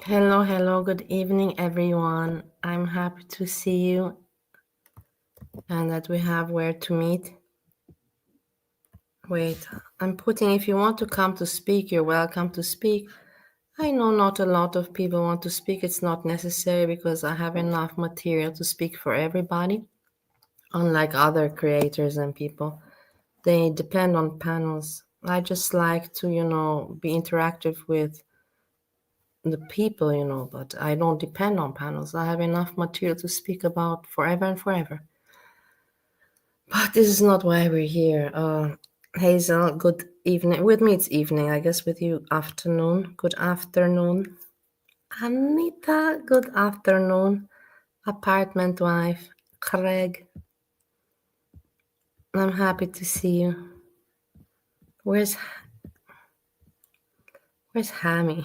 Hello, good evening, everyone. I'm happy to see you and that we have where to meet. Wait, I'm putting if you want to come to speak, you're welcome to speak. I know not a lot of people want to speak. It's not necessary because I have enough material to speak for everybody, unlike other creators and people. They depend on panels. I just like to, be interactive with the people, but I don't depend on panels. I have enough material to speak about forever and forever. But this is not why we're here. Hazel, good evening. With me, it's evening. I guess with you, afternoon. Good afternoon. Anita, good afternoon. Apartment wife, Craig. I'm happy to see you. Where's Hammy?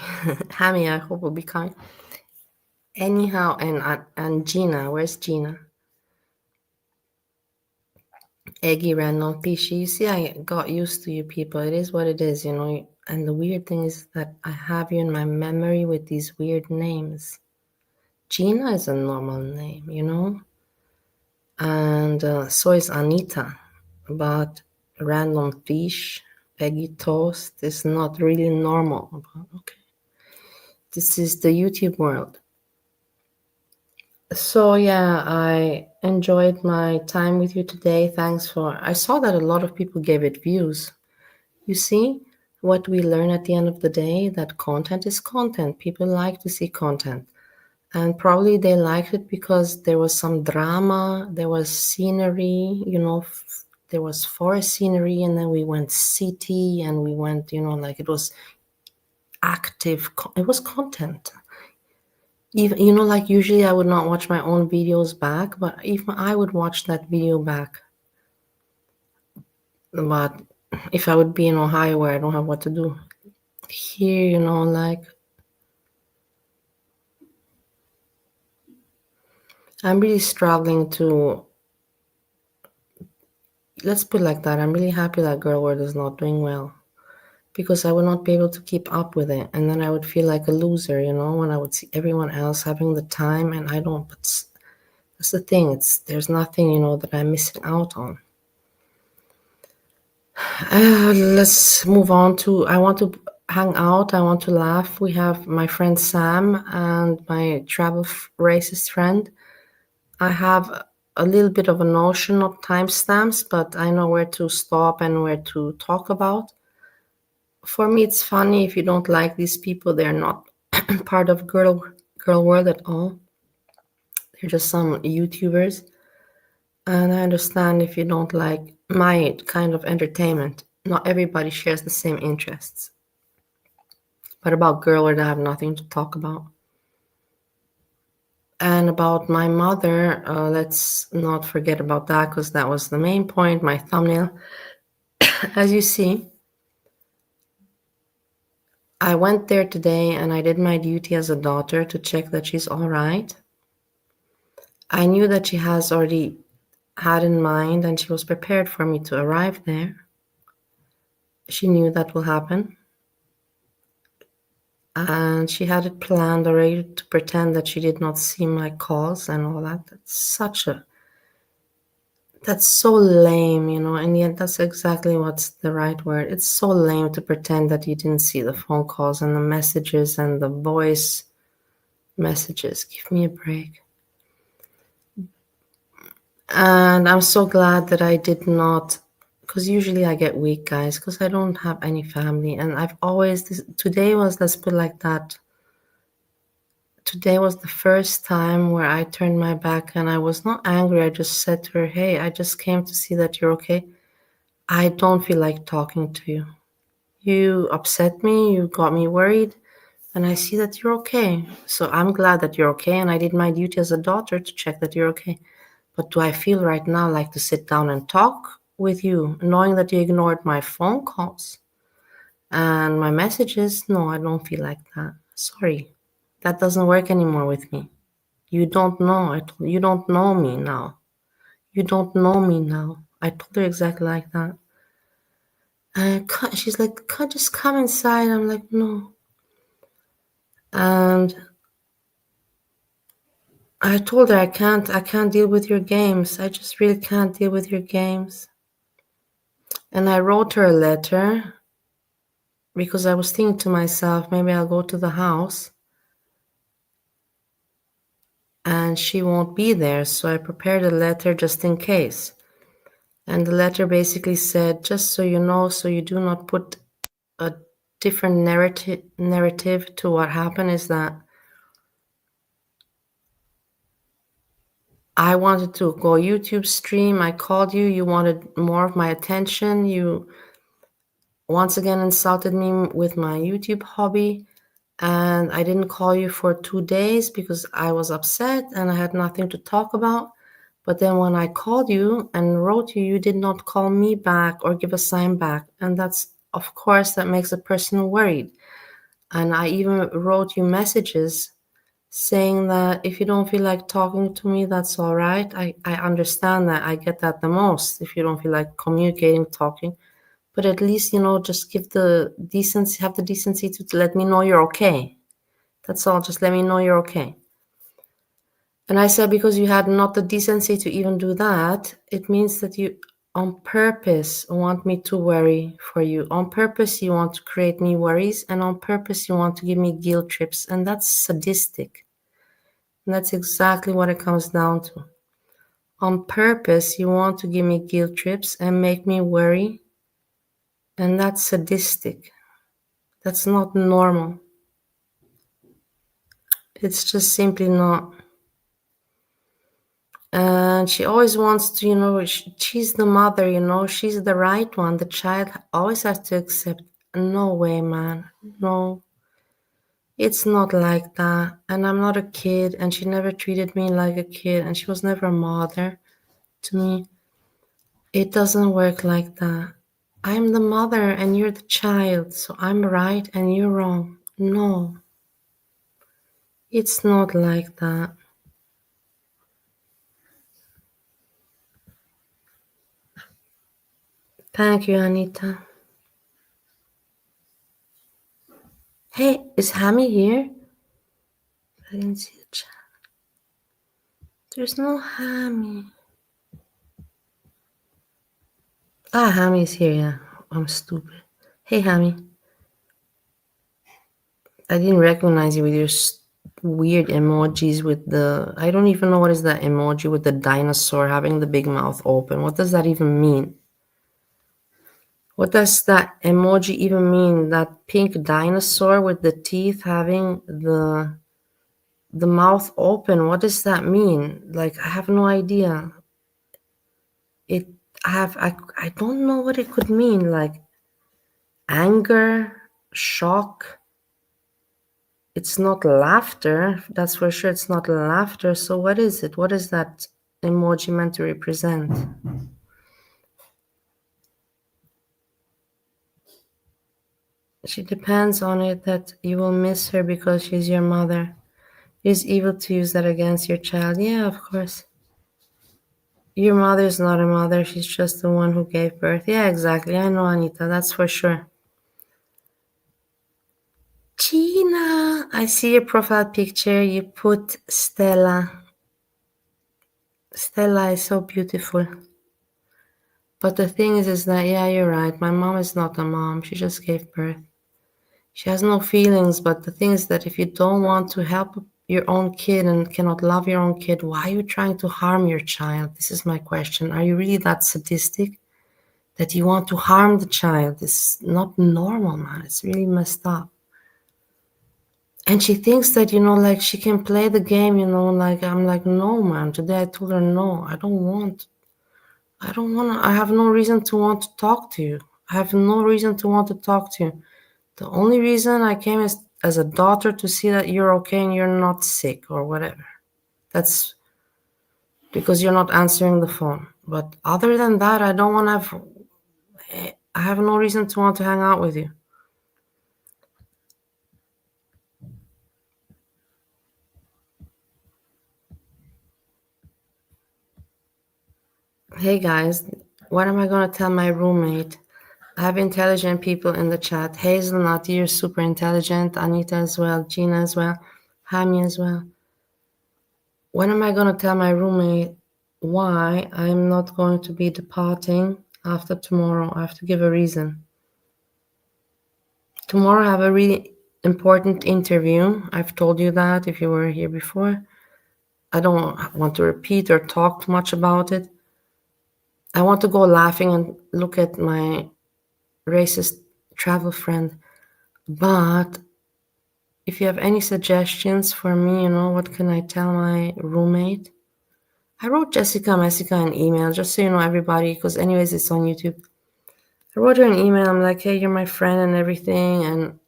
Hammy, I hope will be coming. Anyhow, and Gina. Where's Gina? Eggy Randall Fishy. You see, I got used to you people. It is what it is, And the weird thing is that I have you in my memory with these weird names. Gina is a normal name. And so is Anita. But Random Fish, Peggy Toast is not really normal. But okay. This is the YouTube world. So yeah, I enjoyed my time with you today. I saw that a lot of people gave it views. You see, what we learn at the end of the day, that content is content. People like to see content. And probably they liked it because there was some drama, there was scenery, there was forest scenery, and then we went city and we went, like it was active, it was content. Even, like usually I would not watch my own videos back, but even I would watch that video back. But if I would be in Ohio where I don't have what to do, here, like I'm really struggling to, let's put it like that. I'm really happy that Girl World is not doing well because I would not be able to keep up with it. And then I would feel like a loser, when I would see everyone else having the time and I don't. But that's the thing. There's nothing, that I'm missing out on. Let's move on to, I want to hang out. I want to laugh. We have my friend Sam and my travel racist friend. I have a little bit of a notion of timestamps, but I know where to stop and where to talk about. For me, it's funny if you don't like these people, they're not part of girl world at all. They're just some YouTubers. And I understand if you don't like my kind of entertainment. Not everybody shares the same interests. But about girl world, I have nothing to talk about. And about my mother, let's not forget about that because that was the main point, my thumbnail. As you see, I went there today and I did my duty as a daughter to check that she's all right. I knew that she has already had in mind and she was prepared for me to arrive there. She knew that will happen. And she had it planned already to pretend that she did not see my calls and all that. That's so lame, and yet that's exactly what's the right word. It's so lame to pretend that you didn't see the phone calls and the messages and the voice messages. Give me a break. And I'm so glad that I did not, because usually I get weak, guys, because I don't have any family. And I've always, today was, let's put it like that. Today was the first time where I turned my back and I was not angry. I just said to her, hey, I just came to see that you're okay. I don't feel like talking to you. You upset me, you got me worried, and I see that you're okay. So I'm glad that you're okay, and I did my duty as a daughter to check that you're okay. But do I feel right now like to sit down and talk with you, knowing that you ignored my phone calls and my messages? No, I don't feel like that. Sorry. That doesn't work anymore with me. You don't know. You don't know me now. You don't know me now. I told her exactly like that. And she's like, just come inside. I'm like, no. And I told her I can't deal with your games. I just really can't deal with your games. And I wrote her a letter because I was thinking to myself, maybe I'll go to the house and she won't be there. So I prepared a letter just in case. And the letter basically said, just so you know, so you do not put a different narrative to what happened, is that I wanted to go YouTube stream. I called you. You wanted more of my attention. You once again insulted me with my YouTube hobby. And I didn't call you for 2 days because I was upset and I had nothing to talk about. But then when I called you and wrote you, you did not call me back or give a sign back. And that's, of course, that makes a person worried. And I even wrote you messages saying that if you don't feel like talking to me, that's all right. I understand that. I get that the most. If you don't feel like communicating, talking, but at least, just give the decency, have the decency to let me know you're okay. That's all. Just let me know you're okay. And I said, because you had not the decency to even do that, it means that you on purpose want me to worry for you. On purpose, you want to create me worries. And on purpose, you want to give me guilt trips. And that's sadistic. And that's exactly what it comes down to. On purpose, you want to give me guilt trips and make me worry. And that's sadistic. That's not normal. It's just simply not. And she always wants to, she's the mother, she's the right one. The child always has to accept. No way, man. No, it's not like that. And I'm not a kid, and she never treated me like a kid, and she was never a mother to me. It doesn't work like that. I'm the mother, and you're the child, so I'm right and you're wrong. No, it's not like that. Thank you, Anita. Hey, is Hammy here? I didn't see the chat. There's no Hammy. Ah, Hammy's here, yeah. I'm stupid. Hey, Hammy. I didn't recognize you with your weird emojis with the... I don't even know what is that emoji with the dinosaur having the big mouth open. What does that even mean? What does that emoji even mean? That pink dinosaur with the teeth having the mouth open. What does that mean? Like, I have no idea. It I don't know what it could mean. Like anger, shock. It's not laughter. That's for sure. It's not laughter. So what is it? What is that emoji meant to represent? She depends on it that you will miss her because she's your mother. It's evil to use that against your child. Yeah, of course. Your mother is not a mother. She's just the one who gave birth. Yeah, exactly. I know, Anita. That's for sure. Gina, I see your profile picture. You put Stella. Stella is so beautiful. But the thing is that, yeah, you're right. My mom is not a mom. She just gave birth. She has no feelings. But the thing is that if you don't want to help your own kid and cannot love your own kid, why are you trying to harm your child? This is my question. Are you really that sadistic that you want to harm the child? It's not normal, man. It's really messed up. And she thinks that, like she can play the game, like I'm like, no, man. Today I told her, no, I don't want to. I have no reason to want to talk to you. I have no reason to want to talk to you. The only reason I came is as a daughter to see that you're okay and you're not sick or whatever. That's because you're not answering the phone. But other than that, I don't want to have, I have no reason to want to hang out with you. Hey guys, what am I going to tell my roommate? I have intelligent people in the chat. Hazelnut, you're super intelligent. Anita as well. Gina as well. Hami as well. When am I going to tell my roommate why I'm not going to be departing after tomorrow? I have to give a reason. Tomorrow I have a really important interview. I've told you that if you were here before. I don't want to repeat or talk too much about it. I want to go laughing and look at my racist travel friend. But if you have any suggestions for me, what can I tell my roommate? I wrote Jessica an email, just so you know, everybody, because anyways, it's on YouTube. I wrote her an email. I'm like, hey, you're my friend and everything, and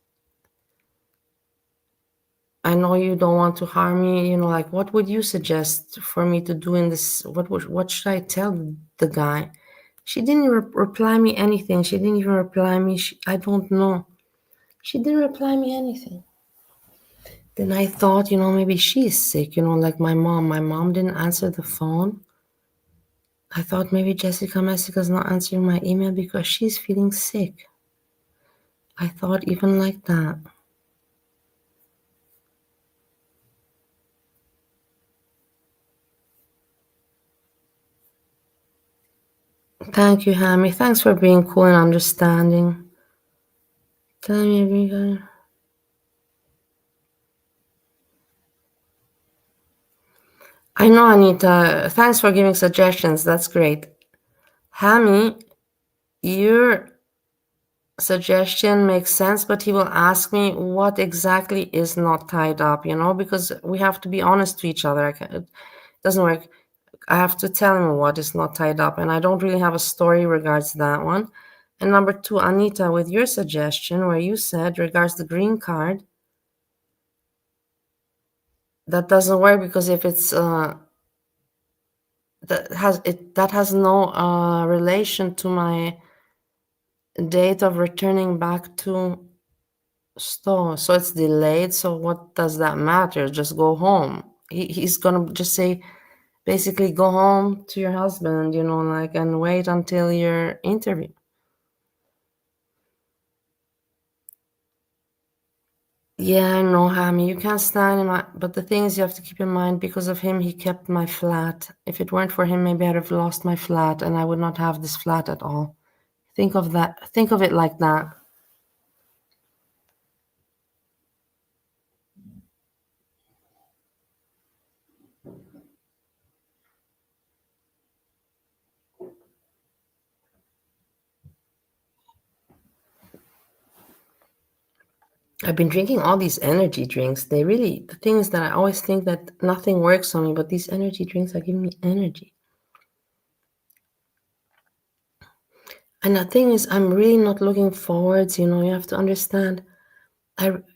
I know you don't want to harm me. Like, what would you suggest for me to do in this? What should I tell the guy? She didn't reply me anything. She didn't even reply me. I don't know. She didn't reply me anything. Then I thought, maybe she's sick. Like my mom. My mom didn't answer the phone. I thought maybe Jessica's not answering my email because she's feeling sick. I thought even like that. Thank you, Hammy. Thanks for being cool and understanding. Tell me every I know, Anita. Thanks for giving suggestions. That's great. Hammy, your suggestion makes sense, but he will ask me what exactly is not tied up, because we have to be honest to each other. It doesn't work. I have to tell him what is not tied up, and I don't really have a story regards that one. And number two, Anita, with your suggestion where you said regards the green card, that doesn't work because if it's that has no relation to my date of returning back to store, so it's delayed. So what does that matter? Just go home. He's gonna just say basically go home to your husband, like, and wait until your interview. Yeah, I know, Hammy. You can't stand him, but the thing is, you have to keep in mind, because of him, he kept my flat. If it weren't for him, maybe I'd have lost my flat, and I would not have this flat at all. Think of that. Think of it like that. I've been drinking all these energy drinks. The thing is that I always think that nothing works on me, but these energy drinks are giving me energy. And the thing is, I'm really not looking forwards, you have to understand.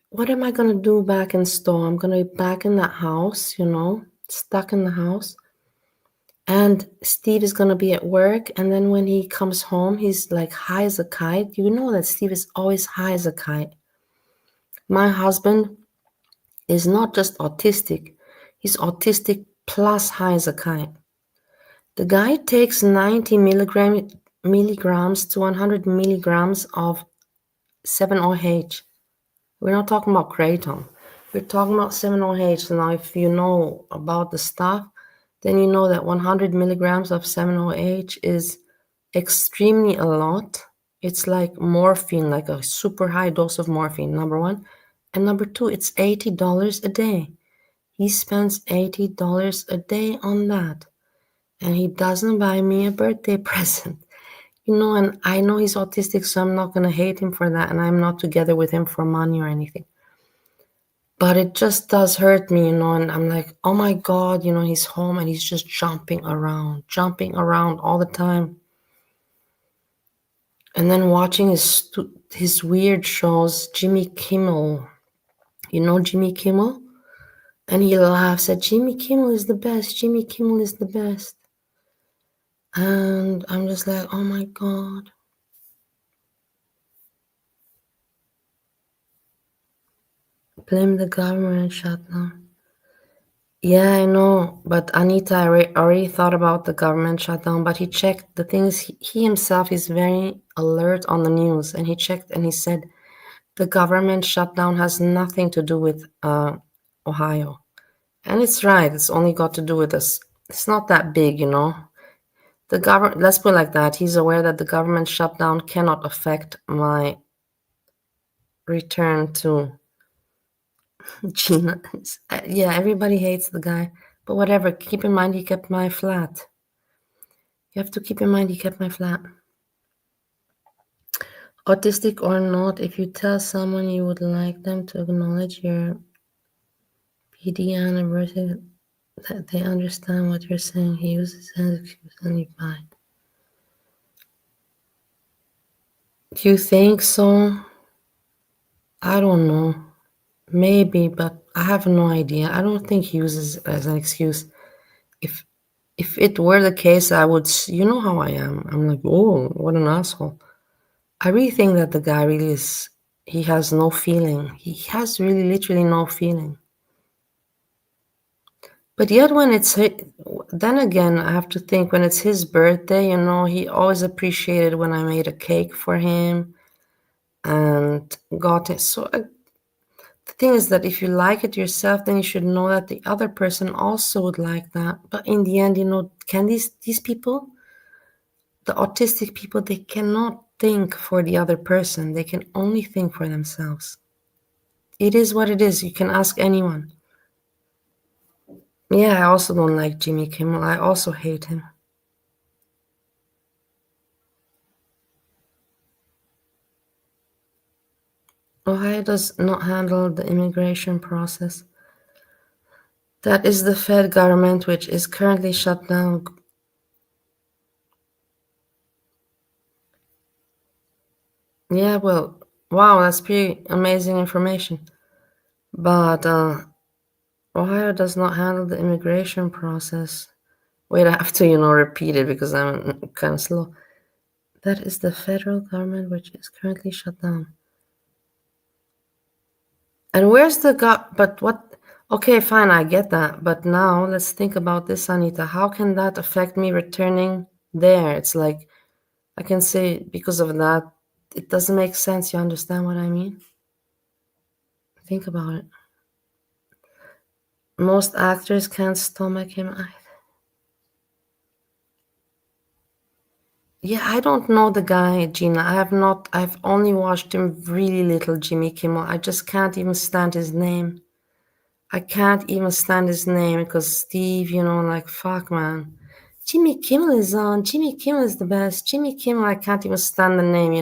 What am I gonna do back in store? I'm gonna be back in that house, stuck in the house. And Steve is gonna be at work, and then when he comes home, he's like high as a kite. You know that Steve is always high as a kite. My husband is not just autistic, he's autistic plus high as a kite. The guy takes 90 milligrams to 100 milligrams of 7-OH. We're not talking about kratom. We're talking about 7-OH. So now if you know about the stuff, then you know that 100 milligrams of 7-OH is extremely a lot. It's like morphine, like a super high dose of morphine, number one. And number two, it's $80 a day. He spends $80 a day on that. And he doesn't buy me a birthday present. And I know he's autistic, so I'm not going to hate him for that. And I'm not together with him for money or anything. But it just does hurt me, and I'm like, oh my God, he's home and he's just jumping around all the time. And then watching his weird shows, Jimmy Kimmel. You know Jimmy Kimmel? And he laughs at Jimmy Kimmel is the best. Jimmy Kimmel is the best. And I'm just like, oh my God. Blame the government and shut down. Yeah, I know, but Anita already thought about the government shutdown, but he checked the things. He himself is very alert on the news, and he checked and he said the government shutdown has nothing to do with Ohio. And it's right, it's only got to do with us. It's not that big, you know. The government, let's put it like that. He's aware that the government shutdown cannot affect my return to Gina. Yeah, everybody hates the guy, but whatever. Keep in mind, he kept my flat. You have to keep in mind, he kept my flat. Autistic or not, if you tell someone you would like them to acknowledge your PD anniversary, that they understand what you're saying. He uses an excuse and you fine. Do you think so? I don't know. Maybe, but I have no idea. I don't think he uses it as an excuse. If if it were the case, I would. You know how I am. I'm like, oh, what an asshole. I really think that the guy really is. He has no feeling. He has really, literally no feeling. But yet, when then again, I have to think when it's his birthday. You know, he always appreciated when I made a cake for him and got it. So the thing is that if you like it yourself, then you should know that the other person also would like that. But in the end, you know, can these people, the autistic people, they cannot think for the other person. They can only think for themselves. It is what it is. You can ask anyone. Yeah, I also don't like Jimmy Kimmel. I also hate him. Ohio does not handle the immigration process. That is the Fed government, which is currently shut down. Yeah, well, wow, that's pretty amazing information. But Ohio does not handle the immigration process. Wait, I have to, repeat it because I'm kind of slow. That is the federal government, which is currently shut down. And where's the But what? Okay, fine, I get that. But now let's think about this, Anita. How can that affect me returning there? It's like I can say because of that, it doesn't make sense. You understand what I mean? Think about it. Most actors can't stomach him. Yeah, I don't know the guy, Gina. I've only watched him really little, Jimmy Kimmel. I just can't even stand his name. I can't even stand his name because Steve, like, fuck, man. Jimmy Kimmel is on. Jimmy Kimmel is the best. Jimmy Kimmel, I can't even stand the name,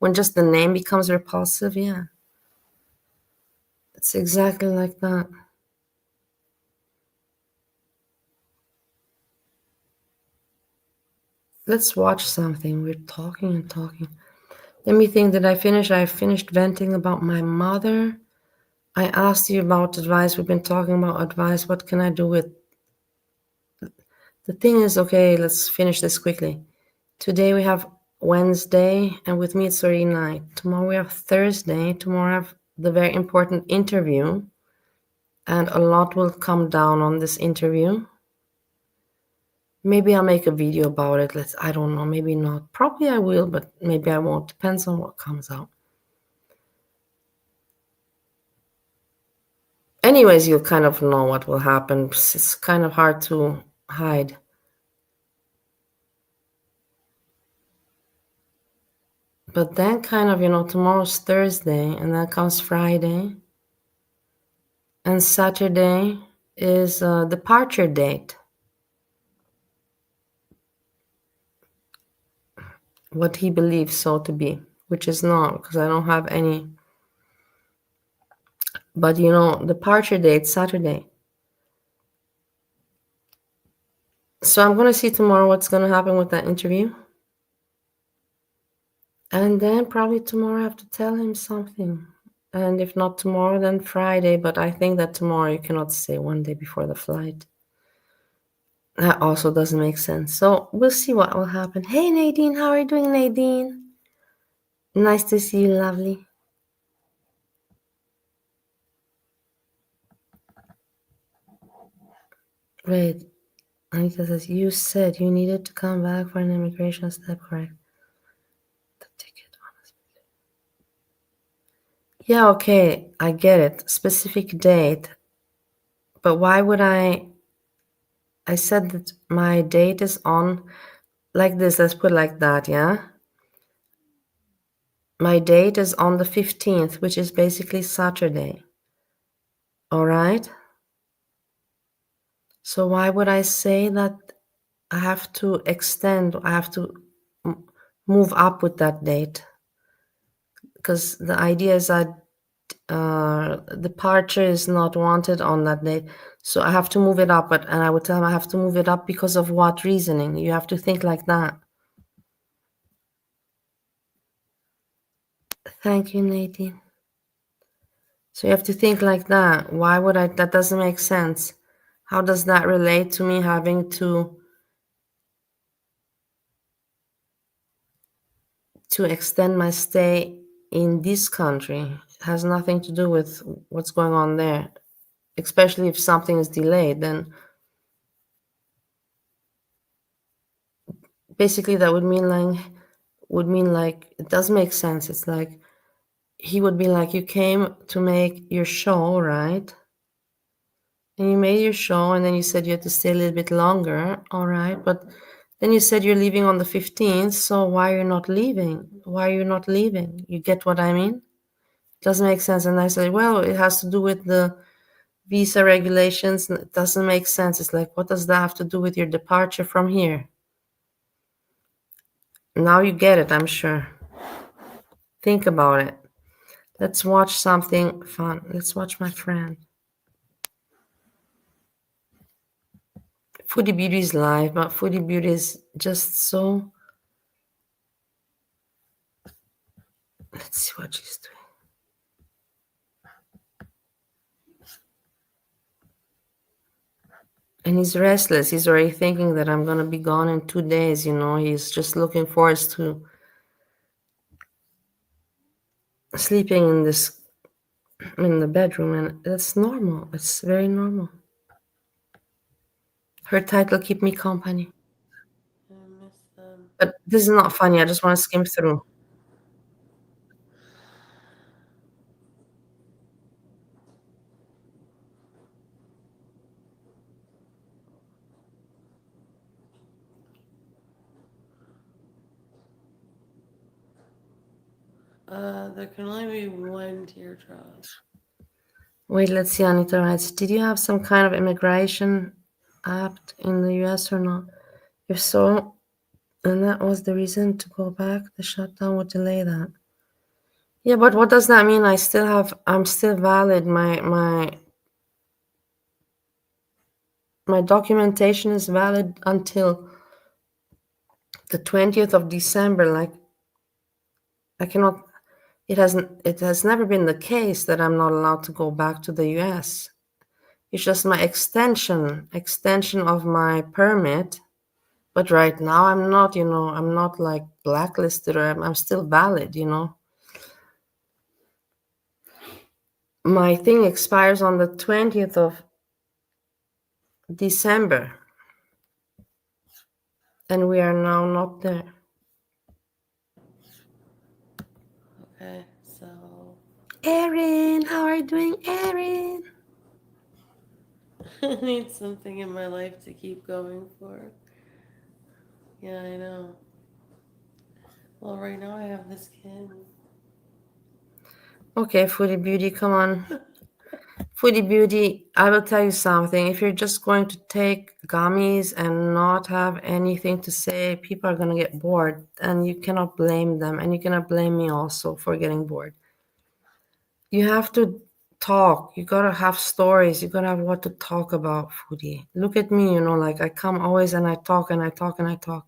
when just the name becomes repulsive. Yeah, it's exactly like that. Let's watch something. We're talking and talking. Let me think. Did I finish? I finished venting about my mother. I asked you about advice. We've been talking about advice. What can I do with the thing is, okay, let's finish this quickly. Today we have Wednesday, and with me it's already night. Tomorrow we have Thursday. Tomorrow I have the very important interview, and a lot will come down on this interview. Maybe I'll make a video about it. I don't know, maybe not. Probably I will, but maybe I won't. Depends on what comes out. Anyways, you'll kind of know what will happen. It's kind of hard to hide. But then kind of, tomorrow's Thursday, and then comes Friday. And Saturday is a departure date. What he believes so to be, which is not, because I don't have any. But departure date, Saturday. So I'm going to see tomorrow what's going to happen with that interview. And then probably tomorrow I have to tell him something. And if not tomorrow, then Friday. But I think that tomorrow you cannot say one day before the flight. That also doesn't make sense. So we'll see what will happen. Hey, Nadine, how are you doing, Nadine? Nice to see you, lovely. Wait, Anita says, you said you needed to come back for an immigration step, correct? The ticket. Yeah, okay, I get it. Specific date. But why would I said that my date is on like this, let's put it like that, yeah? My date is on the 15th, which is basically Saturday. All right? So why would I say that I have to extend, I have to move up with that date? Because the idea is that departure is not wanted on that date. So I have to move it up, and I would tell him I have to move it up because of what reasoning? You have to think like that. Thank you, Nadine. So you have to think like that. Why would I? That doesn't make sense. How does that relate to me having to extend my stay in this country? It has nothing to do with what's going on there, especially if something is delayed. Then basically that would mean like it does make sense. It's like he would be like, you came to make your show, right? And you made your show, and then you said you had to stay a little bit longer, all right? But then you said you're leaving on the 15th, so why are you not leaving? Why are you not leaving? You get what I mean? It doesn't make sense. And I said, well, it has to do with the visa regulations. It doesn't make sense. It's like, what does that have to do with your departure from here? Now you get it, I'm sure. Think about it. Let's watch something fun. Let's watch my friend. Foodie Beauty is live, but Foodie Beauty is just so. Let's see what she's doing. And he's restless. He's already thinking that I'm going to be gone in 2 days. He's just looking forward to sleeping in the bedroom. And that's normal. It's very normal. Her title, Keep Me Company. I miss them. But this is not funny. I just want to skim through. There can only be one teardrop. Wait, let's see. Anita writes, did you have some kind of immigration act in the US or not? If so, and that was the reason to go back, the shutdown would delay that. Yeah, but what does that mean? I'm still valid. My documentation is valid until the 20th of December. Like, I cannot, it has never been the case that I'm not allowed to go back to the US. It's just my extension of my permit. But right now I'm not like blacklisted, or I'm still valid. My thing expires on the 20th of December, and we are now not there. Okay, so Erin, how are you doing, Erin? I need something in my life to keep going for. Yeah, I know. Well, right now I have this kid. Okay, Foodie Beauty, come on. Foodie Beauty, I will tell you something. If you're just going to take gummies and not have anything to say, people are going to get bored, and you cannot blame them, and you cannot blame me also for getting bored. You have to talk. You gotta have stories. You gotta have what to talk about, Foodie. Look at me, like I come always and I talk and I talk and I talk.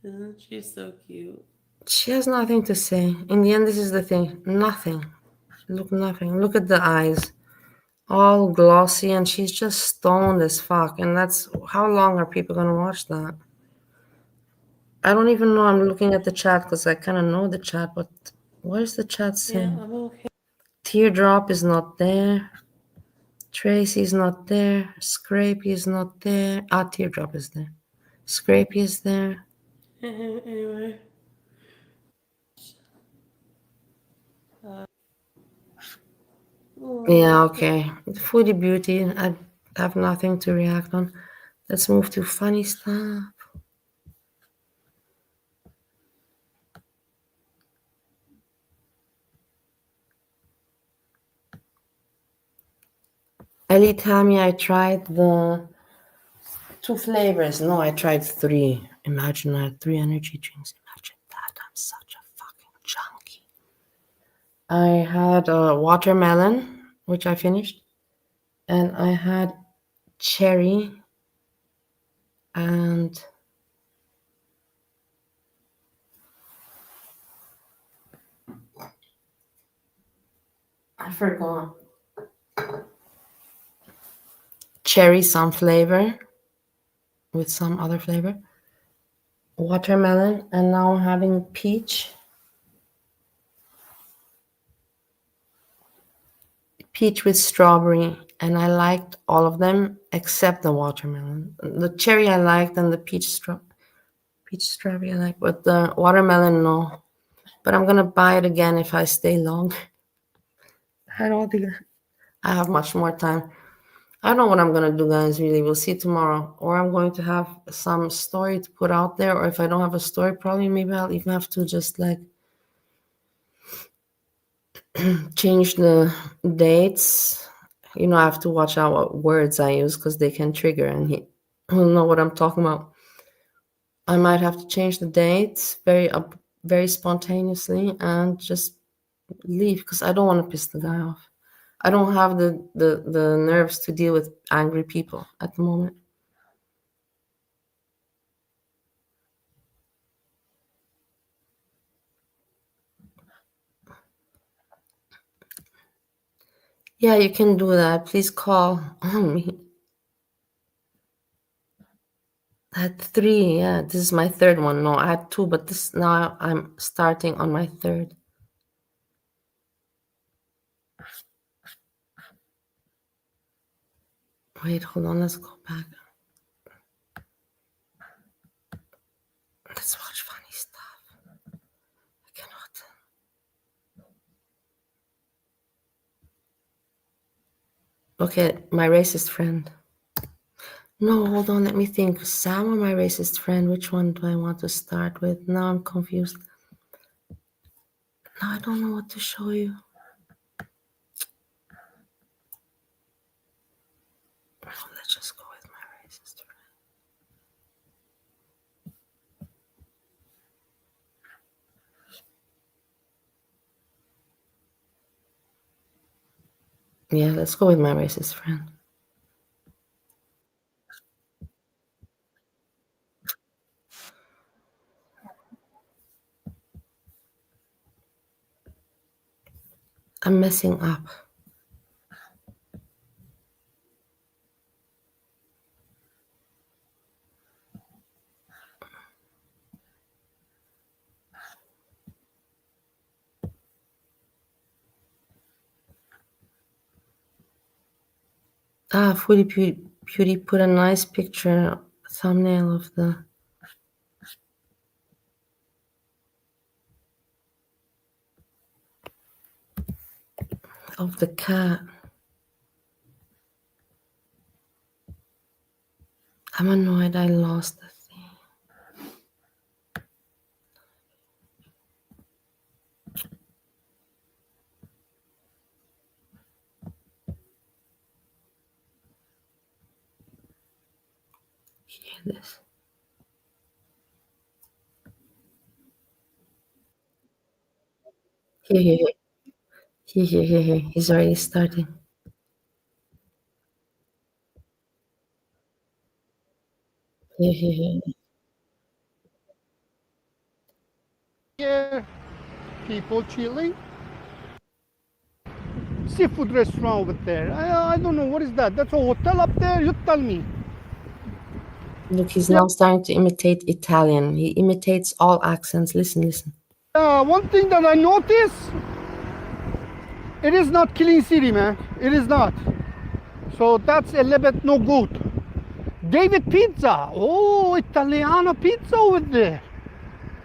Isn't she so cute? She has nothing to say. In the end, this is the thing. Nothing. Nothing. Look at the eyes. All glossy, and she's just stoned as fuck. And that's how long are people gonna watch that? I don't even know. I'm looking at the chat because I kind of know the chat, but what is the chat Yeah, saying? I'm okay. Teardrop is not there. Tracy's not there. Scrapey is not there. Ah, Teardrop is there. Scrapey is there. Anyway. Yeah, Oh, okay. Foodie Beauty, I have nothing to react on. Let's move to funny stuff. Ellie, tell me I tried the 2 flavors. No, I tried 3. Imagine I had 3 energy drinks. Imagine that. I'm such a fucking junkie. I had a watermelon, which I finished, and I had cherry and I forgot. Cherry some flavor with some other flavor. Watermelon, and now I'm having peach. Peach with strawberry, and I liked all of them except the watermelon. The cherry I liked, and the peach strawberry I like, but the watermelon no. But I'm gonna buy it again if I stay long. I don't think I have much more time. I don't know what I'm gonna do, guys. Really, we'll see tomorrow. Or I'm going to have some story to put out there. Or if I don't have a story, probably maybe I'll even have to just like change the dates. You know, I have to watch out what words I use because they can trigger, and he'll know what I'm talking about. I might have to change the dates very spontaneously and just leave because I don't want to piss the guy off. I don't have the nerves to deal with angry people at the moment. Yeah, you can do that. Please call on me. I had 3. Yeah, this is my 3rd one. No, I had 2, but this now I'm starting on my 3rd. Wait, hold on. Let's go back. Let's watch funny stuff. I cannot. Okay, my racist friend. No, hold on. Let me think. Sam or my racist friend? Which one do I want to start with? Now I'm confused. Now I don't know what to show you. Let's just go with my racist friend. Yeah, let's go with my racist friend. I'm messing up. Ah, Foodie Beauty put a nice picture, thumbnail of the cat. I'm annoyed I lost the thing. Hear this. Here. Here. He's already starting. Here. Here, people chilling. Seafood restaurant over there. I don't know what is that. That's a hotel up there. You tell me. Look, he's now starting to imitate Italian. He imitates all accents. Listen. One thing that I notice, it is not clean city, man. It is not. So that's a little bit no good. David Pizza. Oh, Italiano pizza over there.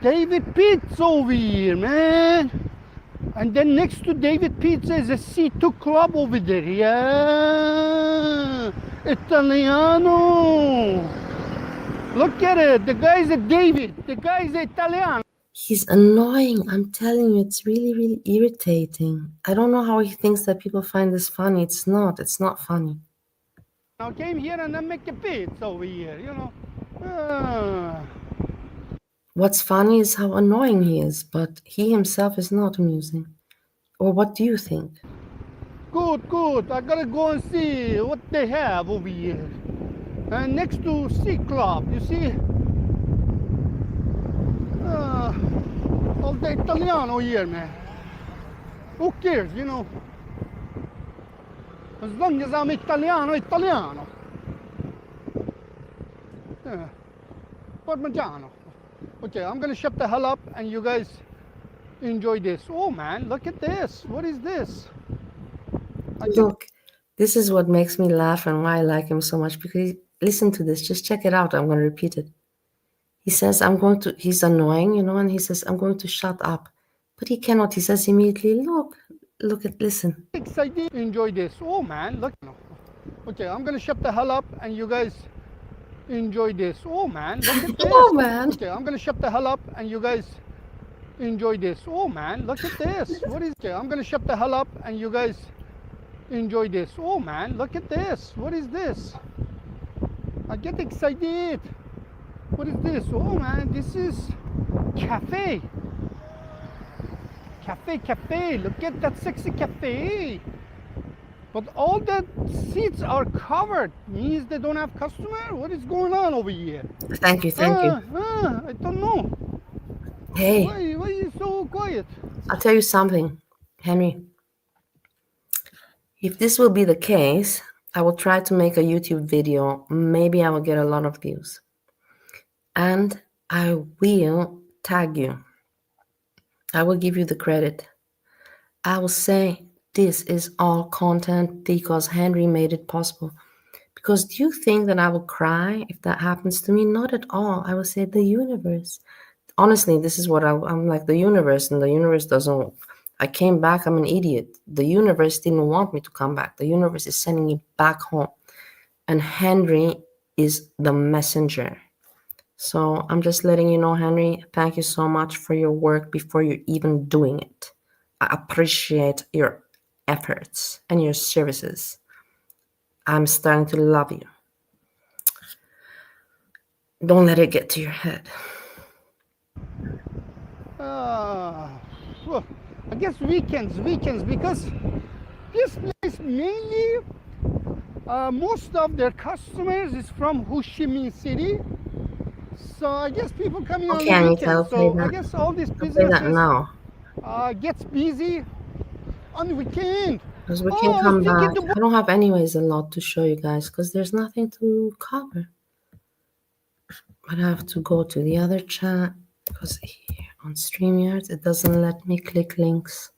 David Pizza over here, man. And then next to David Pizza is a C2 club over there. Yeah. Italiano. Look at it. The guy's a David. The guy's Italiano. He's annoying. I'm telling you, it's really, really irritating. I don't know how he thinks that people find this funny. It's not. It's not funny. I came here and I make a pizza over here, you know. Ah. What's funny is how annoying he is, but he himself is not amusing. Or what do you think? Good, good. I gotta go and see what they have over here. And next to C Club, you see? All the Italiano here, man. Who cares, you know? As long as I'm Italiano, Italiano. Yeah. Parmigiano. Okay, I'm gonna shut the hell up and you guys enjoy this. Oh man, look at this. What is this? Look, this is what makes me laugh and why I like him so much. Because listen to this. Just check it out. I'm going to repeat it. He says, he's annoying, and he says, I'm going to shut up. But he cannot. He says immediately, listen. Excited. Enjoy this. Oh man, look. Okay, I'm gonna shut the hell up and you guys enjoy this. Oh man, look at this. Oh, man. Okay, I'm gonna shut the hell up and you guys enjoy this. Oh man, look at this. What is? Okay, I'm gonna shut the hell up and you guys enjoy this. Oh man, look at this. What is this? I get excited. What is this? Oh man, this is cafe. Cafe. Look at that sexy cafe. But all the seats are covered. Means they don't have customer? What is going on over here? Thank you. I don't know. Hey, Why are you so quiet? I'll tell you something, Henry. If this will be the case, I will try to make a YouTube video. Maybe I will get a lot of views. And I will tag you. I will give you the credit. I will say this is all content because Henry made it possible. Because do you think that I will cry if that happens to me? Not at all. I will say the universe. Honestly, this is what I'm like, the universe, and the universe doesn't. I came back. I'm an idiot. The universe didn't want me to come back. The universe is sending me back home. And Henry is the messenger. So I'm just letting you know, Henry, thank you so much for your work before you're even doing it. I appreciate your efforts and your services. I'm starting to love you. Don't let it get to your head. Well, I guess weekends because this place mainly most of their customers is from Ho Chi Minh City. So I guess people coming Okay, on Anita, I'll weekends. play So I that. guess all these I'll play that businesses now. gets busy on the weekend. Because we Oh, can I was come thinking back. I don't have anyways a lot to show you guys because there's nothing to cover. But I have to go to the other chat because here on StreamYard it doesn't let me click links.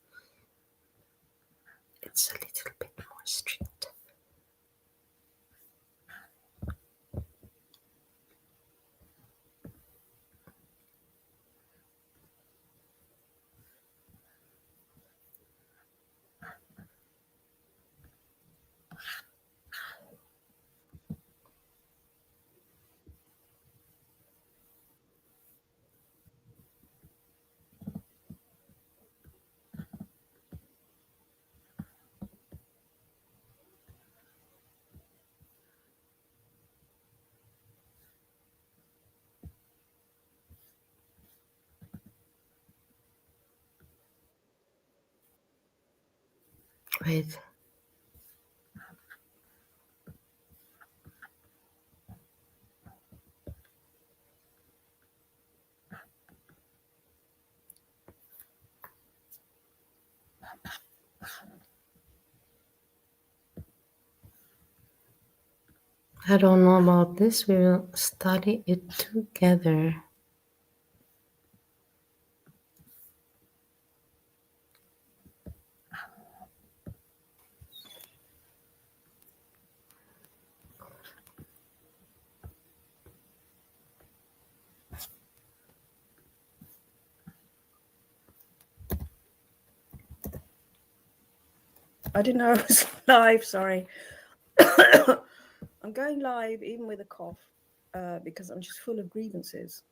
It's a little bit more strict. Wait. I don't know about this. We will study it together. I didn't know I was live. Sorry. I'm going live even with a cough because I'm just full of grievances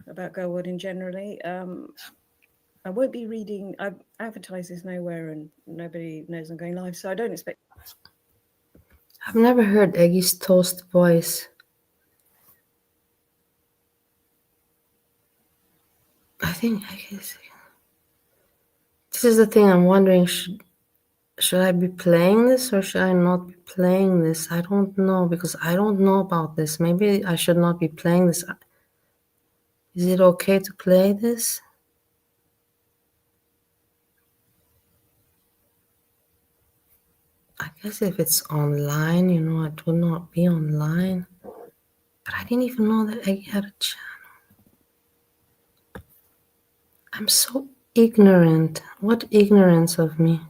about Go Wording generally. I won't be reading. I've advertised this nowhere, and nobody knows I'm going live, so I don't expect. I've never heard Eggy's toast voice. I think Eggy's. This is the thing I'm wondering. Should I be playing this or should I not be playing this? I don't know because I don't know about this. Maybe I should not be playing this. Is it okay to play this? I guess if it's online, it would not be online. But I didn't even know that Eggy had a channel. I'm so ignorant. What ignorance of me.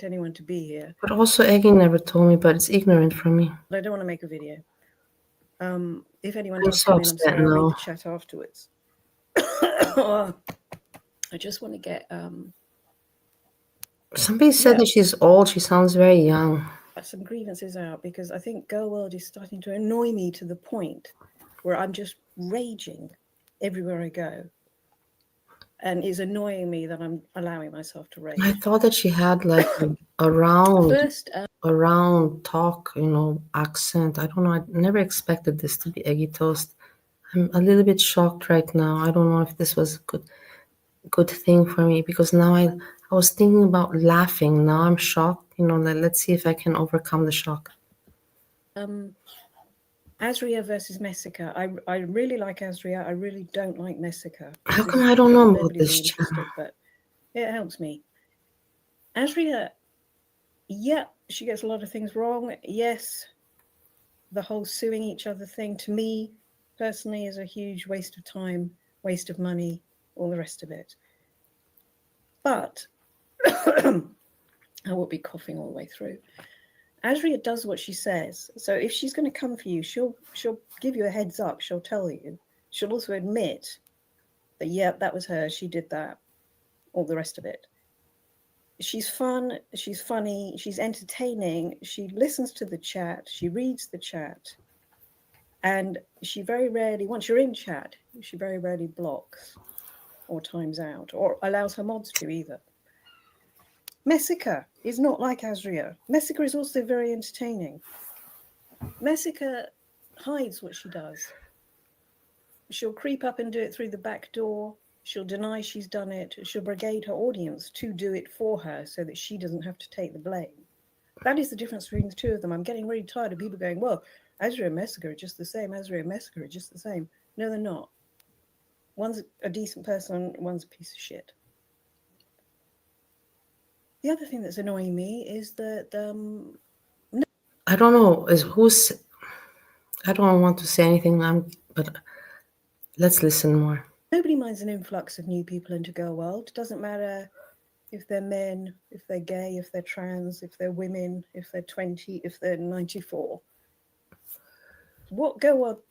Anyone to be here. But also Eggy never told me, but it's ignorant from me. I don't want to make a video. If anyone I'm does so come in, I'm upset sorry, I'll read now. the chat afterwards. I just want to get Somebody said that she's old. She sounds very young. some grievances out because I think Girl World is starting to annoy me to the point where I'm just raging everywhere I go. And it's annoying me that I'm allowing myself to rage. I thought that she had like a round talk, accent. I don't know. I never expected this to be Eggy Toast. I'm a little bit shocked right now. I don't know if this was a good thing for me because now I was thinking about laughing. Now I'm shocked. Let's see if I can overcome the shock. Azria versus Messica. I really like Azria. I really don't like Messica. How come I don't know about this channel? But it helps me. Azria, yeah, she gets a lot of things wrong. Yes, the whole suing each other thing to me personally is a huge waste of time, waste of money, all the rest of it. But I will be coughing all the way through. Azria does what she says. So if she's going to come for you, she'll give you a heads up. She'll tell you. She'll also admit that, yeah, that was her. She did that. All the rest of it. She's fun. She's funny. She's entertaining. She listens to the chat. She reads the chat. And she very rarely, once you're in chat, she very rarely blocks or times out or allows her mods to either. Messica is not like Azria. Messica is also very entertaining. Messica hides what she does. She'll creep up and do it through the back door. She'll deny she's done it. She'll brigade her audience to do it for her so that she doesn't have to take the blame. That is the difference between the two of them. I'm getting really tired of people going, well, Azria and Messica are just the same. Azria and Messica are just the same. No, they're not. One's a decent person, one's a piece of shit. The other thing that's annoying me is that I don't know I don't want to say anything, but let's listen more. Nobody minds an influx of new people into Girl World. It doesn't matter if they're men, if they're gay, if they're trans, if they're women, if they're 20, if they're 94. What Girl World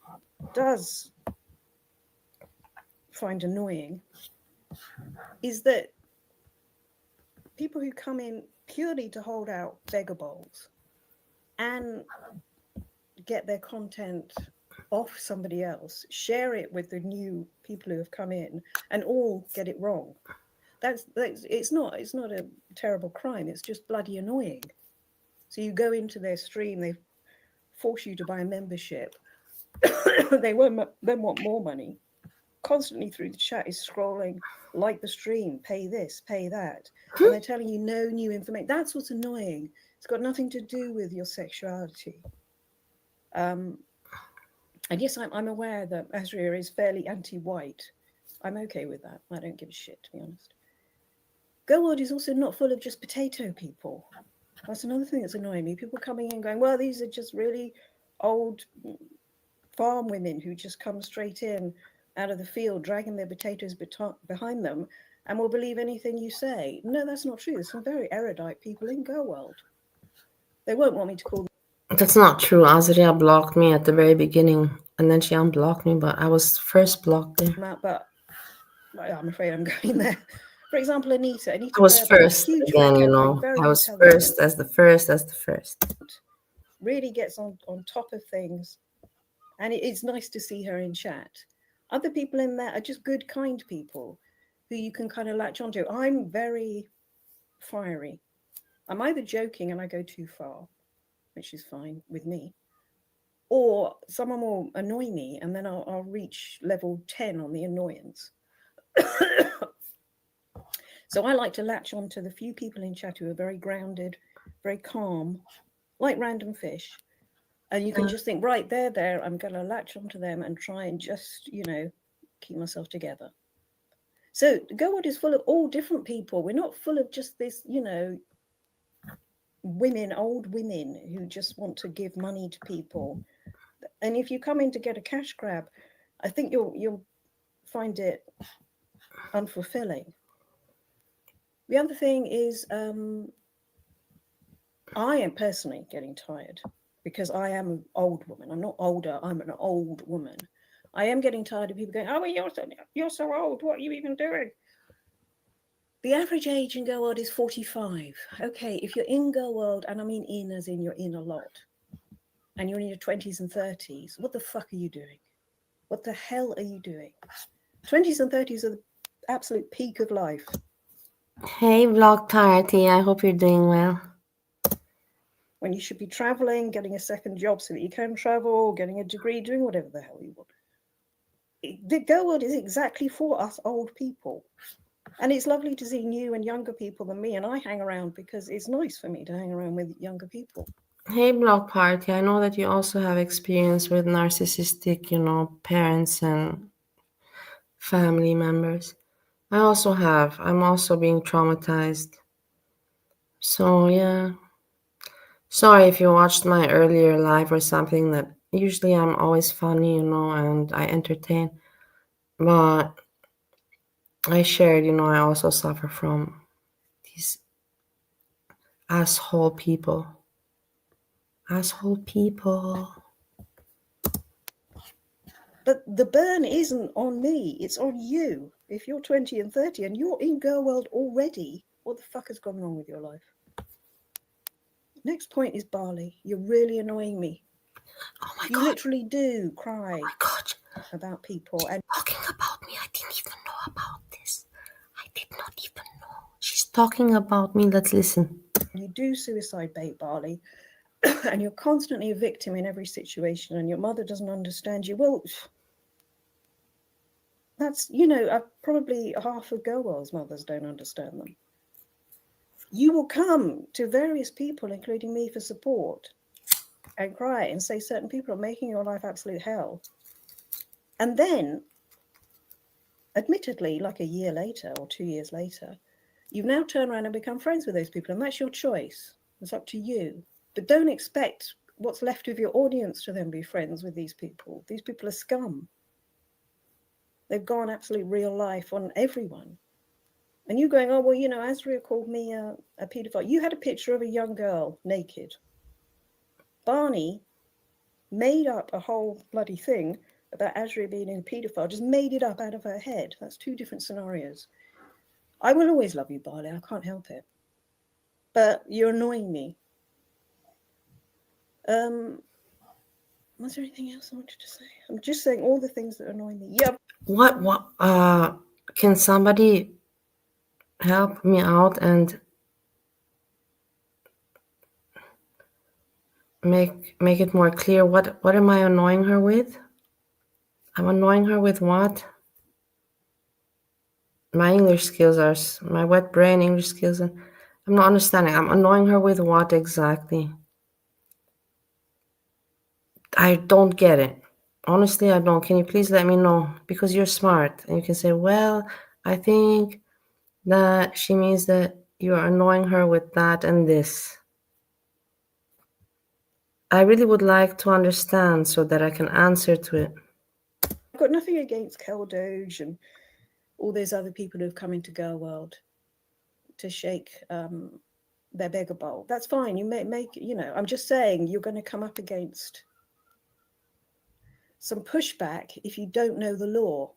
does find annoying is that people who come in purely to hold out beggar bowls and get their content off somebody else, share it with the new people who have come in, and all get it wrong. That's it's not a terrible crime. It's just bloody annoying. So you go into their stream, they force you to buy a membership. They then want more money. Constantly through the chat is scrolling, like the stream, pay this, pay that. And they're telling you no new information. That's what's annoying. It's got nothing to do with your sexuality. And yes, I'm aware that Azria is fairly anti-white. I'm okay with that. I don't give a shit, to be honest. Girl World is also not full of just potato people. That's another thing that's annoying me. People coming in going, well, these are just really old farm women who just come straight in out of the field, dragging their potatoes behind them, and will believe anything you say. No, that's not true. There's some very erudite people in Girl World. They won't want me to call them. That's not true. Azria blocked me at the very beginning, and then she unblocked me, but I was first blocked there. But I'm afraid I'm going there. For example, Anita I was Berber, first huge again, you vocabulary, know. very I was intelligent, first as the first. really gets on top of things. And it's nice to see her in chat. Other people in there are just good, kind people who you can kind of latch onto. I'm very fiery. I'm either joking and I go too far, which is fine with me, or someone will annoy me and then I'll reach level 10 on the annoyance. So I like to latch on to the few people in chat who are very grounded, very calm, like random fish. And you can just think, right, they're there. I'm going to latch onto them and try and just, keep myself together. So Go World is full of all different people. We're not full of just this, women, old women who just want to give money to people. And if you come in to get a cash grab, I think you'll find it unfulfilling. The other thing is, I am personally getting tired because I am an old woman. I'm not older. I'm an old woman. I am getting tired of people going, "Oh, you're so old. What are you even doing?" The average age in Go World is 45. Okay, if you're in Go World, and I mean in as in you're in a lot, and you're in your 20s and 30s, what the fuck are you doing? What the hell are you doing? 20s and 30s are the absolute peak of life. Hey, Vlog Party. I hope you're doing well. When you should be traveling, getting a second job so that you can travel, getting a degree, doing whatever the hell you want. The Go World is exactly for us old people. And it's lovely to see new and younger people than me. And I hang around because it's nice for me to hang around with younger people. Hey, Blog Party. I know that you also have experience with narcissistic, parents and family members. I also have. I'm also being traumatized. So, yeah. Sorry if you watched my earlier live or something, that usually I'm always funny, and I entertain. But I shared, I also suffer from these asshole people. Asshole people. But the burn isn't on me, it's on you. If you're 20 and 30 and you're in Girl World already, what the fuck has gone wrong with your life? Next point is Barley. You're really annoying me. Oh my You God. literally do cry Oh my God. about people. And Talking about me. I didn't even know about this. I did not even know. She's talking about me. Let's listen. you do suicide bait, Barley. And you're constantly a victim in every situation, and your mother doesn't understand you. Well, that's, probably half of Girl World's mothers don't understand them. You will come to various people, including me, for support and cry and say certain people are making your life absolute hell. And then, admittedly, like a year later or 2 years later, you've now turned around and become friends with those people, and that's your choice. It's up to you. But don't expect what's left of your audience to then be friends with these people. These people are scum. They've gone absolute real life on everyone. And you going, "Oh, well, Azria called me a paedophile." You had a picture of a young girl naked. Barney made up a whole bloody thing about Azria being a paedophile, just made it up out of her head. That's two different scenarios. I will always love you, Barley. I can't help it. But you're annoying me. Was there anything else I wanted to say? I'm just saying all the things that annoy me. Yeah. What, can somebody help me out and make it more clear? What am I annoying her with? I'm annoying her with what? My English skills are, my wet brain English skills, and I'm not understanding. I'm annoying her with what exactly? I don't get it. Honestly, I don't. Can you please let me know? Because you're smart and you can say, well, I think that she means that you're annoying her with that and this. I really would like to understand so that I can answer to it. I've got nothing against Kel Doge and all those other people who've come into Girl World to shake their beggar bowl. That's fine. You make I'm just saying you're going to come up against some pushback if you don't know the law.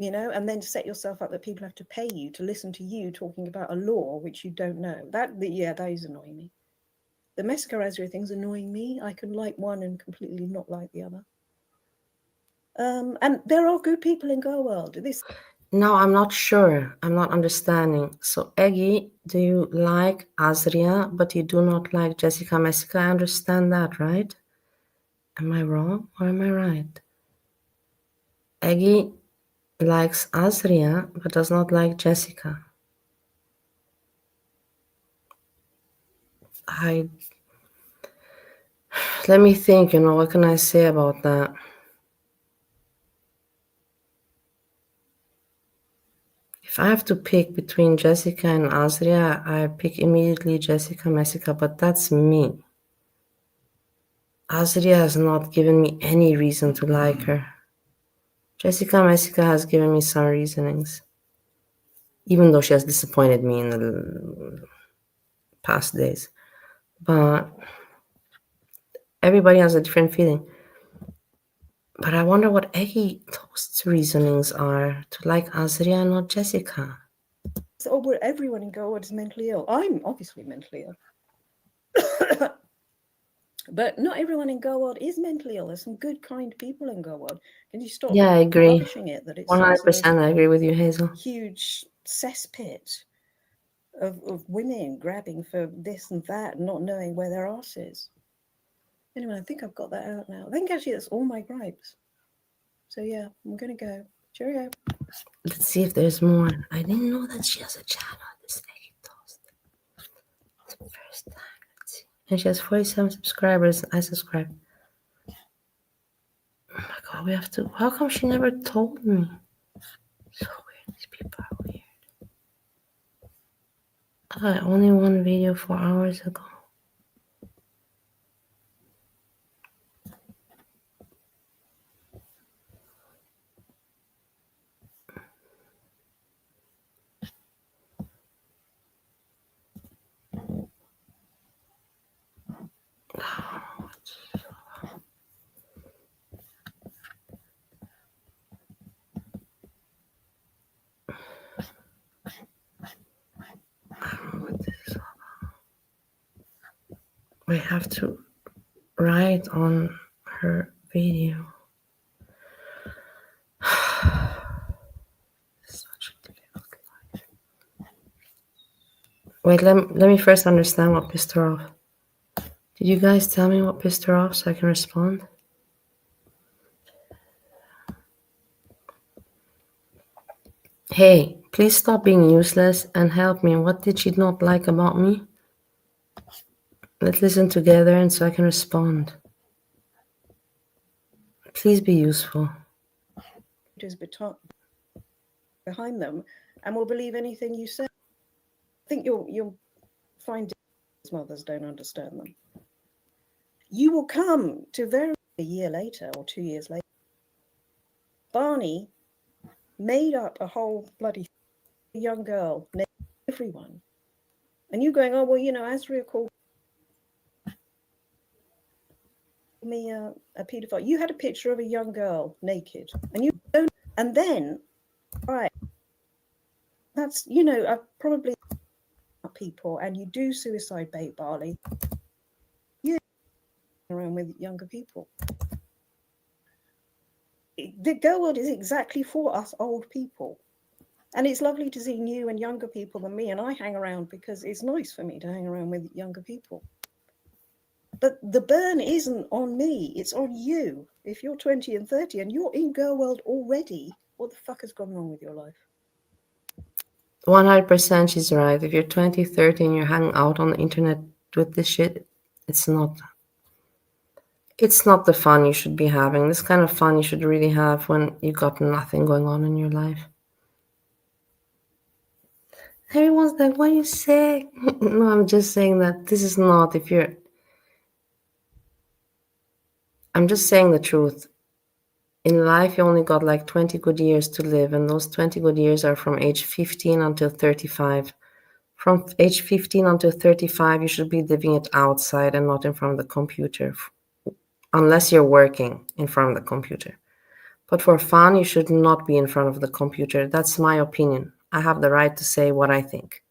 you know, and then set yourself up that people have to pay you to listen to you talking about a law which you don't know. That is annoying me. The Messica Azria thing's annoying me. I can like one and completely not like the other. And there are good people in Girl World. No, I'm not sure. I'm not understanding. So, Eggy, do you like Azria, but you do not like Jessica Messica? I understand that, right? Am I wrong or am I right? Eggy likes Azria, but does not like Jessica. Let me think, what can I say about that? If I have to pick between Jessica and Azria, I pick immediately Jessica Messica, but that's me. Azria has not given me any reason to like her. Jessica Messica has given me some reasonings, even though she has disappointed me in the past days. But everybody has a different feeling. But I wonder what Eggy Toast's reasonings are to like Azria and not Jessica. So everyone in Girl World is mentally ill. I'm obviously mentally ill. But not everyone in Girl World is mentally ill. There's some good, kind people in Girl World. Can you stop I agree. rubbishing it? That it's 100%. I agree with you, Hazel. Huge cesspit of women grabbing for this and that and not knowing where their arse is. Anyway, I think I've got that out now. I think actually that's all my gripes. So yeah, I'm going to go. Cheerio. Let's see if there's more. I didn't know that she has a channel. This Eggy Toast. It's the first time. Let's see. And she has 47 subscribers. I subscribe. Oh my god, we have to. How come she never told me? So weird. These people are weird. I only one video 4 hours ago. We have to write on her video. Such a difficult life. Wait, let me first understand what pissed her off. Did you guys tell me what pissed her off so I can respond? Hey, please stop being useless and help me. What did she not like about me? Let's listen together and so I can respond. Please be useful. It is behind them and will believe anything you say. I think you'll find mothers don't understand them. You will come to a year later or 2 years later. Barney made up a whole bloody young girl, everyone. And you going, oh, well, Azria called me a paedophile. You had a picture of a young girl naked. And you don't, and then, right, that's, I probably people, and you do suicide bait, Barley. Yeah, around with younger people. The Girl World is exactly for us old people. And it's lovely to see new and younger people than me. And I hang around because it's nice for me to hang around with younger people. But the burn isn't on me. It's on you. If you're 20 and 30 and you're in Girl World already, what the fuck has gone wrong with your life? 100% she's right. If you're 20, 30 and you're hanging out on the internet with this shit, it's not the fun you should be having. This kind of fun you should really have when you got nothing going on in your life. Everyone's like, what are you saying? No, I'm just saying that this is not, I'm just saying the truth. In life, you only got like 20 good years to live, and those 20 good years are from age 15 until 35. From age 15 until 35, you should be living it outside and not in front of the computer, unless you're working in front of the computer. But for fun, you should not be in front of the computer. That's my opinion. I have the right to say what I think.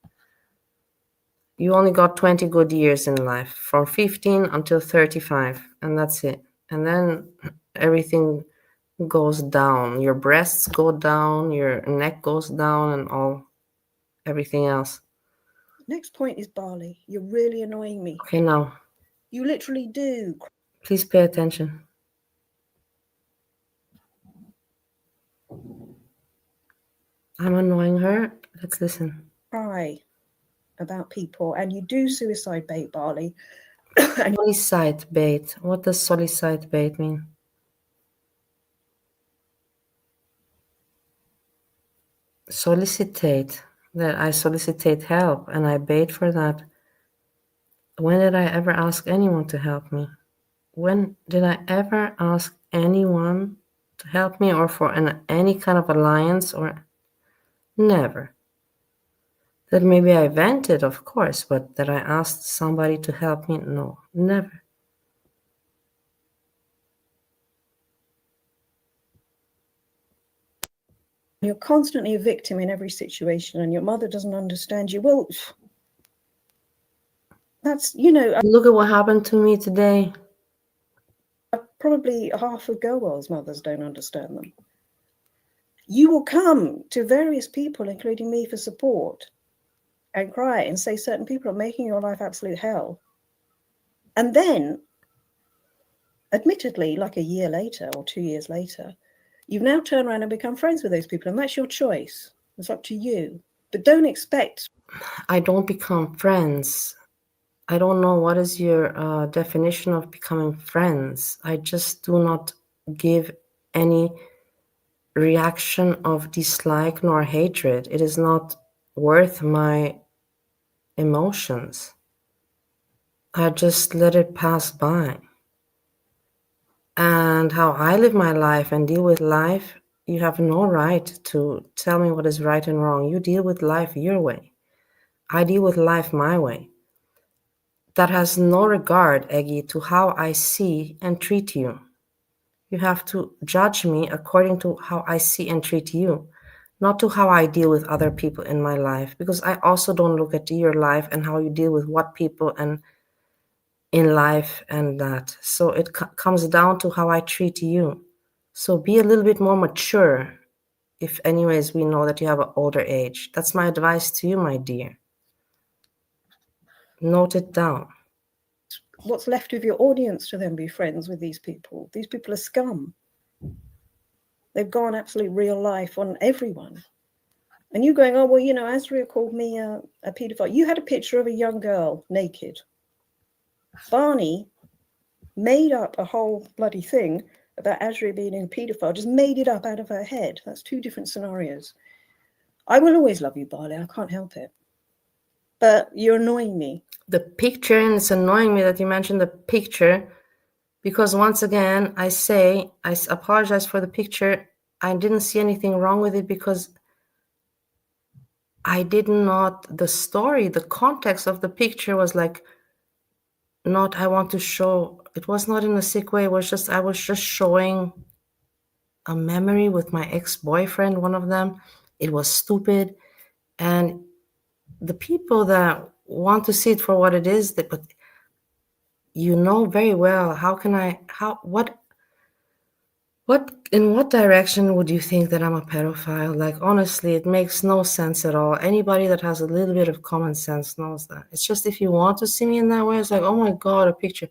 You only got 20 good years in life, from 15 until 35, and that's it. And then everything goes down. Your breasts go down, your neck goes down, and everything else. Next point is Bali. You're really annoying me. Okay, now, You literally do please pay attention. I'm annoying her. Let's listen. cry about people, and you do suicide bait, Bali. Solicite bait. What does solicite bait mean? Solicitate. That I solicitate help and I bait for that. When did I ever ask anyone to help me? When did I ever ask anyone to help me or for any kind of alliance or never? That maybe I vented, of course, but that I asked somebody to help me? No, never. You're constantly a victim in every situation, and your mother doesn't understand you. Well, that's, Look at what happened to me today. probably half of girls' mothers don't understand them. You will come to various people, including me, for support and cry and say certain people are making your life absolute hell. And then, admittedly, like a year later or 2 years later, you've now turned around and become friends with those people, and that's your choice. It's up to you. But don't expect. I don't become friends. I don't know what is your definition of becoming friends. I just do not give any reaction of dislike nor hatred. It is not worth my emotions. I just let it pass by. And how I live my life and deal with life, you have no right to tell me what is right and wrong. You deal with life your way. I deal with life my way. That has no regard, Eggy, to how I see and treat you. You have to judge me according to how I see and treat you, not to how I deal with other people in my life, because I also don't look at your life and how you deal with what people and in life and that. So it comes down to how I treat you. So be a little bit more mature, if anyways we know that you have an older age. That's my advice to you, my dear. Note it down. What's left of your audience to then be friends with these people? These people are scum. They've gone absolute real life on everyone. And you going, oh, well, Azria called me a paedophile. You had a picture of a young girl naked. Barney made up a whole bloody thing about Azria being a paedophile, just made it up out of her head. That's two different scenarios. I will always love you, Barley. I can't help it. But you're annoying me. The picture, and it's annoying me that you mentioned the picture, because once again, I apologize for the picture. I didn't see anything wrong with it because the story, the context of the picture was like, not, I want to show, it was not in a sick way. I was just showing a memory with my ex-boyfriend, one of them. It was stupid. And the people that want to see it for what it is, but you know very well, in what direction would you think that I'm a pedophile? Like, honestly, it makes no sense at all. Anybody that has a little bit of common sense knows that. It's just if you want to see me in that way, it's like, oh my God, a picture.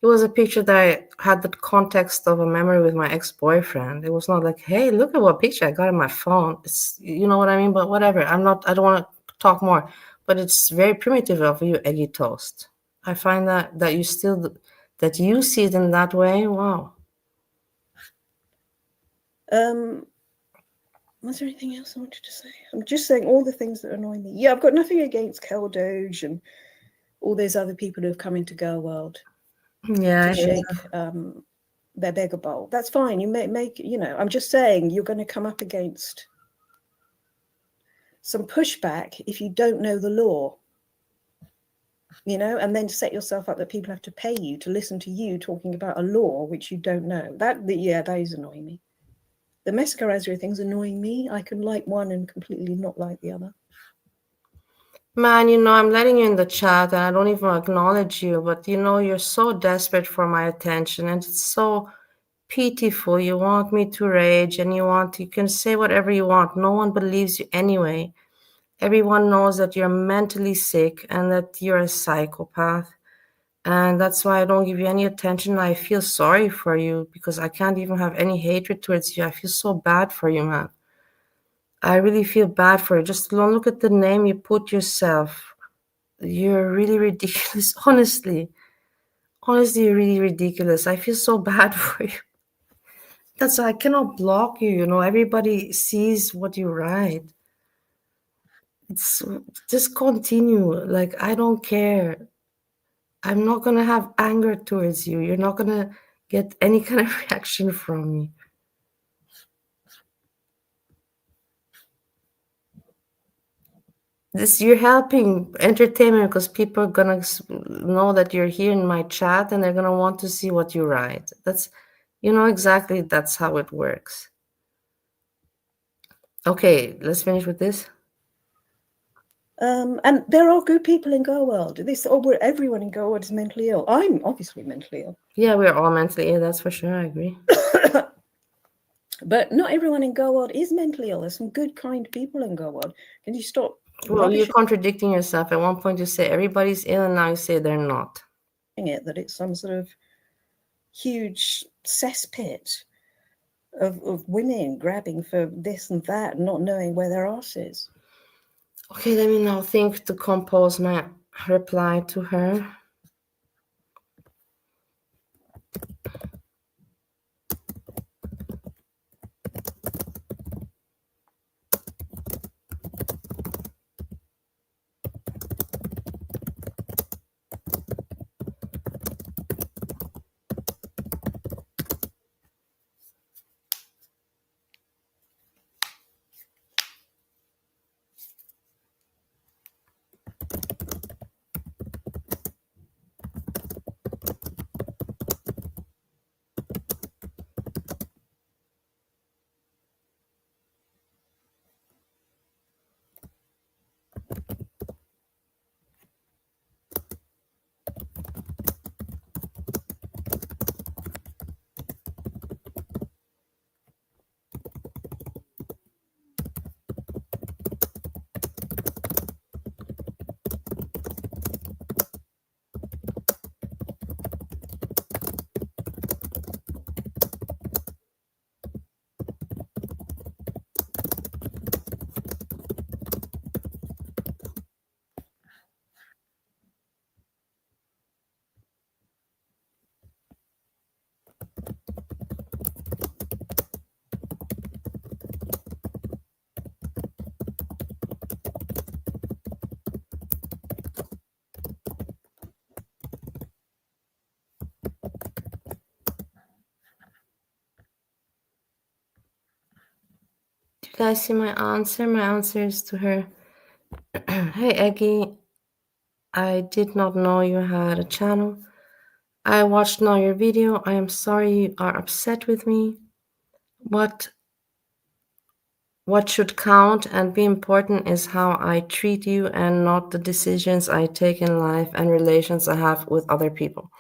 It was a picture that I had the context of a memory with my ex-boyfriend. It was not like, hey, look at what picture I got on my phone. It's, you know what I mean? But whatever. I don't want to talk more. But it's very primitive of you, Eggy Toast. I find that you see it in that way. Wow. Was there anything else I wanted to say? I'm just saying all the things that annoy me. Yeah, I've got nothing against Kel Doge and all those other people who have come into Girl World. Yeah, to shake their beggar bowl. That's fine. You make I'm just saying you're going to come up against some pushback if you don't know the law, and then set yourself up that people have to pay you to listen to you talking about a law which you don't know. That is annoying me. the Mescarazri thing's annoying me. I can like one and completely not like the other. Man, I'm letting you in the chat and I don't even acknowledge you, but you're so desperate for my attention and it's so pitiful. You want me to rage and you can say whatever you want. No one believes you anyway. Everyone knows that you're mentally sick and that you're a psychopath. And that's why I don't give you any attention. I feel sorry for you because I can't even have any hatred towards you. I feel so bad for you, man. I really feel bad for you. Just look at the name you put yourself. You're really ridiculous. Honestly, you're really ridiculous. I feel so bad for you. That's why I cannot block you. Everybody sees what you write. It's just continue. Like, I don't care. I'm not gonna have anger towards you. You're not gonna get any kind of reaction from me. You're helping entertainment because people are gonna know that you're here in my chat and they're gonna want to see what you write. That's exactly that's how it works. Okay, let's finish with this. And there are good people in Go World. Everyone in Go World is mentally ill. I'm obviously mentally ill. Yeah, we're all mentally ill, that's for sure, I agree. But not everyone in Go World is mentally ill. There's some good, kind people in Go World. Can you stop? Well, you're contradicting yourself. At one point you say everybody's ill and now you say they're not. That it's some sort of huge cesspit of women grabbing for this and that and not knowing where their arse is. Okay, let me now think to compose my reply to her. Do you guys see my answer? My answer is to her. Hey, Eggy, I did not know you had a channel. I watched now your video. I am sorry you are upset with me. What should count and be important is how I treat you and not the decisions I take in life and relations I have with other people.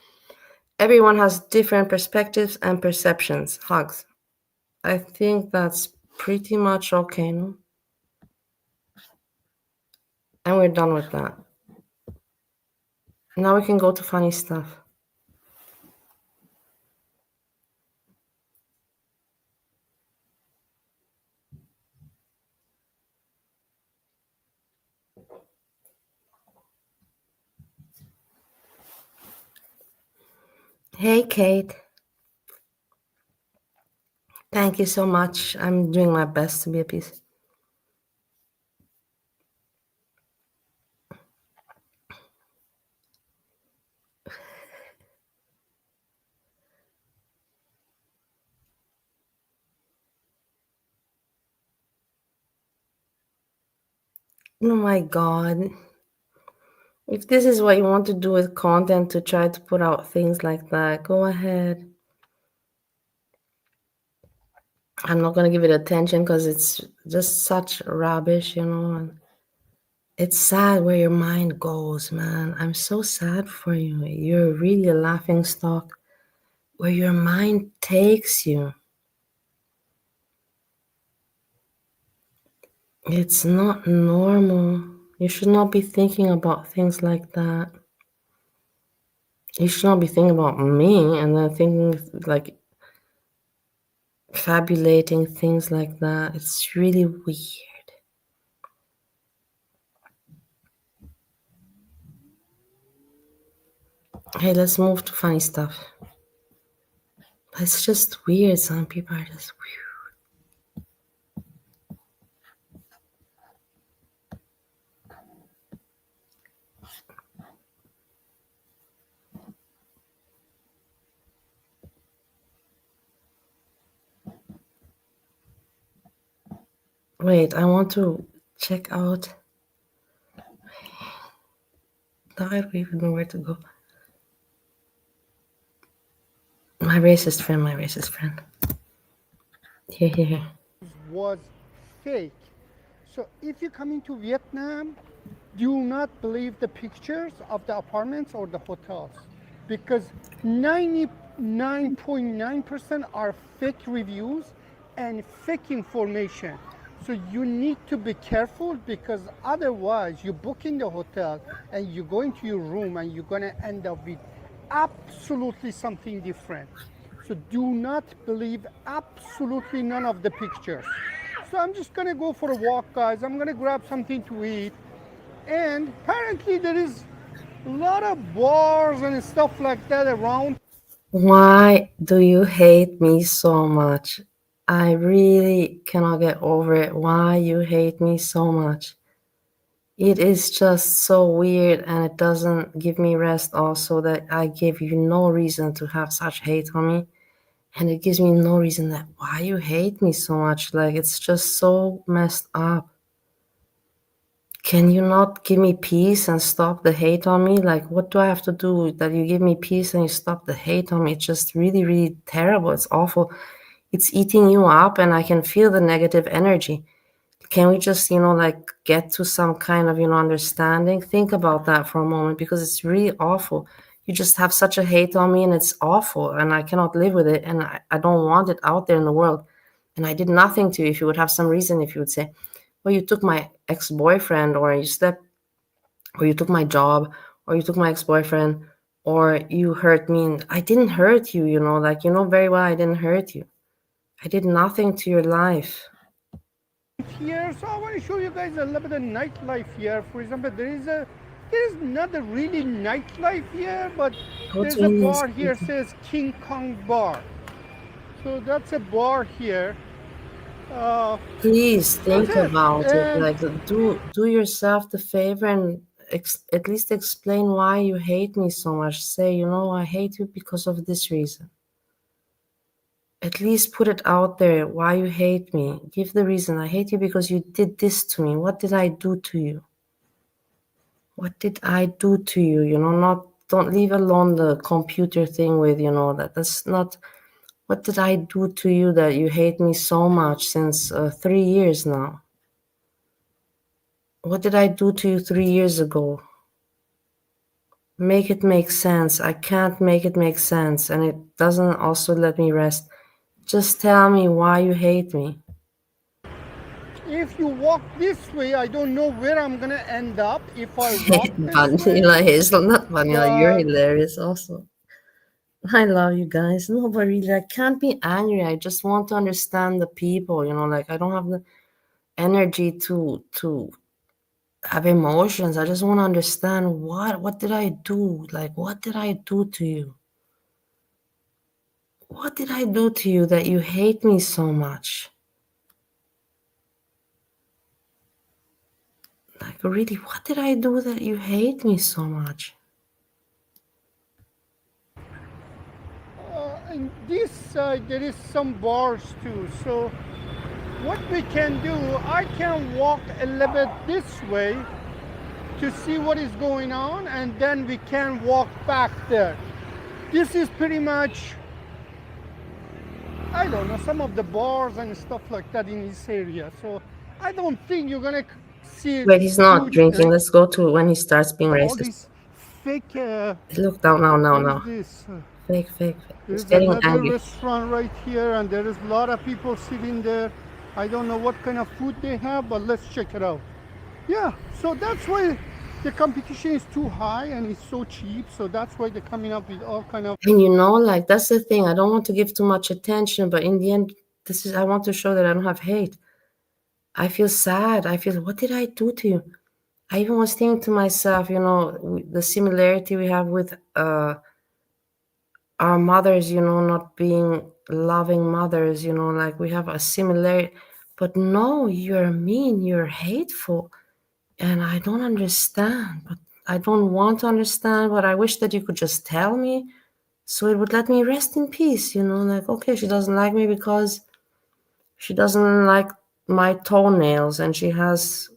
Everyone has different perspectives and perceptions. Hugs. I think that's pretty much okay, no? And we're done with that. Now we can go to funny stuff. Hey, Kate. Thank you so much. I'm doing my best to be a piece. Oh my God. If this is what you want to do with content to try to put out things like that, go ahead. I'm not gonna give it attention because it's just such rubbish, and it's sad where your mind goes, man. I'm so sad for you. You're really a laughing stock where your mind takes you. It's not normal. You should not be thinking about things like that. You should not be thinking about me and then thinking like fabulating things like that. It's really weird. Hey, let's move to funny stuff. It's just weird. Some people are just weird. Wait, I want to check out. Now I don't even know where to go. My racist friend. Here. Was fake. So if you come into Vietnam, do not believe the pictures of the apartments or the hotels, because 99.9% are fake reviews and fake information. So you need to be careful, because otherwise you book in the hotel and you go into your room and you're gonna end up with absolutely something different. So do not believe absolutely none of the pictures. So I'm just gonna go for a walk, guys. I'm gonna grab something to eat. And apparently there is a lot of bars and stuff like that around. Why do you hate me so much? I really cannot get over it. Why you hate me so much? It is just so weird, and it doesn't give me rest also that I give you no reason to have such hate on me. And it gives me no reason that why you hate me so much. Like, it's just so messed up. Can you not give me peace and stop the hate on me? Like, what do I have to do that you give me peace and you stop the hate on me? It's just really, really terrible. It's awful. It's eating you up, and I can feel the negative energy. Can we just, like get to some kind of, understanding? Think about that for a moment, because it's really awful. You just have such a hate on me, and it's awful, and I cannot live with it, and I don't want it out there in the world. And I did nothing to you. If you would have some reason, if you would say, well, you took my ex-boyfriend, or you slept, or you took my job, or you took my ex-boyfriend, or you hurt me. And I didn't hurt you, like, very well I didn't hurt you. I did nothing to your life. Here, so I want to show you guys a little bit of nightlife here. For example, there is not a really nightlife here, but there's a bar here says King Kong Bar. So that's a bar here. Please think That's it. about it. And Like, do yourself the favor and at least explain why you hate me so much. Say, I hate you because of this reason. At least put it out there why you hate me. Give the reason. I hate you because you did this to me. What did I do to you? What did I do to you? Don't leave alone the computer thing with, that's not. What did I do to you that you hate me so much since 3 years now? What did I do to you 3 years ago? Make it make sense. I can't make it make sense, and it doesn't also let me rest. Just tell me why you hate me. if you walk this way, I don't know where I'm gonna end up if I walk this way. Vanilla Hazelnut, Vanilla, you're But hilarious also. I love you guys. No, but really, I can't be angry. I just want to understand the people, like I don't have the energy to have emotions. I just want to understand what did I do? Like, what did I do to you? What did I do to you that you hate me so much? Like, really, what did I do that you hate me so much? on this side there is some bars too. So what we can do, I can walk a little bit this way to see what is going on, and then we can walk back there. This is pretty much I don't know, some of the bars and stuff like that in this area. So I don't think you're gonna see Wait, he's not huge drinking. Let's go to when he starts being all racist. these fake. Look down now. What is this? Fake. He's There's getting another angry. restaurant right here, and there is a lot of people sitting there. I don't know what kind of food they have, but let's check it out. Yeah, so that's why the competition is too high and it's so cheap. So that's why they're coming up with all kind of. And you know, like that's the thing. I don't want to give too much attention, but in the end, I want to show that I don't have hate. I feel sad. I feel, what did I do to you? I even was thinking to myself, you know, the similarity we have with our mothers, you know, not being loving mothers, you know, like we have a similarity. But no, you're mean, you're hateful. And I don't understand, but I don't want to understand, but I wish that you could just tell me so it would let me rest in peace, you know, like, okay, she doesn't like me because she doesn't like my toenails and she has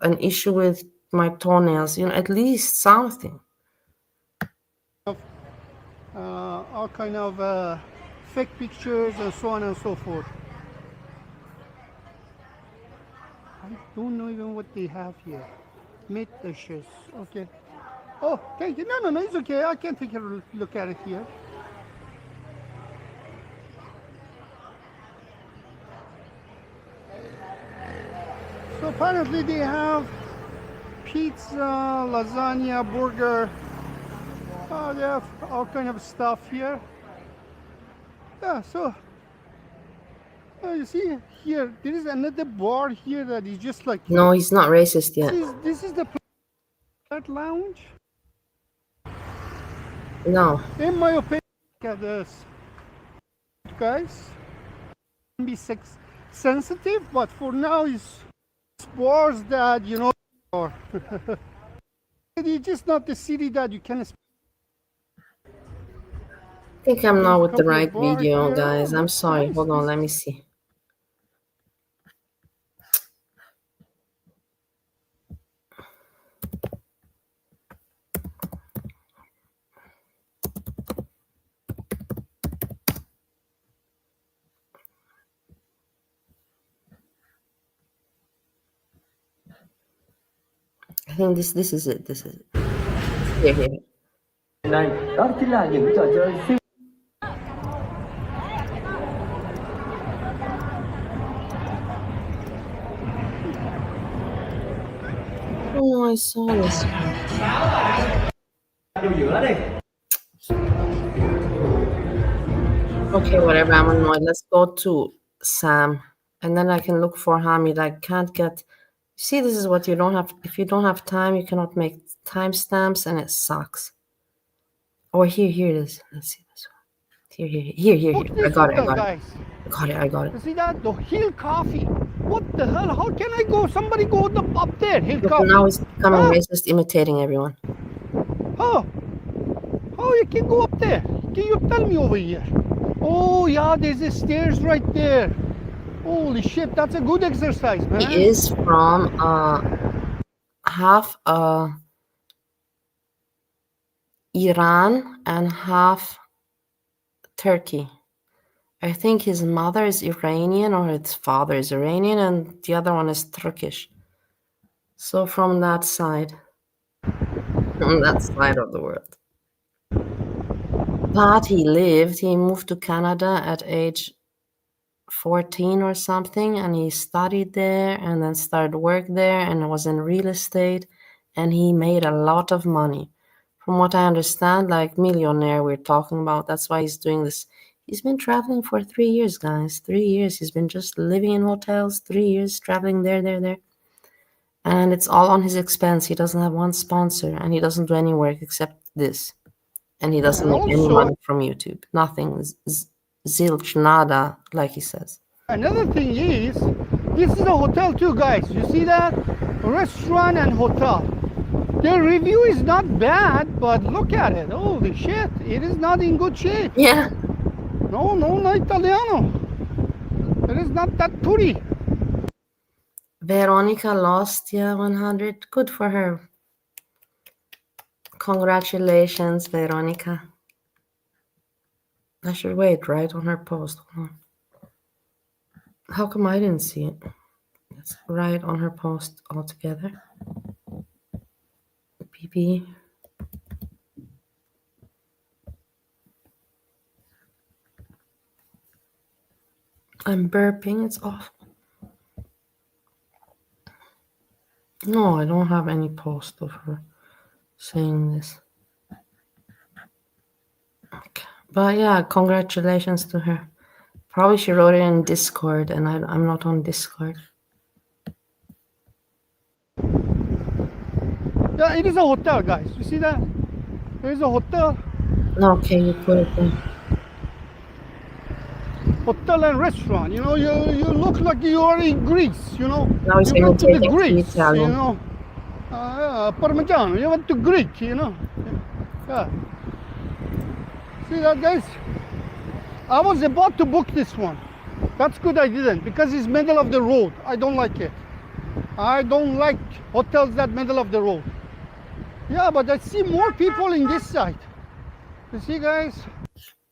an issue with my toenails, you know, at least something. All kind of fake pictures and so on and so forth. I don't know even what they have here. Meat dishes. Okay. Oh, thank you. No, it's okay. I can take a look at it here. So apparently they have pizza, lasagna, burger. Oh, they have all kind of stuff here. Yeah, so you see here, there is another bar here that is just like. No, he's not racist yet. This is the lounge. No. In my opinion, look at this, guys. Can be sensitive, but for now it's bars that you know are. It's just not the city that you can. I think I'm not with the right Bar video, here. guys. Oh, I'm that's sorry. nice. Hold on, let me see. I think this is it. This is it. Here. Đây, đó chính là những trò chơi siêu Oh, I saw this. vô giữa đi. Okay, whatever. I'm annoyed. Let's go to Sam, and then I can look for Hamid. I can't get. See, this is what you don't have. If you don't have time, you cannot make timestamps, and it sucks. Or here it is. Let's see this one. Here. Look I this got it. hotel, guys. I got it. You see that? The Hill Coffee. What the hell? How can I go? Somebody go up there. Hill Look, Coffee. now he's becoming Ah. racist, imitating everyone. Oh, you can go up there. Can you tell me over here? Oh yeah, there's the stairs right there. Holy shit, that's a good exercise, man. He is from half Iran and half Turkey. I think his mother is Iranian or his father is Iranian and the other one is Turkish. So from that side of the world. But he moved to Canada at age 14 or something, and he studied there and then started work there and was in real estate, and he made a lot of money. From what I understand, like millionaire we're talking about. That's why he's doing this. He's been traveling for 3 years, guys. 3 years. He's been just living in hotels, 3 years, traveling there. And it's all on his expense. He doesn't have one sponsor, and he doesn't do any work except this. And he doesn't make any money from YouTube. Nothing. Zilch, nada, like he says. Another thing is, this is a hotel too, guys. You see that? Restaurant and hotel. The review is not bad, but look at it. Holy shit, it is not in good shape. Yeah. No, Italiano. It is not that pretty. Veronica lost, 100. Good for her. Congratulations, Veronica. I should wait right on her post. Hold on. How come I didn't see it? It's right on her post altogether. BB. I'm burping. It's awful. No, I don't have any post of her saying this. Okay. But yeah, congratulations to her. Probably she wrote it in Discord, and I'm not on Discord. Yeah, it is a hotel, guys. You see that? There is a hotel. No, okay, you put it there. Hotel and restaurant. You know, you look like you are in Greece. You know, Now he's you went to the imitating Greece. You Italian. know, Parmigiano. You went to Greek. You know, yeah. See that, guys? I was about to book this one. That's good I didn't, because it's middle of the road. I don't like it. I don't like hotels that middle of the road. Yeah, but I see more people in this side. You see, guys?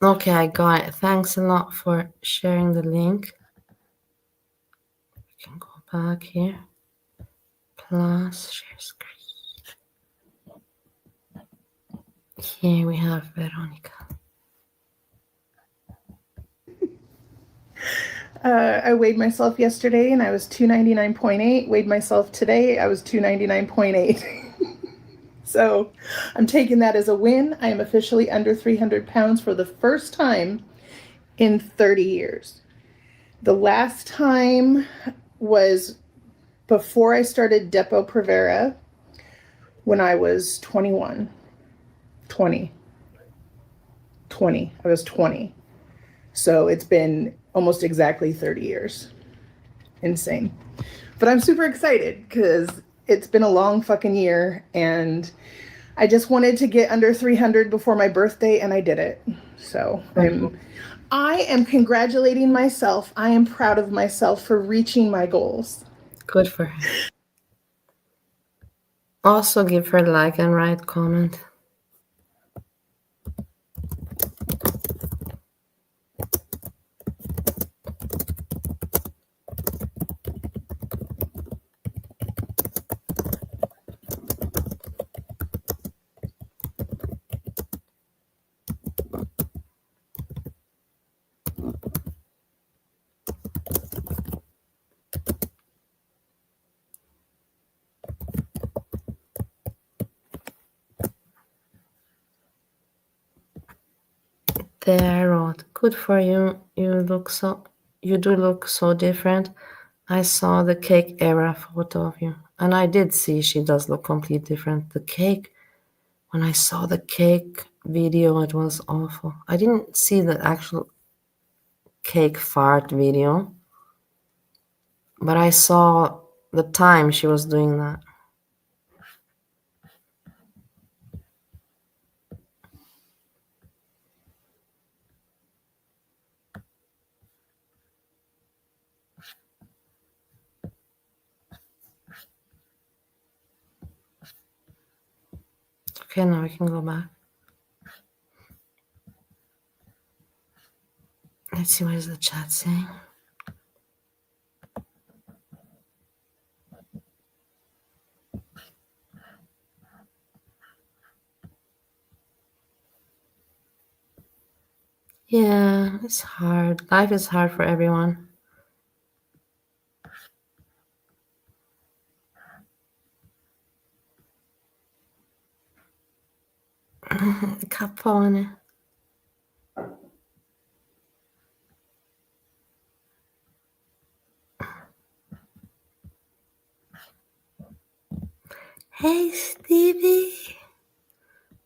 Okay, I got it. Thanks a lot for sharing the link. We can go back here. Plus, share screen. Here we have Veronica. I weighed myself yesterday and I was 299.8. Weighed myself today, I was 299.8. So I'm taking that as a win. I am officially under 300 pounds for the first time in 30 years. The last time was before I started Depo-Provera when I was 20. I was 20. So it's been almost exactly 30 years. Insane. But I'm super excited because it's been a long fucking year and I just wanted to get under 300 before my birthday and I did it. So I am congratulating myself. I am proud of myself for reaching my goals. Good for her. Also give her a like and write comment. There, Rod. Good for you. You do look so different. I saw the cake era photo of you, and I did see she does look completely different. The cake, when I saw the cake video, it was awful. I didn't see the actual cake fart video, but I saw the time she was doing that. Okay, now we can go back. Let's see what is the chat saying. Yeah, it's hard. Life is hard for everyone. Capone. Hey, Stevie.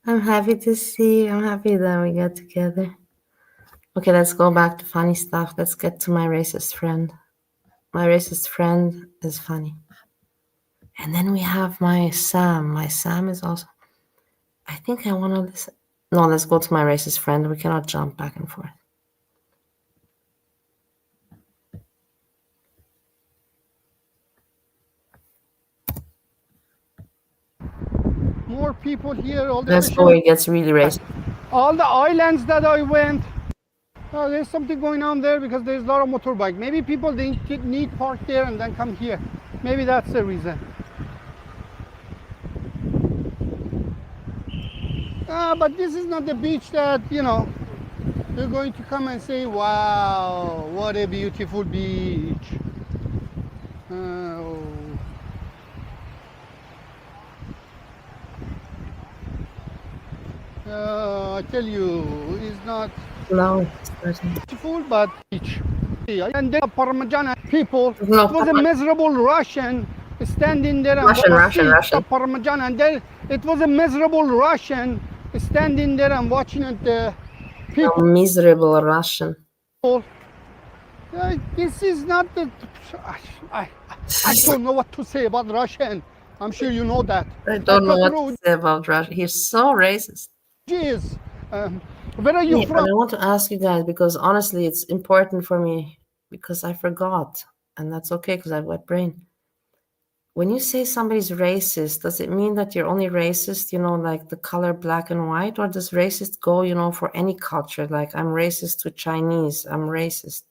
I'm happy to see you. I'm happy that we got together. Okay, let's go back to funny stuff. Let's get to my racist friend. My racist friend is funny. And then we have my Sam. My Sam is also... I think I want to listen. No, let's go to my racist friend. We cannot jump back and forth. More people here. All the Let's go where it gets really racist. all the islands that I went. There's something going on there because there's a lot of motorbike. Maybe people they need park there and then come here. Maybe that's the reason. But this is not the beach that, you know, you're going to come and say, wow, what a beautiful beach. Oh. I tell you, it's not No, it's not. beautiful, but beach. And the Parmigiana people, No, it was a miserable Russian standing there and Russian. the Parmigiana, and then it was a miserable Russian standing there and watching at the people. No, miserable Russian. This is not the. I don't know what to say about Russian. I'm sure you know that. I don't know what to say about Russia. He's so racist. Jeez. Where are you Yeah, from? but I want to ask you guys because honestly, it's important for me because I forgot, and that's okay because I have wet brain. When you say somebody's racist, does it mean that you're only racist, you know, like the color black and white, or does racist go, you know, for any culture? Like I'm racist to Chinese, I'm racist.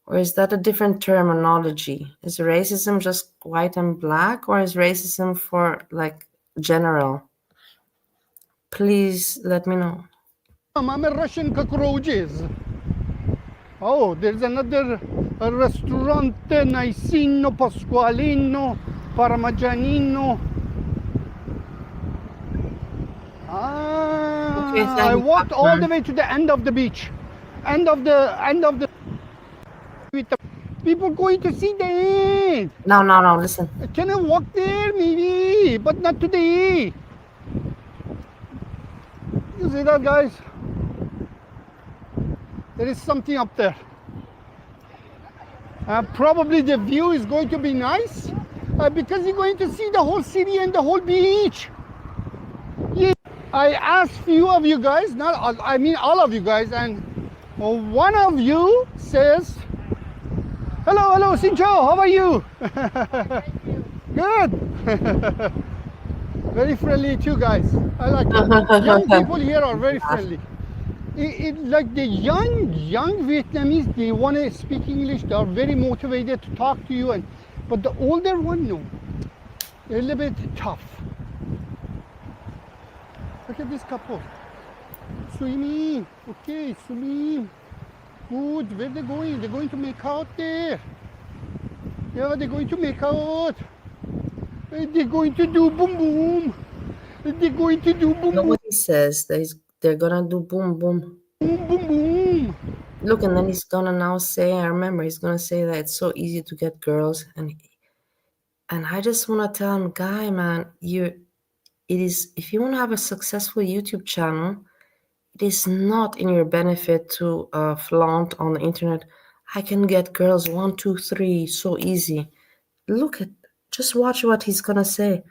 Or is that a different terminology? Is racism just white and black, or is racism for like general? Please let me know. I'm a Russian cockroaches. Oh, there's another restaurant, Nicino, Pasqualino, Parmigianino. Okay, I walked all the way to the end of the beach. End of the with the people going to see the end. No, listen. Can I walk there maybe, but not today. You see that, guys? There is something up there. Probably the view is going to be nice because you're going to see the whole city and the whole beach. Yeah. I asked few of you guys, I mean all of you guys, and one of you says, hello, Sincho, how are you? Good. Very friendly too, guys. I like it. Young people here are very friendly. Like the young Vietnamese, they want to speak English. They are very motivated to talk to you, but the older one, no, they're a little bit tough. Look at this couple. Swimming. Okay, swimming. Good. Where they going? They're going to make out there. Yeah, they're going to make out. They're going to do boom boom. They're going to do boom boom. What he says, they're gonna do boom boom. Boom boom boom. Look, and then he's gonna now say, I remember he's gonna say that it's so easy to get girls, and I just wanna tell him, guy, man, it is, if you want to have a successful YouTube channel, it is not in your benefit to flaunt on the internet. I can get girls 1, 2, 3 so easy. Just watch what he's gonna say,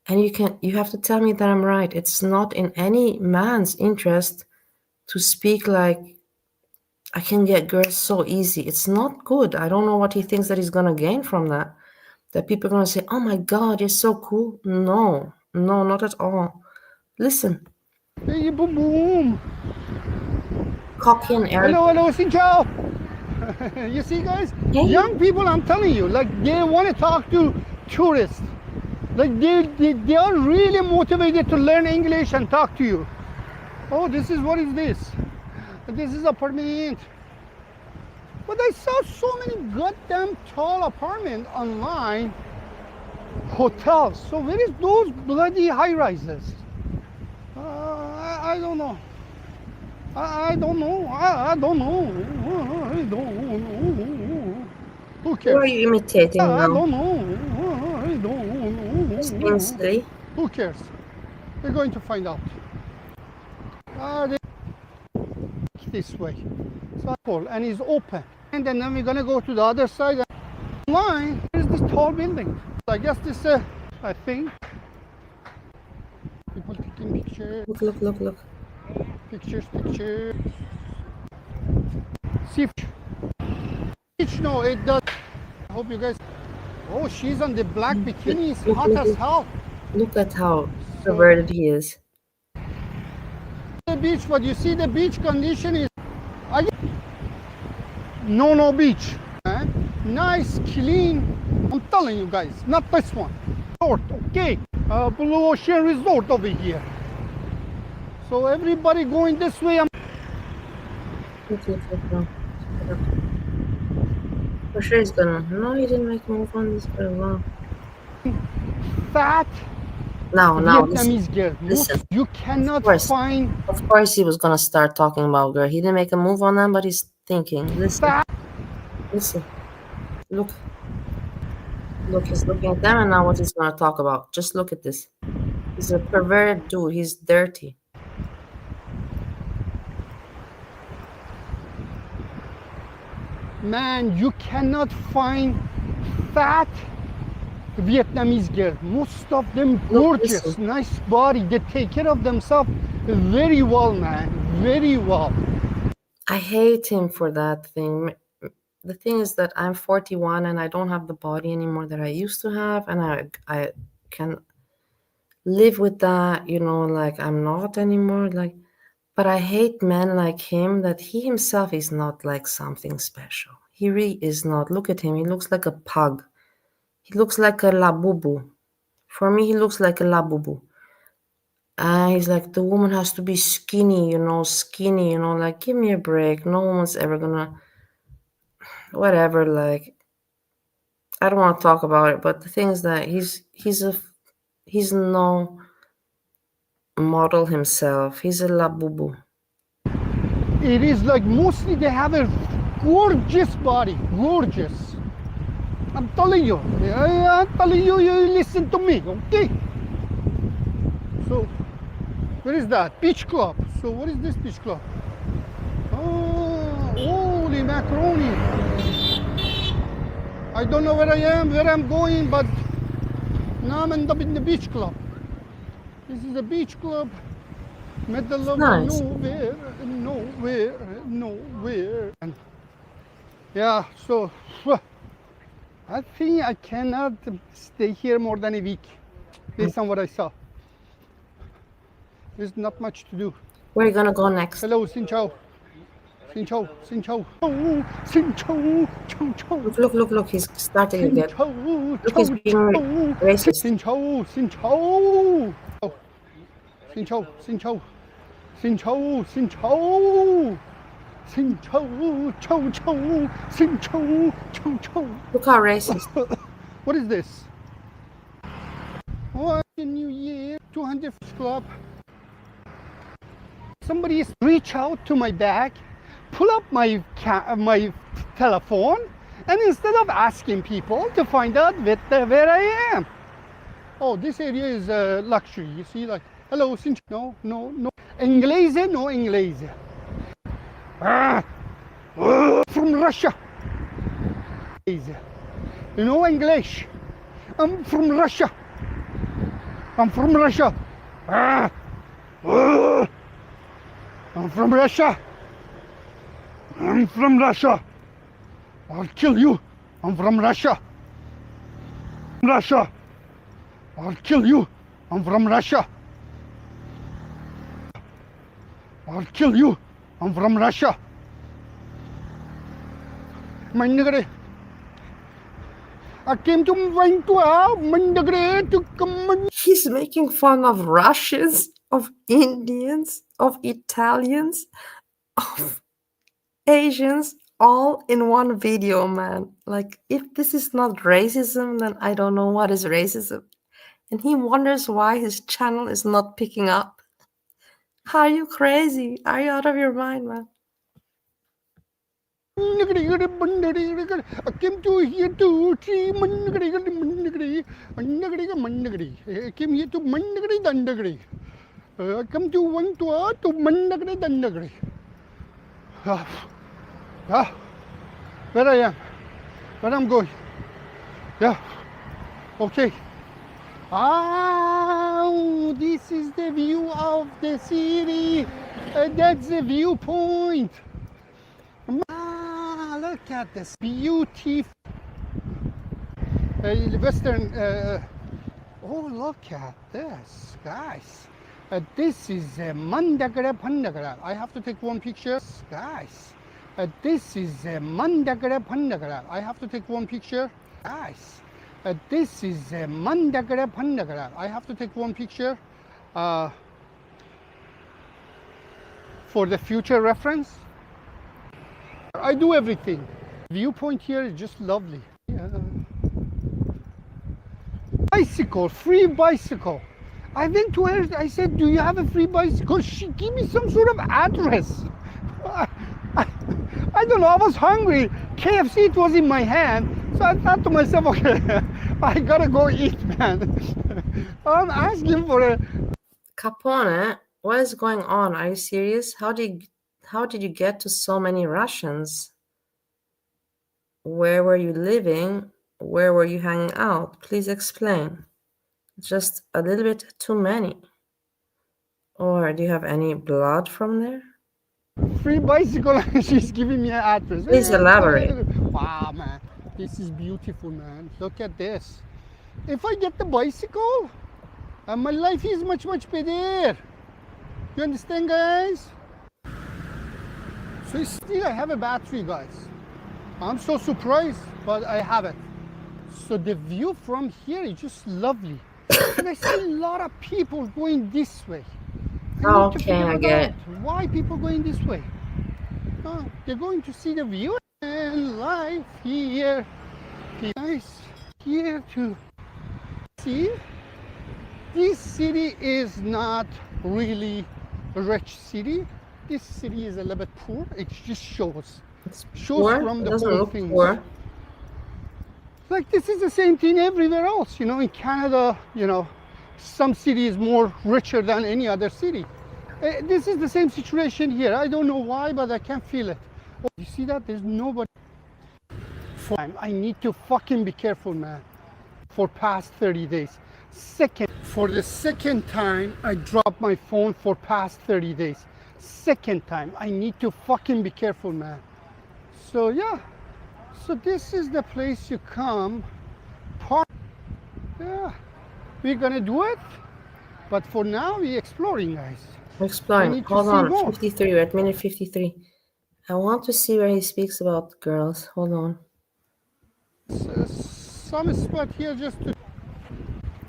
and you have to tell me that I'm right. It's not in any man's interest to speak like I can get girls so easy. It's not good. I don't know what he thinks that he's gonna gain from that. That people are gonna say, "Oh my God, you're so cool." No, not at all. Listen. Hey, boom boom. Cocky and arrogant. Hello, Sincho. You see, guys, young people, I'm telling you, like they want to talk to tourists. Like they are really motivated to learn English and talk to you. Oh, this is, what is this? This is apartment. But I saw so many goddamn tall apartments online. Hotels. So where is those bloody high rises? I don't know. I don't know. Who cares? Who are you imitating now? I don't know. Just being silly. Who cares? We're going to find out. This way. So cool. And it's open. And then we're gonna go to the other side. Line. There's this tall building. I guess this. I think. People taking pictures. Look. Pictures. See. No, it does. I hope you guys. Oh, she's on the black bikini. It's hot as hell. Look at how perverted he is. The beach, but you see the beach condition is. No beach. Nice, clean. I'm telling you guys, not this one. Resort, okay. Blue Ocean Resort over here. So everybody going this way. Look. For sure he's gonna. No, he didn't make a move on this very well. Fat Now, Vietnamese girl. listen. You cannot find. Of course, he was gonna start talking about girl. He didn't make a move on them, but he's thinking. Listen. Look, he's looking at them, and now what he's gonna talk about. Just look at this. He's a perverted dude. He's dirty. Man, you cannot find fat Vietnamese girl. Most of them gorgeous, nice body. They take care of themselves very well, man. Very well. I hate him for that thing. The thing is that I'm 41 and I don't have the body anymore that I used to have, and I can live with that, like I'm not anymore. But I hate men like him that he himself is not like something special. He really is not. Look at him. He looks like a pug. He looks like a labubu. For me, he looks like a labubu. He's like, the woman has to be skinny, like, give me a break. No woman's ever gonna, whatever, like, I don't want to talk about it, but the thing is that he's no model himself. He's a labubu. It is like mostly they have a gorgeous body, gorgeous. I'm telling you, you listen to me, okay? So, where is that? Beach club. So what is this beach club? Oh, holy macaroni. I don't know where I am, where I'm going, but now I'm in the beach club. This is a beach club. Middle of nowhere. And yeah, so I think I cannot stay here more than a week based on what I saw. There's not much to do. Where are you gonna go next? Hello, Xin Chao. Xin Chao, Xin Chao. Oh, Xin Chao, Chao, Chao. Look, he's starting again. Look, he's being racist. Xin Chao, Xin Chao. Xin Chao, Xin Chao. Xin Chao, Xin Chao. Xin Chao, Chao, Chao. Xin Chao, Chao, Chao. Look how racist. What is this? Oh, New Year, 200 Club. Somebody reach out to my bag, pull up my telephone, and instead of asking people to find out where I am. Oh, this area is luxury. You see, like, hello, no. Inglese, no Inglese. From Russia. You know English. I'm from Russia. I'm from Russia. I'm from Russia. I'm from Russia. I'll kill you. I'm from Russia. Russia. I'll kill you. I'm from Russia. I'll kill you. I'm from Russia. My nigga. I came to He's making fun of Russians, of Indians, of Italians, of Asians, all in one video, man. Like, if this is not racism, then I don't know what is racism. And he wonders why his channel is not picking up. Are you crazy? Are you out of your mind, man? I came to here to see I came here to I come to one to where I am, where I'm going. Yeah, okay. Oh, this is the view of the city. That's the viewpoint. Look at this beautiful western. Oh, look at this, guys. This is Mandagara Pandagara. I have to take one picture, guys. This is Mandagara Pandagara. I have to take one picture. Nice. This is Mandagara Pandagara. I have to take one picture for the future reference. I do everything. Viewpoint here is just lovely. Bicycle, free bicycle. I went to her, I said, do you have a free bicycle? She gave me some sort of address. I don't know, I was hungry. KFC, it was in my hand. So I thought to myself, okay, I gotta go eat, man. I'm asking for a... Capone, what is going on? Are you serious? How did you get to so many Russians? Where were you living? Where were you hanging out? Please explain. Just a little bit too many. Or do you have any blood from there? Free bicycle and she's giving me an address. Please elaborate. Wow, man. This is beautiful, man. Look at this. If I get the bicycle, my life is much, much better. You understand, guys? So still I have a battery, guys. I'm so surprised, but I have it. So the view from here is just lovely. And I see a lot of people going this way. Okay, I get it. Why people going this way? They're going to see the view and life here. Nice here to see. This city is not really a rich city. This city is a little bit poor. It just shows. Poor? From It the doesn't whole look thing. poor. Like this is the same thing everywhere else. You know, in Canada, you know, some city is more richer than any other city. This is the same situation here. I don't know why, but I can feel it. Oh, you see that? There's nobody. I need to fucking be careful, man. For past 30 days. For the second time, I dropped my phone for past 30 days. Second time, I need to fucking be careful, man. So yeah. So this is the place you come. Yeah, we're gonna do it. But for now, we're exploring, guys. I'm exploring. Hold on, more. 53. We're at minute 53. I want to see where he speaks about girls. Hold on. Some spot here just to.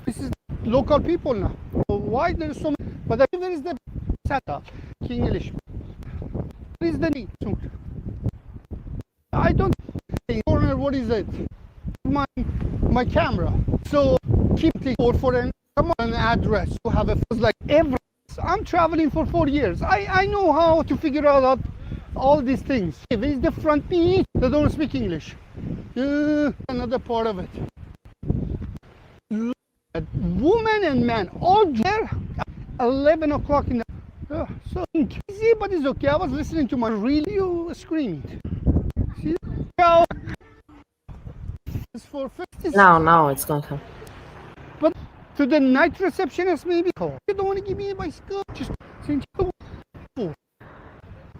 This is local people now. Why there's so many? But there is the Santa English. What is the need? I don't. Corner. What is it? My camera. So keep the for an address to have a like every. I'm traveling for 4 years. I know how to figure out all these things. If it's the front me, they don't speak English. Another part of it. Woman and man all there. 11 o'clock in the. So easy, but it's okay. I was listening to my radio screaming. See? It's for 50. Now it's gonna come. But to the night receptionist, maybe call. You don't want to give me a bicycle. Just since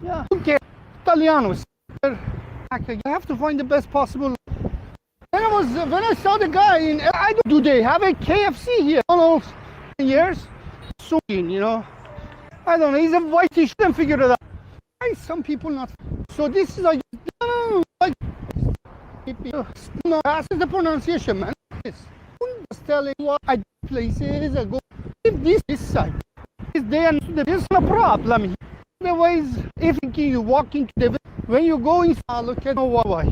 yeah. Okay. Italianos. I have to find the best possible. When I saw the guy in, I don't. Do they have a KFC here? All years. So you know, I don't know. He's a white. He shouldn't figure it out. Why some people not? So this is like like. No, that's the pronunciation, man. Just telling what I places I go. If this side is there, there's no problem. Otherwise, if you walk into the when you go in, look at why.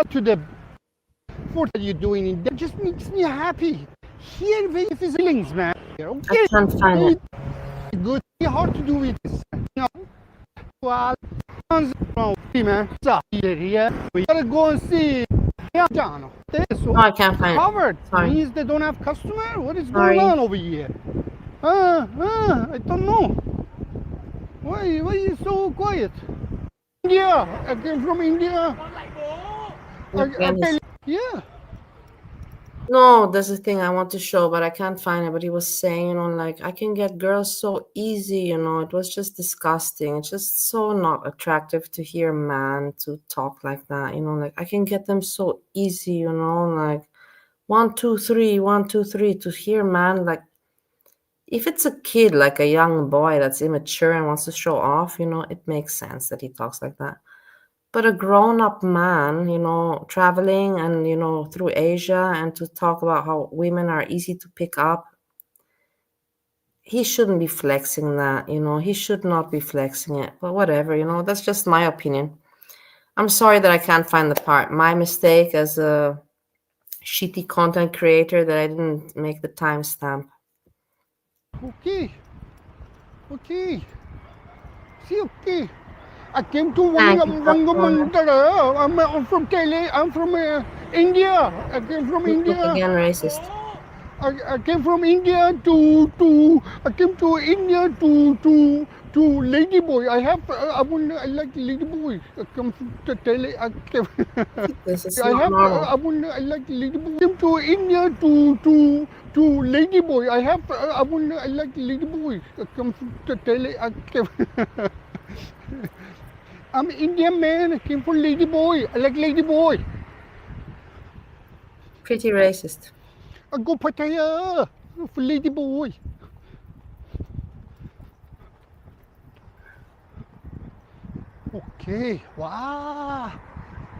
To the what are you doing in that just makes me happy. Here, if it's feelings, man. Okay. I can't find it. Good. It's hard to do with this. You know, well, man. We gotta go and see. No, I can't find covered. it. Sorry. Means they don't have customer. What is going on over here? I don't know. Why are you so quiet? India. I came from India. Yeah. No, there's a thing I want to show, but I can't find it. But he was saying, you know, like, I can get girls so easy, you know. It was just disgusting. It's just so not attractive to hear a man to talk like that, you know. Like, I can get them so easy, you know, like 1, 2, 3, 1, 2, 3. To hear man, like, If it's a kid, like a young boy that's immature and wants to show off, it makes sense that he talks like that. But a grown-up man, traveling and, through Asia and to talk about how women are easy to pick up, he shouldn't be flexing that, he should not be flexing it. But whatever, that's just my opinion. I'm sorry that I can't find the part. My mistake as a shitty content creator that I didn't make the timestamp. Okay. Okay. See, okay. I came to Thank you, Popcorn. I'm from I'm from India. I came from Look India. again, racist. I came from India to I came to India to Ladyboy. I like Ladyboy. I come to I came, This is I not normal. I like Ladyboy. I came to India to Ladyboy. I like Ladyboy. I come to I came, I'm Indian man. I came from Ladyboy. I like Ladyboy. Pretty racist. I go Pattaya for Ladyboy. Okay, wow.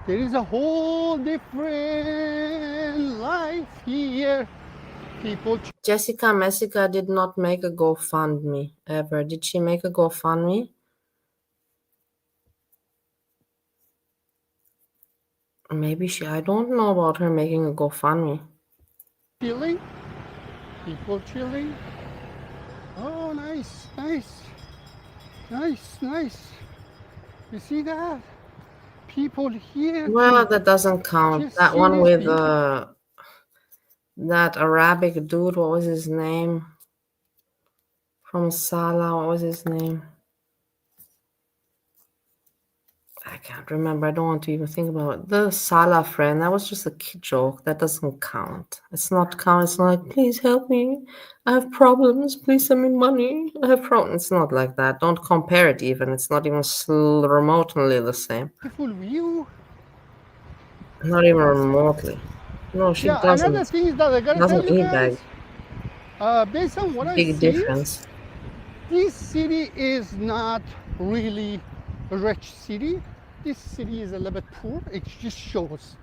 There is a whole different life here. People. Jessica Messica did not make a GoFundMe ever. Did she make a GoFundMe? Maybe I don't know about her making a GoFundMe. Chilling. People chilling. Oh, nice, nice. Nice, nice. You see that? People here. Well, that doesn't count. Just That one with seriously. that Arabic dude, what was his name? From Salah, what was his name? I can't remember. I don't want to even think about it. The Salah friend, that was just a kid joke. That doesn't count. It's not count. It's not like, please help me. I have problems. Please send me money. I have problems. It's not like that. Don't compare it even. It's not even remotely the same. Beautiful view. Not even remotely. No, she Yeah, another doesn't. thing is that I gotta tell Doesn't you eat guys. that. Based on what I Big see, difference. this city is not really a rich city. This city is a little bit poor. It just shows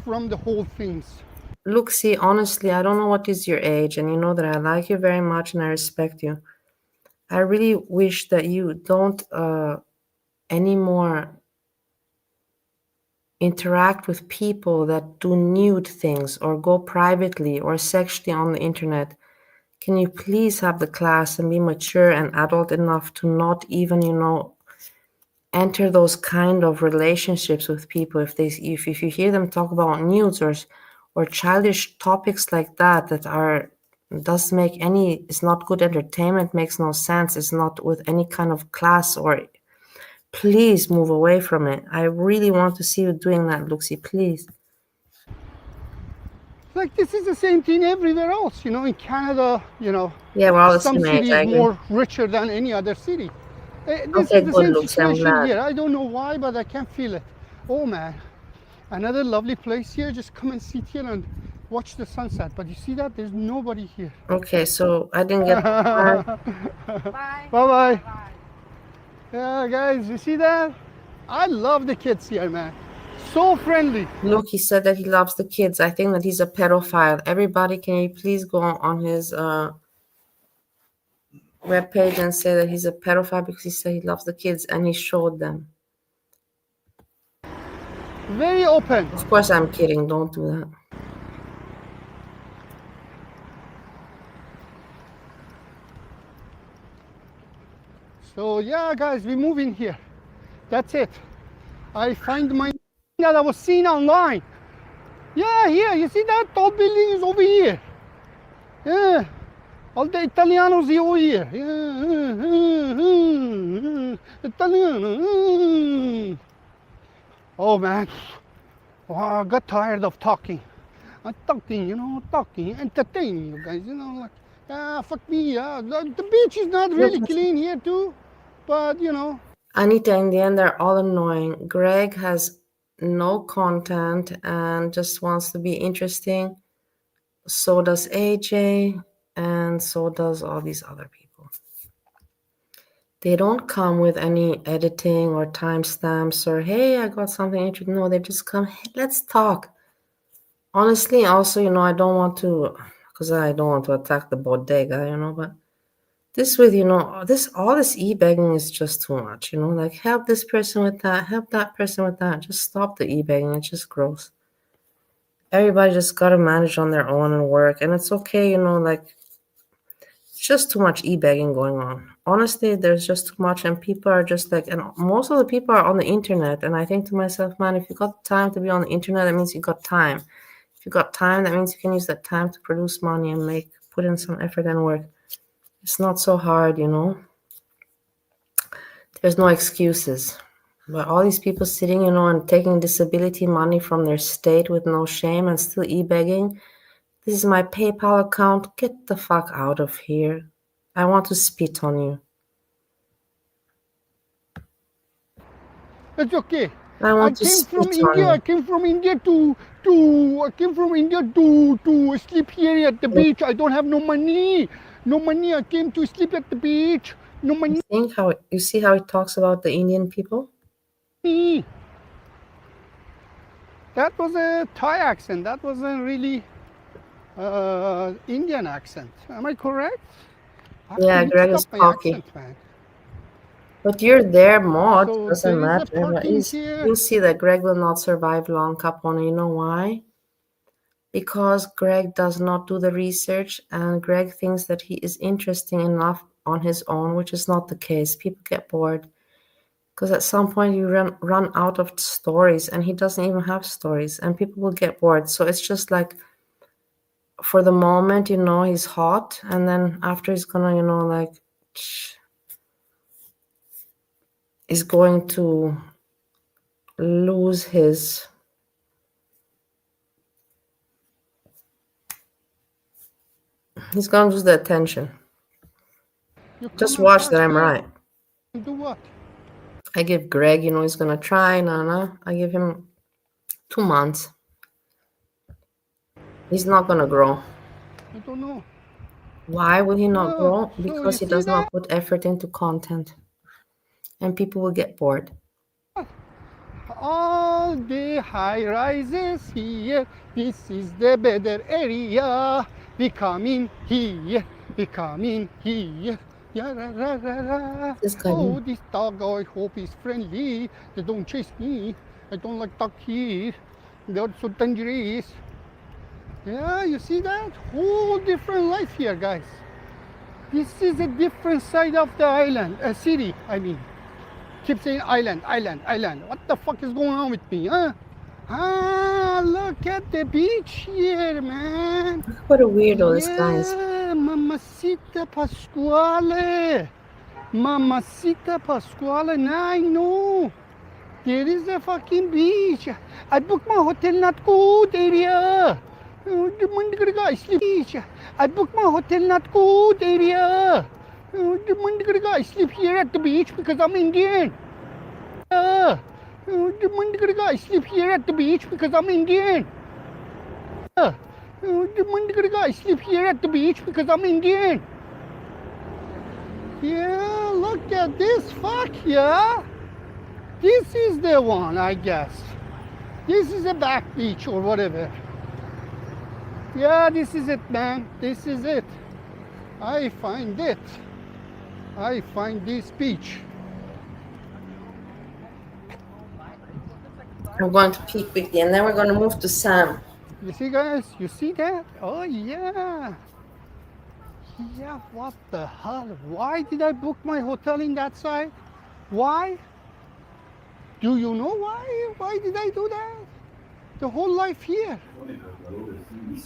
from the whole things. Look, see, honestly, I don't know what is your age, and you know that I like you very much and I respect you. I really wish that you don't anymore interact with people that do nude things or go privately or sexually on the internet. Can you please have the class and be mature and adult enough to not even, enter those kind of relationships with people if you hear them talk about nudes or childish topics like that are doesn't make any it's not good entertainment, makes no sense, it's not with any kind of class, or please move away from it. I really want to see you doing that, Luxie, please. Like this is the same thing everywhere else. In Canada, Yeah, we're all the some same age, I cities agree. more richer than any other city. This Okay, is the good, same Luxie, I'm situation glad. here. I don't know why, but I can feel it. Oh man, another lovely place here. Just come and sit here and watch the sunset. But you see that? There's nobody here. Okay, so I didn't get the part. Bye. Bye-bye. Yeah, guys, you see that? I love the kids here, man. So friendly. Look, he said that he loves the kids. I think that he's a pedophile. Everybody, can you please go on his webpage and say that he's a pedophile because he said he loves the kids and he showed them. Very open. Of course, I'm kidding. Don't do that. So yeah, guys, we move in here. That's it. I find my that I was seeing online. Yeah, here, you see that tall building is over here. Yeah, all the Italianos are over here. Yeah, Italiano. Oh man, oh, I got tired of talking. I'm talking, entertaining you guys, like, fuck me, the beach is not really clean here too, but Anita, in the end, they're all annoying. Greg has no content and just wants to be interesting. So does AJ. and so does all these other people. They don't come with any editing or timestamps or, hey, I got something interesting. No, they just come, hey, let's talk. Honestly, also, I don't want to, because I don't want to attack the bodega, but this with, all this e-begging is just too much, like help this person with that, help that person with that. Just stop the e-begging. It's just gross. Everybody just got to manage on their own and work. And it's okay, like it's just too much e-begging going on. Honestly, there's just too much, and people are just like, and most of the people are on the internet. And I think to myself, man, if you got time to be on the internet, that means you got time. If you got time, that means you can use that time to produce money and put in some effort and work. It's not so hard, There's no excuses. But all these people sitting, and taking disability money from their state with no shame and still e-begging. This is my PayPal account. Get the fuck out of here. I want to spit on you. It's okay. I want to spit on you. I came from India to sleep here at the beach. I don't have no money. No money. I came to sleep at the beach. No money. You see how he talks about the Indian people? That was a Thai accent. That wasn't really Indian accent. Am I correct? Yeah, Greg is cocky. But you're there more. So it doesn't matter. You'll see that Greg will not survive long, Capone. You know why? Because Greg does not do the research, and Greg thinks that he is interesting enough on his own, which is not the case. People get bored. Because at some point you run out of stories, and he doesn't even have stories, and people will get bored. So it's just like, for the moment, he's hot, and then after he's gonna, he's going to lose his he's gonna lose the attention. Just watch that I'm right. Do what? I give Greg, he's gonna try, I give him 2 months. He's not gonna grow. I don't know. Why will he not grow? Because he does not put effort into content. And people will get bored. All the high rises here. This is the better area. We come in here. We come in here. This guy. Oh, this dog, I hope is friendly. They don't chase me. I don't like dog here. They're so dangerous. Yeah, you see that? Whole different life here, guys. This is a different side of the island. A city, I mean. Keep saying island, island, island. What the fuck is going on with me, huh? Look at the beach here, man. What a weirdo this guy is. Mamacita Pasquale. Mamacita Pasquale. Now I know. There is a fucking beach. I booked my hotel not good area. I booked my hotel not good area. I sleep here at the beach because I'm Indian. I sleep here at the beach because I'm Indian. I sleep here at the beach because I'm Indian. Yeah, look at this. Fuck yeah. This is the one, I guess. This is a back beach or whatever. Yeah, this is it, man. This is it. I find it. I find this beach. I'm going to pee quickly, and then we're going to move to Sam. You see, guys? You see that? Oh, yeah. Yeah, what the hell? Why did I book my hotel in that side? Why? Do you know why? Why did I do that? The whole life here.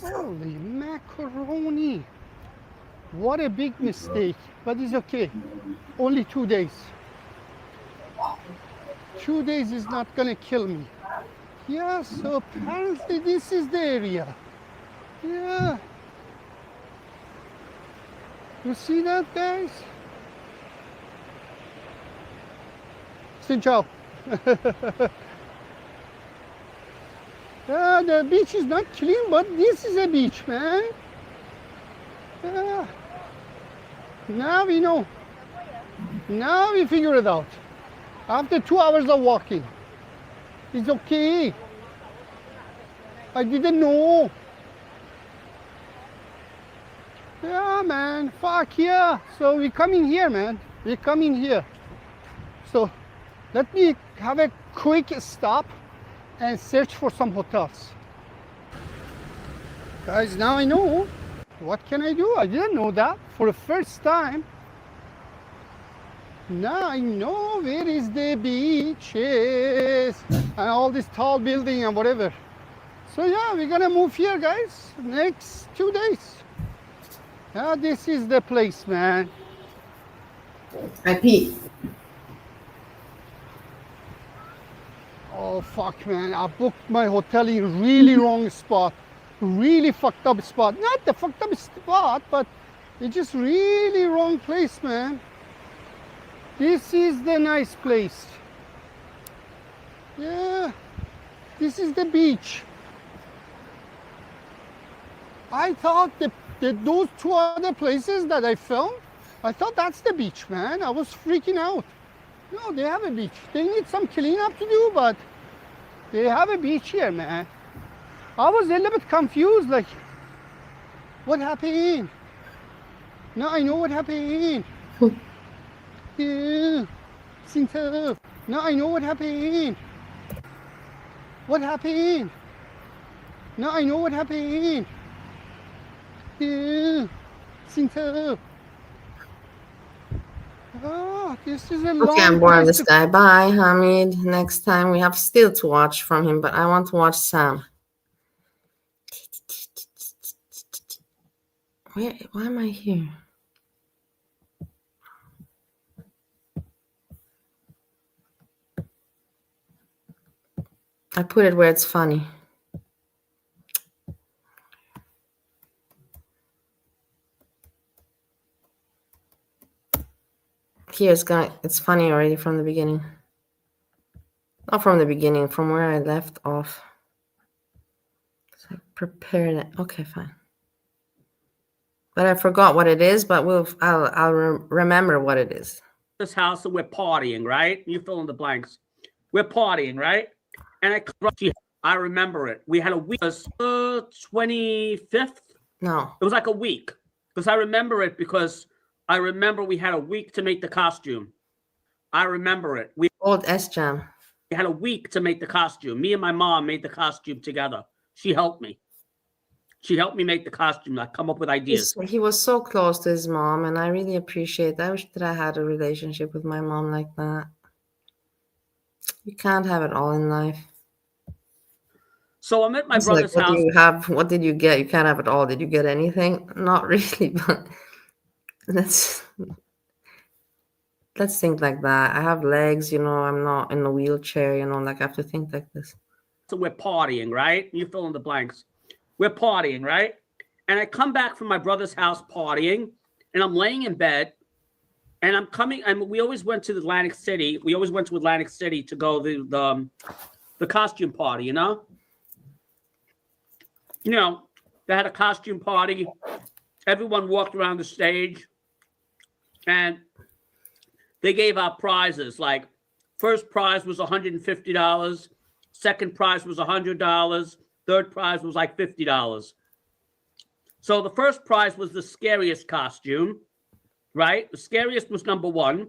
Holy macaroni. What a big mistake. But it's okay. Only 2 days. 2 days is not gonna kill me. Yeah, so apparently this is the area. Yeah. You see that, guys? Xin chào. Yeah, the beach is not clean, but this is a beach, man. Yeah. Now we know. Now we figure it out. After 2 hours of walking. It's okay. I didn't know. Yeah, man. Fuck yeah. So we come in here, man. We come in here. So let me have a quick stop and search for some hotels. Guys, now I know. What can I do? I didn't know that for the first time. Now I know where is the beaches and all this tall building and whatever. So yeah, we're gonna move here, guys, next 2 days. Yeah, this is the place, man. I pee. Oh fuck, man, I booked my hotel in really wrong spot. Really fucked up spot. Not the fucked up spot, but it's just really wrong place, man. This is the nice place. Yeah, this is the beach. I thought that those 2 other places that I filmed, I thought that's the beach, man. I was freaking out. No, they have a beach. They need some cleanup to do, but they have a beach here, man. I was a little bit confused, like, what happened? Now I know what happened. Yeah, now I know what happened. What happened? Now I know what happened. Yeah, oh, this is a long Okay, I'm bored of place this guy. Bye, Hamid. Next time we have still to watch from him, but I want to watch Sam. Why am I here? I put it where it's funny. Here it's funny already from the beginning. Not from the beginning, from where I left off. So I prepared it. Okay, fine. But I forgot what it is, but I'll remember what it is. This house and we're partying, right? You fill in the blanks. We're partying, right? And I remember it. We had a week, 25th. No. It was like a week. Because I remember it because I remember we had a week to make the costume. I remember it. We Old S-Jam. had a week to make the costume. Me and my mom made the costume together. She helped me. She helped me make the costume, like come up with ideas. He was so close to his mom, and I really appreciate that. I wish that I had a relationship with my mom like that. You can't have it all in life. So I'm at my It's brother's like, house. what did you get? You can't have it all. Did you get anything? Not really, but let's think like that. I have legs, I'm not in a wheelchair, like I have to think like this. So we're partying, right? You fill in the blanks. We're partying, right? And I come back from my brother's house partying, and I'm laying in bed, and I'm coming, and we always went to Atlantic City. We always went to Atlantic City to go to the costume party, they had a costume party. Everyone walked around the stage, and they gave out prizes. Like, first prize was $150. Second prize was $100. Third prize was like $50. So the first prize was the scariest costume, right? The scariest was number one,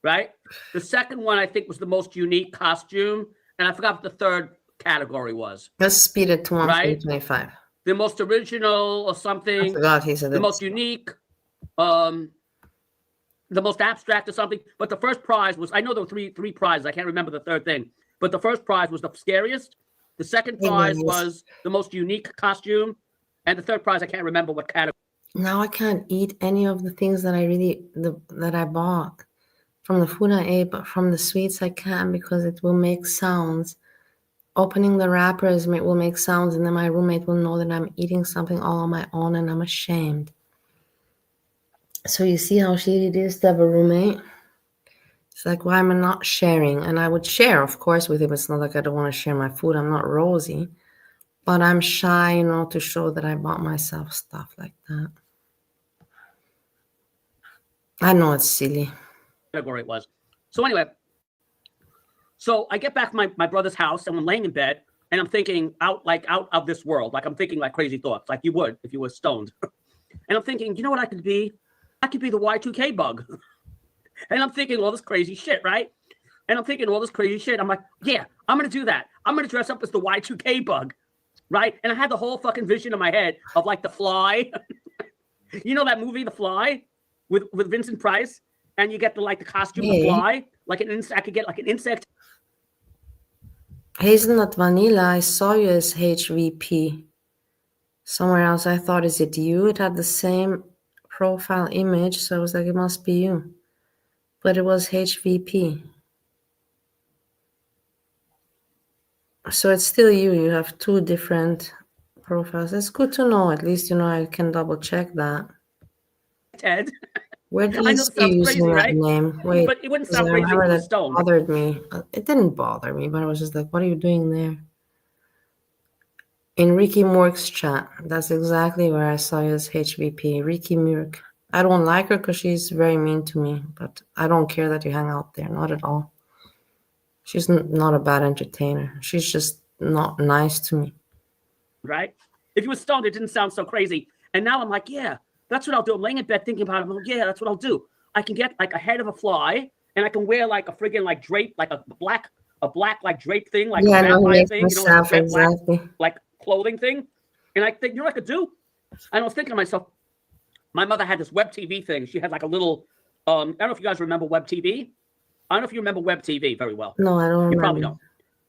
right? The second one, I think, was the most unique costume. And I forgot what the third category was. Let's speed it to 125. Right? The most original or something. I forgot he said the most unique, the most abstract or something. But the first prize was, I know there were three prizes. I can't remember the third thing. But the first prize was the scariest. The second prize was the most unique costume. And the third prize, I can't remember what category. Now I can't eat any of the things that that I bought from the food I ate, but from the sweets I can because it will make sounds. Opening the wrappers will make sounds, and then my roommate will know that I'm eating something all on my own, and I'm ashamed. So you see how shitty it is to have a roommate? It's like, why am I not sharing? And I would share, of course, with him. It's not like I don't want to share my food. I'm not Rosie. But I'm shy, to show that I bought myself stuff like that. I know it's silly. Category it was. So anyway, so I get back to my brother's house and I'm laying in bed and I'm thinking out of this world. Like I'm thinking like crazy thoughts, like you would if you were stoned. And I'm thinking, you know what I could be? I could be the Y2K bug. And I'm thinking all this crazy shit, right? And I'm thinking all this crazy shit. I'm like, yeah, I'm going to do that. I'm going to dress up as the Y2K bug, right? And I had the whole fucking vision in my head of like The Fly. You know that movie, The Fly, with Vincent Price? And you get the costume, The Fly, like an insect. I could get like an insect. Hazelnut Vanilla, I saw you as HVP. Somewhere else I thought, is it you? It had the same profile image, so I was like, it must be you. But it was HVP. So it's still you. You have two different profiles. It's good to know. At least, I can double check that. Ted. Where did I you know it see sounds you crazy, using that right? name? Wait, But it wouldn't 'cause sound I crazy if remember you were that stoned. bothered me. It didn't bother me, but I was just like, what are you doing there? In Ricky Mork's chat, that's exactly where I saw you as HVP. Ricky Mork. I don't like her because she's very mean to me, but I don't care that you hang out there. Not at all. She's not a bad entertainer. She's just not nice to me. Right? If you were stoned, it didn't sound so crazy. And now I'm like, yeah, that's what I'll do. I'm laying in bed thinking about it. I'm like, yeah, that's what I'll do. I can get like a head of a fly, and I can wear like a friggin' like drape, like a black like drape thing, like Yeah, a I know, vampire makes thing, myself, like black exactly. like clothing thing. And I think, you know what I could do? And I was thinking to myself, my mother had this web TV thing. She had like a little, I don't know if you guys remember web TV. I don't know if you remember web TV very well. No, I don't remember. You probably don't.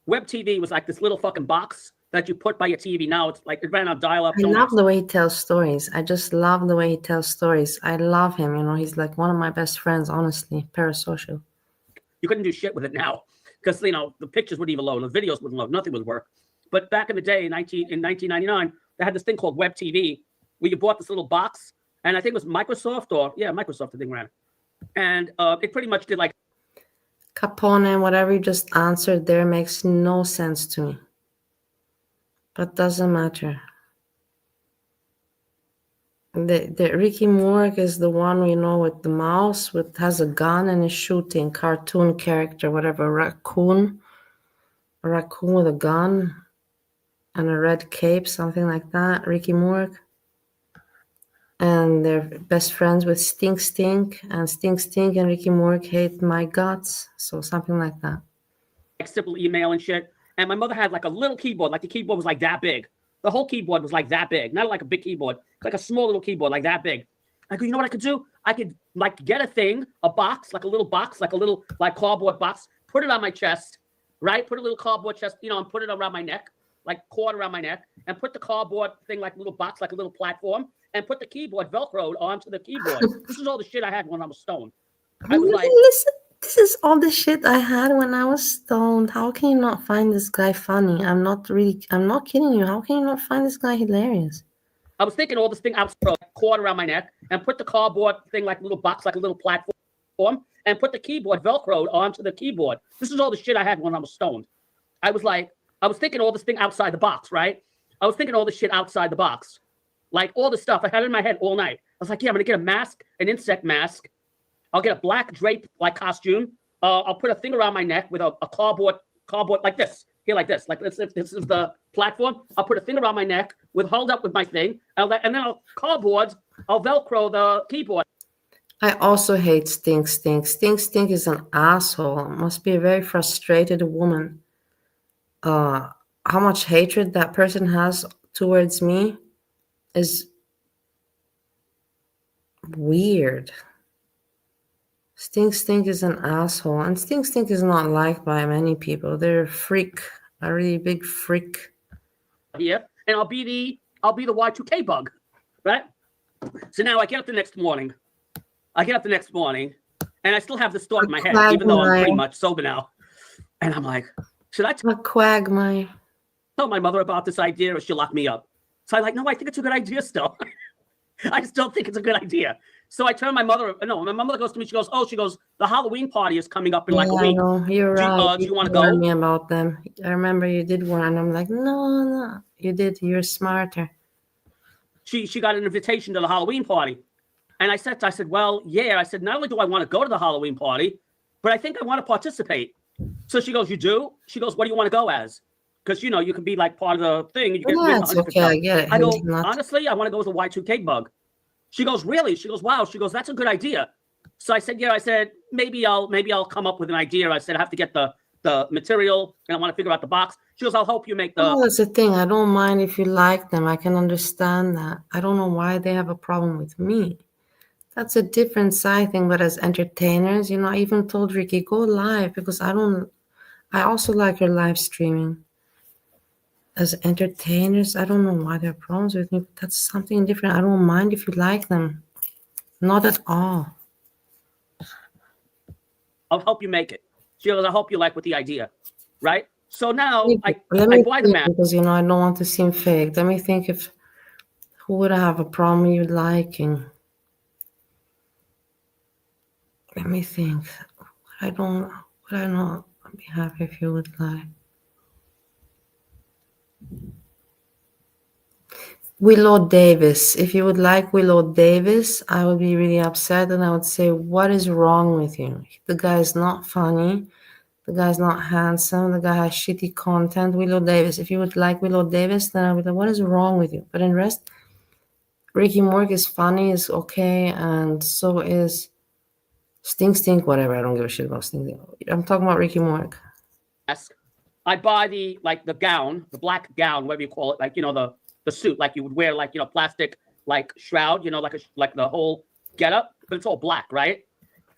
Web TV was like this little fucking box that you put by your TV. Now it's like it ran on dial-up. I love the way he tells stories. I just love the way he tells stories. I love him. He's like one of my best friends, honestly. Parasocial. You couldn't do shit with it now because the pictures wouldn't even load, the videos wouldn't load, nothing would work. But back in the day, in 1999, they had this thing called Web TV where you bought this little box, and I think it was Microsoft Microsoft, the thing ran, and it pretty much did like Capone, whatever you just answered there makes no sense to me. But doesn't matter. The Ricky Mork is the one with the mouse, has a gun and is shooting, cartoon character, whatever, a raccoon with a gun and a red cape, something like that. Ricky Mork. And they're best friends with Stink, and Stink and Ricky Mork hate my guts, so something like that. Like simple email and shit. And my mother had like a little keyboard, like the keyboard was like that big. The whole keyboard was like that big, not like a big keyboard, like a small little keyboard, like that big. I go, you know what I could do? I could like get a thing, a box, like a little box, like a little like cardboard box, put it on my chest, right? Put a little cardboard chest, and put it around my neck, like cord around my neck, and put the cardboard thing like a little box, like a little platform, and put the keyboard Velcroed onto the keyboard. This is all the shit I had when I was stoned. I was like, listen, this is all the shit I had when I was stoned. How can you not find this guy funny? I'm not kidding you. How can you not find this guy hilarious? I was thinking all this thing outside, cord around my neck, and put the cardboard thing like a little box, like a little platform, and put the keyboard Velcroed onto the keyboard. This is all the shit I had when I was stoned. I was thinking all this thing outside the box, right? I was thinking all this shit outside the box. Like all the stuff I had in my head all night. I was like, yeah, I'm going to get a mask, an insect mask. I'll get a black drape like costume. I'll put a thing around my neck with a cardboard like this. Here, like this. Like this is the platform. I'll put a thing around my neck hold up with my thing. And then I'll Velcro the keyboard. I also hate Stink. Stink is an asshole. Must be a very frustrated woman. How much hatred that person has towards me is weird. Stink is an asshole, and Stink is not liked by many people. They're a really big freak. Here, and I'll be the Y2K bug, right? So now I get up the next morning, and I still have this thought in my head, even though I'm pretty much sober now. And I'm like, should I Quagmire. Tell my mother about this idea, or she'll lock me up? So I'm like, no, I think it's a good idea still. I still think it's a good idea. So I turn my mother goes to me, she goes, the Halloween party is coming up in like a week. No, you're right. Do you want to go? Warned me about them. I remember you did one, and I'm like, no, you did. You're smarter. She got an invitation to the Halloween party. And I said, well, yeah. I said, not only do I want to go to the Halloween party, but I think I want to participate. So she goes, you do? She goes, what do you want to go as? Because, you know, you can be like part of the thing. You get Yeah, it's okay. I get it. I go, Not. honestly, I want to go as a Y2K bug. She goes, really? She goes, wow. She goes, that's a good idea. So I said, yeah. I said, maybe I'll come up with an idea. I said, I have to get the material and I want to figure out the box. She goes, I'll help you make the. Oh, that's the thing. I don't mind if you like them. I can understand that. I don't know why they have a problem with me. That's a different side thing. But as entertainers, you know, I even told Ricky, go live because I also like your live streaming. As entertainers, I don't know why there are problems with me, but that's something different. I don't mind if you like them. Not at all. I'll help you make it. She goes, I'll help you like with the idea. Right? So now Let I me buy the think, mask. because, you know, I don't want to seem fake. Let me think if who would have a problem you liking. Let me think. Would I not be happy if you would like? Willow Davis. If you would like Willow Davis, I would be really upset and I would say, what is wrong with you? The guy is not funny. The guy's not handsome. The guy has shitty content. Willow Davis. If you would like Willow Davis, then I would be like, what is wrong with you? But in rest, Ricky Morg is funny, is okay, and so is Stink, whatever. I don't give a shit about Stink. I'm talking about Ricky Morg. I buy the gown, the black gown, whatever you call it, like, you know, the suit, like you would wear, like, you know, plastic, like shroud, you know, like the whole getup, but it's all black, right?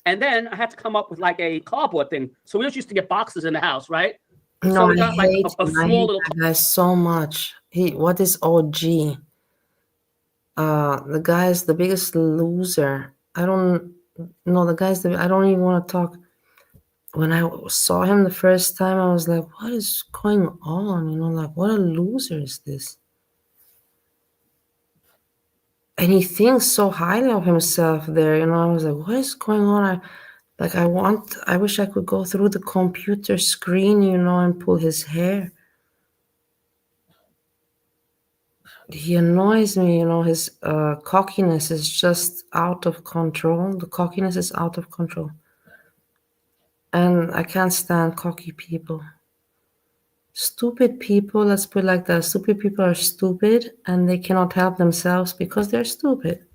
And then I had to come up with like a cardboard thing. So we used to get boxes in the house, right? No, so we I got like hate a him. small I hate little. that guy so much. What is OG? The guy is the biggest loser. I don't know. I don't even want to talk. When I saw him the first time, I was like, what is going on? You know, like, what a loser is this? And he thinks so highly of himself there. You know, I was like, what is going on? I wish I could go through the computer screen, you know, and pull his hair. He annoys me, you know, his cockiness is just out of control. The cockiness is out of control. And I can't stand cocky people. Stupid people, let's put it like that. Stupid people are stupid and they cannot help themselves because they're stupid.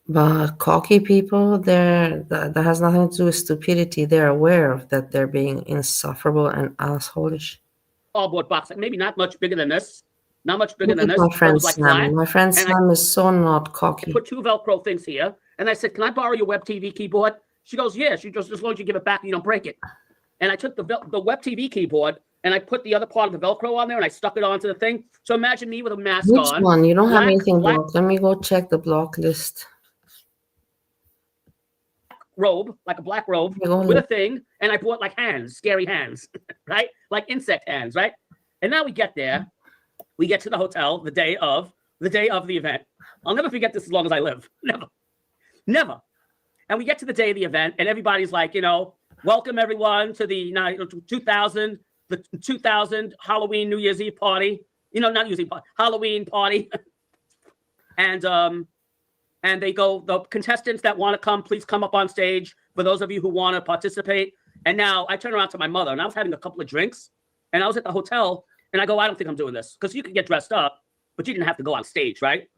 But cocky people, that has nothing to do with stupidity. They're aware of that they're being insufferable and assholeish. Cardboard box, like maybe not much bigger than this. Not much bigger Look than at this. my It friend was like Sam. flat. My friend Sam is so not cocky. I put 2 Velcro things here. And I said, can I borrow your web TV keyboard? She goes, yeah. She goes, as long as you give it back and you don't break it. And I took the web TV keyboard and I put the other part of the Velcro on there and I stuck it onto the thing. So imagine me with a mask Which on. one? You don't have anything blocked. Let me go check the block list. Robe, like a black robe with a thing. And I bought like hands, scary hands, right? Like insect hands, right? And now we get there. We get to the hotel the day of the event. I'll never forget this as long as I live. Never. And we get to the day of the event and everybody's like, you know, welcome everyone to the 2000 Halloween New Year's Eve party. You know, not New Year's Eve party, Halloween party. And they go, the contestants that want to come, please come up on stage. For those of you who want to participate. And now I turn around to my mother and I was having a couple of drinks and I was at the hotel and I go, I don't think I'm doing this. Because you could get dressed up, but you didn't have to go on stage, right?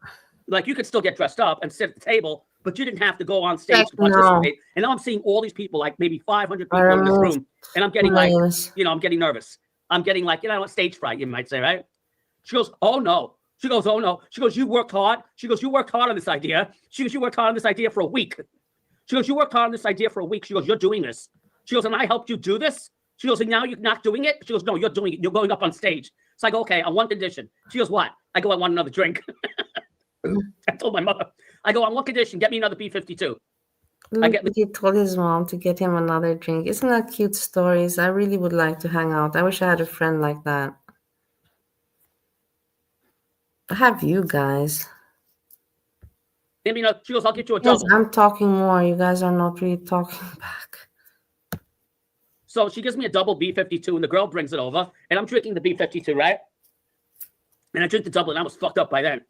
Like you could still get dressed up and sit at the table, but you didn't have to go on stage to participate. No. And now I'm seeing all these people, like maybe 500 people in this room. And I'm getting like, you know, I'm getting nervous. I'm getting like, you know, stage fright, you might say, right? She goes, oh no. She goes, oh no. She goes, you worked hard. She goes, you worked hard on this idea. She goes, you worked hard on this idea for a week. She goes, you worked hard on this idea for a week. She goes, you're doing this. She goes, and I helped you do this. She goes, and now you're not doing it? She goes, no, you're doing it. You're going up on stage. So I go, okay, on one condition. She goes, what? I go, I want another drink. I told my mother, I go, on one condition, get me another B-52. He told his mom to get him another drink. Isn't that cute stories? I really would like to hang out. I wish I had a friend like that. I have you guys. Maybe, you know, she goes, I'll get you a double. Yes, I'm talking more. You guys are not really talking back. So she gives me a double B-52 and the girl brings it over and I'm drinking the B-52, right? And I drink the double and I was fucked up by then.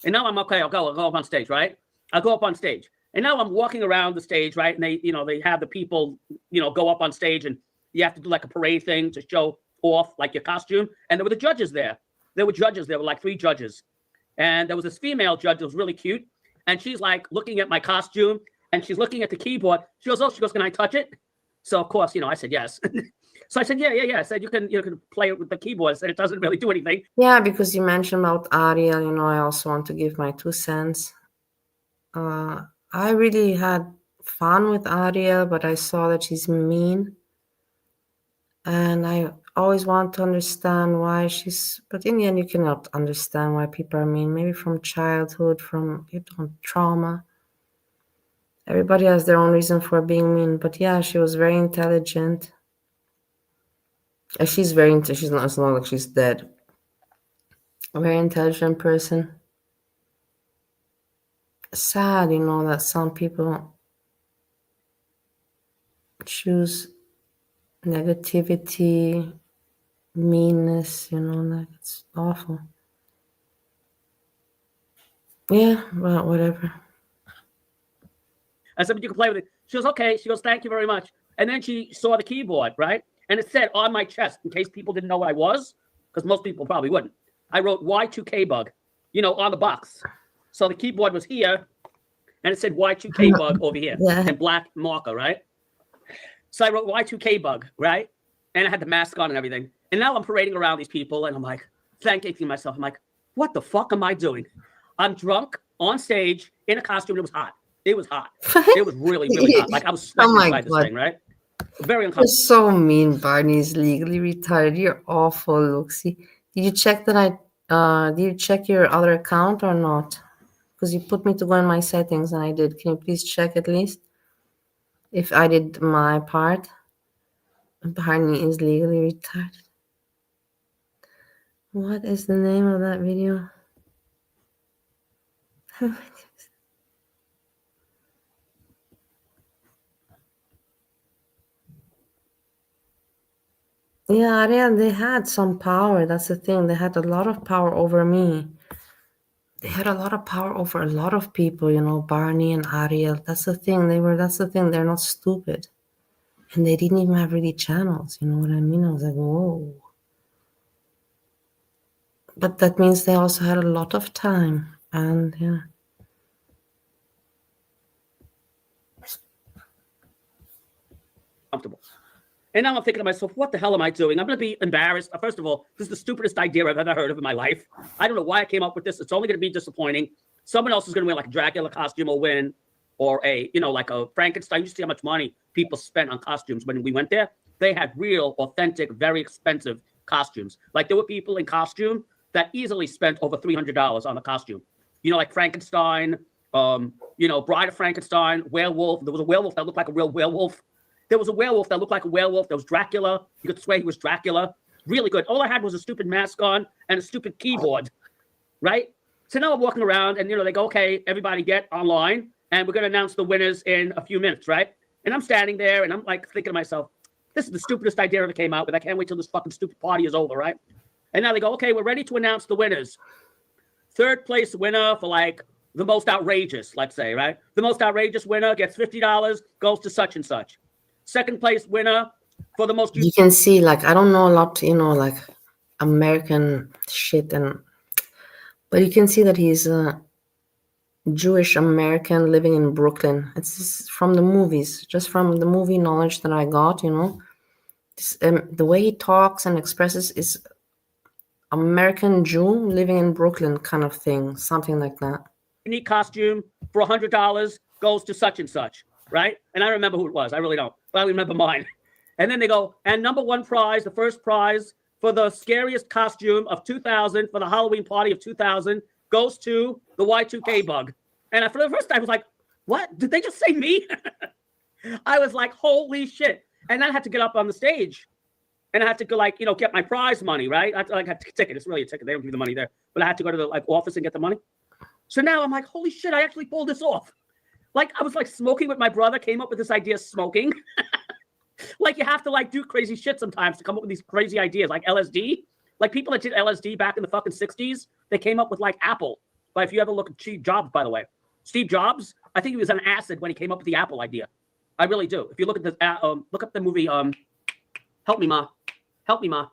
And now I'm okay. I'll go up on stage, right? I'll go up on stage. And now I'm walking around the stage, right? And they have the people, go up on stage, and you have to do like a parade thing to show off like your costume. And there were the judges there. There were judges. There were like 3 judges. And there was this female judge that was really cute. And she's like looking at my costume, and she's looking at the keyboard. She goes, can I touch it? So of course, I said yes. So I said, yeah. I said, you can play it with the keyboard. I said, it doesn't really do anything. Yeah, because you mentioned about Ariel, I also want to give my 2 cents. I really had fun with Ariel, but I saw that she's mean. And I always want to understand why but in the end, you cannot understand why people are mean. Maybe from childhood, from trauma. Everybody has their own reason for being mean. But yeah, she was very intelligent. She's very intelligent. She's not, it's not like she's dead. A very intelligent person. Sad, that some people choose negativity, meanness, like it's awful. Yeah, well, whatever. I said, but you can play with it. She goes, okay. She goes, thank you very much. And then she saw the keyboard, right? And it said on my chest, in case people didn't know what I was, because most people probably wouldn't. I wrote Y2K bug, on the box. So the keyboard was here, and it said Y2K bug over here, in black marker, right? So I wrote Y2K bug, right? And I had the mask on and everything. And now I'm parading around these people, and I'm like, thanking myself. I'm like, what the fuck am I doing? I'm drunk on stage in a costume. It was hot. It was hot. It was really, really hot. Like I was sweating inside this thing, right? Very uncomfortable. You're so mean, Barney is legally retired. You're awful, Luxie. Did you check did you check your other account or not? Because you put me to go in my settings and I did. Can you please check at least if I did my part? Barney is legally retired. What is the name of that video? Yeah, Ariel, they had some power. That's the thing. They had a lot of power over me. They had a lot of power over a lot of people, Barney and Ariel. That's the thing. They're not stupid. And they didn't even have really channels. You know what I mean? I was like, whoa. But that means they also had a lot of time. And yeah. Comfortable. And now I'm thinking to myself, what the hell am I doing? I'm going to be embarrassed. First of all, this is the stupidest idea I've ever heard of in my life. I don't know why I came up with this. It's only going to be disappointing. Someone else is going to wear like a Dracula costume or win, or like a Frankenstein. You see how much money people spent on costumes when we went there? They had real, authentic, very expensive costumes. Like there were people in costume that easily spent over $300 on a costume. Like Frankenstein, Bride of Frankenstein, werewolf. There was a werewolf that looked like a real werewolf. There was a werewolf that looked like a werewolf. There was Dracula. You could swear he was Dracula. Really good. All I had was a stupid mask on and a stupid keyboard, right? So now I'm walking around and, they go, okay, everybody get online and we're going to announce the winners in a few minutes, right? And I'm standing there and I'm like thinking to myself, this is the stupidest idea I ever came out with. I can't wait till this fucking stupid party is over, right? And now they go, okay, we're ready to announce the winners. 3rd place winner for like the most outrageous, let's say, right? The most outrageous winner gets $50, goes to such and such. 2nd place winner for the most. You can see, like, I don't know a lot, like American shit, but you can see that he's a Jewish American living in Brooklyn. It's from the movies, just from the movie knowledge that I got, the way he talks and expresses is American Jew living in Brooklyn kind of thing, something like that. Unique costume for $100 goes to such and such, right? And I remember who it was. I really don't, but I remember mine. And then they go, and number 1 prize, the first prize for the scariest costume of 2000 for the Halloween party of 2000 goes to the Y2K bug. And for the first time, I was like, what? Did they just say me? I was like, holy shit. And I had to get up on the stage. And I had to go, like, get my prize money, right? I had a ticket. It's really a ticket. They don't give you the money there. But I had to go to the office and get the money. So now I'm like, holy shit, I actually pulled this off. Like, I was like smoking with my brother, came up with this idea of smoking. Like, you have to like do crazy shit sometimes to come up with these crazy ideas, like LSD. Like people that did LSD back in the fucking 60s, they came up with like Apple. But if you ever look at cheap jobs, by the way, Steve Jobs, I think he was on acid when he came up with the Apple idea. I really do. If you look at the look up the movie Help Me Ma, Help Me Ma,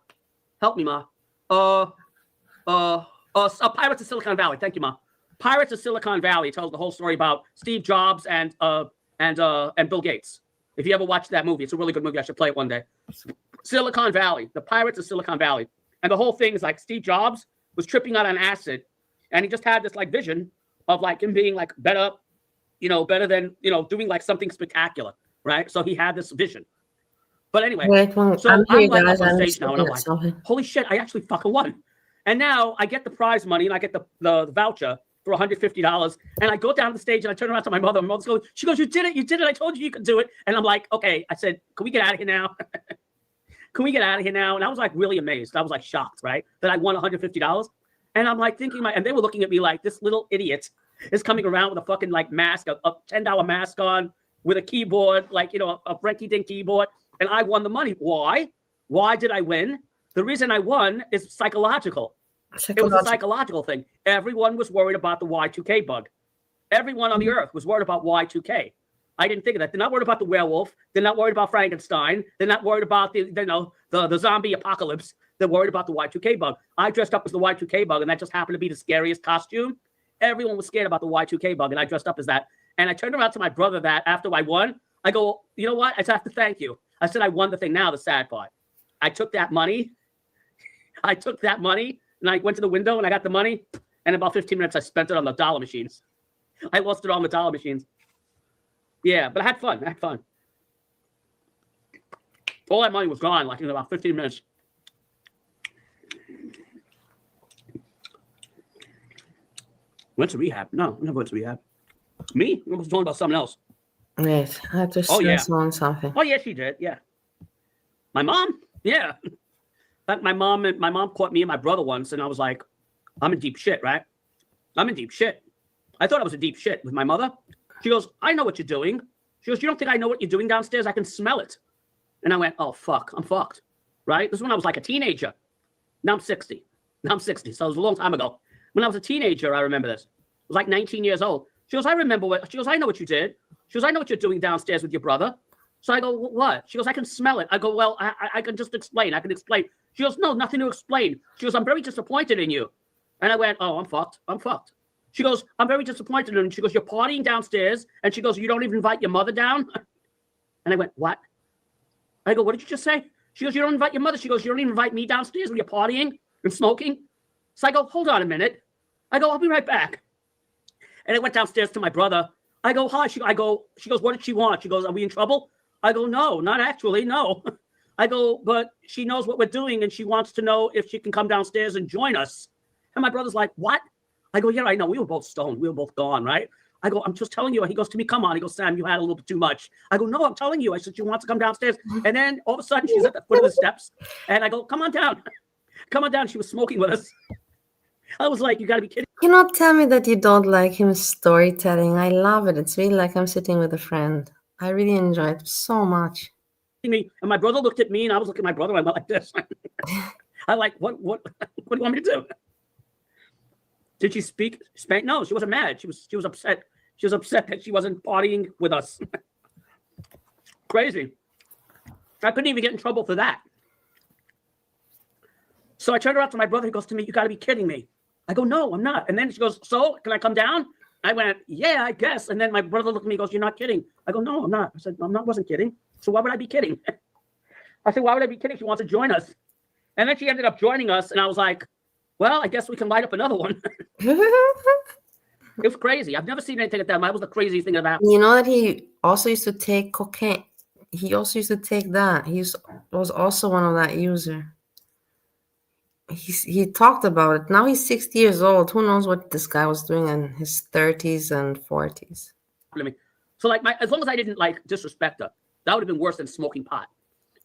Help Me Ma. Pirates of Silicon Valley. Thank you, Ma. Pirates of Silicon Valley tells the whole story about Steve Jobs and Bill Gates. If you ever watched that movie, it's a really good movie. I should play it one day. Silicon Valley, the Pirates of Silicon Valley, and the whole thing is like Steve Jobs was tripping out on acid, and he just had this like vision of like him being like better, better than doing like something spectacular, right? So he had this vision. But anyway, Wait, well, so I'm I'm here, like guys. up on I'm stage just now, and looking I'm at like, something. holy shit, I actually fucking won. And now I get the prize money and I get the voucher for $150. And I go down the stage and I turn around to my mother. My mother's going, she goes, you did it. I told you could do it. And I'm like, okay. I said, can we get out of here now? Can we get out of here now? And I was like really amazed. I was like shocked, right? That I won $150. And I'm like thinking, and they were looking at me like this little idiot is coming around with a fucking like mask, a $10 mask on with a keyboard, like, a Frankie-dink keyboard. And I won the money. Why? Why did I win? The reason I won is psychological. It was a psychological thing. Everyone was worried about the Y2K bug. Everyone on the earth was worried about Y2K. I didn't think of that. They're not worried about the werewolf. They're not worried about Frankenstein. They're not worried about the zombie apocalypse. They're worried about the Y2K bug. I dressed up as the Y2K bug, and that just happened to be the scariest costume. Everyone was scared about the Y2K bug, and I dressed up as that. And I turned around to my brother that after I won, I go, you know what? I have to thank you. I said, I won the thing. Now the sad part. I took that money. And I went to the window and I got the money. And in about 15 minutes, I spent it on the dollar machines. I lost it on the dollar machines. Yeah, but I had fun. All that money was gone, like in about 15 minutes. Went to rehab. No, I never went to rehab. Me? I was talking about something else. Wait, I have to stress on something. Oh, yeah, she did. Yeah. My mom? Yeah. My mom caught me and my brother once, and I was like, I'm in deep shit, right? I'm in deep shit. I thought I was in deep shit with my mother. She goes, I know what you're doing. She goes, you don't think I know what you're doing downstairs? I can smell it. And I went, oh, fuck, I'm fucked, right? This is when I was like a teenager. Now I'm 60. So it was a long time ago. When I was a teenager, I remember this. I was like 19 years old. She goes, I know what you did. She goes, I know what you're doing downstairs with your brother. So I go, what? She goes, I can smell it. I go, well, I can just explain. I can explain. She goes, no, nothing to explain. She goes, I'm very disappointed in you. And I went, oh, I'm fucked. She goes, I'm very disappointed in you. She goes, you're partying downstairs. And she goes, you don't even invite your mother down? And I went, what? I go, what did you just say? She goes, you don't invite your mother. She goes, you don't even invite me downstairs when you're partying and smoking? So I go, hold on a minute. I go, I'll be right back. And I went downstairs to my brother. I go, hi. She goes, what did she want? She goes, are we in trouble? I go, no, not actually, no. I go, but she knows what we're doing, and she wants to know if she can come downstairs and join us. And my brother's like, what? I go, yeah, I know. We were both stoned. We were both gone, right? I go, I'm just telling you. He goes to me, come on. He goes, Sam, you had a little bit too much. I go, no, I'm telling you. I said, she wants to come downstairs. And then all of a sudden, she's at the foot of the steps. And I go, come on down. Come on down. She was smoking with us. I was like, you got to be kidding. You cannot tell me that you don't like his storytelling. I love it. It's really like I'm sitting with a friend. I really enjoy it so much. Me. And my brother looked at me, and I was looking at my brother. I went like this. I like, what do you want me to do? Did she speak Spanish? No, she wasn't mad. She was upset. She was upset that she wasn't partying with us. Crazy. I couldn't even get in trouble for that. So I turned around to my brother. He goes to me, you got to be kidding me. I go, no, I'm not. And then she goes, so can I come down? I went, yeah, I guess. And then my brother looked at me and goes, you're not kidding. I go, no, I'm not. I said, wasn't kidding. So why would I be kidding? I said, why would I be kidding? She wants to join us. And then she ended up joining us. And I was like, well, I guess we can light up another one. It was crazy. I've never seen anything like that. That was the craziest thing that happened. You know that he also used to take cocaine. He also used to take that. Was also one of that user. He talked about it. Now he's 60 years old. Who knows what this guy was doing in his 30s and 40s. So like as long as I didn't like disrespect her, that would have been worse than smoking pot.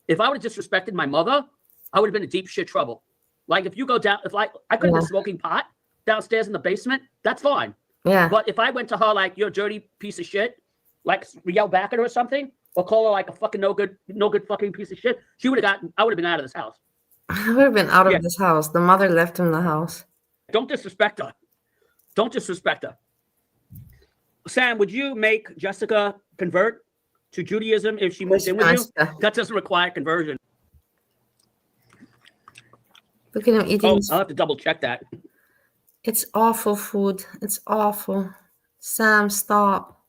If I would have disrespected my mother, I would have been in deep shit trouble. Like if you go down, if I could have been smoking pot downstairs in the basement, that's fine. Yeah. But if I went to her like, you're a dirty piece of shit, like yell back at her or something, or call her like a fucking no good fucking piece of shit, I would have been out of this house. I would have been out of this house. The mother left him the house. Don't disrespect her. Don't disrespect her. Sam, would you make Jessica convert to Judaism if she moved in with you? Jessica. That doesn't require conversion. Look at him eating. Oh, I'll have to double check that. It's awful food. It's awful. Sam, stop.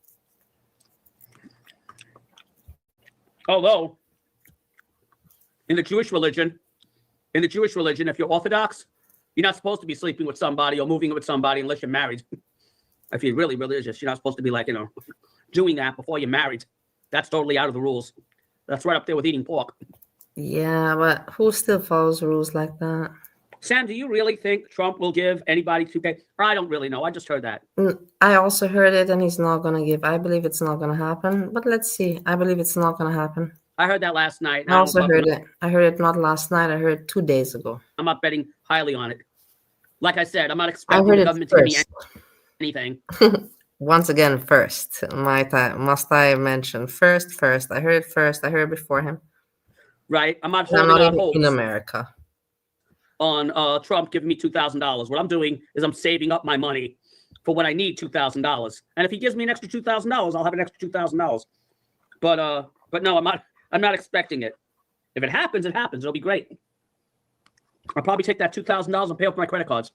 Although, in the Jewish religion, if you're Orthodox, you're not supposed to be sleeping with somebody or moving with somebody unless you're married. If you're really religious, you're not supposed to be like, doing that before you're married. That's totally out of the rules. That's right up there with eating pork. Yeah, but who still follows rules like that? Sam, do you really think Trump will give anybody 2K? I don't really know. I just heard that. I also heard it, and he's not going to give. I believe it's not going to happen, but let's see. I believe it's not going to happen. I heard that last night. I also heard it. I heard it not last night. I heard it 2 days ago. I'm not betting highly on it. Like I said, I'm not expecting the government to give me anything. Once again, first. Must I mention first? I heard it first. I heard it before him. Right. I'm not holding out hopes in America on Trump giving me $2,000. What I'm doing is I'm saving up my money for when I need $2,000. And if he gives me an extra $2,000, I'll have an extra $2,000. But no, I'm not expecting it. If it happens, it happens. It'll be great. I'll probably take that $2,000 and pay off my credit cards.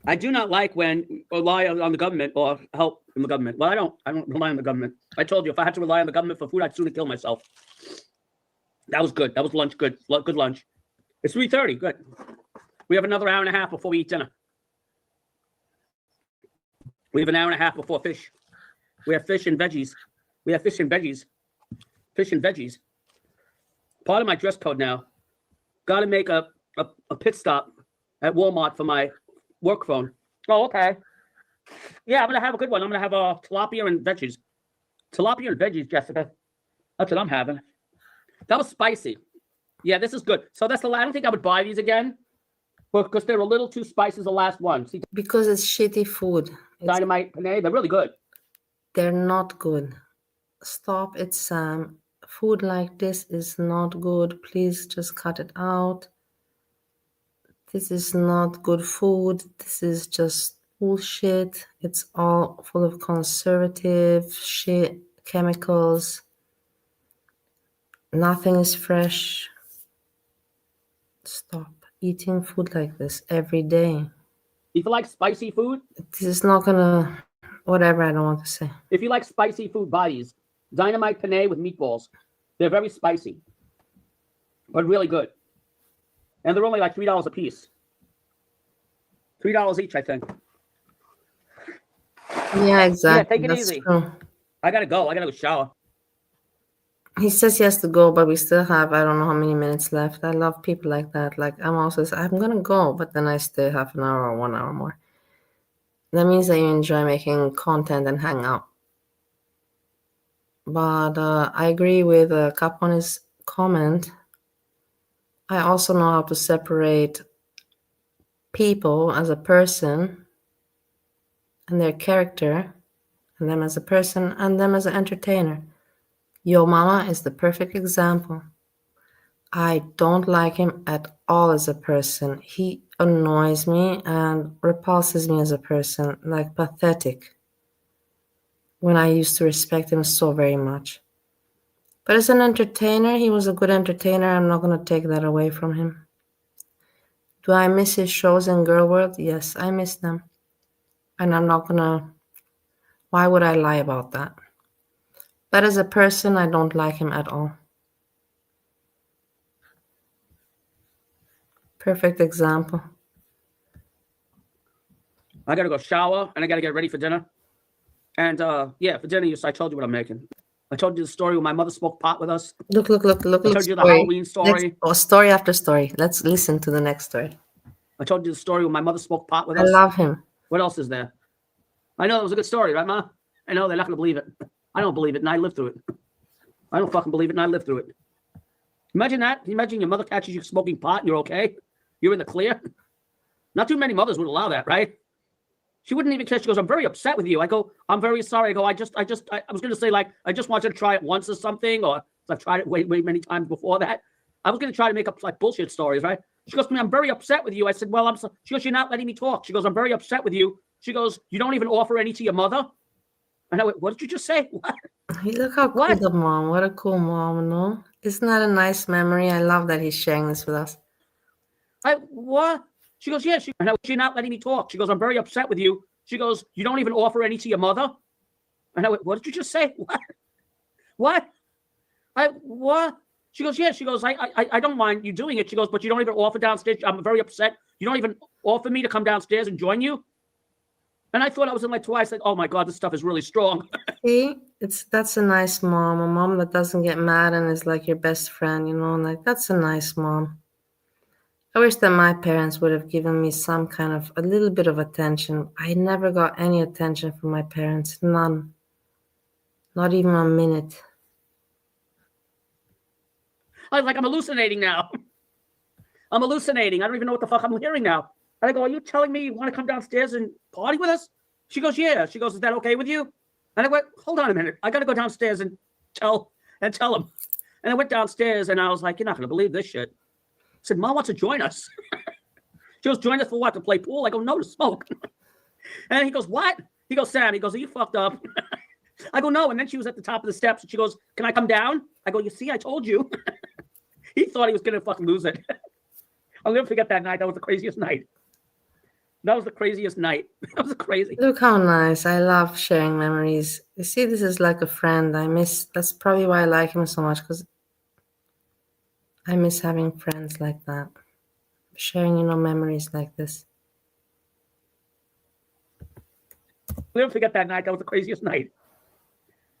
I do not like when you rely on the government or help from the government. Well, I don't rely on the government. I told you, if I had to rely on the government for food, I'd sooner kill myself. That was good. That was lunch. Good lunch. It's 3:30. Good. We have another hour and a half before we eat dinner. We have an hour and a half before fish. We have fish and veggies. Fish and veggies. Part of my dress code now. Got to make a pit stop at Walmart for my work phone. Oh, okay. Yeah, I'm going to have a good one. I'm going to have a tilapia and veggies. Tilapia and veggies, Jessica. That's what I'm having. That was spicy. Yeah, this is good. So that's the last. I don't think I would buy these again because they're a little too spicy as the last one. See, because it's shitty food. Dynamite penne, they're really good. They're not good. Stop it, Sam. Food like this is not good. Please just cut it out. This is not good food. This is just bullshit. It's all full of conservative shit, chemicals. Nothing is fresh. Stop eating food like this every day. If you like spicy food, this is not gonna, whatever, I don't want to say. If you like spicy food, buy these. Dynamite penne with meatballs. They're very spicy, but really good. And they're only like $3 a piece. $3 each, I think. Yeah, exactly. Yeah, take it easy. True. I gotta go shower. He says he has to go, but we still have, I don't know how many minutes left. I love people like that. Like, I'm gonna go, but then I stay half an hour or 1 hour more. That means that you enjoy making content and hang out. But I agree with Capone's comment. I also know how to separate people as a person and their character, and them as a person and them as an entertainer. Yo Mama is the perfect example. I don't like him at all as a person. He annoys me and repulses me as a person, like pathetic, when I used to respect him so very much. But as an entertainer, he was a good entertainer. I'm not going to take that away from him. Do I miss his shows in Girl World? Yes, I miss them. And I'm not going to... Why would I lie about that? But as a person, I don't like him at all. Perfect example. I gotta go shower and I gotta get ready for dinner. And yeah, for dinner, I told you what I'm making. I told you the story when my mother smoked pot with us. Look. I told you the Halloween story. Story after story. Let's listen to the next story. I told you the story when my mother smoked pot with us. I love him. What else is there? I know that was a good story, right, Ma? I know they're not gonna believe it. I don't believe it, and I lived through it. I don't fucking believe it, and I lived through it. Imagine that. Imagine your mother catches you smoking pot and you're okay. You're in the clear. Not too many mothers would allow that, right? She wouldn't even care. She goes, I'm very upset with you. I go, I'm very sorry. I go, I was going to say, like, I just wanted to try it once or something, or I've tried it way many times before that. I was going to try to make up like bullshit stories, right? She goes to me, I'm very upset with you. I said, well, she goes, you're not letting me talk. She goes, I'm very upset with you. She goes, you don't even offer any to your mother? And I went, what did you just say? What? Hey, look how cool the mom. What a cool mom, no? Isn't that a nice memory? I love that he's sharing this with us. What? She goes, yeah. And I went, you're not letting me talk. She goes, I'm very upset with you. She goes, you don't even offer any to your mother? And I went, what did you just say? What? What? She goes, yeah. She goes, I don't mind you doing it. She goes, but you don't even offer downstairs. I'm very upset. You don't even offer me to come downstairs and join you? And I thought I was in like twice. Like, oh my God, this stuff is really strong. See, that's a nice mom. A mom that doesn't get mad and is like your best friend, you know, like that's a nice mom. I wish that my parents would have given me some kind of a little bit of attention. I never got any attention from my parents. None. Not even a minute. I'm hallucinating now. I'm hallucinating. I don't even know what the fuck I'm hearing now. And I go, are you telling me you want to come downstairs and party with us? She goes, yeah. She goes, is that okay with you? And I went, hold on a minute. I got to go downstairs and tell him. And I went downstairs and I was like, you're not going to believe this shit. I said, Mom wants to join us. She goes, join us for what? To play pool? I go, no, to smoke. And he goes, what? He goes, Sam, he goes, are you fucked up? I go, no. And then she was at the top of the steps and she goes, can I come down? I go, you see, I told you. He thought he was going to fucking lose it. I'll never forget that night. That was the craziest night. That was the craziest night. That was crazy. Look how nice. I love sharing memories. You see, this is like a friend. That's probably why I like him so much, because I miss having friends like that. Sharing, memories like this. I'll never forget that night. That was the craziest night.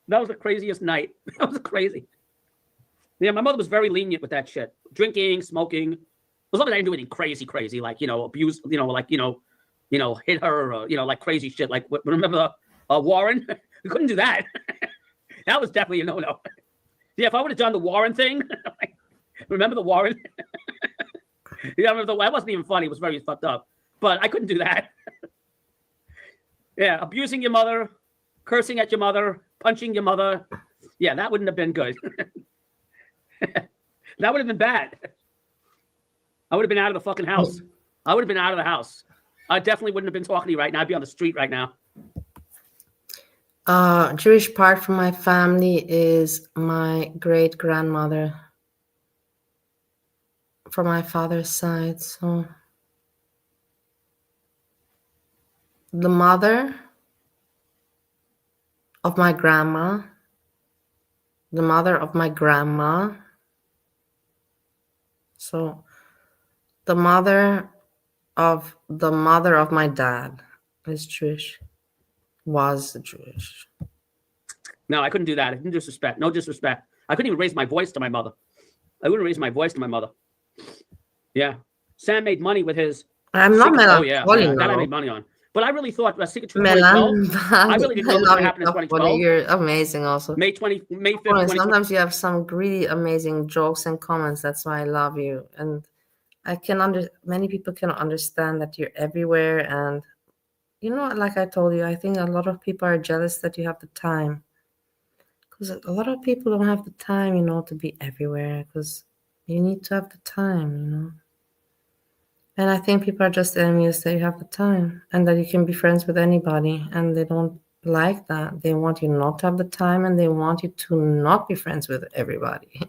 That was the craziest night. That was crazy. Yeah, my mother was very lenient with that shit. Drinking, smoking. As long as I didn't do anything crazy, like, abuse, hit her, or, like crazy shit. Like, remember Warren? We couldn't do that. That was definitely a no-no. Yeah, if I would have done the Warren thing, remember the Warren? Yeah, that wasn't even funny. It was very fucked up. But I couldn't do that. Yeah, abusing your mother, cursing at your mother, punching your mother. Yeah, that wouldn't have been good. That would have been bad. I would have been out of the fucking house. I would have been out of the house. I definitely wouldn't have been talking to you right now. I'd be on the street right now. Jewish part from my family is my great grandmother from my father's side. So the mother of my grandma, the mother of my grandma. So the mother of my dad is Jewish, was Jewish. No, I couldn't do that. I didn't disrespect. No disrespect. I couldn't even raise my voice to my mother. I wouldn't raise my voice to my mother. Yeah. Sam made money with his. I'm not melancholy. Oh, yeah. That I made money on. But I really thought Secret to 2012. I really didn't know what was going to happen in 2012. You're amazing also. May 5th, 2012. Sometimes you have some really amazing jokes and comments. That's why I love you. And many people cannot understand that you're everywhere. And, like I told you, I think a lot of people are jealous that you have the time. Because a lot of people don't have the time, to be everywhere. Because you need to have the time, And I think people are just envious that you have the time and that you can be friends with anybody, and they don't like that. They want you not to have the time, and they want you to not be friends with everybody.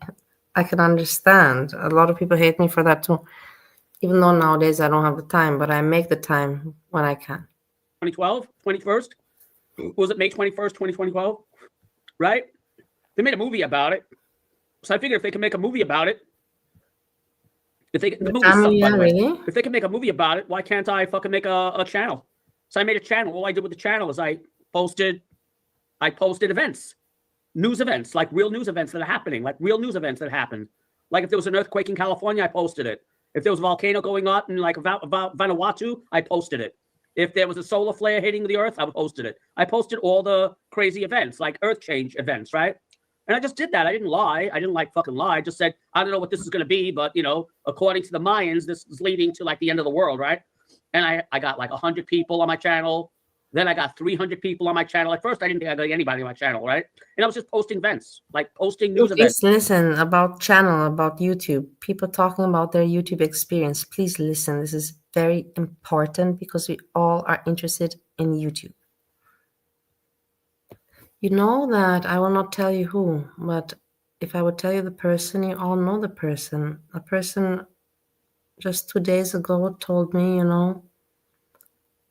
I can understand. A lot of people hate me for that too, even though nowadays I don't have the time, but I make the time when I can. 2012, 21st? Was it May 21st, 2012? Right? They made a movie about it. So I figured if they can make a movie about it, if they can make a movie about it, why can't I fucking make a channel? So I made a channel. All I did with the channel is I posted events, news events, like real news events that are happening, like real news events that happened. Like if there was an earthquake in California, I posted it. If there was a volcano going on in like Vanuatu, I posted it. If there was a solar flare hitting the earth, I posted it. I posted all the crazy events, like earth change events, right? And I just did that. I didn't lie. I didn't fucking lie. I just said, I don't know what this is going to be, but, according to the Mayans, this is leading to like the end of the world, right? And I got like 100 people on my channel, Then I got 300 people on my channel. At first, I didn't think I'd get anybody on my channel, right? And I was just posting events, like posting news events. Please listen about channel, about YouTube, people talking about their YouTube experience. Please listen. This is very important because we all are interested in YouTube. You know that I will not tell you who, but if I would tell you the person, you all know the person. A person just 2 days ago told me,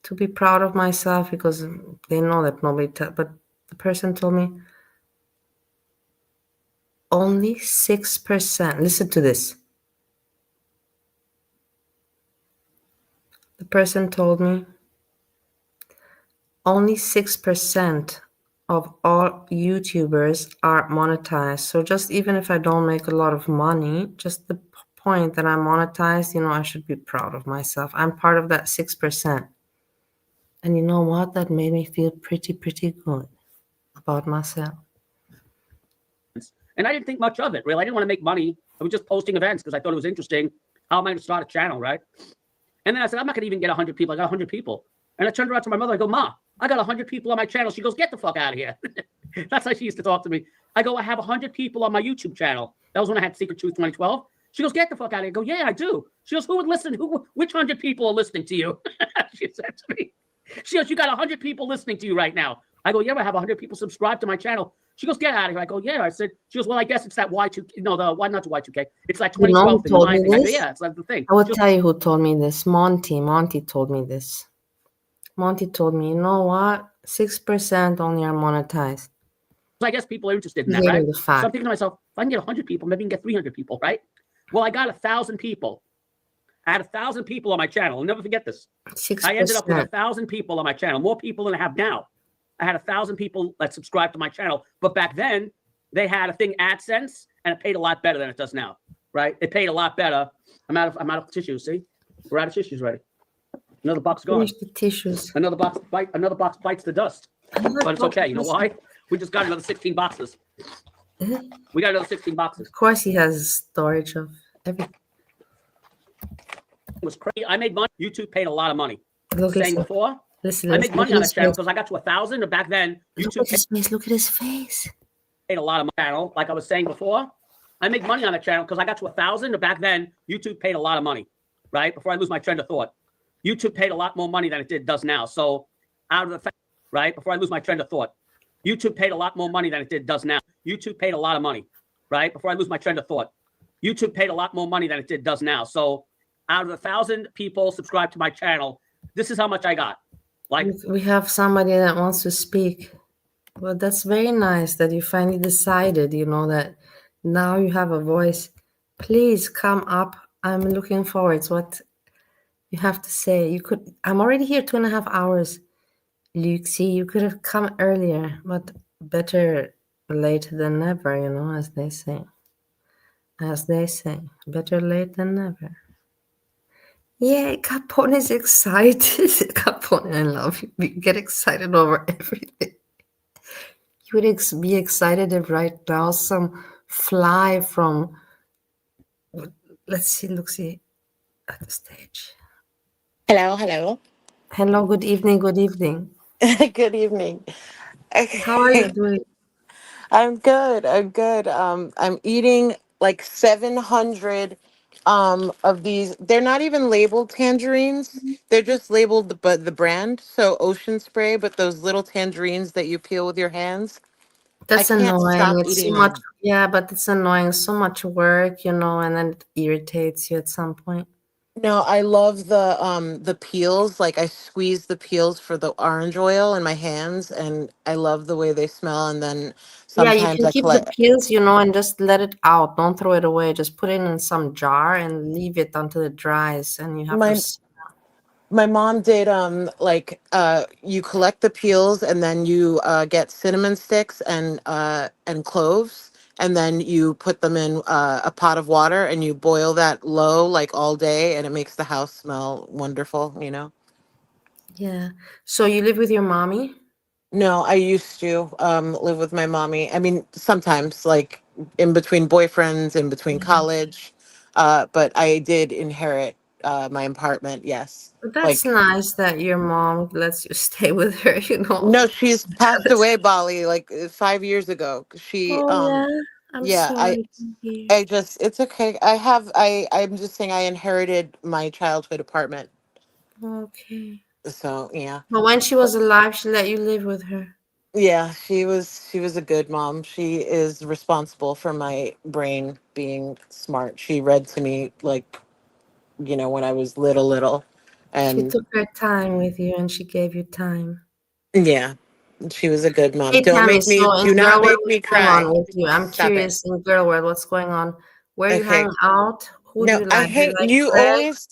to be proud of myself because they know that nobody but the person told me only 6%. Listen to this. The person told me only 6% of all YouTubers are monetized. So just even if I don't make a lot of money, just the point that I'm monetized, I should be proud of myself. I'm part of that 6%. And you know what? That made me feel pretty good about myself. And I didn't think much of it, really. I didn't want to make money. I was just posting events because I thought it was interesting. How am I going to start a channel, right? And then I said, I'm not going to even get 100 people. I got 100 people. And I turned around to my mother. I go, Ma, I got 100 people on my channel. She goes, get the fuck out of here. That's how she used to talk to me. I go, I have 100 people on my YouTube channel. That was when I had Secret Truth 2012. She goes, get the fuck out of here. I go, yeah, I do. She goes, who would listen? Which 100 people are listening to you? She said to me. She goes, you got 100 people listening to you right now. I go, yeah, I have 100 people subscribed to my channel. She goes, get out of here. I go, yeah. I said, she goes, well, I guess it's that Y2K. No, not the Y2K. It's like 2012 thing. Told me thing. I go, this? yeah, it's like the thing. I will tell you who told me this. Monty told me this. Monty told me, you know what? 6% only are monetized. So I guess people are interested in that, right? So I'm thinking to myself, if I can get 100 people, maybe I can get 300 people, right? Well, I got 1,000 people. I had 1,000 people on my channel. I'll never forget this. 6%. I ended up with 1,000 people on my channel, more people than I have now. I had 1,000 people that subscribed to my channel. But back then, they had a thing, AdSense, and it paid a lot better than it does now, right? It paid a lot better. I'm out of tissues, see? We're out of tissues already. Another box gone. Finish the tissues. Another box bites the dust. But it's okay. You know why? We just got another 16 boxes. We got another 16 boxes. Of course, he has storage of everything. It was crazy. I made money. YouTube paid a lot of money. Look, Saying before, I made money on the channel because I got to 1,000. And back then, YouTube Look at his face. paid a lot of my channel. Like I was saying before, I make money on the channel because I got to 1,000. And back then, YouTube paid a lot of money, right? Before I lose my train of thought, YouTube paid a lot more money than it does now. So out of the fact, right? Before I lose my train of thought, YouTube paid a lot more money than it does now. YouTube paid a lot of money, right? Before I lose my train of thought, YouTube paid a lot more money than it does now. So out of 1,000 people subscribed to my channel, this is how much I got. Like, we have somebody that wants to speak. Well, that's very nice that you finally decided, that now you have a voice. Please come up. I'm looking forward to what you have to say. I'm already here 2.5 hours. Luxie, you could have come earlier, but better late than never, as they say. Better late than never. Yeah, Capone is excited. Capone, I love you. You get excited over everything. You would be excited if right now some fly from, let's see, Luxie, at the stage. Hello. Hello, good evening. Good evening. How are you doing? I'm good. I'm eating like 700 of these. They're not even labeled tangerines. They're just labeled the brand. So Ocean Spray, but those little tangerines that you peel with your hands. That's I can't annoying. stop It's so eating much. them. Yeah, but it's annoying. So much work, and then it irritates you at some point. No, I love the peels. Like I squeeze the peels for the orange oil in my hands, and I love the way they smell. And then Yeah, you sometimes can I keep the collect. peels, and just let it out. Don't throw it away. Just put it in some jar and leave it until it dries. And you have to. My mom did you collect the peels and then you get cinnamon sticks and cloves, and then you put them in a pot of water and you boil that low like all day, and it makes the house smell wonderful. Yeah. So you live with your mommy? No, I used to live with my mommy. I mean, sometimes like in between boyfriends, in between Yeah. college, but I did inherit my apartment. Yes, But that's like nice that your mom lets you stay with her, you know. no, she's passed away, Bali, like 5 years ago. She Oh yeah, I'm yeah, sorry to hear. I just it's okay. I'm just saying I inherited my childhood apartment. Okay. So yeah. But when she was alive, she let you live with her. Yeah, she was a good mom. She is responsible for my brain being smart. She read to me like, when I was little. She And took her time with you and she gave you time. yeah, she was a good mom. Hey Tammy, so Do in not girl world, make me what's going on cry. with you? I'm Stop it. curious in girl world, what's going on? Where you Okay. hang out? Who do No, you I like? Do you hate like you Craig? always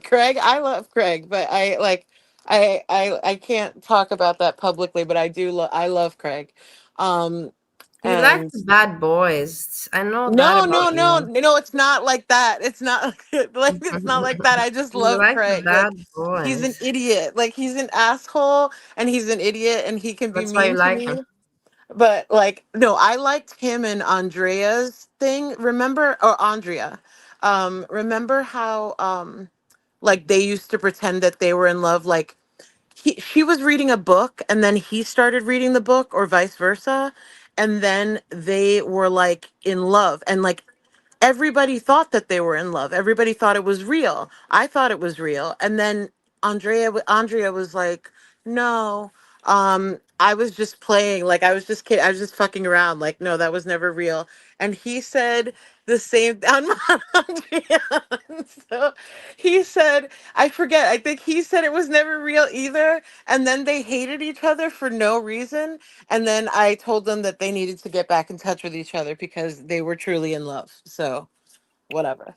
Craig, I love Craig, but I can't talk about that publicly, but I love Craig. Um You like and the bad boys. I know that no, about no, no, you. no, it's not like that. It's not like it's not like that. I just You love like the Craig. bad Like he's an boys. idiot. Like he's an asshole and he's an idiot and he can be That's why you mean to like him. me. But like no, I liked him and Andrea's thing. Remember or Andrea. Remember how like they used to pretend that they were in love, like she was reading a book and then he started reading the book or vice versa, and then they were like in love, and like everybody thought that they were in love. Everybody thought it was real. I thought it was real. And then Andrea was like, "No, I was just playing. Like I was just kidding. I was just fucking around. Like no, that was never real." And he said the same on Andrea. So he said, I forget. I think he said it was never real either. And then they hated each other for no reason. And then I told them that they needed to get back in touch with each other because they were truly in love. So whatever.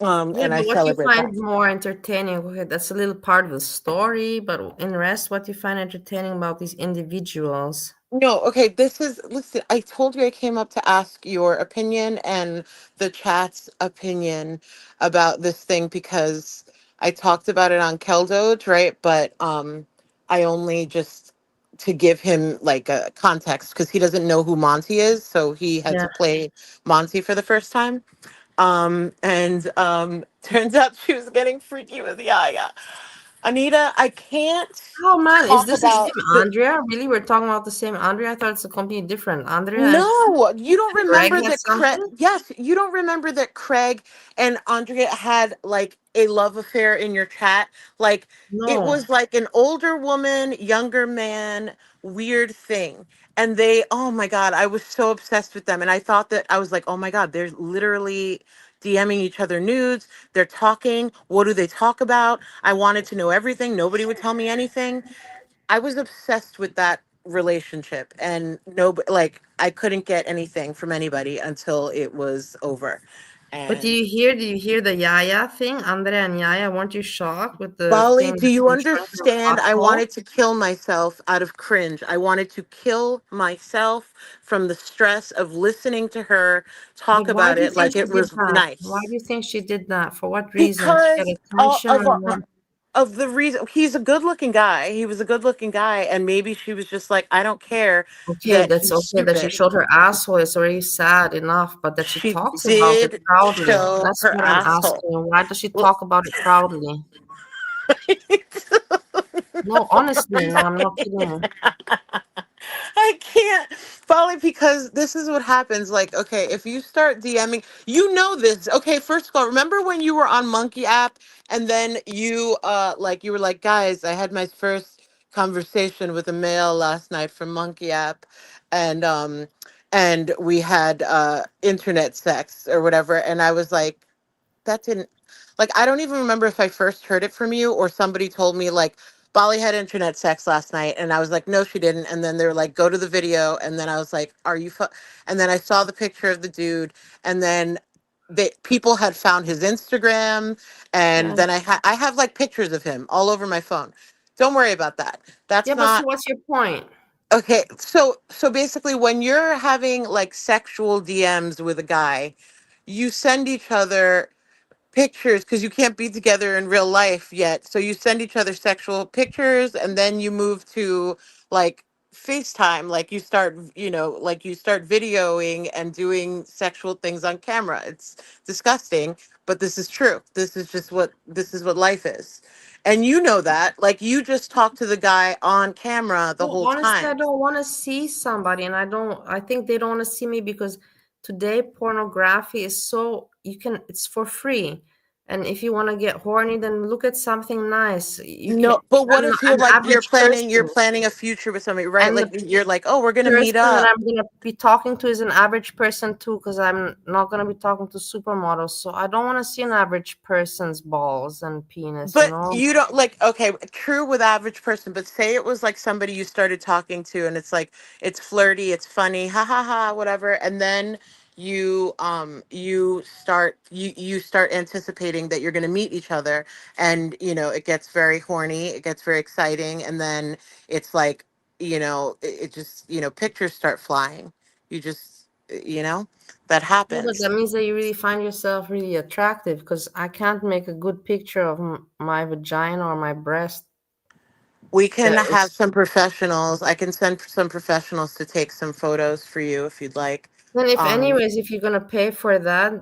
Yeah, And I but what you celebrate find that. more entertaining, okay, that's a little part of the story, but in the rest, what you find entertaining about these individuals? No, okay, listen, I told you I came up to ask your opinion and the chat's opinion about this thing because I talked about it on Keldoge, right? But I only just to give him like a context because he doesn't know who Monty is, so he had Yeah. to play Monty for the first time. And turns out she was getting freaky with Yaya. Anita, I can't Oh man, is talk this the about same the Andrea? Really? We're talking about the same Andrea? I thought it's a completely different Andrea and No, you don't Greg remember had that Craig. something? Yes, you don't remember that Craig and Andrea had like a love affair in your chat. Like it No. was like an older woman, younger man, weird thing. And they, oh my God, I was so obsessed with them. And I thought that I was like, oh my God, they're literally DMing each other nudes. They're talking. What do they talk about? I wanted to know everything. Nobody would tell me anything. I was obsessed with that relationship, and no, like I couldn't get anything from anybody until it was over. But And did you hear the Yaya thing? Andrea and Yaya, weren't you shocked with the Bali, thing do that you she was showing her understand? I butthole? wanted to kill myself out of cringe. I wanted to kill myself from the stress of listening to her But talk why about do you it think like she it did was that? Why nice. do you think she did that? For what reason? To get Because attention or what? of the reason he's a good looking guy. He was a good looking guy, and maybe she was just like, I don't care Okay, that that's he's okay that she stupid. showed her asshole is already sad enough, but that she She talks about it did proudly. show That's her what I'm asshole. asking. Why does she Well, talk about it proudly? No, honestly, no, I'm not kidding. I can't, Folly, because this is what happens. Like, okay, if you start DMing, you know this. Okay, first of all, remember when you were on Monkey app and then you like you were like, guys, I had my first conversation with a male last night from Monkey app, and we had internet sex or whatever, and I was like, that didn't, like, I don't even remember if I first heard it from you or somebody told me like Bali had internet sex last night, and I was like, no, she didn't. And then they were like, go to the video, and then I was like, are you and then I saw the picture of the dude, and then people had found his Instagram, and Yeah. then I have like pictures of him all over my phone. Don't worry about that. Yeah, That's but so not what's your point? okay. So basically when you're having like sexual DMs with a guy, you send each other pictures because you can't be together in real life yet. So you send each other sexual pictures, and then you move to like FaceTime, like you start videoing and doing sexual things on camera. It's disgusting, but this is true. This is what life is. And you know that. Like you just talked to the guy on camera the Well, whole honestly, I time. don't want to see somebody, and I think they don't want to see me because today pornography is so it's for free. And if you want to get horny, then look at something nice. You can, No, but what if you're an like average you're person, planning a future with somebody, right? and Like the you're like, "Oh, we're going to meet person that up." I'm gonna be talking to is an average person too, because I'm not gonna be talking to supermodels. So I don't want to see an average person's balls and penis, you But know? you don't like, okay, true with average person, but say it was like somebody you started talking to and it's like it's flirty, it's funny, ha ha ha, whatever, and then you start anticipating that you're going to meet each other, and it gets very horny, it gets very exciting, and then it's like, it just, pictures start flying. You just, that Yeah, but happens. that means that you really find yourself really attractive because I can't make a good picture of my vagina or my breast. We can That have is, some professionals. I can send some professionals to take some photos for you if you'd like. then if Um, anyways, if you're gonna pay for that,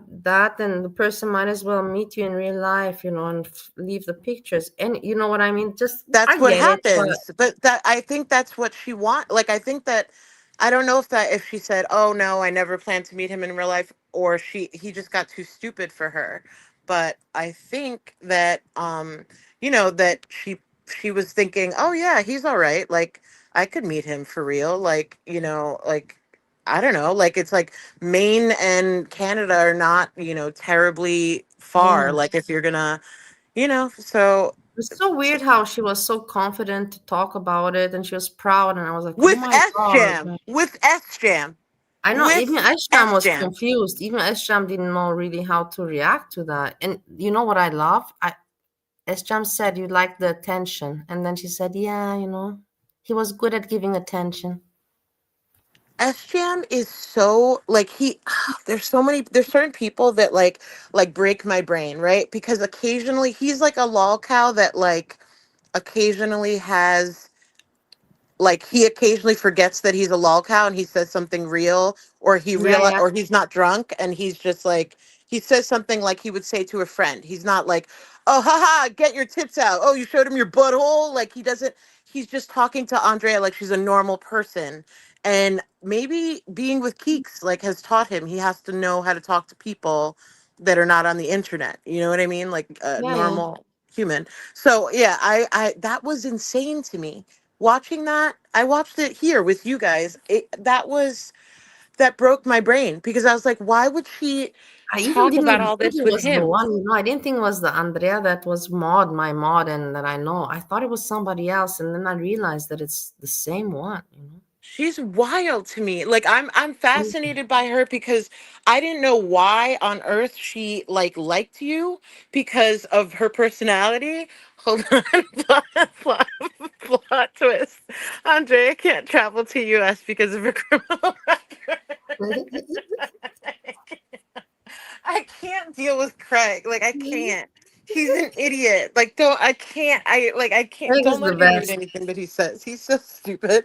then the person might as well meet you in real life, and leave the pictures. And you know what I mean? Just that's I what get it, but happens. But that I think that's what she want. Like I think that I don't know if she said, "Oh no, I never planned to meet him in real life," or he just got too stupid for her. But I think that that she was thinking, "Oh yeah, he's all right. Like I could meet him for real. Like, like I don't know, like it's like Maine and Canada are not, terribly far. yeah. Like if you're gonna, so It's so weird how she was so confident to talk about it and she was proud, and I was like, oh with my S God. Jam, with S Jam, I know even with Esham S was Jam. confused. Even Esham didn't know really how to react to that. And you know what I love? Esham said you like the attention. And then she said, yeah, he was good at giving attention. S Jam is so like there's certain people that like break my brain, right? Because occasionally he's like a lol cow that like occasionally has like he occasionally forgets that he's a lol cow and he says something real, or Yeah, yeah. or he's not drunk and he's just like he says something like he would say to a friend. He's not like, oh haha, get your tits out, oh you showed him your butthole. Like he doesn't, he's just talking to Andrea like she's a normal person. And maybe being with Keeks like has taught him he has to know how to talk to people that are not on the internet, you know what I mean, like a Yeah, yeah. normal human. So yeah, I that was insane to me watching that. I watched it here with you guys. That broke my brain because I was like, why would she I even talk didn't about even all think this it with was the him? one, I didn't think it was the Andrea that was my mod, and that I know. I thought it was somebody else, and then I realized that it's the same one. She's wild to me. Like I'm And fascinated by her because I didn't know why on earth she like liked you because of her personality. Hold on, plot twist. Andrea can't travel to US because of her criminal record. I can't deal with Craig. Like I can't. He's an idiot. Like don't I can't I can't Craig is don't the let me read best. anything that he says. He's so stupid.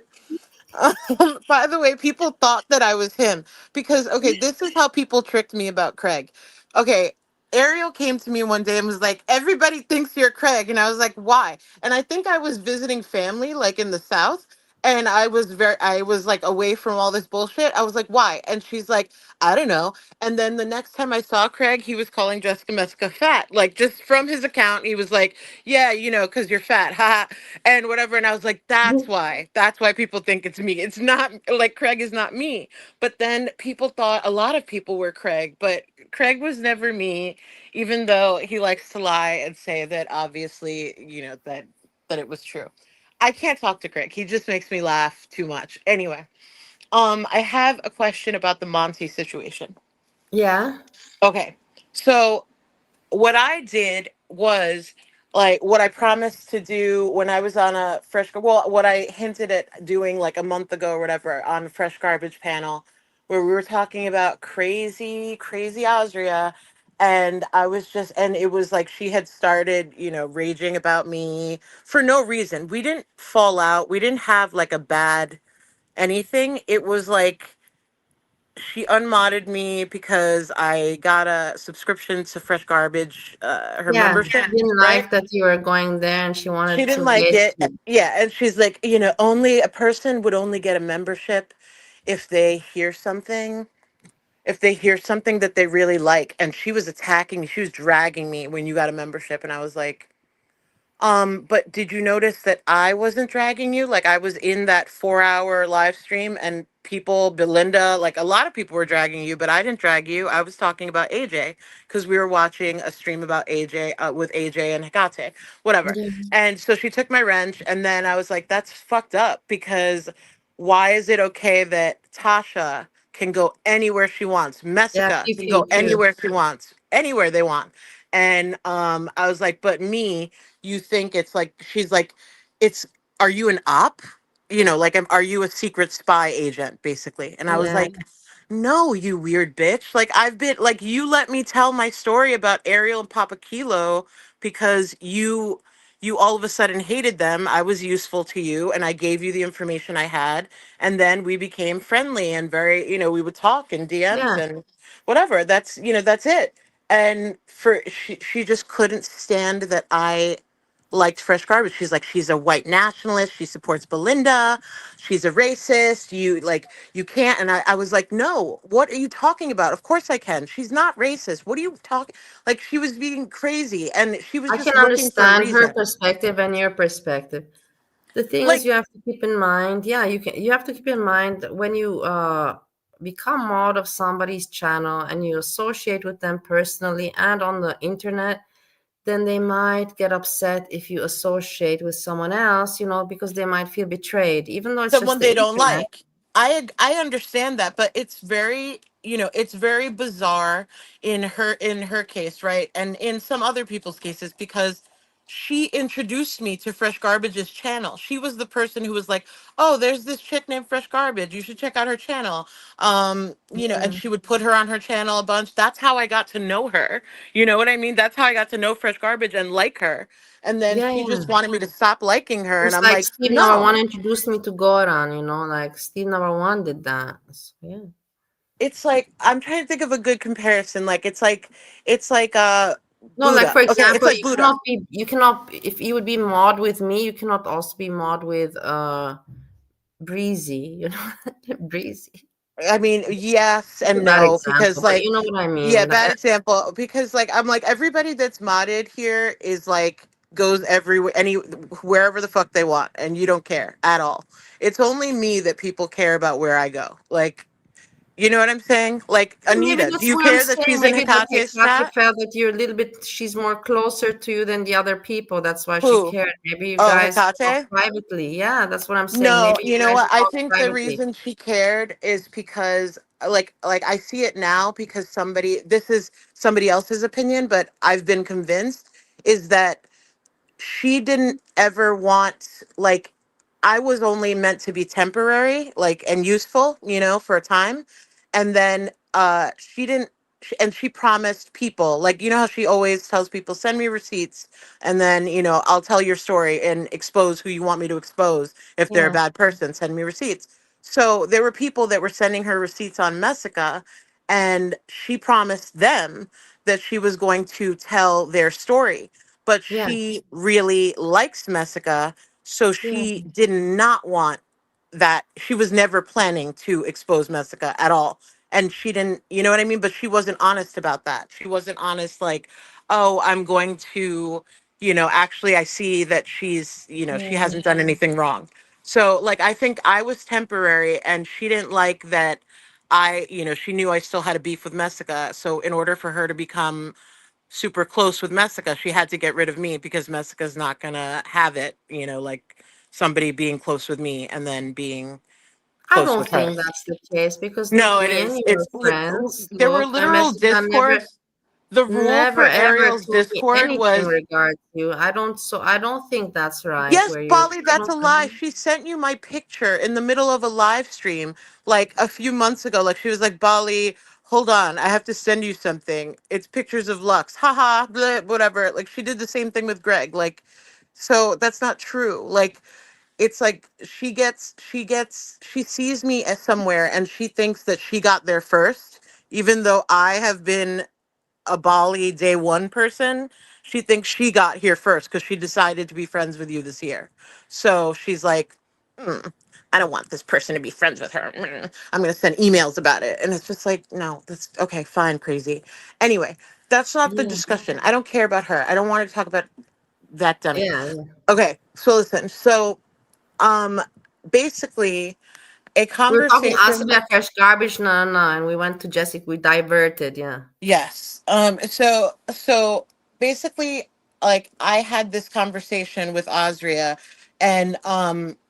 By the way, people thought that I was him because, okay, this is how people tricked me about Craig. Okay, Ariel came to me one day and was like, everybody thinks you're Craig. And I was like, why? And I think I was visiting family, like in the South. And I was like away from all this bullshit. I was like, why? And she's like, I don't know. And then the next time I saw Craig, he was calling Jessica Meska fat. Like just from his account, he was like, yeah, because you're fat. Ha and whatever. And I was like, that's why. That's why people think it's me. It's not like Craig is not me. But then people thought a lot of people were Craig, but Craig was never me, even though he likes to lie and say that obviously, that it was true. I can't talk to Craig. He just makes me laugh too much. Anyway, I have a question about the Monty situation. Yeah. Okay. So what I did was like what I promised to do when I was on a well, what I hinted at doing like a month ago or whatever on a fresh garbage panel where we were talking about crazy, crazy Azria. And I was just, and it was like she had started, raging about me for no reason. We didn't fall out. We didn't have like a bad anything. It was like, she unmodded me because I got a subscription to Fresh Garbage, her Yeah, membership, she didn't right? like that you were going there, and she She wanted didn't to like it. gatekeep. Yeah, and she's like, only a person would only get a membership if they hear something, if they hear something that they really like. And she was attacking me. She was dragging me when you got a membership, and I was like, but did you notice that I wasn't dragging you? Like I was in that 4 hour live stream and people, Belinda, like a lot of people were dragging you, but I didn't drag you. I was talking about AJ because we were watching a stream about AJ with AJ and Hecate, whatever. Yeah, And so she took my wrench and then I was like, that's fucked up because why is it okay that Tasha can go anywhere she wants? yeah, Messica pew can pew go pew. anywhere she wants, anywhere they want. And I was like, but me, you think it's like she's like it's are you an op, like are you a secret spy agent basically? And I was Yeah, like, no, you weird bitch, like I've been like, you let me tell my story about Ariel and Papa Kilo because you all of a sudden hated them. I was useful to you and I gave you the information I had, and then we became friendly and very, we would talk in DMs yeah. and whatever. That's it. And she just couldn't stand that I liked Fresh Garbage. She's like, she's a white nationalist. She supports Belinda. She's a racist. You can't. And I was like, no, what are you talking about? Of course I can. She's not racist. What are you talking? Like she was being crazy and she was I just can looking for a understand her reason. perspective and your perspective. The thing is, Like you have to keep in mind, yeah, you have to keep in mind that when you become mod of somebody's channel and you associate with them personally and on the internet, then they might get upset if you associate with someone else, because they might feel betrayed, even though it's just someone the they don't internet. like. I understand that, but it's very, it's very bizarre in her case, right? And in some other people's cases because she introduced me to Fresh Garbage's channel. She was the person who was like, "Oh, there's this chick named Fresh Garbage. You should check out her channel." And Yeah, she would put her on her channel a bunch. That's how I got to know her. You know what I mean? That's how I got to know Fresh Garbage and like her. And then yeah, she yeah. just wanted me to stop liking her, and Just I'm like like, Steve number one "No." introduced me to Goran, like Steve number one did that. So, yeah. It's like I'm trying to think of a good comparison. Like it's like No, like Buddha. for Okay, it's example, like Buddha. you cannot, if you would be mod with me, you cannot also be mod with Breezy, Breezy. I mean, yes It's a and bad no, because example, but like, you know what I yeah, mean. bad example. Because like I'm like, everybody that's modded here is like goes everywhere, wherever the fuck they want, and you don't care at all. It's only me that people care about where I go. Like, you know what I'm saying? Like Maybe Anita, do that's you what I'm care that saying. she's in Maybe that Hekate's Hekate chat? felt that you're a little bit, she's more closer to you than the other people. That's why she Who? cared. Maybe you Oh, guys talk Hekate. privately. Yeah, that's what I'm saying. No, Maybe you you know guys what? I talk think the privately. reason she cared is because like I see it now because this is somebody else's opinion, but I've been convinced is that she didn't ever want, like, I was only meant to be temporary, like, and useful, for a time. And then she didn't and she promised people, like, how she always tells people, send me receipts, and then, I'll tell your story and expose who you want me to expose. If they're a Yeah, bad person, send me receipts. So there were people that were sending her receipts on Messica, and she promised them that she was going to tell their story, but yeah, she really likes Messica, so yeah, she did not want that. She was never planning to expose Messica at all. And she didn't, you know what I mean? But she wasn't honest about that. She wasn't honest, like, oh, I'm going to, actually, I see that she yeah. hasn't done anything wrong. So, like, I think I was temporary and she didn't like that she knew I still had a beef with Messica. So, in order for her to become super close with Messica, she had to get rid of me because Messica's not gonna have it, like somebody being close with me and then being I close don't with her. think that's the case because look, No, it me and is. you are friends. There were Look, literal Messica never, discords. The rule never for ever Ariel's told me Discord anything was, regards you. I don't think that's right. yes, Where you, Polly, I that's don't, a lie. She sent you my picture in the middle of a live stream like a few months ago. Like she was like, Bali, hold on, I have to send you something. It's pictures of Lux. Haha, blah, whatever. Like she did the same thing with Greg. Like, so that's not true. Like it's like she sees me as somewhere and she thinks that she got there first, even though I have been a Bali day one person. She thinks she got here first because she decided to be friends with you this year. So she's like, "Mm, I don't want this person to be friends with her. I'm going to send emails about it." And it's just like, no, that's okay, fine, crazy. Anyway, that's not the Yeah, discussion. I don't care about her. I don't want to talk about that dummy. yeah, yeah. Okay, so listen. So, um, basically, a We were talking conversation. Asibia Fresh Garbage, no, no, and we went to Jessica. We diverted, yeah. Yes. So basically, like, I had this conversation with Azria, and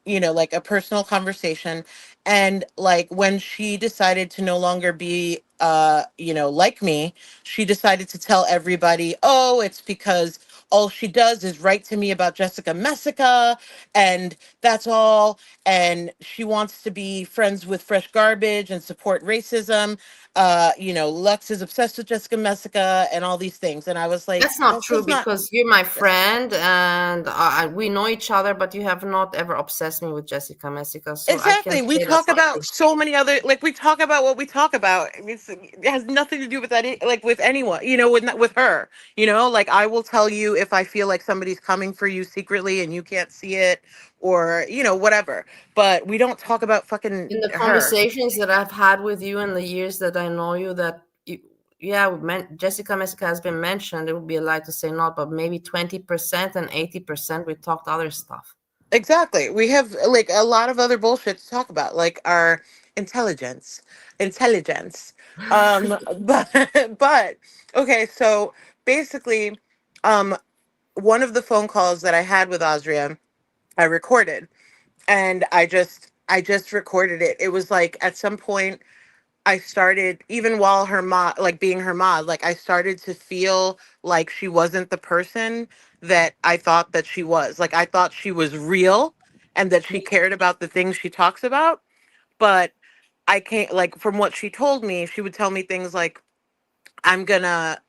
like a personal conversation, and like when she decided to no longer be like me, she decided to tell everybody, "Oh, it's because all she does is write to me about Jessica Messica, and that's all, and she wants to be friends with Fresh Garbage and support racism. Lex is obsessed with Jessica Messica and all these things." And I was like, That's not that's true just not because you're my friend and we know each other, but you have not ever obsessed me with Jessica Messica, so I can exactly. We say that's talk not about true. so many other, like, we talk about what we talk about. It has nothing to do with that, like, with anyone, with her. Like, I will tell you if I feel like somebody's coming for you secretly and you can't see it, or whatever. But we don't talk about fucking In the her. conversations that I've had with you in the years that I know you, that you, yeah, Jessica Messica has been mentioned. It would be a lie to say not, but maybe 20% and 80% we talked other stuff. Exactly. We have like a lot of other bullshit to talk about, like our intelligence. Intelligence. But but okay, so basically, um one of the phone calls that I had with Azria, I recorded, and I just recorded it. It was like at some point I started, even while her mod, like being her mod, like I started to feel like she wasn't the person that I thought that she was. Like I thought she was real and that she cared about the things she talks about. But I can't, like, from what she told me, she would tell me things like, I'm gonna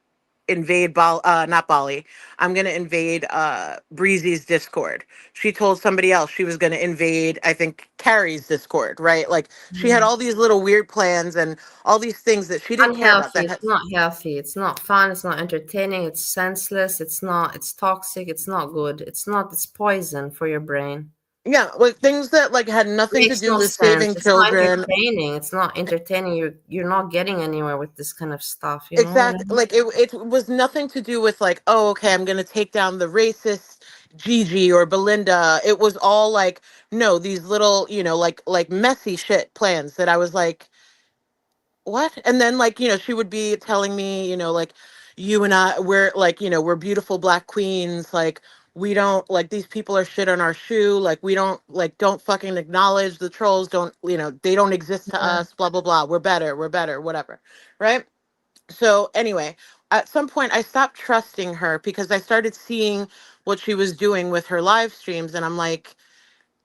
invade not Bali. I'm gonna invade Breezy's Discord. She told somebody else she was gonna invade, I think, Carrie's Discord, right? Like she had Mhm. all these little weird plans and all these things that she didn't care about Unhealthy. that It's not healthy. It's not fun. It's not entertaining. It's senseless. It's not. It's toxic. It's not good. It's not. It's poison for your brain. yeah, like things that like had nothing to Makes do no with sense. saving It's not children. entertaining. It's not entertaining. You're not getting anywhere with this kind of stuff. You know what I Exactly. mean? Like it was nothing to do with like, oh, okay, I'm gonna take down the racist Gigi or Belinda. It was all like, no, these little, like messy shit plans that I was like, what? And then, like, she would be telling me, like, you and I, we're like, we're beautiful black queens. Like, we don't, like, these people are shit on our shoe. Like, we don't, like, don't fucking acknowledge the trolls. Don't, they don't exist to Yeah. us, blah, blah, blah. We're better, whatever. Right. So anyway, at some point I stopped trusting her because I started seeing what she was doing with her live streams, and I'm like,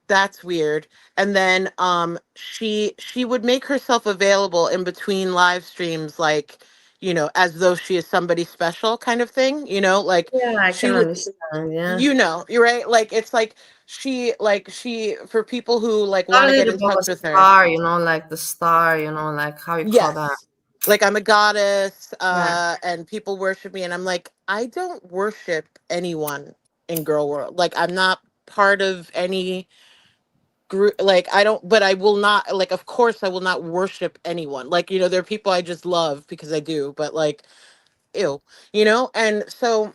that's weird. And then she would make herself available in between live streams, like, as though she is somebody special, kind of thing, like Yeah, I she can would, understand. Yeah. you're right, like it's like she, for people who like Got want a to get little in bit of a touch with her. star, like the star, like how you call that? Yes. Like I'm a goddess, Yeah. and people worship me, and I'm like, I don't worship anyone in girl world. Like I'm not part of any group. Like I don't, but I will not, like, of course I will not worship anyone. Like, there are people I just love because I do, but like, ew, and so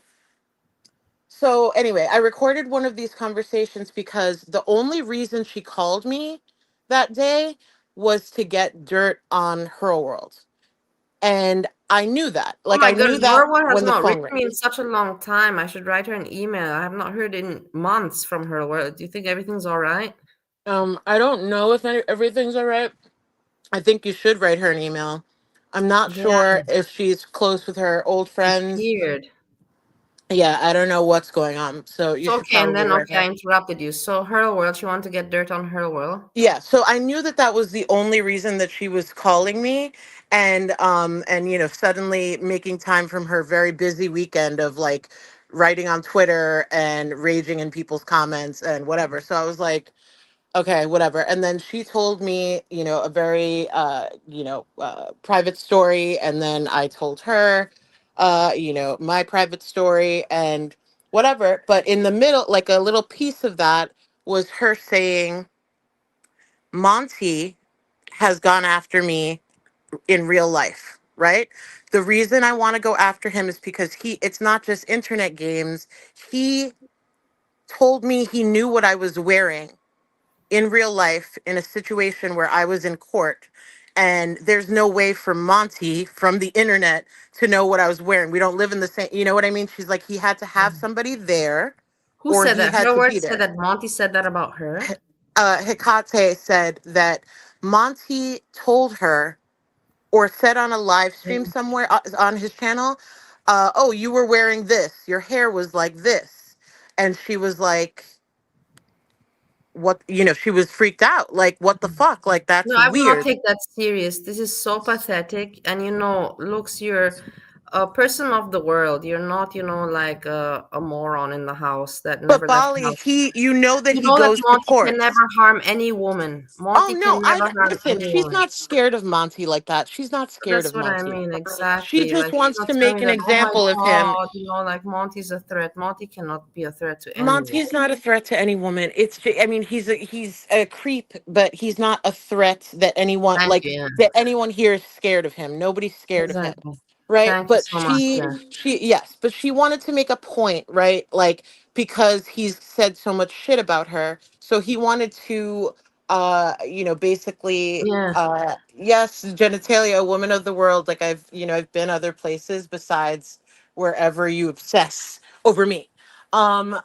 anyway, I recorded one of these conversations because the only reason she called me that day was to get dirt on her world. And I knew that. Oh Like my I God, knew that Norwood has when the not phone written me in rings. such a long time. I should write her an email. I have not heard in months from her. Do you think everything's all right? I don't know if everything's all right. I think you should write her an email. I'm not Yeah, sure if she's close with her old friends. disappeared. Yeah, I don't know what's going on. So you So should okay, and probably then write okay, I her. interrupted you. So her world, she wanted to get dirt on her world. Yeah, so I knew that that was the only reason that she was calling me, and suddenly making time from her very busy weekend of like writing on Twitter and raging in people's comments and whatever. So I was like, Okay, whatever. And then she told me, a very, private story. And then I told her, my private story and whatever. But in the middle, like a little piece of that was her saying, Monty has gone after me in real life, right? The reason I want to go after him is because it's not just internet games. He told me he knew what I was wearing in real life in a situation where I was in court. And there's no way for Monty from the internet to know what I was wearing. We don't live in the same, you know what I mean? She's like, he had to have somebody there Who or said he that? had Her to be words said there. that Monty said that about her. Hecate said that Monty told her or said on a live stream somewhere on his channel, oh, you were wearing this. Your hair was like this. And she was like, what, she was freaked out. Like, what the fuck? Like, No, that's I will not weird. take that serious. This is so pathetic. And looks, you're a person of the world. You're not, like a moron in the house that But never left the Bali, house. that You he know that goes to Monty can never courts. harm any woman. Oh Monty no, can never harm listen, any she's woman. not scared of Monty like that. She's not scared That's of what I Monty. mean, She exactly. just Like, she's wants not to telling make me an that, oh my example of him. God, like Monty's a threat. Monty cannot be a threat to anyone. Monty's not a threat to any woman. I mean, he's a creep, but he's not a threat that anyone Thank like you, yeah. that anyone here is scared of him. Nobody's scared of him, Exactly. right? Thank you But so much, yeah. yes, but she wanted to make a point, right? Like because he's said so much shit about her, so he wanted to, basically, Yeah. yes, genitalia, woman of the world. Like I've been other places besides wherever you obsess over me.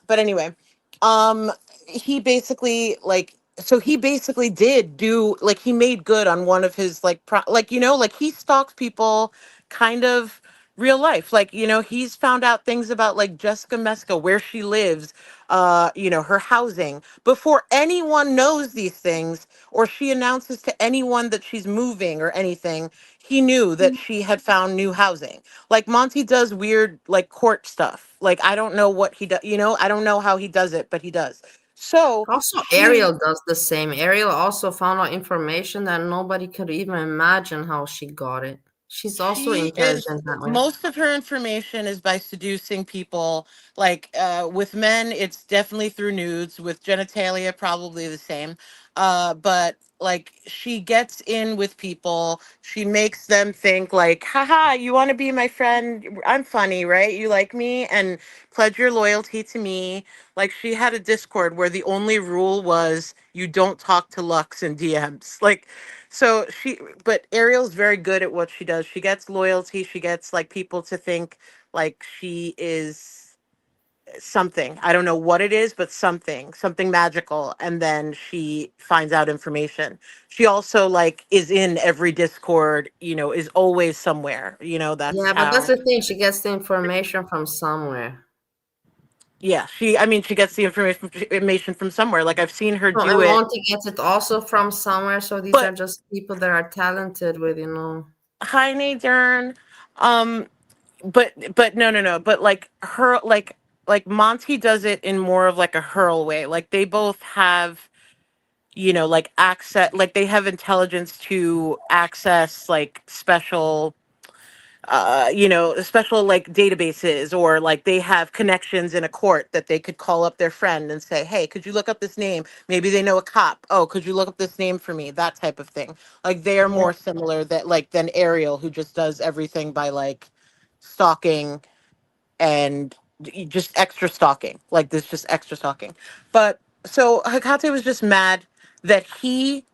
But anyway, um, he basically he basically did do like he made good on one of his like he stalks people kind of real life. Like, he's found out things about like Jessica Meska, where she lives, her housing before anyone knows these things or she announces to anyone that she's moving or anything. He knew that she had found new housing. Like Monty does weird like court stuff. Like I don't know what he does, I don't know how he does it, but he does. So Also, she Ariel does the same. Ariel also found out information that nobody could even imagine how she got it. She's also she is intelligent that way. most of her information is by seducing people. Like with men it's definitely through nudes, with genitalia probably the same. But like she gets in with people, she makes them think like, haha, you want to be my friend, I'm funny, right? You like me and pledge your loyalty to me. Like she had a Discord where the only rule was you don't talk to Lux in DMs. Like so but Ariel's very good at what she does. She gets loyalty. She gets like people to think like she is something. I don't know what it is, but something magical. And then she finds out information. She also like is in every Discord, is always somewhere. That's Yeah, but that's how, the thing. She gets the information from somewhere. yeah, I mean, she gets the information from somewhere. Like I've seen her No, do and it, Monty gets it also from somewhere. So these are but just people that are talented with. hi, Nadern. Um, but no, but like her like Monty does it in more of like a hurl way. Like they both have, like access, like they have intelligence to access like special like databases, or like they have connections in a court that they could call up their friend and say, hey, could you look up this name? Maybe they know a cop. Oh, could you look up this name for me? That type of thing. Like they are Yeah. more similar that like than Ariel, who just does everything by like stalking and just extra stalking. Like this, just extra stalking. But so Hecate was just mad that he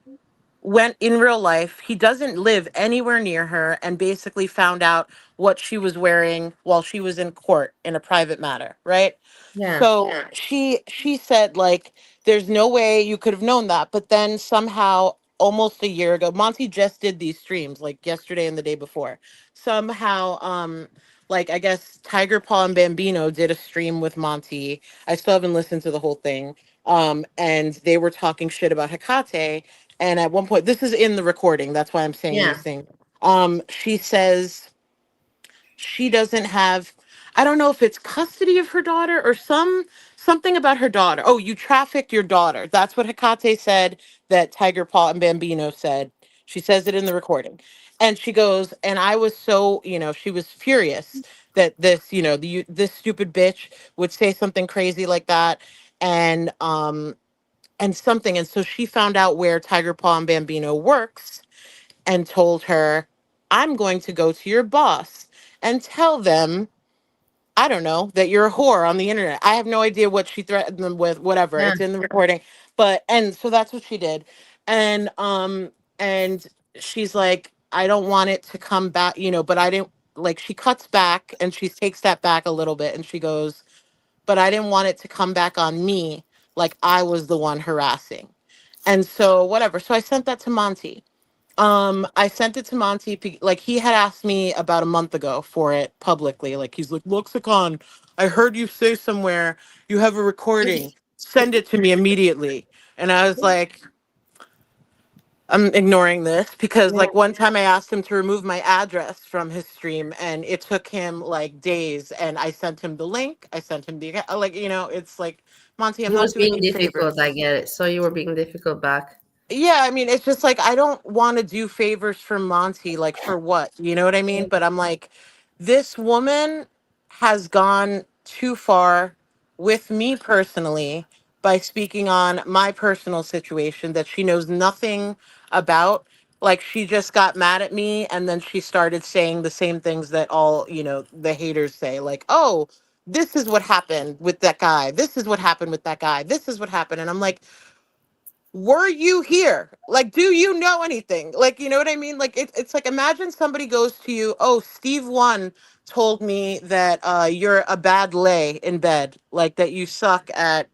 went in real life. He doesn't live anywhere near her and basically found out what she was wearing while she was in court in a private matter, right? Yeah. So she said like there's no way you could have known that. But then somehow almost a year ago, Monty just did these streams like yesterday and the day before. Somehow like I guess Tiger Paw and Bambino did a stream with Monty. I still haven't listened to the whole thing. And they were talking shit about Hecate. And at one point, this is in the recording, that's why I'm saying Yeah. these things. She says she doesn't have, I don't know if it's custody of her daughter or something about her daughter. Oh, you trafficked your daughter. That's what Hecate said that Tiger Paw and Bambino said. She says it in the recording. And she goes, and I was so, she was furious that this, this stupid bitch would say something crazy like that. And and so she found out where Tiger Paw and Bambino works and told her, I'm going to go to your boss and tell them, I don't know, that you're a whore on the internet. I have no idea what she threatened them with, whatever. Yeah. It's in the recording. But and so that's what she did. And and she's like, I don't want it to come back, but I didn't, like, she cuts back and she takes that back a little bit and she goes, but I didn't want it to come back on me like I was the one harassing. And so whatever. So I sent that to Monty. I sent it to Monty. Like, he had asked me about a month ago for it publicly. Like, he's like, Lexicon, I heard you say somewhere you have a recording. Send it to me immediately. And I was like, I'm ignoring this because, Yeah. like, one time I asked him to remove my address from his stream and it took him like days. And I sent him the link. I sent him the, like, it's like, Monty, I'm He not was doing being you difficult, I favors. get it. So you were being difficult back. Yeah, I mean, it's just like I don't want to do favors for Monty, like for what? You know what I mean? But I'm like, this woman has gone too far with me personally by speaking on my personal situation that she knows nothing about. Like, she just got mad at me and then she started saying the same things that all, the haters say, like, oh, this is what happened with that guy. This is what happened with that guy. This is what happened. And I'm like, were you here? Like, do you know anything? Like, you know what I mean? Like, it's like, imagine somebody goes to you, oh, Steve one told me that you're a bad lay in bed, like that you suck at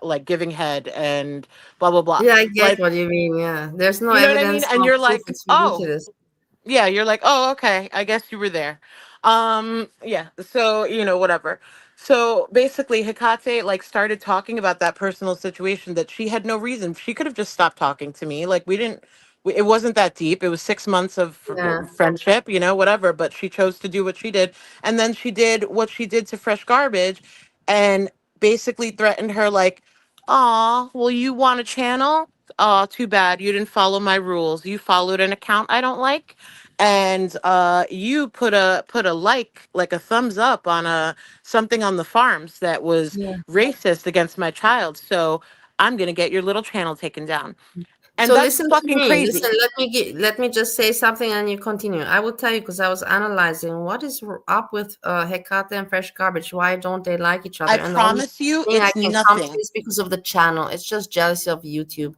like giving head and blah blah blah. Yeah, I get Like, what you mean. Yeah. There's no you know what I mean? evidence, And no you're proof. like, It's oh, ridiculous. yeah, you're like, oh, okay, I guess you were there. Yeah, so, whatever. So basically, Hecate, like, started talking about that personal situation that she had no reason. She could have just stopped talking to me. Like, it wasn't that deep. It was 6 months of Yeah. friendship, whatever. But she chose to do what she did. And then she did what she did to Fresh Garbage and basically threatened her, like, "Aw, well, you want a channel? Oh, too bad. You didn't follow my rules. You followed an account I don't like, and you put a like a thumbs up on a something on the farms that was Yeah. racist against my child. So I'm gonna get your little channel taken down." And So that's listen to fucking me. Listen, crazy. let me just say something and you continue. I will tell you because I was analyzing what is up with Hecate and Fresh Garbage. Why don't they like each I other? And the only promise you, thing I it's can come to nothing. is because of the channel. It's just jealousy of YouTube.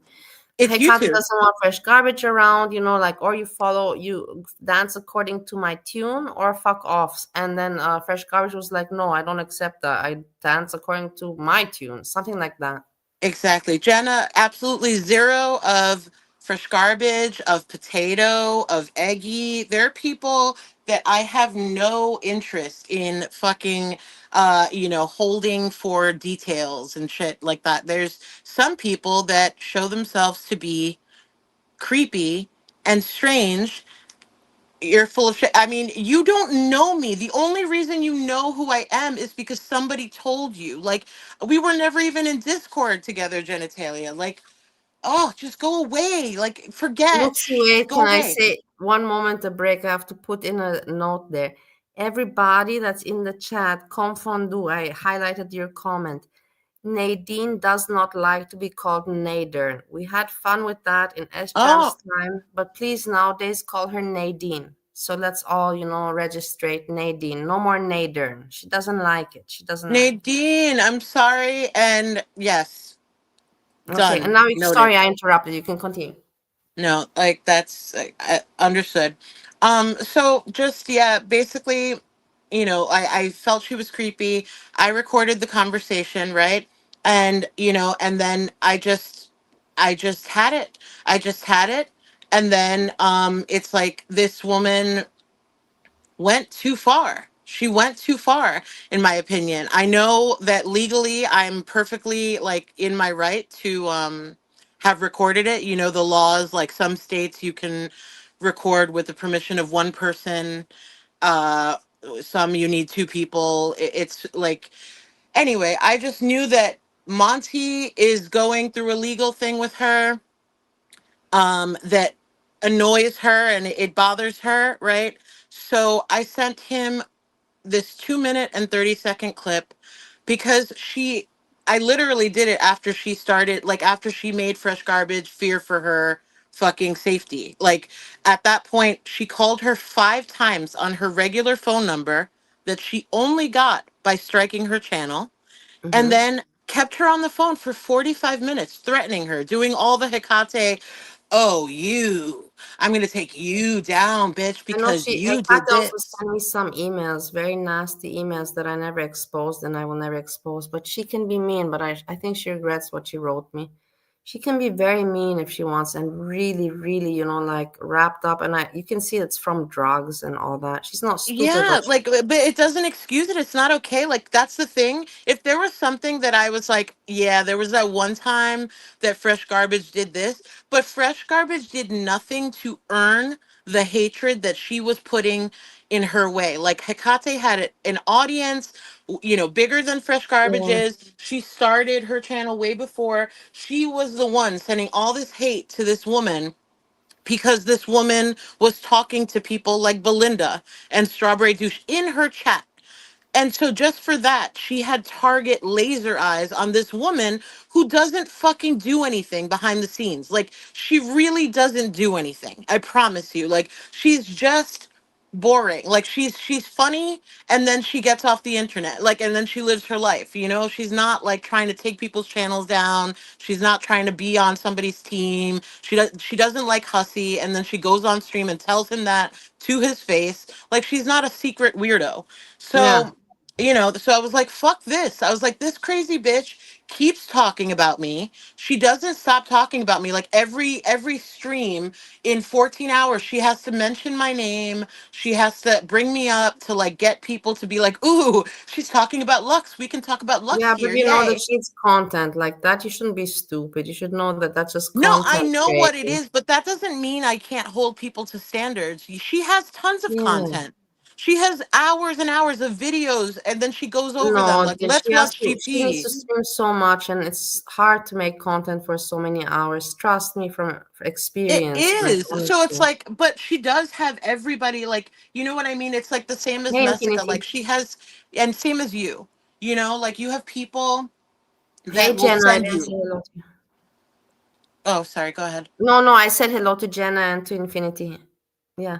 It's Hecate YouTube. doesn't want Fresh Garbage around, like, or you dance according to my tune or fuck off. And then Fresh Garbage was like, no, I don't accept that. I dance according to my tune, something like that. Exactly. Jenna, absolutely zero of Fresh Garbage, of Potato, of Eggy. They're people that I have no interest in fucking holding for details and shit like that. There's some people that show themselves to be creepy and strange. You're full of shit. I mean, you don't know me. The only reason you know who I am is because somebody told you. Like, we were never even in Discord together, genitalia. Like, oh, just go away. Like, forget. Luxy, Shh, wait, go can I away. say one moment a break? I have to put in a note there. Everybody that's in the chat, confondu, I highlighted your comment. Nadine does not like to be called Nader. We had fun with that in Oh, S-Jam's time, but please nowadays call her Nadine. So let's all, registrate Nadine. No more Nader. She doesn't like it. She doesn't like Nadine, I'm sorry. And yes, it. Okay, and done. now, Noted. sorry I interrupted. You can continue. No, like, that's understood. So just, yeah, basically, I felt she was creepy. I recorded the conversation, right? And and then I just had it. I just had it. And then it's like this woman went too far. She went too far, in my opinion. I know that legally I'm perfectly, like, in my right to have recorded it. The laws, like, some states you can record with the permission of one person, some you need two people. It's like, anyway, I just knew that Monty is going through a legal thing with her, that annoys her and it bothers her, right? So I sent him this 2 minute and 30-second clip because I literally did it after she started, like after she made Fresh Garbage fear for her fucking safety. Like at that point, she called her 5 times on her regular phone number that she only got by striking her channel, and Mm-hmm. then kept her on the phone for 45 minutes, threatening her, doing all the Hecate, oh, I'm going to take you down, bitch, I know because you Kat did also this. sent me some emails, very nasty emails that I never exposed and I will never expose. But she can be mean, but I think she regrets what she wrote me. She can be very mean if she wants and really, really, like wrapped up. And you can see it's from drugs and all that. She's not stupid, Yeah, but like, but it doesn't excuse it. It's not okay. Like, that's the thing. If there was something that I was like, yeah, there was that one time that Fresh Garbage did this, but Fresh Garbage did nothing to earn the hatred that she was putting in her way. Like, Hecate had an audience, bigger than Fresh Garbage yeah, is. She started her channel way before. She was the one sending all this hate to this woman because this woman was talking to people like Belinda and Strawberry Douche in her chat. And so just for that, she had target laser eyes on this woman who doesn't fucking do anything behind the scenes. Like, she really doesn't do anything. I promise you. Like, she's just boring. Like, she's funny, and then she gets off the internet. Like, and then she lives her life, She's not like trying to take people's channels down. She's not trying to be on somebody's team. She doesn't like Hussy, and then she goes on stream and tells him that to his face. Like, she's not a secret weirdo. yeah. So, so I was like, fuck this. I was like, this crazy bitch keeps talking about me. She doesn't stop talking about me. Like every stream in 14 hours, she has to mention my name. She has to bring me up to like get people to be like, ooh, she's talking about Lux. We can talk about Lux Yeah, but here. you know that Yay. she's content like that. You shouldn't be stupid. You should know that that's just No, I content know what it creating. is, but that doesn't mean I can't hold people to standards. She has tons of Yeah. content. She has hours and hours of videos, and then she goes over them No, like, let's watch she needs GP. to stream so much and it's hard to make content for so many hours. Trust me from It experience, like is. So it's honestly. like, but she does have everybody, like, you know what I mean? It's like the same as Hey Messica. Infinity. Like she has, and same as you, like you have people Hey that will Jenna, I send didn't you. say hello to you. Oh, sorry, go ahead. No, I said hello to Jenna and to Infinity. Yeah.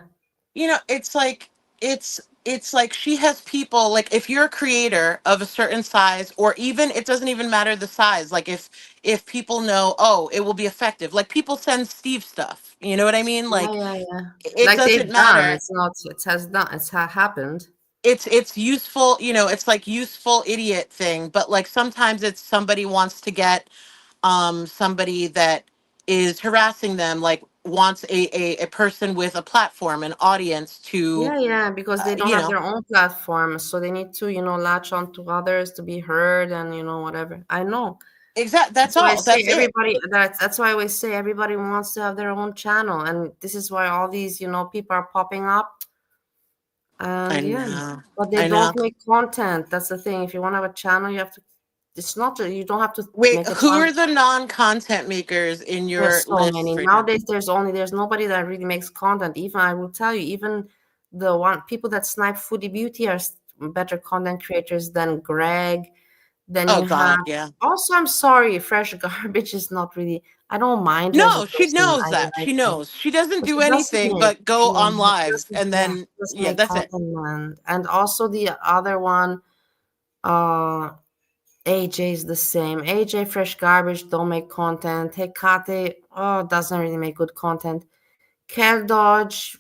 It's like, it's like she has people, like if you're a creator of a certain size, or even, it doesn't even matter the size. Like if people know, oh, it will be effective. Like people send Steve stuff. You know what I mean? Yeah, Like yeah, yeah. it Like doesn't they've done. matter. It's not it has done happened. It's useful, it's like useful idiot thing, but like sometimes it's somebody wants to get somebody that is harassing them, like wants a person with a platform, an audience to Yeah, yeah, because they don't you have know their own platform, so they need to, latch on to others to be heard and whatever. I know. that's all, that's it. That's why I always say everybody wants to have their own channel, and this is why all these, people are popping up. I And yeah, know. but they I know. don't make content. That's the thing. If you want to have a channel, you have to. It's not you don't have to Wait, make a who channel. are the non-content makers in your There's so list many right now? nowadays. There's nobody that really makes content. Even I will tell you, even the one people that snipe Foodie Beauty are better content creators than Greg. Then Oh you have god, yeah. also, I'm sorry, Fresh Garbage is not really. I don't mind her as a No, she person. knows I that. like She her, knows. She doesn't but do she doesn't anything make. but go Yeah, on she live, doesn't. and Yeah, then she doesn't yeah, make that's it. content, man. And also the other one, uh, AJ is the same. AJ Fresh Garbage don't make content. Hecate, doesn't really make good content. Kel Dodge,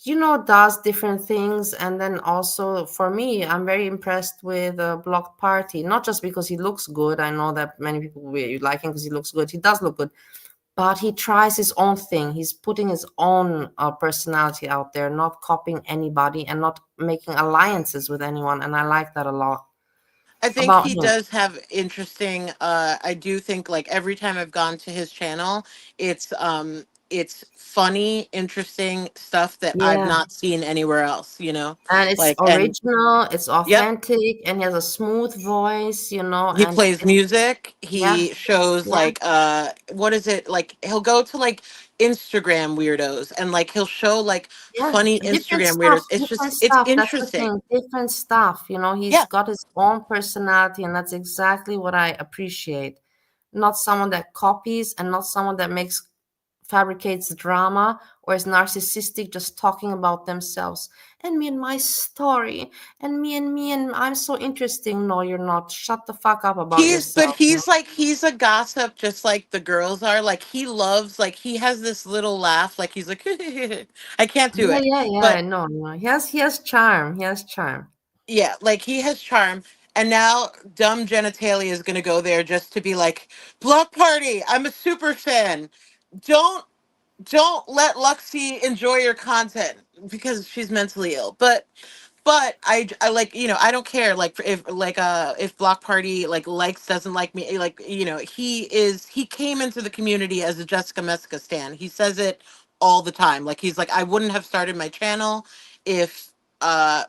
does different things. And then also for me, I'm very impressed with Blocked Party, not just because he looks good. I know that many people will like him because he looks good. He does look good, but he tries his own thing. He's putting his own personality out there, not copying anybody and not making alliances with anyone. And I like that a lot I think about he him. does have interesting I do think like every time I've gone to his channel, it's it's funny, interesting stuff that I've Yeah. not seen anywhere else, you know? And it's Like, and original, it's yep, authentic, and he has a smooth voice, he and plays it's, music. yeah, He shows yeah, like what is it? Like he'll go to like Instagram weirdos and like he'll show like yeah, funny different Instagram stuff, weirdos. It's different just it's stuff. That's the interesting. thing, different stuff. He's Yeah. got his own personality, and that's exactly what I appreciate. Not someone that copies and not someone that fabricates drama or is narcissistic, just talking about themselves and me and my story and me and I'm so interesting. No, you're not. Shut the fuck up about But yourself. he's like he's a gossip just like the girls are. Like he loves like he has this little laugh like he's like I can't do Yeah, it. yeah, yeah. But I know. No, he has charm. He has charm. yeah, like he has charm. And now dumb genitalia is gonna go there just to be like, block party, I'm a super fan. Don't don't let Luxie enjoy your content because she's mentally ill. But I like, you know, I don't care like if Block Party like likes doesn't like me, like, you know, he came into the community as a Jessica Messica stan. He says it all the time. Like he's like, I wouldn't have started my channel if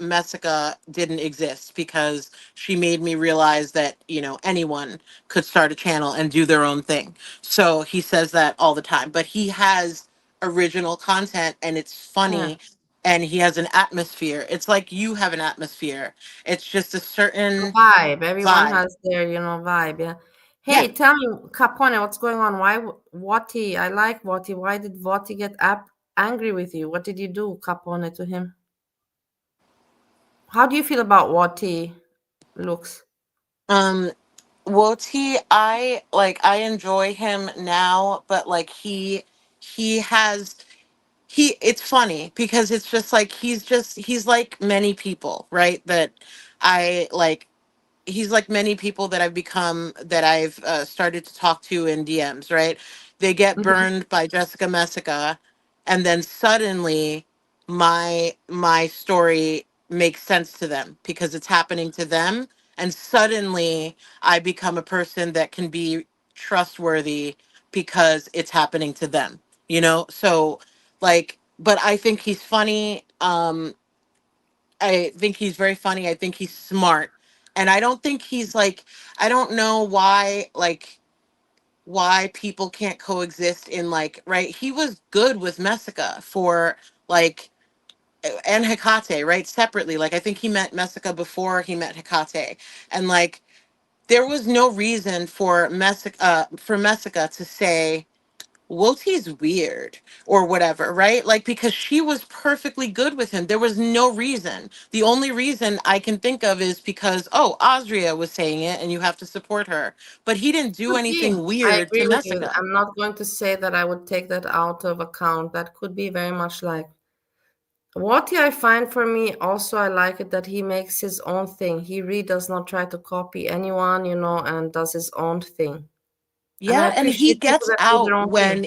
Messica didn't exist because she made me realize that, you know, anyone could start a channel and do their own thing. So he says that all the time. But he has original content and it's Yeah. funny and he has an atmosphere. It's like you have an atmosphere. It's just a certain Vibe. Everyone vibe. has their, vibe. Yeah. Yeah. Hey, tell me, Capone, what's going on? Why Voti? I like Voti. Why did Voti get angry with you? What did you do, Capone, to him? How do you feel about Voti looks? Um Woti, I enjoy him now, but like he has he it's funny because it's just like he's like many people, right? That I like he's like many people that I've become that I've started to talk to in DMs, right? They get Mhm. burned by Jessica Messica, and then suddenly my story makes sense to them because it's happening to them, and suddenly I become a person that can be trustworthy because it's happening to them, you know? So like, but I think he's funny. I think he's very funny. I think he's smart. And I don't think he's like I don't know why people can't coexist in like right. He was good with Messica for like and Hecate, right? Separately. Like I think he met Messica before he met Hecate. And like there was no reason for Messica to say Woti's weird or whatever, right? Like because she was perfectly good with him. There was no reason. The only reason I can think of is because oh, Osria was saying it and you have to support her. But he didn't do Could be. anything I weird to agree with you. Messica. I'm not going to say that I would take that out of account. That could be very much like what I find for me. Also, I like it that he makes his own thing. He really does not try to copy anyone, and does his own thing. And I Yeah, and he appreciate people gets that do their out own thing.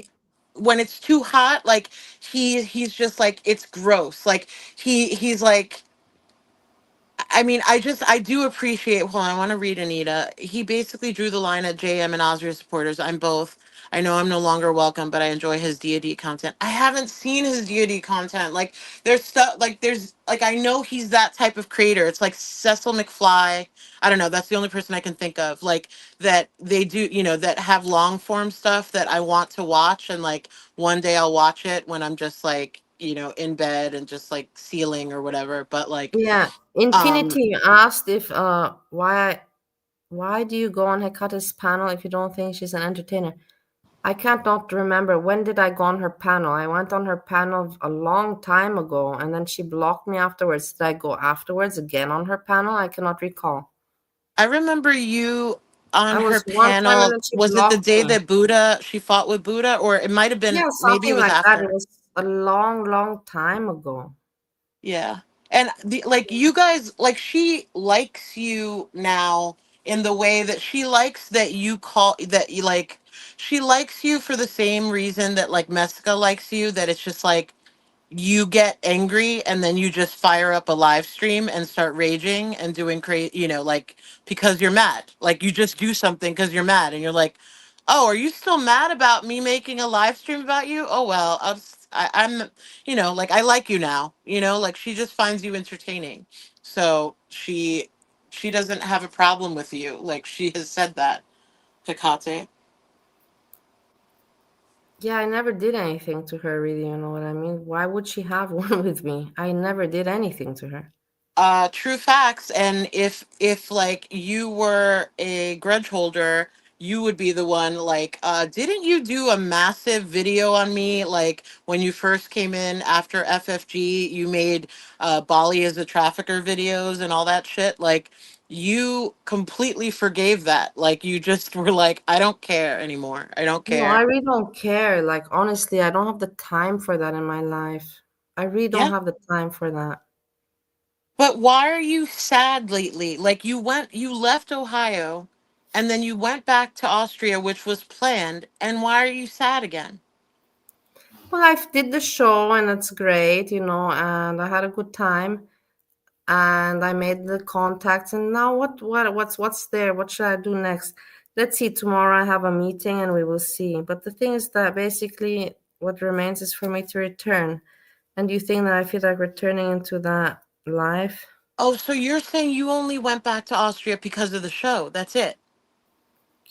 when it's too hot, like he's just like it's gross. Like he's like I mean, I do appreciate. Hold on, I want to read Anita. He basically drew the line at JM and Osria supporters. I'm both. I know I'm no longer welcome, but I enjoy his deity content. I haven't seen his deity content. Like there's stuff like there's like I know he's that type of creator. It's like Cecil McFly. I don't know. That's the only person I can think of. Like that they do, you know, that have long form stuff that I want to watch, and like one day I'll watch it when I'm just like you know in bed and just like sealing or whatever. But like Yeah. um, Infinity asked if why do you go on Hekate's panel if you don't think she's an entertainer? I can't not remember when did I go on her panel. I went on her panel a long time ago and then she blocked me afterwards. Did I go afterwards again on her panel? I cannot recall. I remember you on I her was one time and panel. then she Was it the blocked day me. that Buddha, she fought with Buddha? Or it might have been, Yeah, maybe it something was like that. It after. was a long, long time ago. Yeah. And like you guys, like she likes you now in the way that she likes that you call, that you like, she likes you for the same reason that like Messica likes you, that it's just like, you get angry and then you just fire up a live stream and start raging and doing crazy, you know, like because you're mad. Like you just do something because you're mad and you're like, Oh, are you still mad about me making a live stream about you? Oh well, I'm, like I like you now. Like she just finds you entertaining, so she doesn't have a problem with you. Like she has said that, Hecate. Yeah, I never did anything to her, really, you know what I mean? Why would she have one with me? I never did anything to her. True facts. And if like you were a grudge holder, you would be the one. Like, didn't you do a massive video on me, like when you first came in after FFG? You made Bali as a trafficker videos and all that shit. Like, you completely forgave that. Like, you just were like, I don't care anymore, I don't No, I care. really don't care. Like, honestly, I don't have the time for that in my life. I really don't Yeah. have the time for that. But why are you sad lately? Like you left Ohio and then you went back to Austria, which was planned. And why are you sad again? Well, I did the show and it's great, and I had a good time and I made the contacts and now what's there? What should I do next? Let's see, tomorrow I have a meeting and we will see. But the thing is that basically what remains is for me to return. And do you think that I feel like returning into that life? Oh, so you're saying you only went back to Austria because of the show. That's it.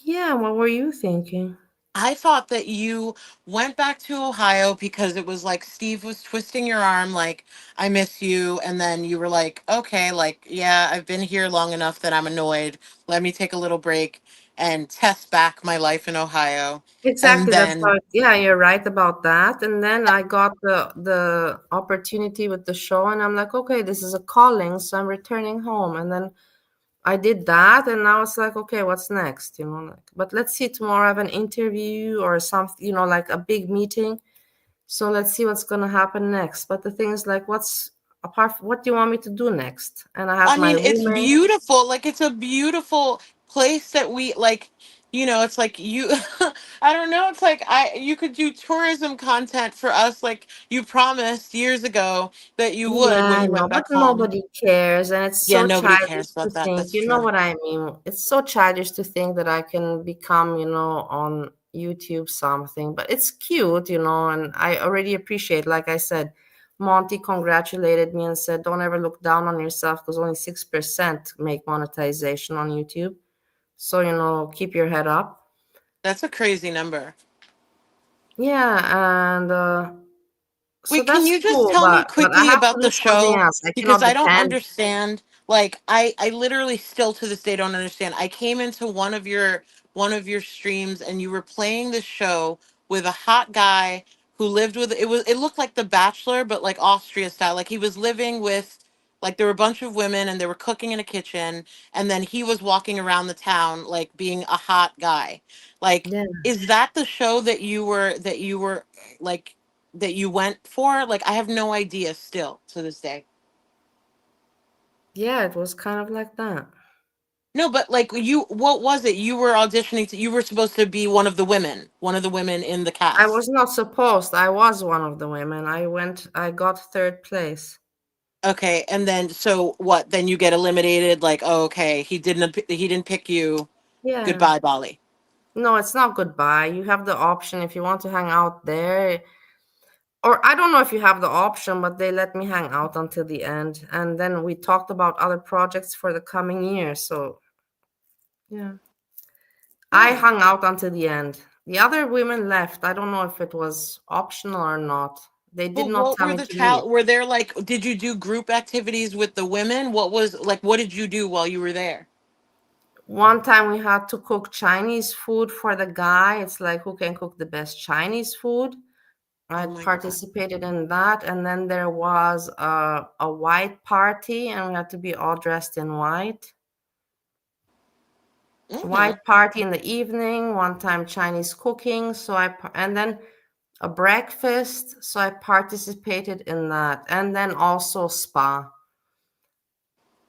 Yeah, what were you thinking? I thought that you went back to Ohio because it was like Steve was twisting your arm, like, I miss you. And then you were like, okay, like, yeah, I've been here long enough that I'm annoyed. Let me take a little break and test back my life in Ohio. And Exactly, that's then how, yeah, you're right about that. And then I got the opportunity with the show, and I'm like, okay, this is a calling, so I'm returning home. And then I did that, and now it's like, okay, what's next? Like, but let's see, tomorrow I have an interview or something, like a big meeting. So let's see what's gonna happen next. But the thing is, like, what do you want me to do next? And I have I my mean, it's roommate. beautiful. Like it's a beautiful place that we like, it's like you I don't know, it's like you could do tourism content for us like you promised years ago that you would Yeah, when I you know, went but back home. nobody cares, and it's Yeah, so nobody childish cares to about that. think, That's you know true. what I mean? It's so childish to think that I can become, on YouTube something, but it's cute, and I already appreciate, like I said, Monty congratulated me and said, don't ever look down on yourself because only 6% make monetization on YouTube. So, keep your head up. That's a crazy number. Yeah, and so Wait, can that's you just cool, tell me but I quickly have to about do the something show? else. I Because cannot I don't depend. understand. Like I literally still to this day don't understand. I came into one of your streams and you were playing this show with a hot guy who lived with it looked like The Bachelor, but like Austria style. Like he was living with like there were a bunch of women and they were cooking in a kitchen and then he was walking around the town like being a hot guy. Like Yeah. is that the show that you were like that you went for? Like, I have no idea still to this day. Yeah, it was kind of like that. No, but like what was it? You were auditioning you were supposed to be one of the women in the I was cast. not supposed. I was one of the women. I got third place. Okay, and then so what? Then you get eliminated. Like, oh, okay, he didn't pick you. Yeah. Goodbye, Bali. No, it's not goodbye. You have the option if you want to hang out there. Or I don't know if you have the option, but they let me hang out until the end. And then we talked about other projects for the coming year. So, yeah. I Oh, hung out until the end. The other women left. I don't know if it was optional or not. They did but not what tell were me the to leave. were there like? Did you do group activities with the women? What was like? What did you do while you were there? One time we had to cook Chinese food for the guy. It's like who can cook the best Chinese food. I Oh my god. participated in that. And then there was a white party, and we had to be all dressed in white. Hmm. White party in the evening, one time Chinese cooking. And then a breakfast. So I participated in that. And then also spa.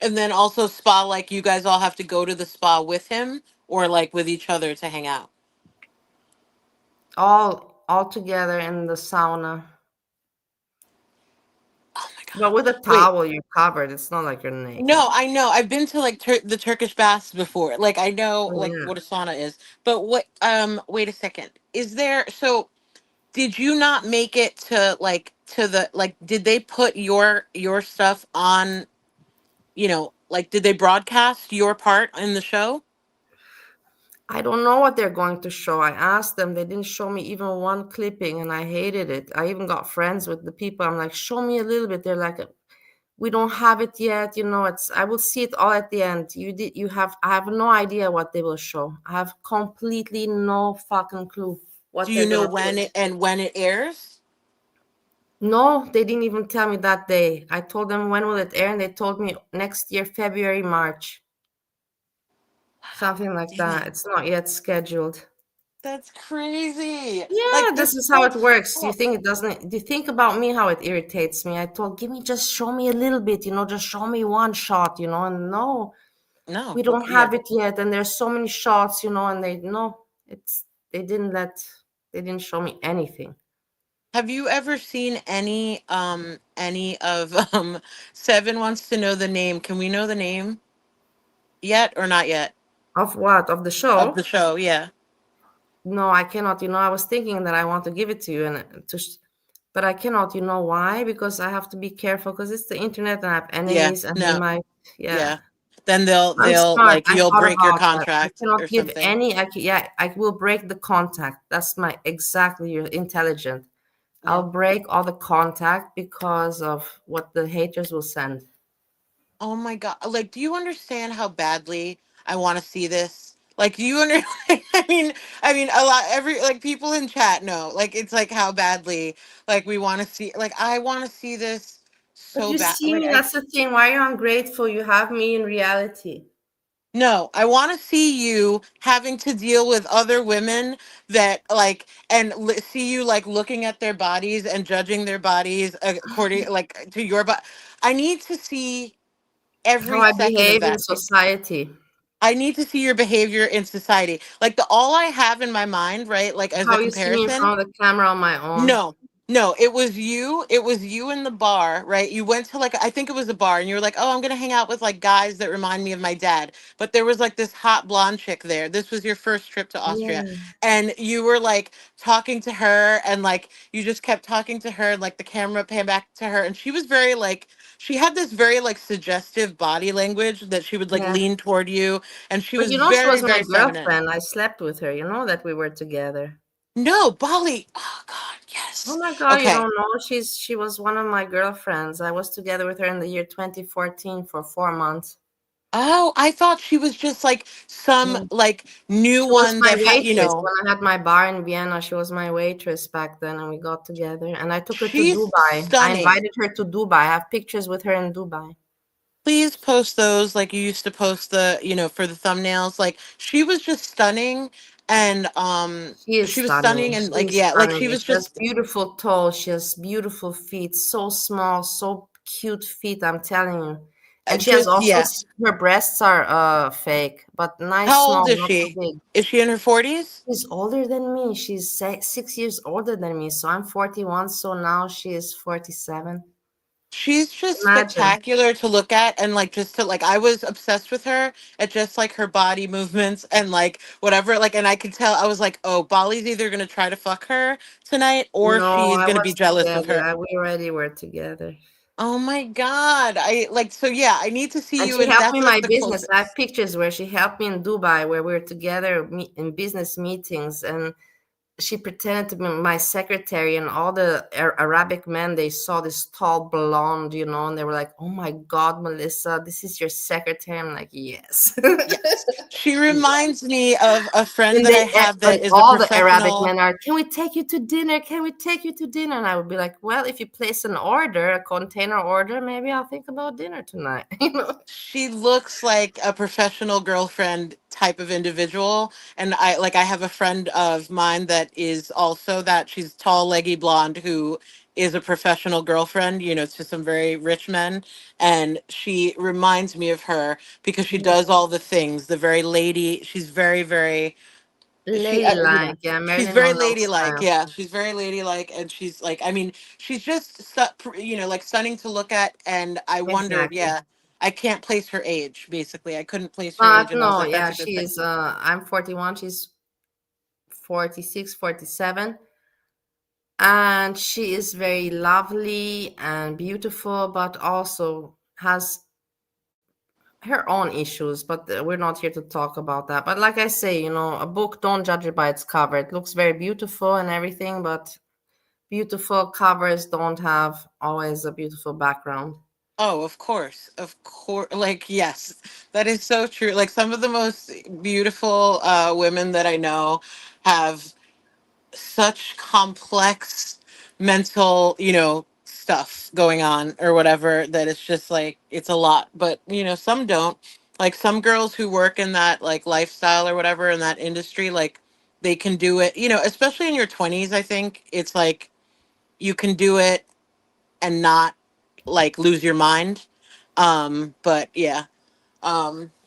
And then also spa, like you guys all have to go to the spa with him or like with each other to hang out. All together in the sauna. Oh my But with a Wait, towel, you're covered. It's not like you're naked. no, I know. I've been to like the Turkish baths before. Like I know Oh like yeah. what a sauna is. But what wait a second. Is there so did you not make it to like to the like did they put your stuff on, like did they broadcast your part in the show? I don't know what they're going to show. I asked them. They didn't show me even one clipping, and I hated it. I even got friends with the people. I'm like, show me a little bit. They're like, we don't have it yet. It's. I will see it all at the end. You did. You have. I have no idea what they will show. I have completely no fucking clue Do what you they're know gonna when show. it airs? No, they didn't even tell me that day. I told them when will it air, and they told me next year, February, March, something like Damn that. it. It's not yet scheduled. That's crazy. Yeah, Like this this is how whole it works. Do you show. think it doesn't? Do you think about me how it irritates me? I told, give me just show me a little bit, just show me one shot, and no, No, we don't yeah. have it yet. And there's so many shots, and they no, they didn't they didn't show me anything. Have you ever seen any of Seven wants to know the name? Can we know the name yet or not yet Of what? Of the of show? the show? Yeah. No, I cannot. I was thinking that I want to give it to you but I cannot. You know why? Because I have to be careful because it's the internet and I have Yeah. enemies and they No. might, yeah. Yeah. Then they'll I'm they'll smart. like I you'll thought break your about that. I contract cannot or give something. any. Yeah, I will break the contact. That's my exactly. You're intelligent. Yeah. I'll break all the contact because of what the haters will send. Oh my God. Like, do you understand how badly I want to see this? Like, do you under I mean a lot every like people in chat know. Like it's like how badly like we want to see like I want to see this But so you bad. see Like me. I That's the thing. Why are you ungrateful? You have me in reality. No, I want to see you having to deal with other women that like and see you like looking at their bodies and judging their bodies according like to your body. I need to see How every I second of behave in that. society. I need to see your behavior in society. Like the all I have in my mind, right? Like as a How you see me in comparison. front of the camera on my own. No, no, it was you. It was you in the bar, right? You went to like I think it was a bar, and you were like, "Oh, I'm gonna hang out with like guys that remind me of my dad." But there was like this hot blonde chick there. This was your first trip to Austria, Yeah. and you were like talking to her, and like you just kept talking to her, and like the camera panned back to her, and she was very like she had this very like suggestive body language that she would like Yeah. lean toward you, and she But was she very was my very feminine. girlfriend. I slept with her. You know that we were together. No, Bali. Oh God, Oh yes. my God, you Okay. don't know? She was one of my girlfriends. I was together with her in the year 2014 for 4 months. Oh, I thought she was just like some Mm. like new She was one my that had, waitress when I had my bar in Vienna. She was my waitress back then, and we got together. And I took her to she's Dubai. I stunning. invited her to Dubai. I have pictures with her in Dubai. Please post those like you used to post for the thumbnails. Like she was just stunning and She is she was stunning stunning. and She like is yeah, like she stunning. was She has just beautiful toes. She has beautiful feet. So small, so cute feet. I'm telling you. And she has just also yes. her breasts are fake, but nice, How small, old is not too she? big. Is she in her 40s? She's older than me. She's 6 years older than me. So I'm 41. So now she is 47. She's just Imagine. spectacular to look at and like just to like I was obsessed with her at just like her body movements and like whatever like and I could tell I was like, "Oh, Bali's either going to try to fuck her tonight or No, she's I going to be was jealous of together. her." We already were together. Oh my God. I like so yeah, I need to see And you she and helped me that's in like my the business. I have closest. pictures where she helped me in Dubai, where we were together in business meetings. And she pretended to be my secretary. And all the Arabic men, they saw this tall blonde, and they were like, "Oh my God, Melissa, this is your secretary." I'm like, "Yes." Yes. She reminds me of a friend And that I have that and is a all the Arabic professional. men are, "Can we take you to dinner? Can we take you to dinner?" And I would be like, "Well, if you place an order, a container order, maybe I'll think about dinner tonight." She looks like a professional girlfriend type of individual, and I have a friend of mine that is also that she's tall leggy blonde who is a professional girlfriend, to some very rich men, and she reminds me of her because she does all the things, the very lady, she's very very Ladylike, yeah, She's Marilyn very Monroe ladylike. style. Yeah, she's very ladylike, and she's like, I mean, she's just like stunning to look at. And I wondered, Exactly. yeah, I can't place her age. Basically, I couldn't place her age, But and I was no, like, that's yeah, a good she thing. is I'm 41, she's 46, 47. And she is very lovely and beautiful, but also has her own issues. But we're not here to talk about that. But like I say, a book, don't judge it by its cover. It looks very beautiful and everything, but beautiful covers don't have always a beautiful background. Oh, of course. Like, yes, that is so true. Like, some of the most beautiful women that I know have such complex mental, stuff going on or whatever, that it's just like it's a lot. But some don't. Like, some girls who work in that like lifestyle or whatever in that industry, like they can do it. Especially in your 20s, I think it's like you can do it and not like lose your mind. But yeah.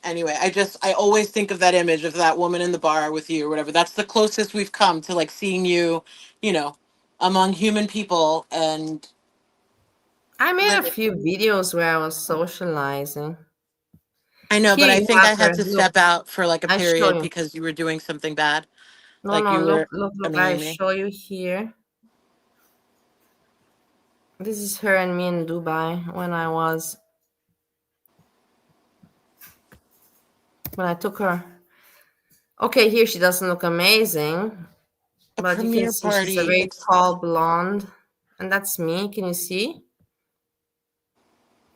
Anyway, I always think of that image of that woman in the bar with you or whatever. That's the closest we've come to like seeing you, you know, among human people. And I made a like, few videos where I was socializing. I know, Here but I you think have I had her. to Look, step out for like a I show period you. because you were doing something bad. No, Like no, you look, were look, look. I annoying me. show you here. This is her and me in Dubai when I took her. Okay, here she doesn't look amazing, A but you can premiere see she's a party. very tall blonde, and that's me. Can you see?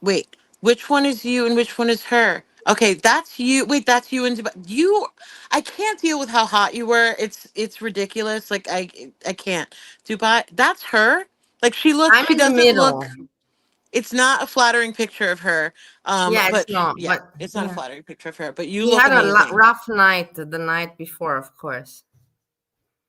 Wait, which one is you and which one is her? Okay, that's you. Wait, that's you and you. I can't deal with how hot you were. It's ridiculous. Like I can't. Dubai. That's her. Like she looks. I'm She in the doesn't look. middle. It's not a flattering picture of her. Yeah, it's But not, yeah, but it's not a yeah. flattering picture of her. But you We look had a amazing. rough night the night before, of course.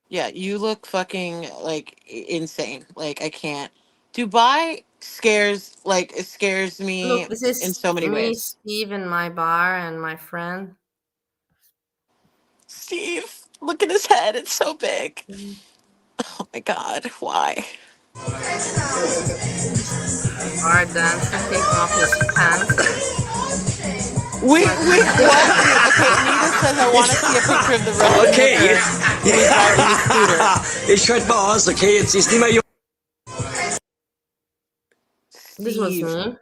Yeah, you look fucking like insane. Like I can't. Dubai scares. Like it scares me Look, this in is so many me, ways. Steve, in my bar, and my friend. Steve, look at his head. It's so big. Mhm. Oh my God, why? Bar dancing, taking off his pants. Wait, Like, wait, what? Wait, okay, Nita says I want to see a picture of the Russian Okay, hooker who was driving the scooter. ich schalte mal aus, okay? Jetzt ist nicht mehr jung. this was Steve, me.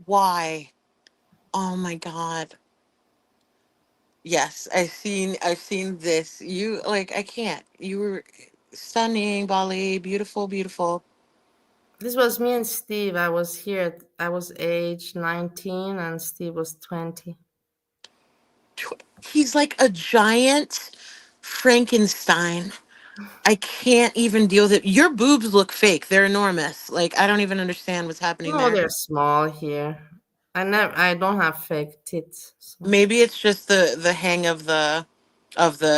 why? Oh my God. Yes, I've seen this. You like I can't. You were stunning, Bali, beautiful, beautiful. This was me and Steve. I was here. I was age 19 and Steve was 20. He's like a giant Frankenstein. I can't even deal with it. Your boobs look fake. They're enormous. Like I don't even understand what's happening No, there. they're small here. I don't have fake tits. So Maybe it's just the hang of the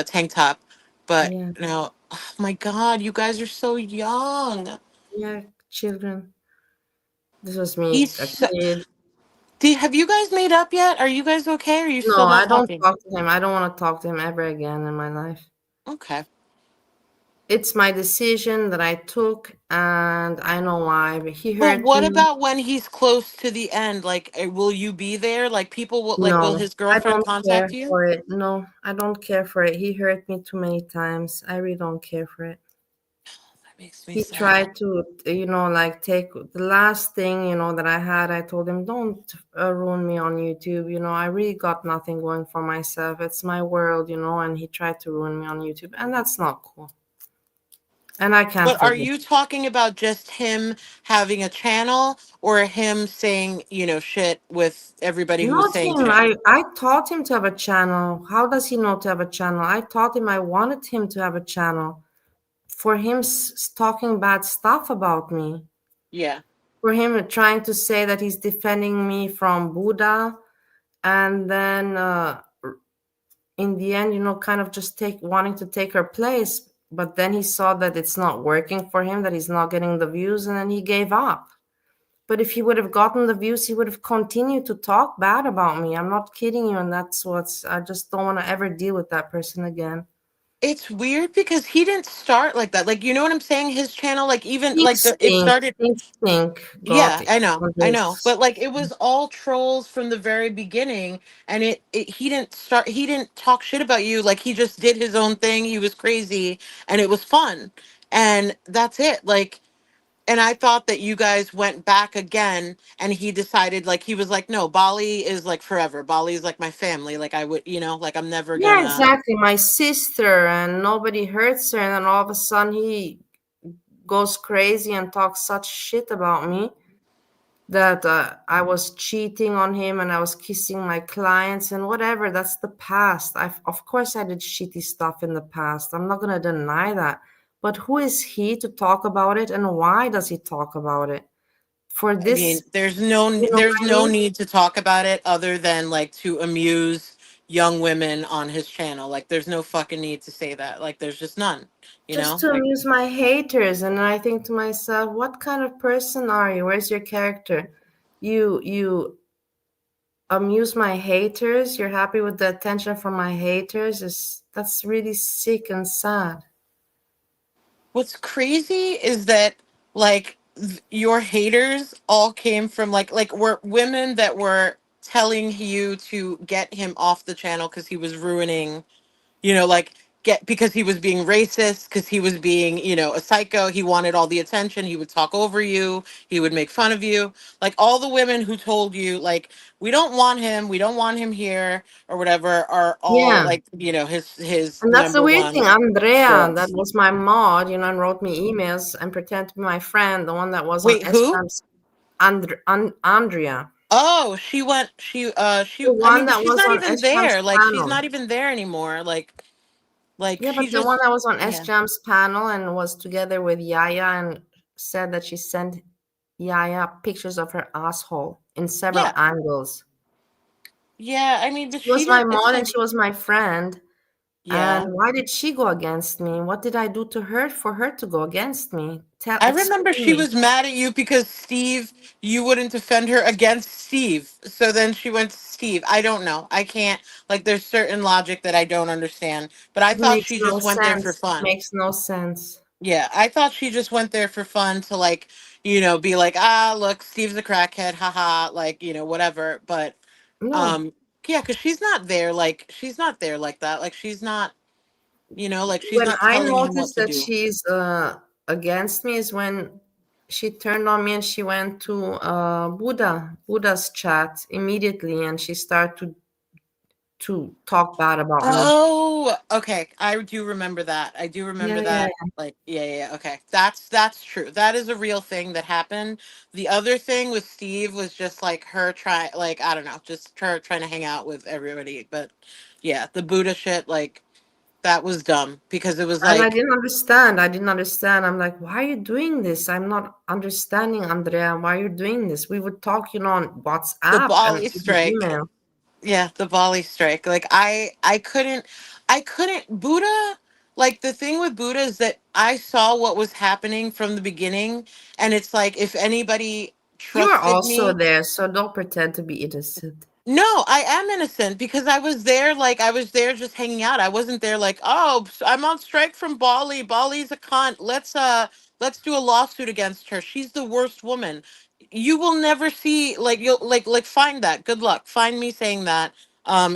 tank top. But yeah, no, oh my God, you guys are so young. yeah, children. This was me, He's a so, kid. have you guys made up yet? Are you guys okay? Or are you No, still not I don't talking? talk to him. I don't want to talk to him ever again in my life. Okay. It's my decision that I took, and I know why. But he But hurt what me. about when he's close to the end? Like, will you be there? Like, people will, like, will No, his I girlfriend don't care contact you? for it. No, I don't care for it. He hurt me too many times. I really don't care for it. That makes me He sad. tried to, like take the last thing, that I had. I told him, don't ruin me on YouTube. I really got nothing going for myself. It's my world, and he tried to ruin me on YouTube. And that's not cool. And I can't But are forgive. you talking about just him having a channel or him saying, shit with everybody who was Not saying him. shit? I taught him to have a channel. How does he know to have a channel? I taught him I wanted him to have a channel. For him talking bad stuff about me. Yeah. For him trying to say that he's defending me from Buddha. And then in the end, kind of just wanting to take her place. But then he saw that it's not working for him, that he's not getting the views, and then he gave up. But if he would have gotten the views, he would have continued to talk bad about me. I'm not kidding you, and I just don't want to ever deal with that person again. It's weird because he didn't start like that. Like, you know what I'm saying? His channel, like, even Think like it Stink, started. Think Stink got Yeah, it I on I know, this. but like it was all trolls from the very beginning, and he didn't start. He didn't talk shit about you. Like, he just did his own thing. He was crazy, and it was fun, and that's it. Like, and I thought that you guys went back again, and he decided, like, he was like, no, Bali is like forever. Bali is like my family. Like, I would, like, I'm never Yeah, gonna. exactly. My sister, and nobody hurts her, and then all of a sudden he goes crazy and talks such shit about me that I was cheating on him and I was kissing my clients and whatever. That's the past. Of course, I did shitty stuff in the past. I'm not gonna deny that. But who is he to talk about it, and why does he talk about it? For I mean, this, you know there's what I no mean? need to talk about it other than like to amuse young women on his channel. Like, there's no fucking need to say that. Like, there's just none. Just to Like, amuse my haters. And I think to myself, what kind of person are you? Where's your character? You amuse my haters. You're happy with the attention from my haters. Is That's really sick and sad. what's crazy is that like your haters all came from like were women that were telling you to get him off the channel because he was ruining, like, get because he was being racist, because he was being, a psycho. He wanted all the attention. He would talk over you. He would make fun of you. Like, all the women who told you, like, we don't want him here or whatever, are all Yeah. like, his And that's the number weird thing. one Andrea, that girls. was my mod, and wrote me emails and pretend to be my friend, the one that was on Wait, who? SRAM's Andrea. Oh, The I one mean, but that she's was not on even there. SRAM's Like, she's panel. not even there anymore. Like Yeah, she but the one just, that was on yeah. SJAM's panel and was together with Yaya and said that she sent Yaya pictures of her asshole in several Yeah. angles. Yeah, I mean, but She she was my didn't, it's mod and like, she was my friend. And yeah. why did she go against me? What did I do to her for her to go against me? I remember Explain she me. was mad at you because Steve, you wouldn't defend her against Steve. So then she went to Steve. I don't know. I can't, like, there's certain logic that I don't understand. But I It thought makes she no just went there for sense. It fun. makes no sense. Yeah, I thought she just went there for fun to, like, be like, ah, look, Steve's a crackhead, haha, like, whatever. But No. um, yeah, because she's not there like that. Like, she's not, like, she's When not I telling him what noticed to that do. she's against me is when she turned on me and she went to Buddha's chat immediately and she started to talk bad about me. Oh, okay. I do remember that. I do Yeah, remember yeah, that. Like, yeah, yeah, yeah, okay. That's true. That is a real thing that happened. The other thing with Steve was just like her try, like, I don't know, just her trying to hang out with everybody. But yeah, the Buddha shit, like, that was dumb because it was and I like didn't understand. I didn't understand. I'm like, why are you doing this? I'm not understanding, Andrea. Why are you doing this? We would talk, on the WhatsApp and Bali even strike. email. Yeah, the Bali strike. Like, I couldn't Buddha, like, the thing with Buddha is that I saw what was happening from the beginning, and it's like, if anybody You're trusted also me. there, so don't pretend to be innocent. No, I am innocent because I was there, like, I was there just hanging out. I wasn't there like, oh, I'm on strike from Bali. Bali's a cunt. Let's do a lawsuit against her. She's the worst woman. You will never see, like, you'll like find that. Good luck. Find me saying that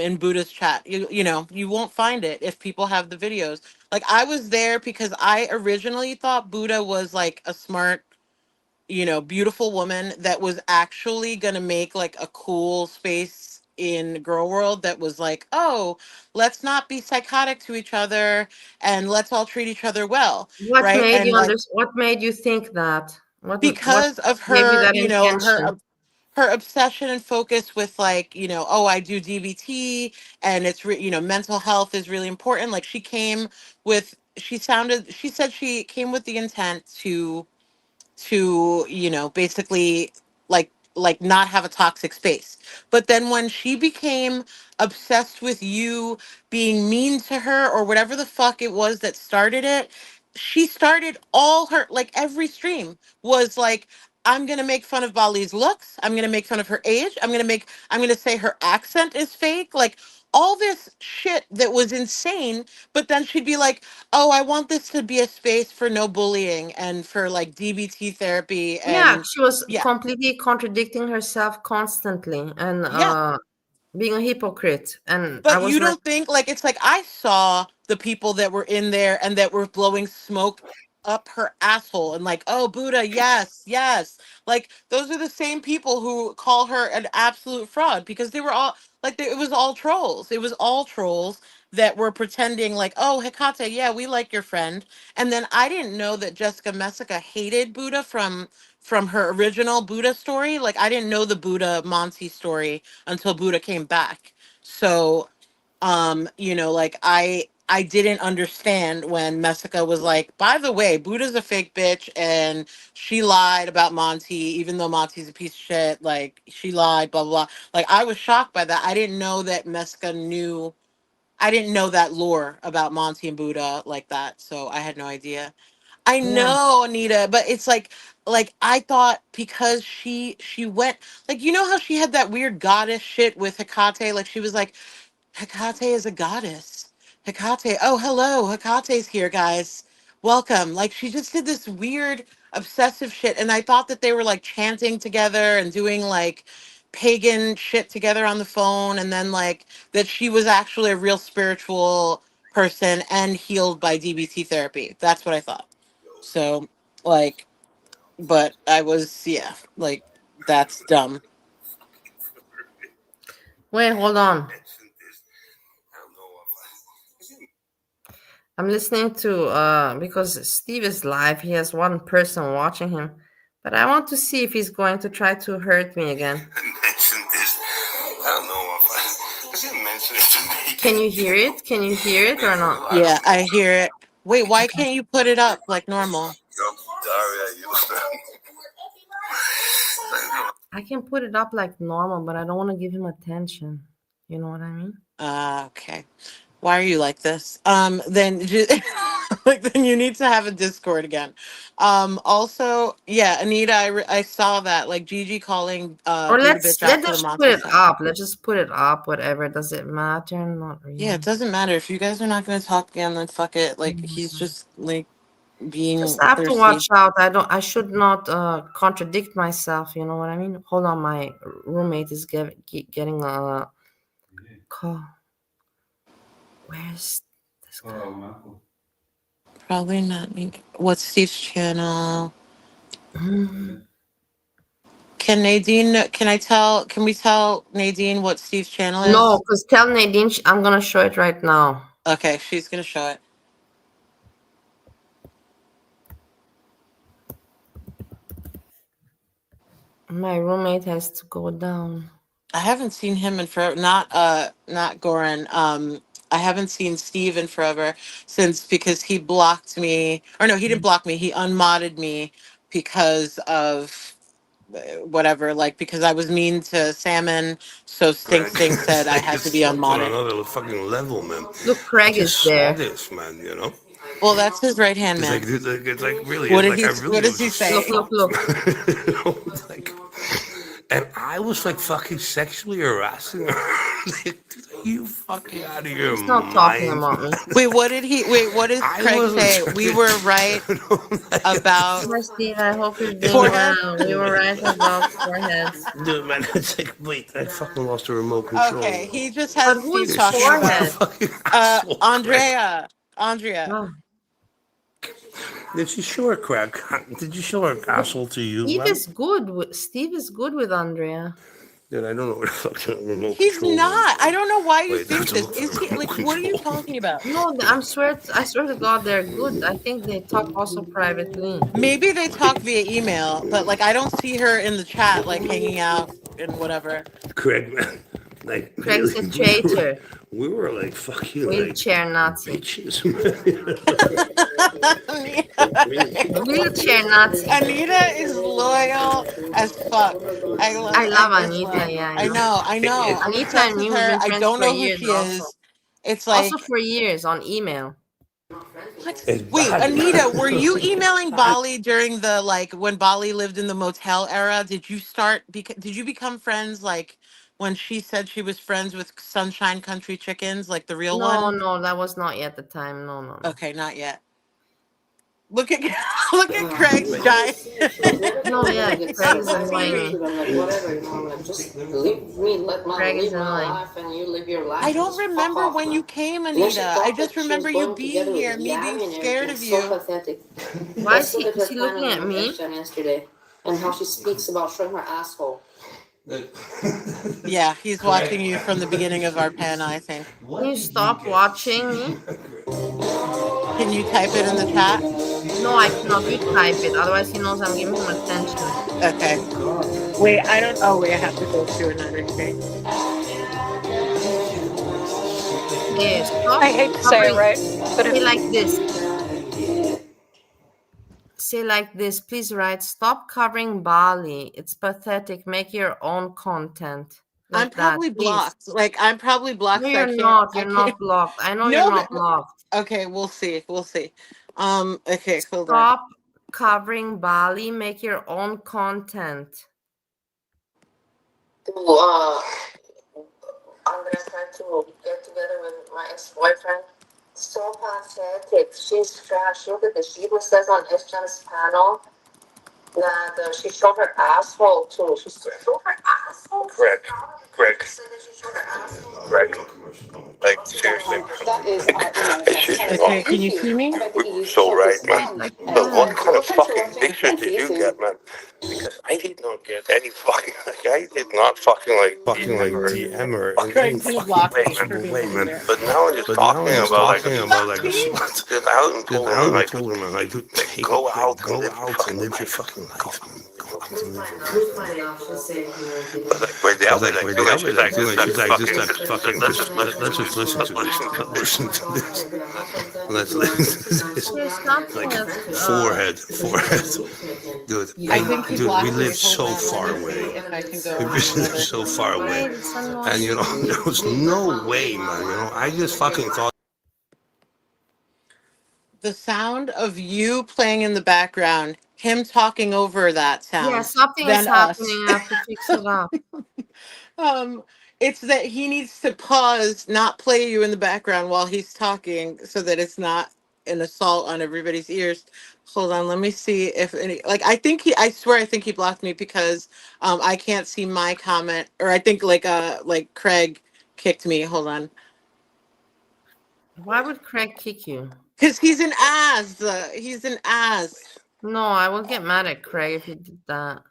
in Buddha's chat. You won't find it if people have the videos. Like, I was there because I originally thought Buddha was like a smart, beautiful woman that was actually going to make like a cool space in girl world that was like, oh, let's not be psychotic to each other and let's all treat each other well, right? And like, What made you think that? What because of gave you her, that intention? her obsession and focus with, like, oh, I do DBT, and it's mental health is really important. Like, she said she came with the intent to basically, like not have a toxic space. But then when she became obsessed with you being mean to her or whatever the fuck it was that started it, she started all her, like, every stream was like, I'm gonna make fun of Bali's looks, I'm gonna make fun of her age, I'm gonna say her accent is fake, like, all this shit that was insane, but then she'd be like, "Oh, I want this to be a space for no bullying and for like DBT therapy." Yeah, And she was yeah, completely contradicting herself constantly and yeah. being a hypocrite. And I But was you like, don't think, like, it's like I saw the people that were in there and that were blowing smoke up her asshole and like, "Oh, Buddha, yes, yes." Like those are the same people who call her an absolute fraud because they were all like it was all trolls. It was all trolls that were pretending like, "Oh, Hecate, yeah, we like your friend." And then I didn't know that Jessica Messica hated Buddha from her original Buddha story. Like I didn't know the Buddha Monty story until Buddha came back. So like I didn't understand when Messica was like, "By the way, Buddha's a fake bitch and she lied about Monty, even though Monty's a piece of shit, like she lied, blah blah blah." Like I was shocked by that. I didn't know that Messica knew, I didn't know that lore about Monty and Buddha like that, so I had no idea. I yeah, know, Anita, but it's like I thought because she went, like, you know how she had that weird goddess shit with Hecate, like she was like, Hecate is a goddess. Hecate, oh, hello, Hecate's here, guys. Welcome. Like, she just did this weird, obsessive shit. And I thought that they were like chanting together and doing like pagan shit together on the phone. And then, like, that she was actually a real spiritual person and healed by DBT therapy. That's what I thought. So, like, but I was, yeah, like, that's dumb. wait, hold on. I'm listening to because Steve is live. He has one person watching him, but I want to see if he's going to try to hurt me again. Mention this. I don't know if I didn't mention it to me. Can you hear it? Can you hear it or not? Yeah, I hear it. Wait, why can't you put it up like normal? I can put it up like normal, but I don't want to give him attention. You know what I mean? Okay. Why are you like this? Then like then you need to have a Discord again. Also, yeah, Anita, I saw that like Gigi calling Or Buddha let's bitch let's after the just put Monty it stuff. up. Let's just put it up. Whatever. Does it matter? Not Yeah, really. it doesn't matter if you guys are not going to talk again. Then fuck it. Like he's Mhm. just like Just being have to thirsty. watch out. I should not contradict myself. You know what I mean? Hold on, my roommate is getting a call. Where's this guy? Probably not. What's Steve's channel? Can Nadine? Can I tell? Can we tell Nadine what Steve's channel No, is? because tell Nadine I'm gonna show it right now. Okay, she's gonna show it. My roommate has to go down. I haven't seen him in forever. Not Goran. I haven't seen Steve in forever since because he blocked me. Or no, he didn't block me. He unmodded me because of whatever, like because I was mean to Salmon. So Stink Greg, Stink said I like had to it's be fucked on unmodded. another fucking level, man. Look, I Craig is just saw there. this, man. You know, Well, that's his right hand it's man. it's like really, What it's did like he? I What really does was he just Look, say? look, shocked, look. man. You know, it's like, and I was like fucking sexually harassing her. Like, dude, are you fucking out of your He's not talking mind, about me. man? Wait, what did he? Wait, what did I Craig wasn't say? trying We to, were right you know, like, about Hi, Steve. I hope you're doing forehead. well. We were right about foreheads. dude, man, it's like, wait, I fucking lost the remote Okay, control. he just But has who Steve is This talking short about forehead? fucking asshole, Craig. Andrea. Oh, Did she show her crack? Did you show her asshole to you, man? Steve is good with Andrea. Dude, I don't know where the fuck the remote He's control went, not. I man. don't know why you Wait, I have think to this. look for Is the he remote like? What are you control. talking about? No, I swear to God, they're good. I think they talk also privately. Maybe they talk via email, but like I don't see her in the chat, like hanging out and whatever. Craig, man, like Craig is really, a traitor, we were like fucking like wheelchair Nazi, bitches, man. wheelchair Nazi. Anita is loyal as fuck. I I love just Anita. love. Yeah, I I know. know. I know. I'm Anita obsessed and with me, we've her. been I friends don't for know who years. she is. It's Also like for years on email. what? It's Wait, bad, Anita, were you man. emailing Bali during the like when Bali lived in the motel era? Did you start? Did you become friends like when she said she was friends with Sunshine Country Chickens, like the real No, one? no, that was not yet the time. No, no, no. Okay, not yet. Look at look at Craig's giant. No, yeah, Craig is So annoying funny. me. Whatever, like just leave me, live Craig is my annoying. life, and you live your life. I And don't just fuck remember off, when man. you came, And then she Anita. I thought just that she was remember you going being together here, with me being Gavin and scared everything. of So you. pathetic. Why Let's is look at her he panel looking at on me? Eshton yesterday, and how she speaks about showing her asshole. Yeah, he's watching you from the beginning of our pen, I think. Can you stop watching me? Can you type it in the chat? No, I cannot. You type it. Otherwise, he knows I'm giving him attention. Okay. Wait, I don't. Oh, wait, I have to go to another thing. Okay, stop I hate to say it, covering. right? But Say if like this. Say like this. Please write, stop covering Bali. It's pathetic. Make your own content. I'm Like that, probably please. blocked. Like, I'm probably blocked, No, so I you're can't. not. I You're can't. not blocked. I know you're No, not blocked. okay, we'll see. We'll see. Okay, hold on. Stop covering Bali. Make your own content. Andrea tried to get together with my ex-boyfriend. So pathetic. She's trash. Look at this. She even says on Eshton's panel that she showed her asshole too. She showed her asshole. Greg. She said that she showed her asshole. Greg. Like, seriously. That is, Okay, can you see me? So right, man. Like So what that. kind of fucking pictures did you get, man? Because I did not get any fucking, like, I did not fucking, like, DM her in any Craig, you fucking blocked way, me for man. being on there. But now I'm just talking about, like, See? get out and told him, like, go out and live your fucking life, man. Go out and live your Who's finding out? She's saying, Like, where the other, like, she's like, just fucking, let's just listen to this. Listen to this. Let's listen to this. There's something Like, else. forehead. Dude, I think he dude, blocked we me. live Hold so on, far let me see away. if I can go We on live another so far away. Wait, it's annoying. And, you know, there was no way, man, you know, I just fucking thought. The sound of you playing in the background, him talking over that Yeah, sound, something is then us. happening. I have to fix it up. um, it's that he needs to pause, not play you in the background while he's talking, so that it's not an assault on everybody's ears. Hold on, let me see if any. Like, I think he. I swear, I think he blocked me because I can't see my comment, or I think like Craig kicked me. Hold on, Why would Craig kick you? because he's an ass. He's an ass. No, I will get mad at Craig if he did that.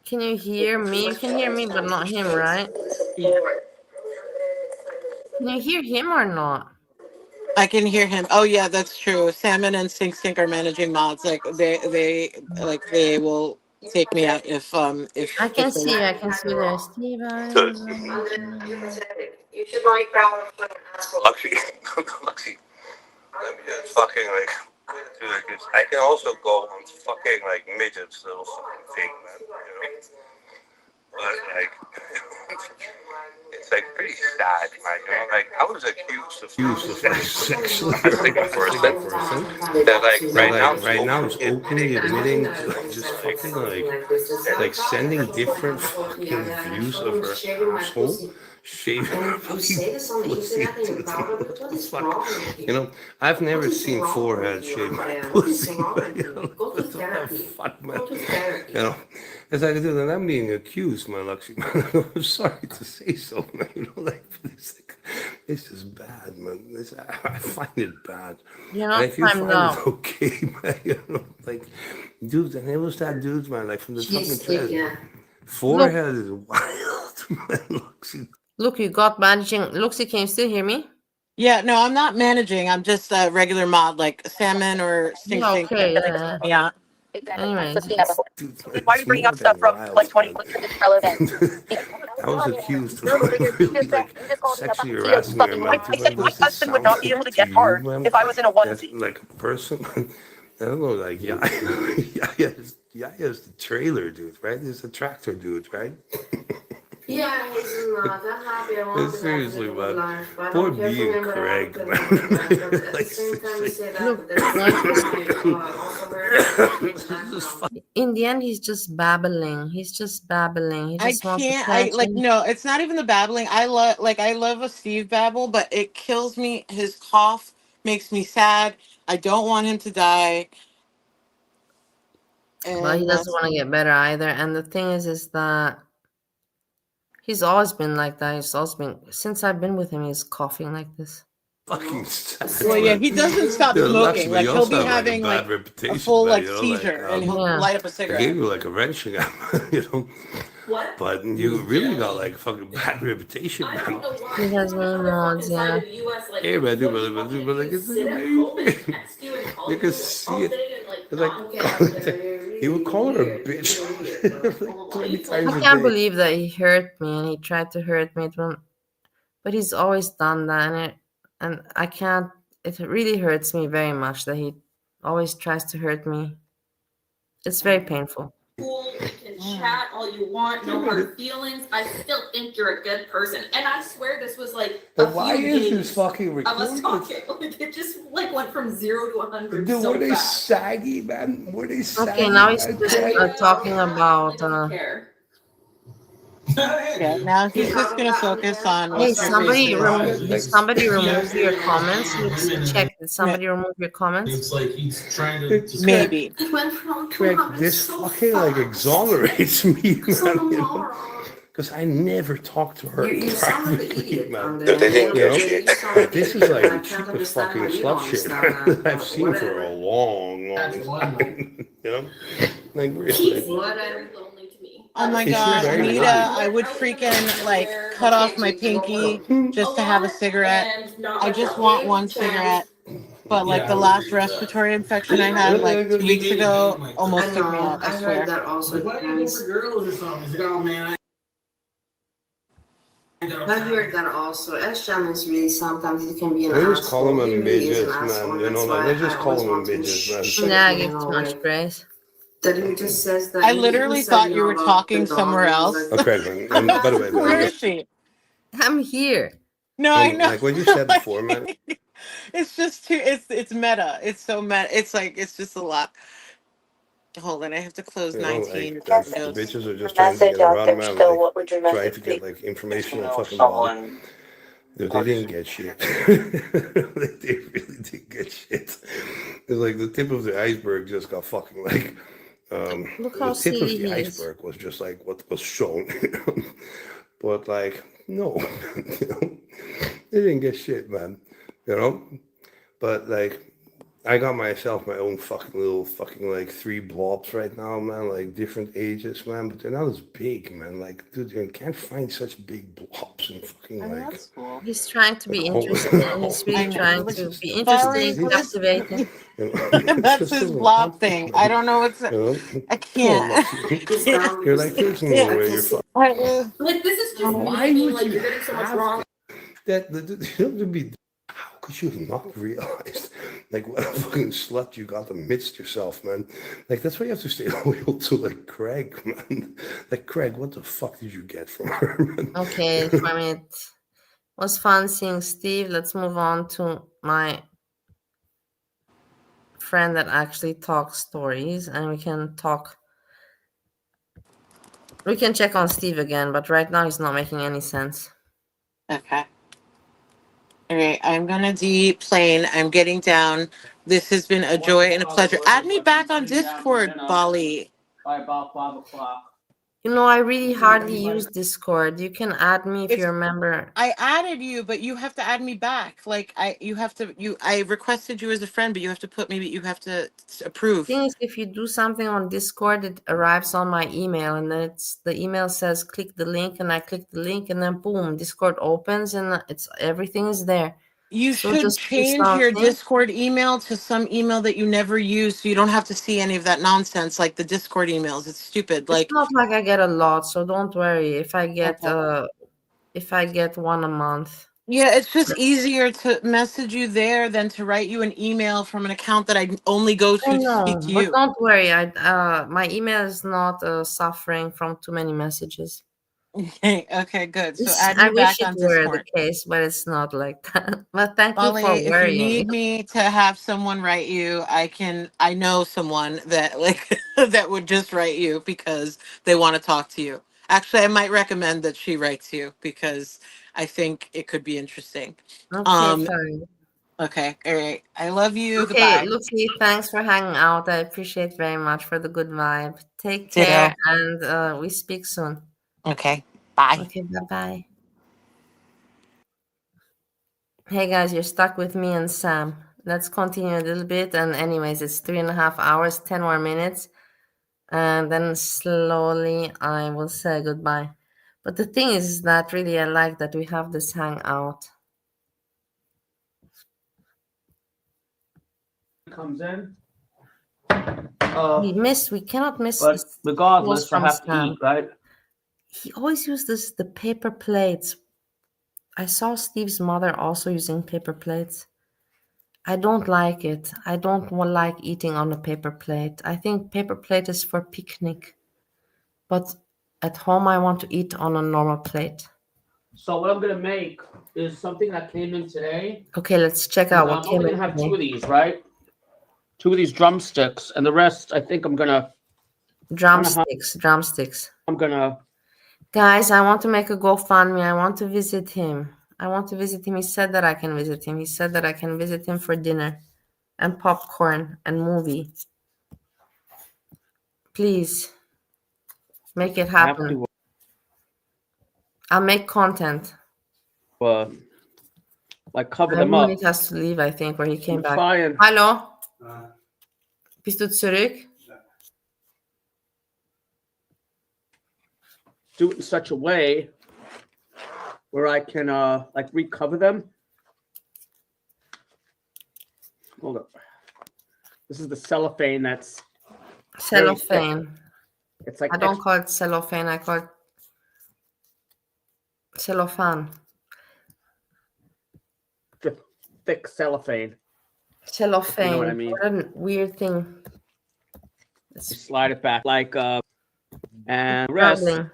Can you hear me? You can hear me, but not him, right? Can you hear him or not? I can hear him. Oh yeah, that's true. Salmon and Sink Sink are managing mods. Like they will take me out if I can if they see. want. I can see there. Steve, you're pathetic. You should not be proud of an asshole. Luxy. Let me just fucking, like, I can also go on fucking, like, midgets, little fucking thing, man, you know? But, like, it's, like, pretty sad, man, you know? Like, I was accused of sexually harassing a person that, like, right now is openly admitting to, like, just fucking, like, sending different fucking views of her asshole, shaving her fucking pussy to the what the fuck? You know, I've never seen forehead shave my pussy, but, you know, what the fuck, man? You know, as I do, and I'm being accused, my Luxy, man. I'm sorry to say so, man. You know, like, it's just bad, man. I find it bad. You're And not if you timed find out. it okay, man, you know, like, dudes, and it was that dudes, man, like, from the fucking chest. Forehead is wild, man. Luxy. Look, you got managing. Luxy, can you still hear me? Yeah, no, I'm not managing. I'm just a regular mod, like Salmon or Sink Yeah, Sink. okay, yeah. Yeah. Anyways, Dude, it's more than wild, man. I was accused of really like sexually harassing her, man. Dude, like, does it sound like to you, man, that like a person? I don't know, like Yaya's the trailer dude, right? He's the tractor dude, right? yeah, he's not that happy. I want to have a Seriously, good man. life, but I Poor don't care me for and him, but I want Craig, to man. have a good life. But at the Like, same time, you say that, seriously. but there's times when I also heard in the end, he's just babbling. He's just babbling. He I just wants can't. I like attention. no. It's not even the babbling. I love a Steve babble, but it kills me. His cough makes me sad. I don't want him to die, Well, he and doesn't that's want to get better either. And the thing is that he's always been like that. He's always been since I've been with him. He's coughing like this. Fucking sad, well, yeah. man. He doesn't stop Yeah, Lux, smoking. but Like you he'll also be have like a having bad like a reputation, full man. like You know, seizure, and he'll Yeah. light up a I gave cigarette. you like a wrenching, you know. What? But you really got like a fucking bad reputation, I man. don't know why. He You has know what many other fucking mods. side Yeah. of the U.S. like Hey, man, what do you want me to but like do? it's Sit at home and amazing. text you and call You you can see all it. day and like It's like not Okay, he would call her a weird. bitch You're weird. like 20 times I a can't day. believe that he hurt me and he tried to hurt me. But he's always done that, and I can't. It really hurts me very much that he always tries to hurt me. It's very painful. cool. We can chat all you want. No hard feelings. I still think you're a good person, and I swear this was like a But why few is days this fucking of us recorded? talking. Like it just like went from 0 to 100 Dude, so were they fast. saggy, man? Were they Okay, saggy, now he's man? just Craig? talking Really about. doesn't care. Yeah. Now he's just gonna focus on Hey, what's her face somebody is. remove. Did Like, somebody remove your comments? Let's check. Did Ma- somebody remove your comments? It's like he's trying to Craig, Maybe. It went from Craig, 200 this so fucking like fast. exonerates me, So man. You know, moron. because I never talked to her You sound like an privately, idiot man. on You there. know, You sound like this an is idiot, like and I the can't cheapest understand fucking how you don't slut shit understand that. that I've But seen for a whatever. long That's one night. time. You know, like He's really. very lonely to me. Oh my Is she God, very Anita, lonely? I would freaking like cut off my pinky A just to have a lot cigarette. and not I much just want else. one cigarette. But like Yeah, the I would last agree with that. respiratory infection I had like two He weeks made it ago like almost I took me know. out, I I heard swear. that also. Like, why don't you go for girls or something? He's like, oh man, I heard that also. Esham is really sometimes he can be an Let's just call asshole. them He a really is an midgets, asshole, man. and You know, that's like why let's I just call always them a want to midgets, man. shit Nah, him give in too a much way. grace. That he just says that I he even literally said, thought you were about the talking dog, somewhere and he was else. like, Okay, man. And by the way, Where man, is she? I'm here. No, I know. like what you said Like, before, man. it's just too it's meta. It's so meta. It's like it's just a lot. Hold on, I have to close You know, 19 like the notes. bitches are just trying to get around, man. Like trying to get like information on fucking body. Dude, they didn't get shit. Like, they really didn't get shit. It's like the tip of the iceberg just got fucking like. Look The how tip of silly the he is. iceberg was just like what was shown, you know? But like no, you know, they didn't get shit, man. You know, but like I got myself my own fucking little fucking like 3 blobs right now, man. Like different ages, man, but they're not as big, man. Like, dude, you can't find such big blobs in fucking I mean, like that's cool. He's trying to be the whole, interesting. He's I really know. trying Let's to just be Sorry, interesting, this captivating. you know, it that's just his doesn't blob happen, thing. I man. don't know what's You know, I come on, can't. Lucky. His Yeah. You're boundaries. like, there's no Yeah. way I you're can see. fucking. Like this is just Why me being would like you you're getting so much have wrong. that? You have to be. How could you have not realized, like, what a fucking slut you got amidst yourself, man? Like, that's why you have to stay loyal to, like, Craig, man. Like, Craig, what the fuck did you get from her, man? Okay, I mean, it was fun seeing Steve. Let's move on to my friend that actually talks stories, and we can talk. We can check on Steve again, but right now he's not making any sense. Okay. All right, I'm gonna deplane. I'm getting down. This has been a joy and a pleasure. Add me back on Discord, Bali. By about 5 o'clock. You know, I really hardly use Discord. You can add me if It's you remember. I added you, but you have to add me back. Like I requested you as a friend, but you have to you have to approve. Thing is, if you do something on Discord, it arrives on my email, and then the email says click the link, and I click the link, and then boom, Discord opens, and everything is there. You So should just do change your something. Discord email to some email that you never use so you don't have to see any of that nonsense like the Discord emails. It's stupid. It's Like, not like I get a lot, so don't worry if I get one a month. yeah, it's just easier to message you there than to write you an email from an account that I only go I to speak know, to but you. don't worry. My email is not suffering from too many messages. Okay, good. So add I me wish back it on were the Discord. case, but it's not like that. But thank you Molly, for if you worrying. need me to have someone write you, I know someone that like that would just write you because they want to talk to you. Actually, I might recommend that she writes you because I think it could be interesting. Okay, Um, fine. okay, all right. I love you. Okay, Goodbye. Lucy, thanks for hanging out. I appreciate very much for the good vibe. Take care, Ditto. and we speak soon. Okay. Bye. Okay, bye bye. Hey guys, you're stuck with me and Sam. Let's continue a little bit. And anyways, it's 3.5 hours, 10 more minutes, and then slowly I will say goodbye. But the thing is that really I like that we have this hangout. Comes in. We cannot miss But this post regardless, I from have to Sam. eat, right? He always uses the paper plates. I saw Steve's mother also using paper plates. I don't like it. I don't like eating on a paper plate. I think paper plate is for picnic. But at home, I want to eat on a normal plate. So what I'm gonna make is something that came in today. Okay, let's check out what I'm came only in gonna have today. 2 of these, right? 2 of these drumsticks, and the rest I think I'm gonna. Drumsticks. Guys, I want to make a GoFundMe. I want to visit him. He said that I can visit him. He said that I can visit him for dinner and popcorn and movie. Please make it I have happen. to I'll make content. like cover them up. Munich has to leave, I think, or he came I'm back. trying. Hallo? Bist du zurück? Do it in such a way where I can like recover them. Hold up. This is the cellophane that's very thick. Cellophane. It's like I don't call it cellophane, I call it cellophane. thick cellophane. Cellophane. You know what I mean? What a weird thing. You slide it back like and It's rest. rambling.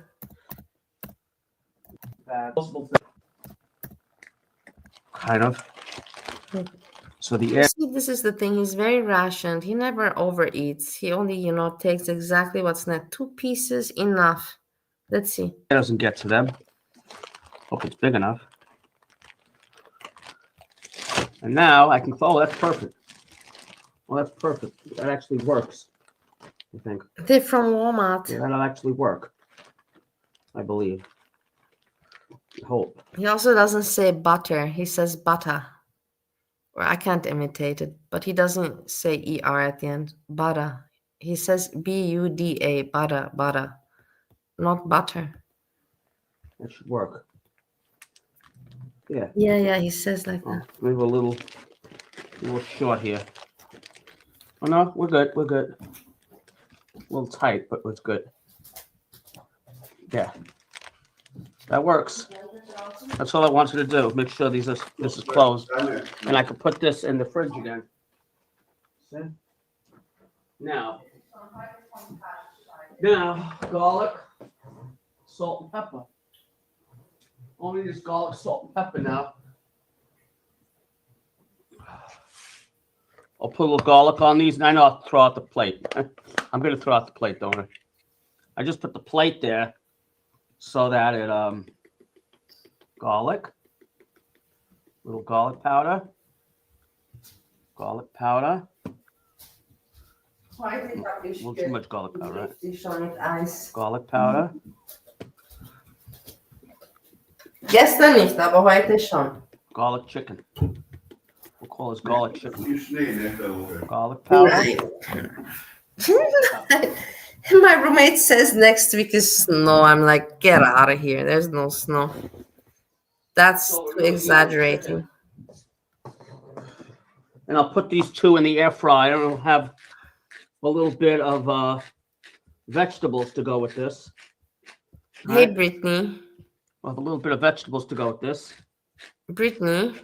Kind of. So the You air see, this is the thing. He's very rationed. He never overeats. He only, takes exactly what's needed. 2 pieces, enough. Let's see. doesn't get to them. Hope it's big enough. And now I can. Oh, that's perfect. Well, that's perfect. That actually works. I think. They're from Walmart. Yeah, that'll actually work. I believe. I hope. He also doesn't say butter. He says butter. Or I can't imitate it, but he doesn't say ER at the end. Butter. He says BUDA, butter. Not butter. That should work. Yeah. Yeah, he says like that. Maybe a little short here. Oh no, we're good. A little tight, but it's good. Yeah. That works. That's all I want you to do. Make sure this is closed. And I can put this in the fridge again. See? Now, garlic, salt, and pepper. Only this garlic, salt, and pepper now. I'll put a little garlic on these, and I know I'll throw out the plate. I'm going to throw out the plate, don't I? I just put the plate there so that it, garlic, little garlic powder, a little too much garlic powder, right? Garlic powder. Gestern nicht, aber heute schon. Garlic chicken. We'll call this garlic chicken. Garlic powder. My roommate says next week is snow. I'm like, get out of here. There's no snow. That's too exaggerating. and I'll put these two in the air fryer, and I'll have a little bit of vegetables to go with this. Hey, Right? Brittany. I'll have a little bit of vegetables to go with this. Brittany.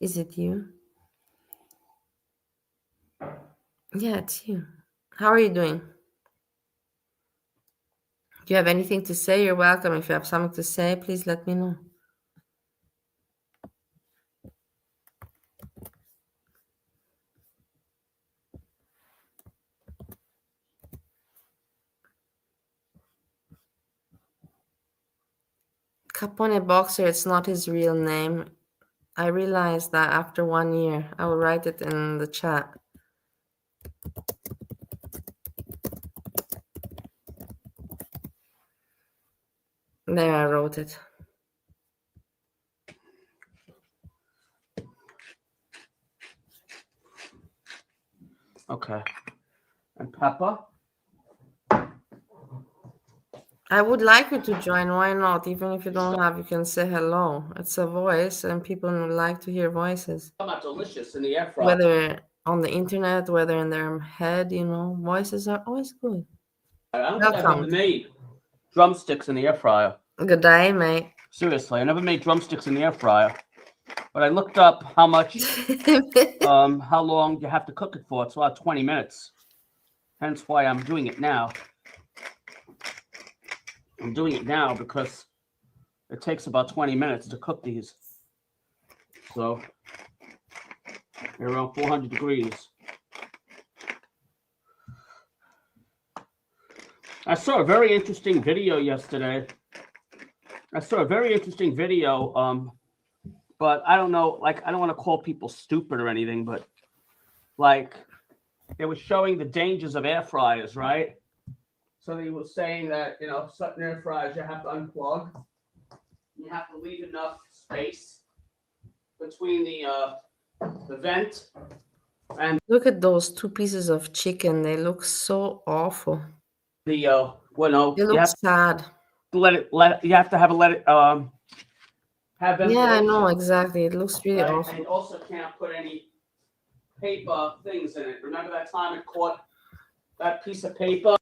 Is it you? Yeah, it's you. How are you doing? Do you have anything to say? You're welcome. If you have something to say, please let me know. Capone Boxer, it's not his real name. I realized that after 1 year. I will write it in the chat. There, I wrote it. Okay. And pepper. I would like you to join. Why not? Even if you don't have, you can say hello. It's a voice, and people would like to hear voices. Come out delicious in the air fryer. Whether on the internet, whether in their head, voices are always good. I don't think I've ever Welcome. made drumsticks in the air fryer. Good day, mate. Seriously, I never made drumsticks in the air fryer. But I looked up how much, how long you have to cook it for. It's about 20 minutes. Hence why I'm doing it now. I'm doing it now because it takes about 20 minutes to cook these. So they're around 400 degrees. I saw a very interesting video yesterday. But I don't know, I don't want to call people stupid or anything, but it was showing the dangers of air fryers, right? So they were saying that, certain air fryers you have to unplug. You have to leave enough space between the vent and Look at those 2 pieces of chicken. They look so awful. the They you look have sad. to you have to have ventilation. Yeah, I know exactly. It looks really Right? awful. And you also can't put any paper things in it. Remember that time it caught that piece of paper?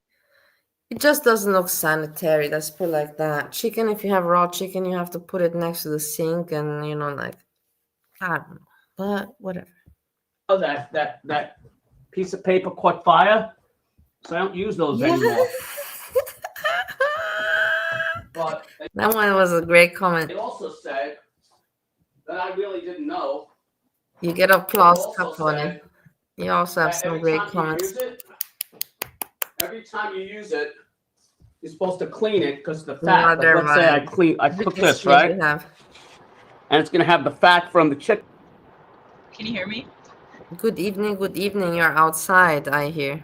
It just doesn't look sanitary. Let's put it like that. Chicken, if you have raw chicken, you have to put it next to the sink, and I don't know. But whatever. Oh, that piece of paper caught fire, so I don't use those anymore. But That one was a great comment. they also said that I really didn't know. You get applause, They also Capone. said You also have that some great comments. every time you use it, you're supposed to clean it because the No, fat. they're Let's say I cook this, right? And it's gonna have the fat from the chicken. Can you hear me? Good evening, good evening. You're outside, I hear.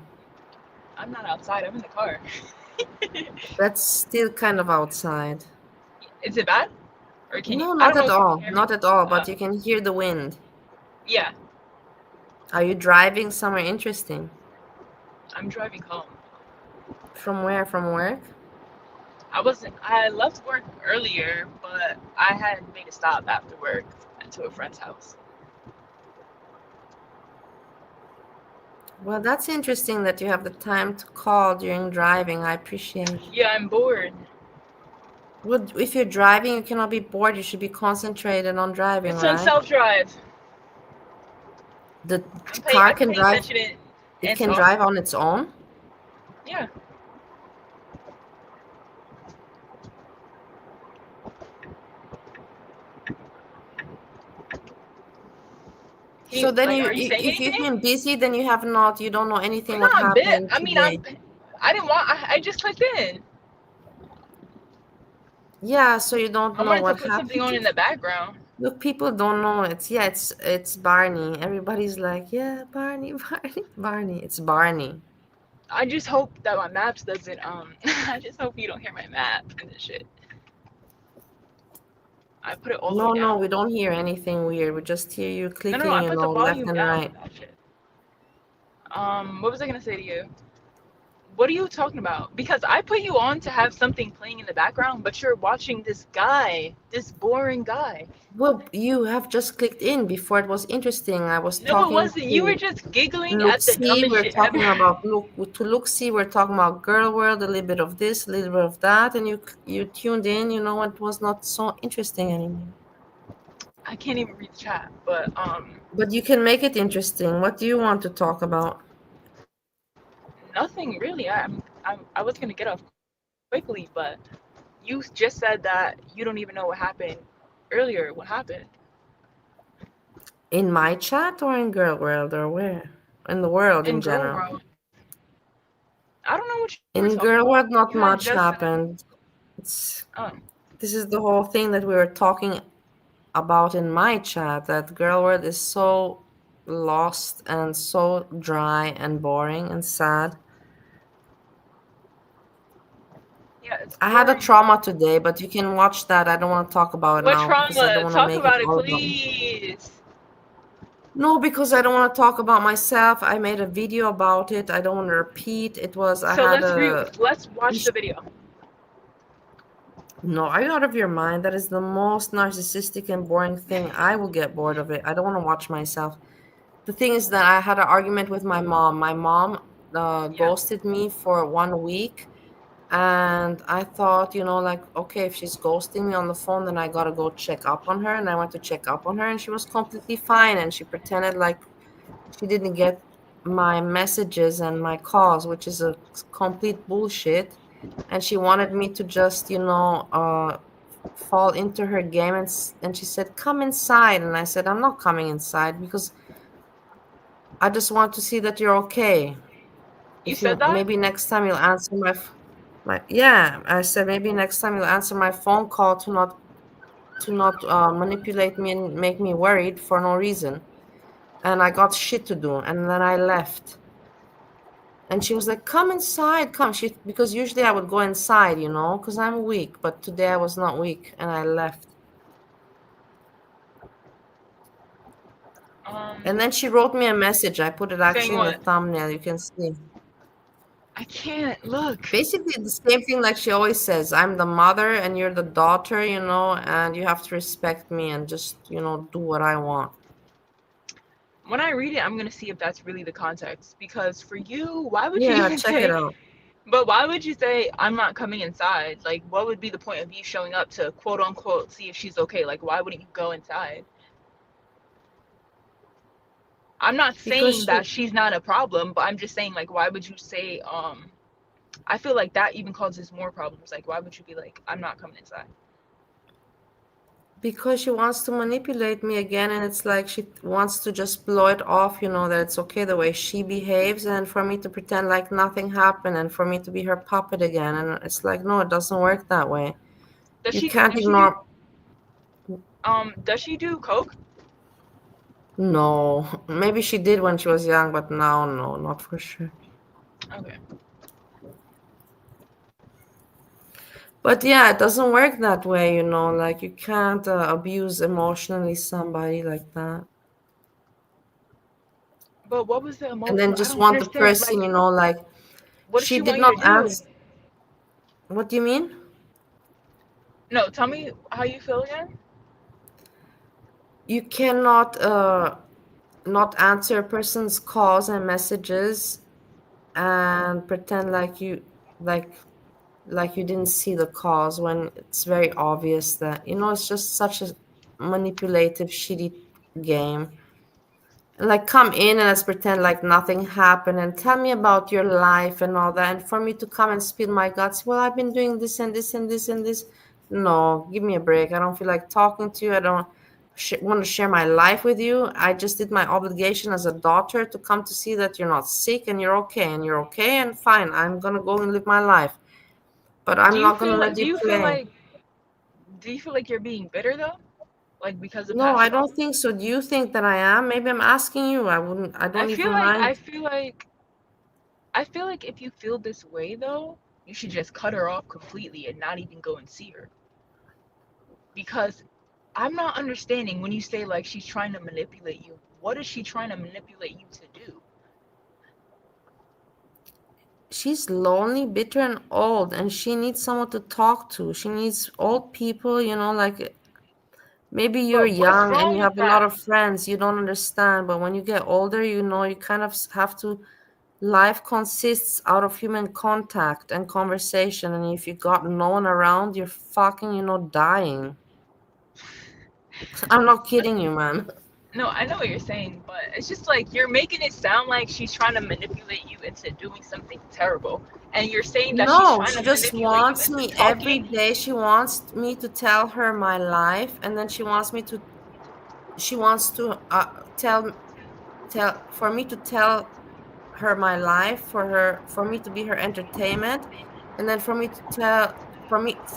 I'm not outside. I'm in the car. That's still kind of outside. Is it bad? Or can No, you? not at all. Can you hear me? Not at all, but you can hear the wind. Yeah, Are you driving somewhere interesting? I'm driving home. From where? From work? I left work earlier, but I had made a stop after work to a friend's house. Well, that's interesting that you have the time to call during driving. I appreciate it. Yeah, I'm bored. Well, if you're driving, you cannot be bored. You should be concentrated on driving, It's on right? self-drive. The I car can can drive. attention It can drive on its own? Yeah. So then are you saying if you've anything? been busy, then you don't know anything what No, I'm bit. happened I mean, today. I didn't want. I just clicked in. Yeah, so you don't I know wanted to what put something on happened. in the background. Look, people don't know. It's Barney. Everybody's like, yeah, Barney, Barney, Barney. It's Barney. I just hope that my maps doesn't. I just hope you don't hear my map and this shit. I put it all the way down. No, we don't hear anything weird. We just hear you clicking, No, I put the left volume and down. right. That shit. What was I gonna say to you? What are you talking about? Because I put you on to have something playing in the background, but you're watching this guy, this boring guy. Well, you have just clicked in before it was interesting. I was No, it talking wasn't. You were to just giggling Look at the See. dumbest We're shit ever. talking about Look See. We're talking about Girl World, a little bit of this, a little bit of that, and you tuned in. You know, it was not so interesting anymore. I can't even read the chat, but But you can make it interesting. What do you want to talk about? nothing really. I was gonna get off quickly, but you just said that you don't even know what happened earlier. What happened? In my chat or in Girl World or where? In the world in In Girl general. World. I don't know what you were In talking Girl about. World, not You had much just said, happened. It's um, This is the whole thing that we were talking about in my chat, that Girl World is so lost and so dry and boring and sad. yeah, it's I had a boring. trauma today, but you can watch that. I don't want to talk about it What now because I don't trauma? want to Talk make it about it, all about me. please. No, because I don't want to talk about myself. I made a video about it. I don't want to repeat. It was, I So had a. let's watch the video. No, are you out of your mind? That is the most narcissistic and boring thing. I will get bored of it. I don't want to watch myself. The thing is that I had an argument with my mom. My mom Yeah. ghosted me for 1 week. And I thought, like, okay, if she's ghosting me on the phone, then I gotta go check up on her. And I went to check up on her, and she was completely fine. And she pretended like she didn't get my messages and my calls, which is a complete bullshit. And she wanted me to just, fall into her game. And she said, "Come inside." And I said, "I'm not coming inside because I just want to see that you're okay. You If said you that? maybe next time you'll answer my yeah." I said, "Maybe next time you'll answer my phone call to not manipulate me and make me worried for no reason." And I got shit to do, and then I left. And she was like, "Come inside, come." Because usually I would go inside, because I'm weak, but today I was not weak, and I left. And then she wrote me a message. I put it Saying actually in the what? thumbnail. You can see. I can't look. Basically the same thing like she always says, "I'm the mother and you're the daughter, and you have to respect me and just, do what I want." When I read it, I'm gonna see if that's really the context. Because for you, why would you Yeah, even check it say? out. But why would you say I'm not coming inside? Like, what would be the point of you showing up to quote unquote see if she's okay? Like, why wouldn't you go inside? I'm not Because saying that she's not a problem, but I'm just saying like, why would you say I feel like that even causes more problems. Like, why would you be like, I'm not coming inside? she wants to manipulate me again, and it's like she wants to just blow it off, that it's okay the way she behaves, and for me to pretend like nothing happened and for me to be her puppet again. And it's like, no, it doesn't work that way. Does You she can't does she do ignore. does she do coke? No, maybe she did when she was young, but now, no, not for sure. Okay. But yeah, it doesn't work that way, like you can't abuse emotionally somebody like that. But what was the And then emotional? I just don't want the understand. person, Like, like what does she she did want you to not do? answer. What do you mean? No, tell me how you feel again. You cannot not answer a person's calls and messages and pretend like like you didn't see the calls when it's very obvious that, it's just such a manipulative, shitty game. Like, come in and let's pretend like nothing happened and tell me about your life and all that, and for me to come and spill my guts, well, I've been doing this and this and this and this. No, give me a break. I don't feel like talking to you. I don't want to share my life with you. I just did my obligation as a daughter to come to see that you're not sick and you're okay, and you're okay, and fine, I'm gonna go and live my life, but I'm not gonna let Do you you feel play. like do you feel like you're being bitter though? Like because of No, past I don't trauma? think so. Do you think that I am? Maybe I'm asking you. I I don't feel even like mind. I feel like if you feel this way though, you should just cut her off completely and not even go and see her. Because I'm not understanding when you say like she's trying to manipulate you. What is she trying to manipulate you to do? she's lonely, bitter, and old, and she needs someone to talk to. She needs old people, like maybe you're But what's young and wrong you with have a lot that? of friends, you don't understand. But when you get older, you kind of have to. Life consists out of human contact and conversation, and if you got no one around, you're fucking, dying. I'm not kidding you, man. No, I know what you're saying, but it's just like you're making it sound like she's trying to manipulate you into doing something terrible. And you're saying that she's No, trying she to just manipulate you wants into me every talking. day. She wants me to tell her my life, and then she wants to tell for me to tell her my life, for me to be her entertainment, and then for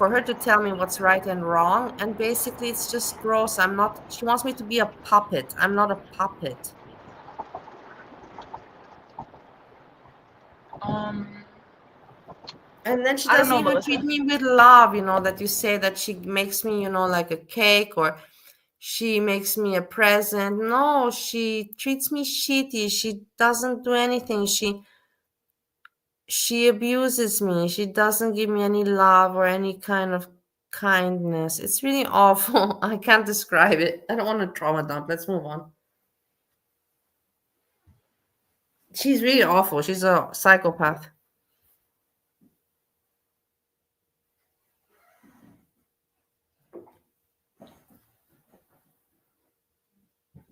her to tell me what's right and wrong. And basically, it's just gross. She wants me to be a puppet. I'm not a puppet. Um, And then she I don't doesn't know, even treat Melissa. me with love, that you say that she makes me, like a cake, or she makes me a present. No, she treats me shitty. She doesn't do anything. She abuses me. She doesn't give me any love or any kind of kindness. It's really awful. I can't describe it. I don't want to trauma dump. Let's move on. She's really awful. She's a psychopath.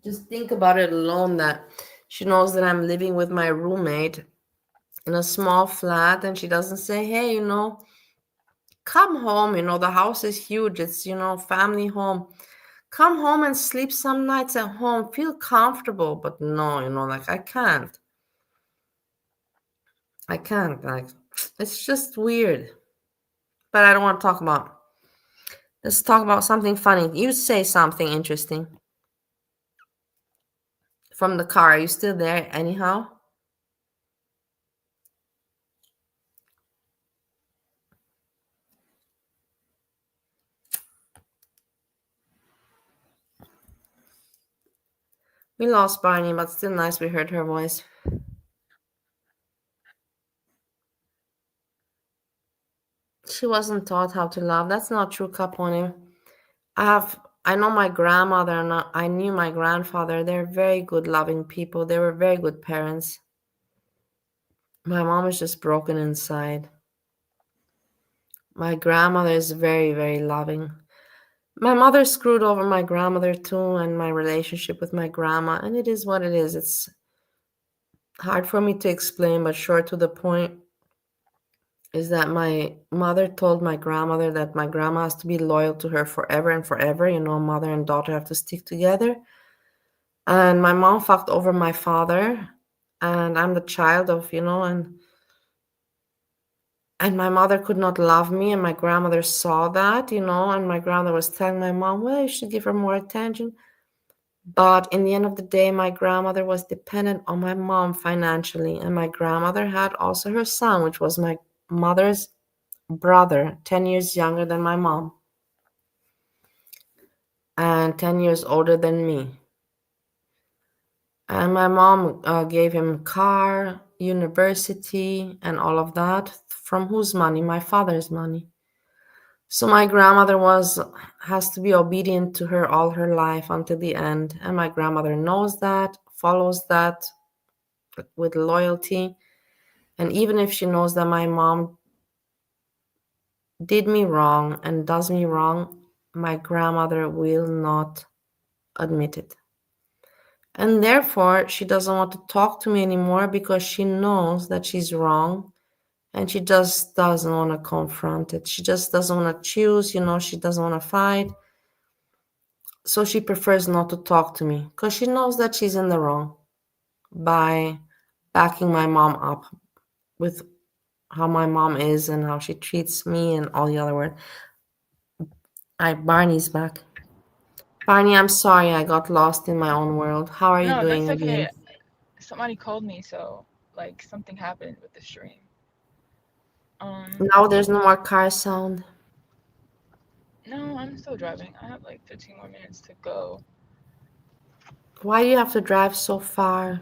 Just think about it alone, that she knows that I'm living with my roommate in a small flat, and she doesn't say, hey, come home. The house is huge. It's, family home. Come home and sleep some nights at home. Feel comfortable. But no, like I can't. I can't. Like, it's just weird. But I don't want to talk about. Let's talk about something funny. You say something interesting from the car. Are you still there anyhow? We lost Barney, but still nice we heard her voice. She wasn't taught how to love. That's not true, Capone. I know my grandmother and I knew my grandfather. They're very good, loving people. They were very good parents. My mom is just broken inside. My grandmother is very, very loving. My mother screwed over my grandmother too, and my relationship with my grandma, and it is what it is. It's hard for me to explain, but short to the point is that my mother told my grandmother that my grandma has to be loyal to her forever and forever. Mother and daughter have to stick together. And my mom fucked over my father, and I'm the child of, and my mother could not love me, and my grandmother saw that, and my grandmother was telling my mom, well, you should give her more attention. But in the end of the day, my grandmother was dependent on my mom financially, and my grandmother had also her son, which was my mother's brother, 10 years younger than my mom, and 10 years older than me. And my mom gave him car, university, and all of that. From whose money? My father's money. So my grandmother has to be obedient to her all her life until the end. And my grandmother knows that, follows that with loyalty. And even if she knows that my mom did me wrong and does me wrong, my grandmother will not admit it. And therefore, she doesn't want to talk to me anymore because she knows that she's wrong, and she just doesn't want to confront it. She just doesn't want to choose, she doesn't want to fight. So she prefers not to talk to me because she knows that she's in the wrong by backing my mom up with how my mom is and how she treats me and all the other words. Barney's back. Barney, I'm sorry I got lost in my own world. How are you No, doing that's okay. again? Somebody called me, so like something happened with the stream. Now there's no more car sound. No, I'm still driving. I have like 15 more minutes to go. Why do you have to drive so far?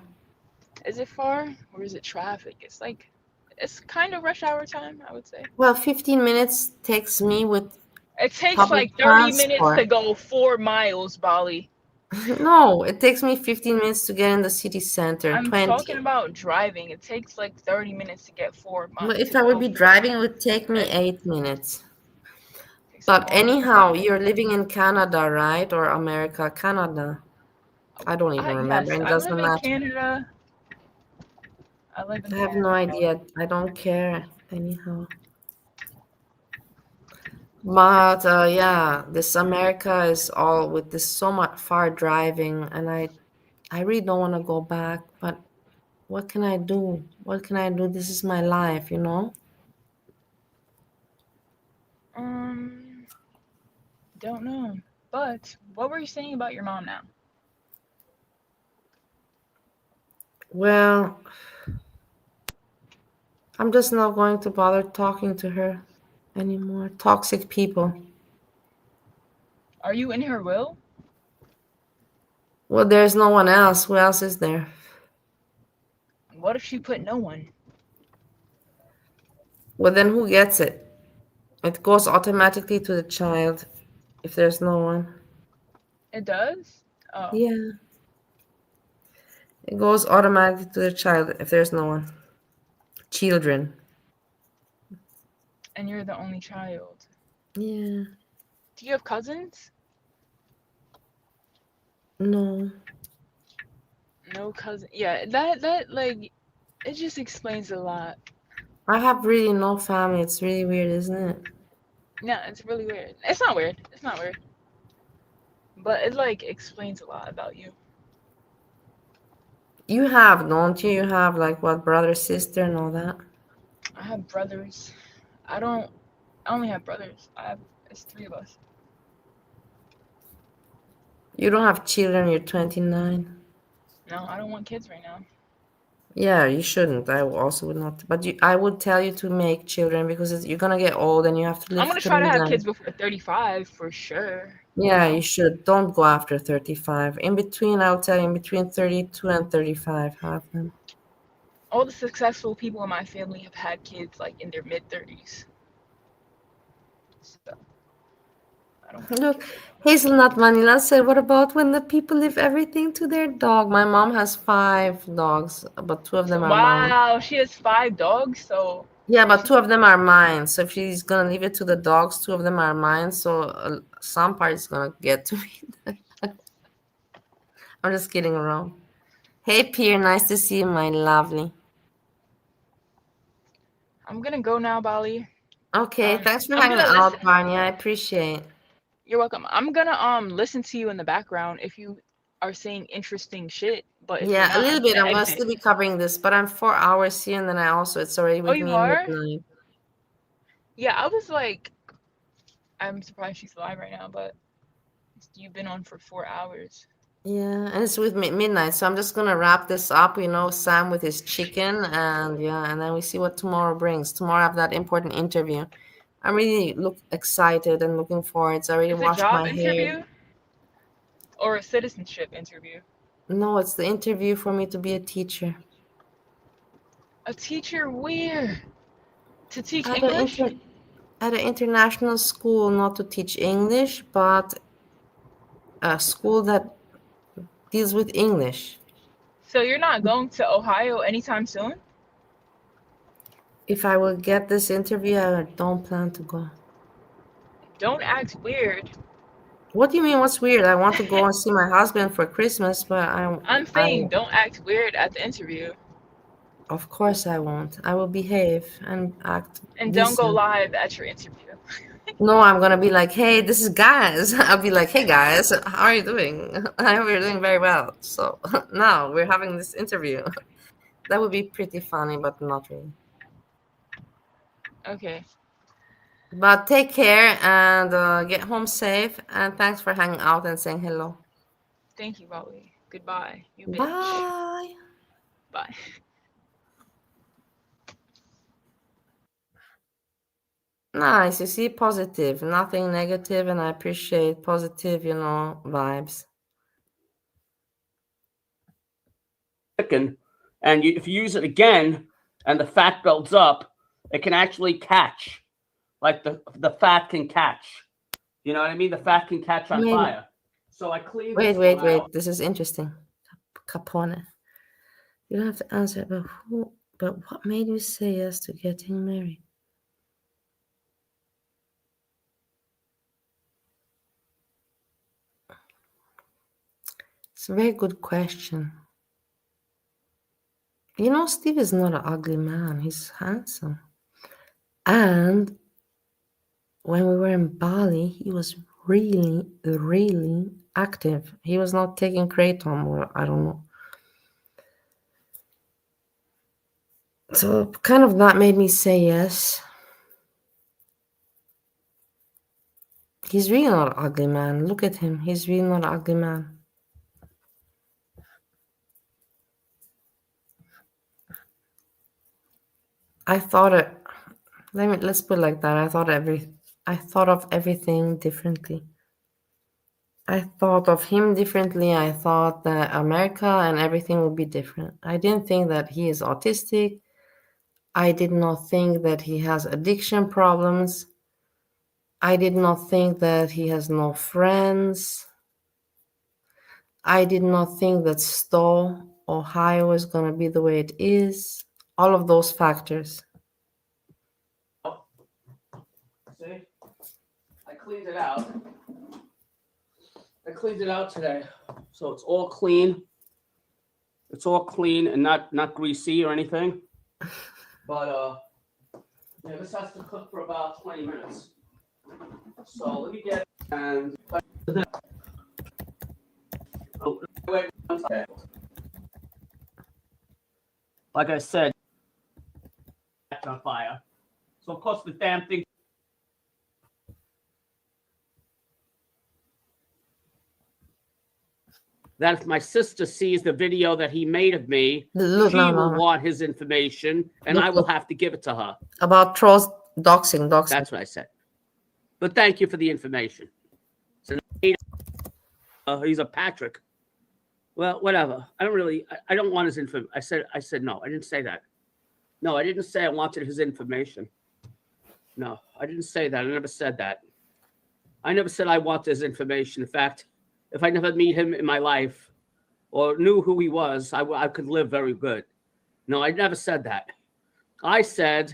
Is it far or is it traffic? It's like It's kind of rush hour time, I would say. Well, 15 minutes takes me with It takes public like 30 minutes to transport. go 4 miles, Bali. No, it takes me 15 minutes to get in the city center, I'm talking 20. about driving. It takes like 30 minutes to get But to if I would go be 4 driving, it miles. would take me It 8 minutes. takes a But long anyhow, time. you're living in Canada, right? Or America? Canada. I don't even remember. Yes, It I doesn't live in matter. Canada. I live in I have no Canada, Bali. idea. I don't care anyhow. But yeah, this America is all with this so much far driving, and I really don't want to go back. But what can I do? What can I do? This is my life, you know? Um, don't know. But what were you saying about your mom now? Well, I'm just not going to bother talking to her anymore. Toxic people. Are you in her will? Well, there's no one else. Who else is there? What if she put no one? Well, then who gets it? It goes automatically to the child if there's no one. It does? Oh, Yeah, it goes automatically to the child if there's no one. Children. and you're the only child. Yeah, Do you have cousins? no. No cousin. Yeah, that like it just explains a lot. I have really no family. It's really weird, isn't it? No, it's really weird. It's not weird. It's not weird. But it like explains a lot about you. You have, don't you? You have like what, brother, sister, and all that? I have brothers. I don't. I only have brothers. It's 3 of us. You don't have children, you're 29. No, I don't want kids right now. Yeah, you shouldn't. I also would not. But I would tell you to make children because you're gonna get old and you have to I'm live gonna through try to have them. kids before 35 for sure. Yeah, you should. Don't go after 35. In between, I'll tell you, in between 32 and 35, have them. All the successful people in my family have had kids like in their mid 30s. So I don't want Look, kids right now. Hazelnut Vanilla said, what about when the people leave everything to their dog? My mom has 5 dogs, but 2 of them are mine. Wow, she has 5 dogs, so Yeah, but she 2 can. of them are mine. So if she's gonna leave it to the dogs, 2 of them are mine. So some part is gonna get to me. I'm just kidding around. Hey, Pierre, nice to see you, my lovely. I'm gonna go now, Bali. Okay, thanks for I'm hanging gonna listen. out, Barney. I appreciate it. You're welcome. I'm gonna listen to you in the background if you are saying interesting shit, but if you're Yeah, a not, I'm little bit. gonna I'm gonna exit. still be covering this, but I'm 4 hours here, and then it's already Oh, with you me are? midnight. Yeah, I was like, I'm surprised she's alive right now, but you've been on for 4 hours. Yeah, and it's with me midnight, so I'm just gonna wrap this up. Sam with his chicken, and yeah, and then we see what tomorrow brings. Tomorrow I have that important interview. I'm really excited and looking forward. So I already It's a washed job my hair. interview or a citizenship interview. No, it's the interview for me to be a teacher A teacher where? To teach at an English? international school, not to teach English, but a school that deals with English. So you're not going to Ohio anytime soon? If I will get this interview, I don't plan to go. Don't act weird. What do you mean? What's weird? I want to go and see my husband for Christmas, but I'm I, saying don't act weird at the interview. of course, I won't. I will behave and act And don't go decent. live at your interview. No, I'm gonna be like, hey, this is guys. I'll be like, hey guys, how are you doing? I hope you're doing very well. So now we're having this interview. That would be pretty funny, but not really. Okay. But take care and get home safe. And thanks for hanging out and saying hello. Thank you, Bali. Goodbye, you bitch. Bye. Bye. Nice. You see, positive, nothing negative, and I appreciate positive, vibes. Chicken, and if you use it again, and the fat builds up, it can actually catch. Like the fat can catch. You know what I mean? The fat can catch on fire. So I cleaned this one out. This is interesting. Capone. You don't have to answer, but what made you say yes to getting married? It's a very good question. You know, Steve is not an ugly man. He's handsome. And when we were in Bali, he was really, really active. He was not taking kratom, or I don't know. So kind of that made me say yes. He's really not an ugly man. Look at him. He's really not an ugly man. I thought it. Let's put it like that. I thought of everything differently. I thought of him differently. I thought that America and everything would be different. I didn't think that he is autistic. I did not think that he has addiction problems. I did not think that he has no friends. I did not think that Stowe, Ohio is going to be the way it is. All of those factors. See? I cleaned it out. I cleaned it out today. So it's all clean. It's all clean and not greasy or anything. But yeah, this has to cook for about 20 minutes. So let me get and like I said, on fire. So of course the damn thing. That if my sister sees the video that he made of me, she will want his information, and I will have to give it to her. About trolls doxing. That's what I said. But thank you for the information. So he's a Patrick. Well, whatever. I don't want his info. I said no. I didn't say that. No, I didn't say I wanted his information. No, I didn't say that. I never said that. I never said I want his information. In fact, if I never meet him in my life or knew who he was, I could live very good. No, I never said that. I said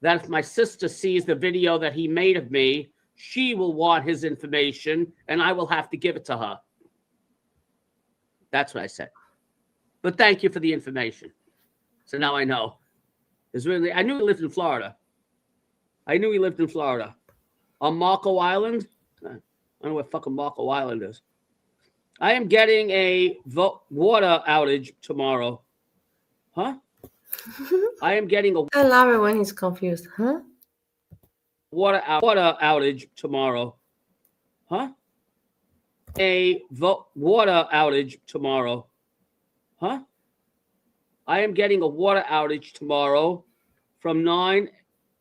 that if my sister sees the video that he made of me, she will want his information, and I will have to give it to her. That's what I said. But thank you for the information. So now I know. I knew he lived in Florida. On Marco Island. I don't know where fucking Marco Island is. I am getting a water outage tomorrow. Huh? I am getting a... I love it when he's confused. Huh? Water outage tomorrow. Huh? A water outage tomorrow. Huh? I am getting a water outage tomorrow from 8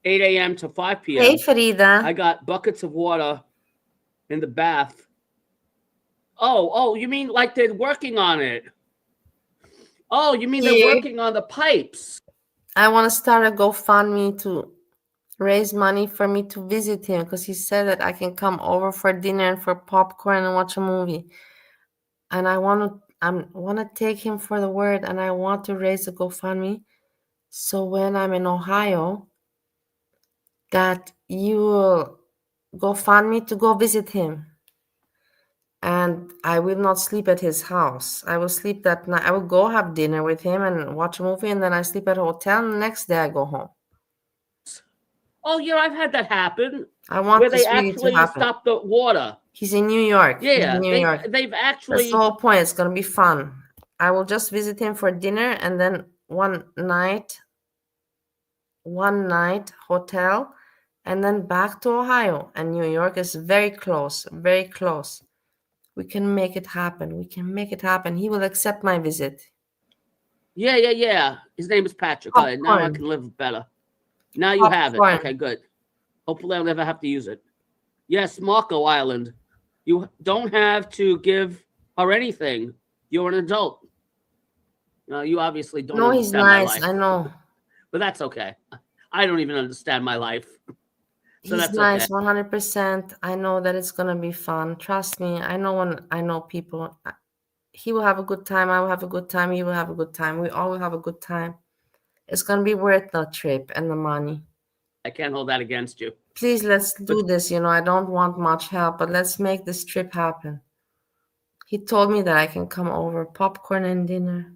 a.m. to 5 p.m. Hey, Farida. I got buckets of water in the bath. Oh, you mean like they're working on it? Oh, you mean they're working on the pipes? I want to start a GoFundMe to raise money for me to visit him because he said that I can come over for dinner and for popcorn and watch a movie. And I want to take him for the word, and I want to raise a GoFundMe. So when I'm in Ohio, that you will GoFundMe to go visit him. And I will not sleep at his house. I will sleep that night. I will go have dinner with him and watch a movie, and then I sleep at a hotel, and the next day I go home. Oh, yeah, I've had that happen. I want where this they really actually to happen. stop the water. He's in New York. Yeah, New York. They've actually... That's the whole point. It's going to be fun. I will just visit him for dinner, and then one night hotel, and then back to Ohio. And New York is very close, very close. We can make it happen. He will accept my visit. Yeah. His name is Patrick. All right, now I can live better. Now you have it. Okay, good. Hopefully I'll never have to use it. Yes, Marco Island. You don't have to give her anything. You're an adult. No, you obviously don't. No, he's nice. I know. but that's okay. I don't even understand my life. So He's that's nice, okay. 100%. I know that it's gonna be fun. Trust me. I know when I know people. He will have a good time. I will have a good time. He will have a good time. We all will have a good time. It's gonna be worth the trip and the money. I can't hold that against you. Please, let's do this. I don't want much help, but let's make this trip happen. He told me that I can come over, popcorn and dinner.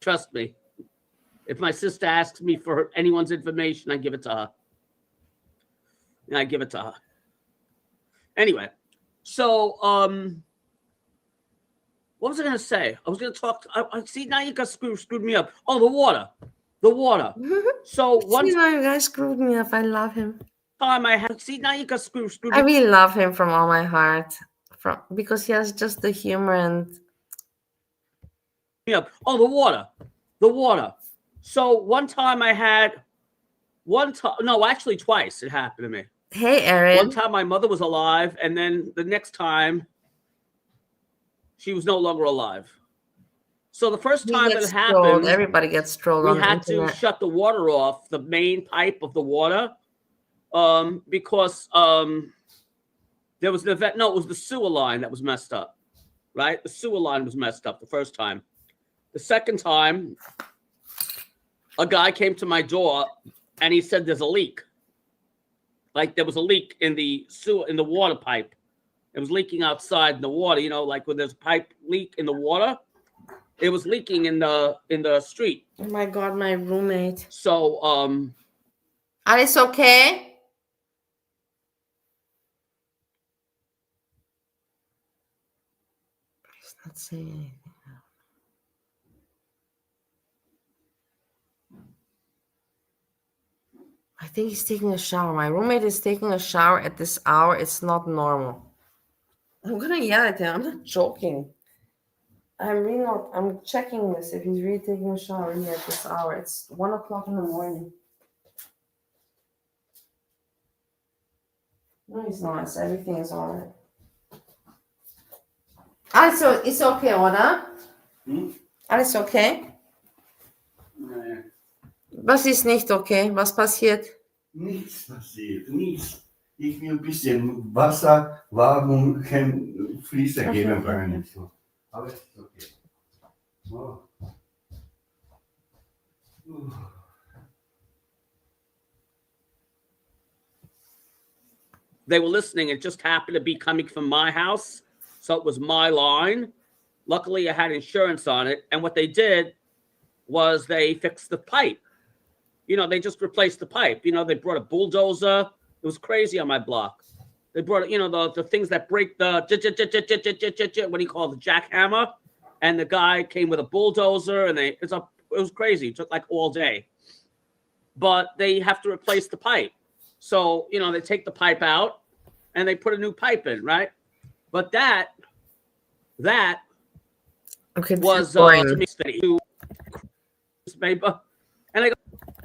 Trust me. If my sister asks me for anyone's information, I give it to her. And I give it to her. Anyway, so what was I gonna say? I was gonna talk. I see now you got screwed me up. Oh, the water. So one You guys screwed me up. I love him. time I had now you got screwed. I really love him from all my heart, because he has just the humor and. Me up. Oh, the water. So one time I had twice it happened to me. Hey, Erin. One time my mother was alive, and then the next time she was no longer alive. So the first time that it happened, everybody gets trolled. We had to shut the water off, the main pipe of the water, because there was an event. No, it was the sewer line that was messed up. Right, the sewer line was messed up the first time. The second time, a guy came to my door and he said there's a leak. Like there was a leak in the sewer, in the water pipe. It was leaking outside in the water, like when there's a pipe leak in the water, it was leaking in the street. Oh my God, my roommate. So, Alice, okay? He's not saying anything. I think he's taking a shower. My roommate is taking a shower at this hour. It's not normal. I'm gonna yell at him. I'm not joking. I'm checking this if he's really taking a shower here at this hour. It's 1 o'clock in the morning. No, he's not. Everything is alright. Also, it's okay, oder? Alles okay? Nee. Was ist nicht okay? Was passiert? Nichts passiert, nichts. Ich will ein bisschen Wasser, warm und kein Fließer geben wollen. So. Aber es ist okay. Oh. They were listening. It just happened to be coming from my house. So it was my line. Luckily, I had insurance on it. And what they did was they fixed the pipe. They just replaced the pipe. They brought a bulldozer. It was crazy on my block. They brought, the things that break the, what do you call it, the jackhammer? And the guy came with a bulldozer, and it was crazy. It took like all day. But they have to replace the pipe. So, they take the pipe out, and they put a new pipe in, right? But that was to me, and I go,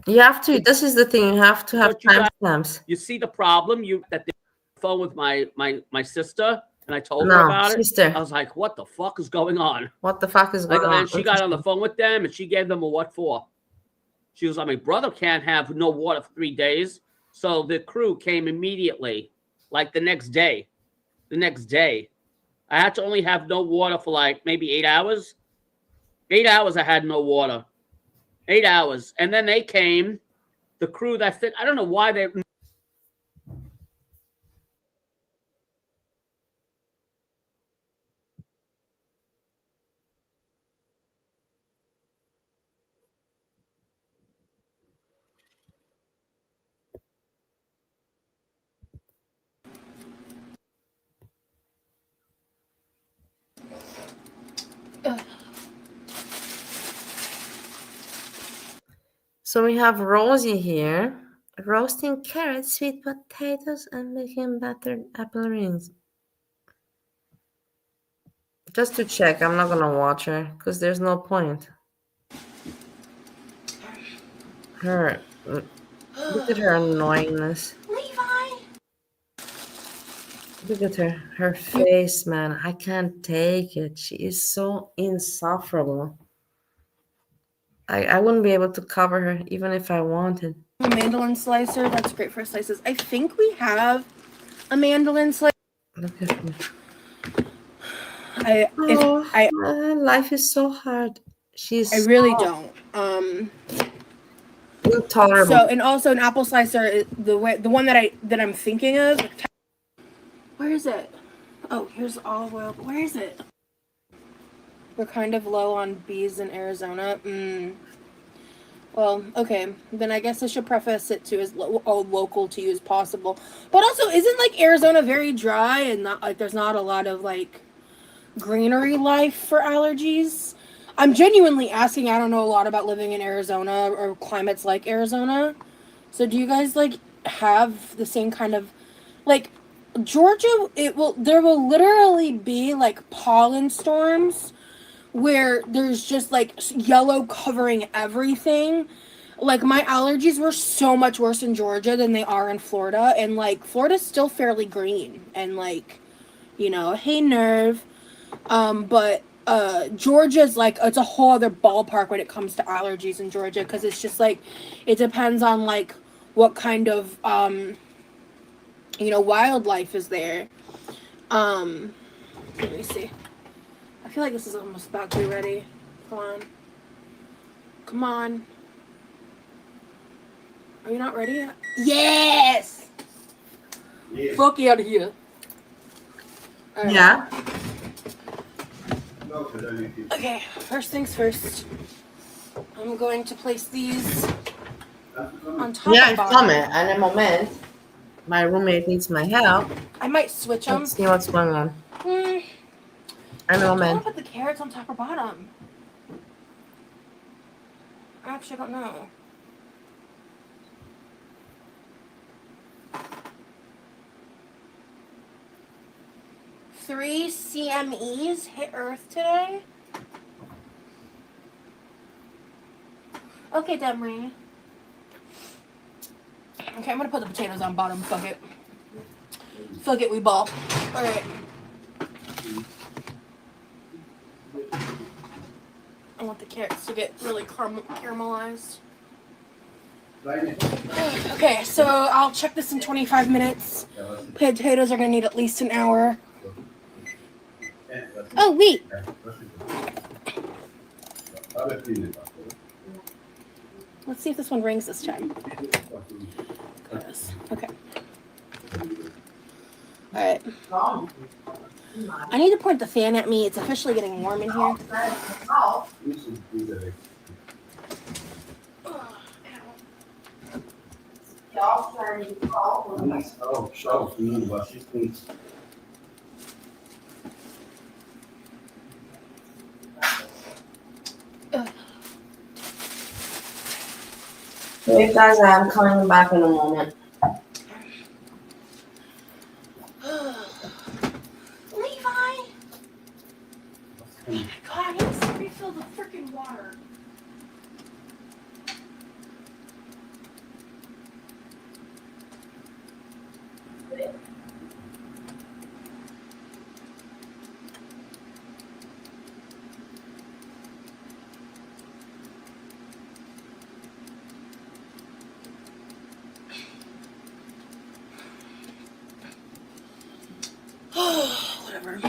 you have to. This is the thing. You have to have timestamps. You see the problem? That the phone with my sister, and I told her about it. I was like, "What the fuck is going on? What the fuck is going on?" And she got on the phone with them, and she gave them a what for? She was like, "My brother can't have no water for 3 days." So the crew came immediately, like the next day. I had to only have no water for like maybe 8 hours. 8 hours I had no water. 8 hours. And then they came, the crew that fit. I don't know why they. So we have Rosie here, roasting carrots, sweet potatoes, and making battered apple rings. Just to check, I'm not gonna watch her because there's no point. Look at her annoyingness. Levi! Look at her. Her face, man. I can't take it. She is so insufferable. I wouldn't be able to cover her even if I wanted. A mandolin slicer. That's great for slices. I think we have a mandolin slicer. Look at me. I Life is so hard. She's really don't. intolerable. So, and also an apple slicer, the one that I'm thinking of. Where is it? Oh, here's olive oil. Where is it? We're kind of low on bees in Arizona. Well, okay. Then I guess I should preface it to as local to you as possible. But also, isn't like Arizona very dry and not like there's not a lot of like greenery life for allergies? I'm genuinely asking. I don't know a lot about living in Arizona or climates like Arizona. So do you guys like have the same kind of like Georgia? There will literally be like pollen storms where there's just like yellow covering everything. Like my allergies were so much worse in Georgia than they are in Florida, and like Florida's still fairly green and like, hey nerve. But Georgia's like it's a whole other ballpark when it comes to allergies in Georgia because it's just like it depends on like what kind of wildlife is there. Let me see. I feel like this is almost about to be ready. Come on. Are you not ready yet? Yes. Fuck you out of here. Right. Yeah. Okay, first things first. I'm going to place these on top Yeah, of I saw it. And a moment. My roommate needs my help. I might switch them. Let's see what's going on. I don't want to put the carrots on top or bottom. I actually don't know. Three CMEs hit Earth today. Okay, Demery. Okay, I'm gonna put the potatoes on bottom. Fuck it. Fuck it, we ball. Alright. I want the carrots to get really caramelized. Okay, so I'll check this in 25 minutes. Potatoes are gonna need at least an hour. Oh, wait. Let's see if this one rings this time. Okay. Alright. I need to point the fan at me. It's officially getting warm in here. Hey guys, I'm coming back in a moment. Levi! Oh my god, I need to refill the freaking water. Whatever.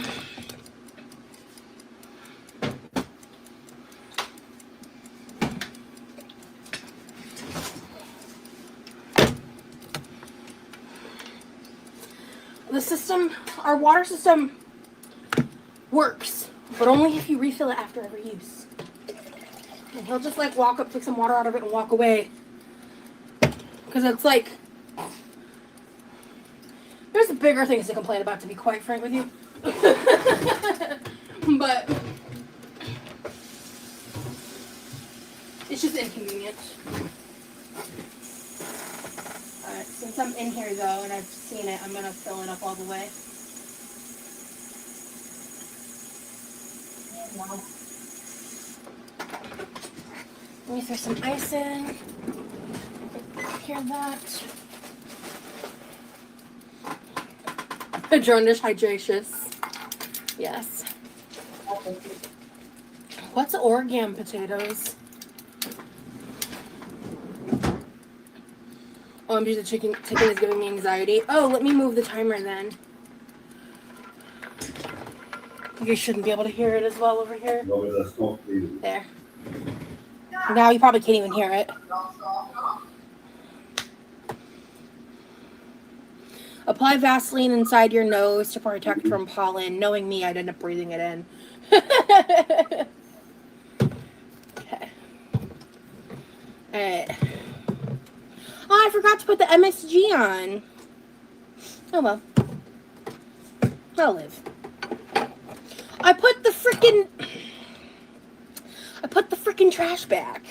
Our water system works, but only if you refill it after every use. And he'll just like walk up, take some water out of it, and walk away. Because it's like, there's bigger things to complain about, to be quite frank with you. But it's just inconvenient. Alright, since I'm in here though, and I've seen it, I'm gonna fill it up all the way. Let me throw some ice in. Hear that? Adrenal hydracious. Yes. What's organ potatoes? Oh, I'm just a chicken is giving me anxiety. Oh, let me move the timer then. You shouldn't be able to hear it as well over here. There. Now you probably can't even hear it. Apply Vaseline inside your nose to protect from pollen. Knowing me, I'd end up breathing it in. Okay. Alright. Oh, I forgot to put the MSG on. Oh well. I'll live. I put the freaking trash back.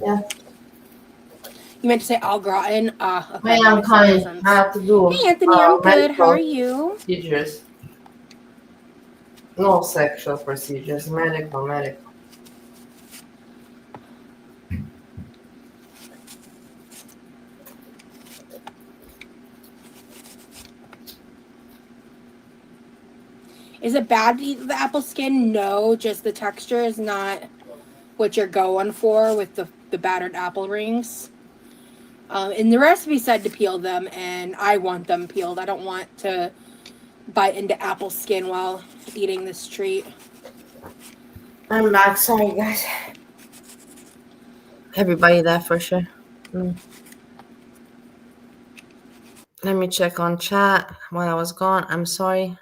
Yeah. You meant to say au gratin? Okay. Hey, I'm coming. I have to do. Hey, Anthony, I'm good. How are medical you? procedures. No sexual procedures. Medical. Is it bad to eat the apple skin? No, just the texture is not what you're going for with the battered apple rings. And the recipe said to peel them, and I want them peeled. I don't want to bite into apple skin while eating this treat. I'm back. Sorry, guys. Everybody there for sure. Let me check on chat while I was gone. I'm sorry.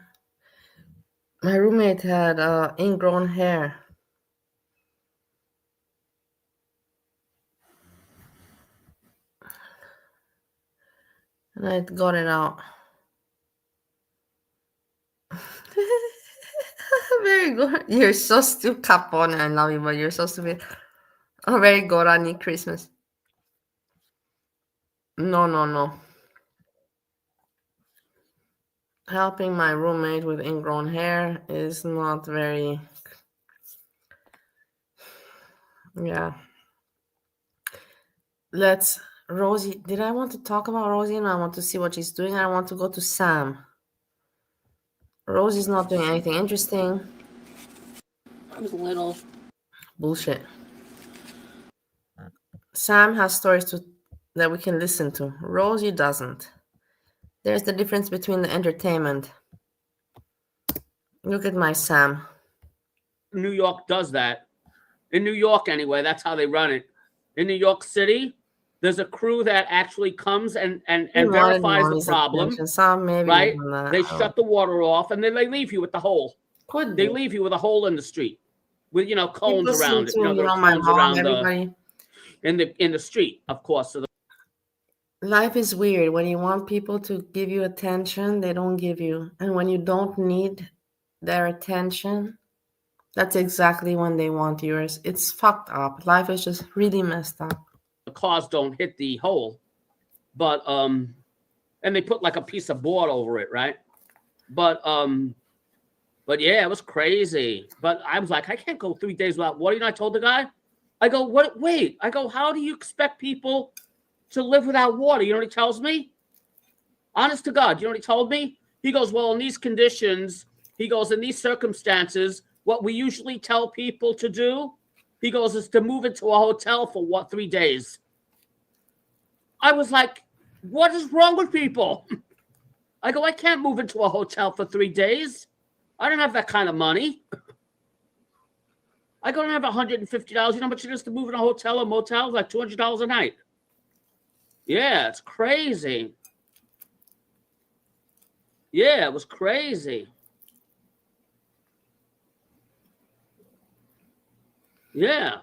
My roommate had ingrown hair. And I got it out. Very good. You're so stupid, Capone. I love you, but you're so stupid. Oh, very good, Annie. Christmas. No. Helping my roommate with ingrown hair is not very... Yeah. Rosie, did I want to talk about Rosie? And I want to see what she's doing. I want to go to Sam. Rosie's not doing anything interesting. I was little. Bullshit. Sam has stories that we can listen to. Rosie doesn't. There's the difference between the entertainment. Look at my Sam. New York does that. In New York, anyway, that's how they run it. In New York City, there's a crew that actually comes and verifies the problem. Sam, maybe right? They shut the water off, and then they leave you with the hole. They leave you with a hole in the street with cones around it. There are cones around in the street, of course. So life is weird. When you want people to give you attention, they don't give you, and when you don't need their attention, that's exactly when they want yours. It's fucked up. Life is just really messed up. The cars don't hit the hole, but and they put like a piece of board over it, right? But yeah, it was crazy. But I was like, I can't go 3 days without water. I told the guy, I go, what? Wait, I go, how do you expect people to live without water? You know what he tells me? Honest to God, you know what he told me? He goes, well, in these conditions, he goes, in these circumstances, what we usually tell people to do, he goes, is to move into a hotel for 3 days. I was like, what is wrong with people? I go, I can't move into a hotel for 3 days. I don't have that kind of money. I don't have $150. You know how much it is to move in a hotel or motel? Like $200 a night. Yeah, it's crazy. Yeah, it was crazy. Yeah.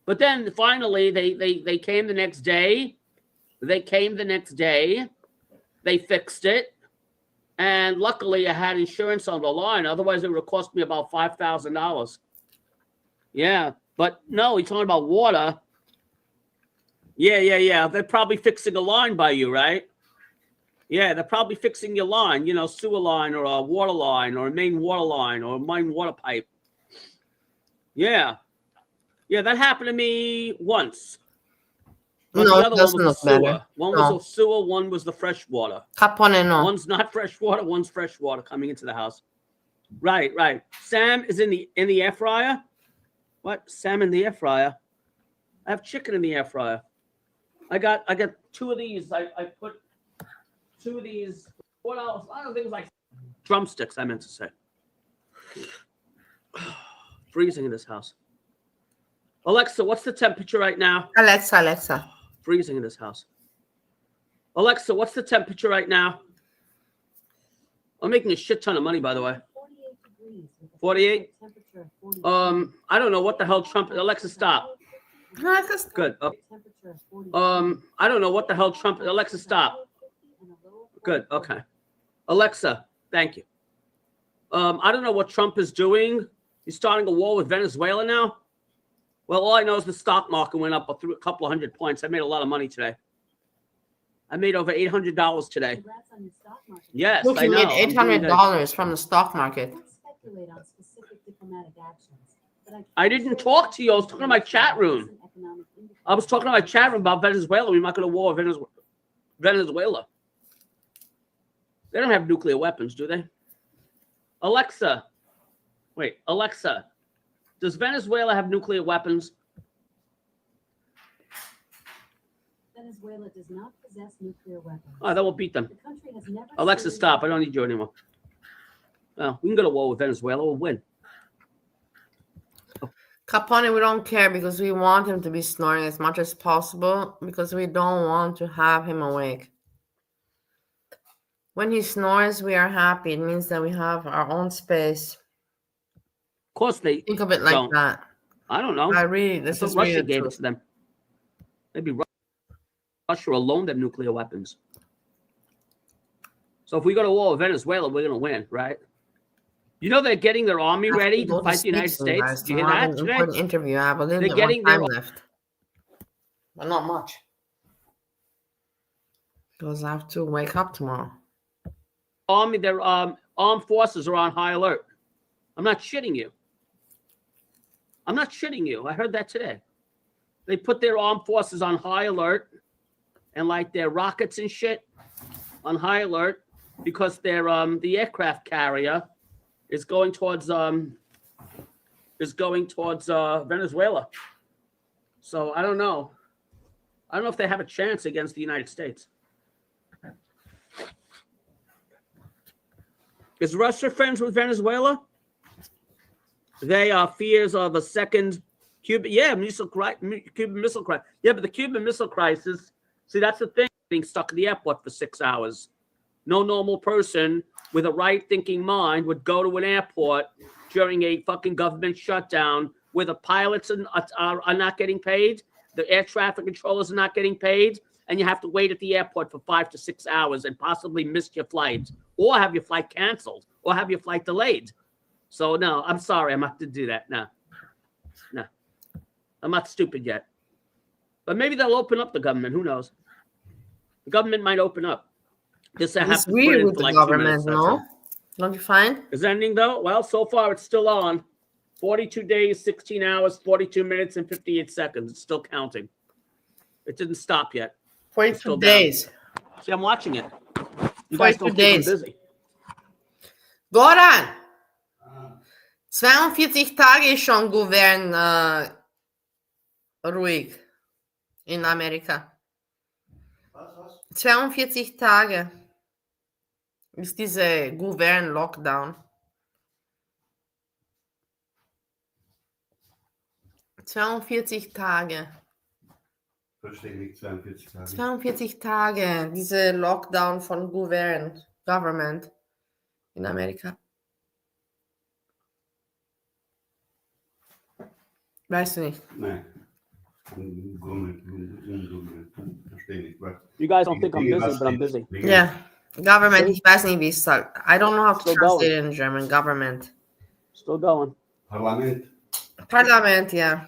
But then finally they came the next day. They fixed it. And luckily I had insurance on the line. Otherwise it would have cost me about $5,000. Yeah. But no, he's talking about water. Yeah. They're probably fixing a line by you, right? Yeah, they're probably fixing your line, you know, sewer line or a water line or a main water line or a main water pipe. Yeah. Yeah, that happened to me once. But No, the it other one doesn't was a look better. sewer. One No. was a sewer, one was the fresh water. Capone, no. One's not fresh water, one's fresh water coming into the house. Right, right. Sam is in the air fryer. What? Sam in the air fryer? I have chicken in the air fryer. I got 2 of these. I put 2 of these. What else? I don't think it was like drumsticks, I meant to say. Freezing in this house. Alexa, what's the temperature right now? Alexa. Freezing in this house. Alexa, what's the temperature right now? I'm making a shit ton of money, by the way. 48? I don't know what the hell Trump... Alexa, stop. Good. I don't know what the hell Trump... Alexa, stop. Good. Okay. Alexa, thank you. I don't know what Trump is doing. He's starting a war with Venezuela now. Well, all I know is the stock market went up a couple of hundred points. I made a lot of money today. I made over $800 today. Yes, Look, I you know. made $800 from the stock market. I didn't talk to you. I was talking to my chat room. I was talking to my chat room about Venezuela. We're not going to war with Venezuela. They don't have nuclear weapons, do they? Alexa. Wait, Alexa. Does Venezuela have nuclear weapons? Venezuela does not possess nuclear weapons. Oh, that will beat them. The country has never Alexa, stop. I don't need you anymore. Oh, we can go to war with Venezuela. We'll win. Capone, we don't care because we want him to be snoring as much as possible because we don't want to have him awake. When he snores, we are happy. It means that we have our own space. Of course they think of it like don't. that. I don't know. This is Russia really gave true. it to them. Maybe Russia alone have nuclear weapons. So if we go to war with Venezuela, we're going to win, right? You know they're getting their army ready to fight the United States. Do you hear that today? Important interview. I have a little They're bit more getting time their left, but not much because I have to wake up tomorrow. army. Their armed forces are on high alert. I'm not shitting you. I'm not shitting you. I heard that today. They put their armed forces on high alert and like their rockets and shit on high alert because their the aircraft carrier is going towards Venezuela. So I don't know. I don't know if they have a chance against the United States. Is Russia friends with Venezuela? They are fears of a second Cuban missile crisis. Yeah, but the Cuban Missile Crisis, see, that's the thing, being stuck in the airport for 6 hours. No normal person with a right-thinking mind would go to an airport during a fucking government shutdown where the pilots are not getting paid, the air traffic controllers are not getting paid, and you have to wait at the airport for 5 to 6 hours and possibly miss your flight, or have your flight canceled, or have your flight delayed. So, no, I'm sorry. I'm not to do that. No. I'm not stupid yet. But maybe they'll open up the government. Who knows? The government might open up. This happens It's weird with the government, no? Don't you find? Is it ending, though? Well, so far, it's still on. 42 days, 16 hours, 42 minutes, and 58 seconds. It's still counting. It didn't stop yet. 42 days. See, I'm watching it. You guys don't keep me busy. Goran! 42 Tage ist schon Gouvern ruhig in Amerika. 42 Tage ist diese Gouvern-Lockdown. 42 Tage. Verstehe nicht, 42 Tage. 42 Tage, diese Lockdown von Government in Amerika. Weißt du nicht? Nein. Verstehe nicht. You guys don't think I'm busy, but I'm busy. Yeah. Government, ich weiß nicht, wie es sagt. I don't know how to translate it in German. Government. Still going. Parlament, yeah.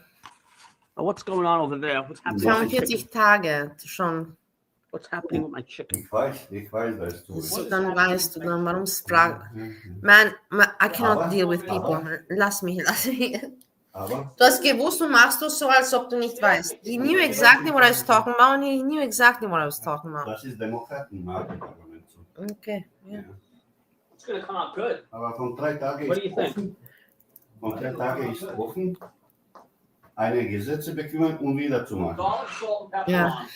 What's going on over there? What's happening? 42 Tage schon. What's happening with my chicken? Ich weiß, weißt du. So, dann weißt du dann, warum es fragt. Man, I cannot deal with people. Lass mich. Aber Du hast gewusst, du machst das so, als ob du nicht weißt. He knew exactly what I was talking about, and he knew exactly what I was talking about. das ist Demokratenparlament so. Okay, yeah. It's gonna come out good. Aber von 3 Tagen What ist do you think? offen. Von 3 Tagen ist offen. Eine Gesetze bekommen, um wieder zu machen. Garlic, salt, and pepper Yeah. on.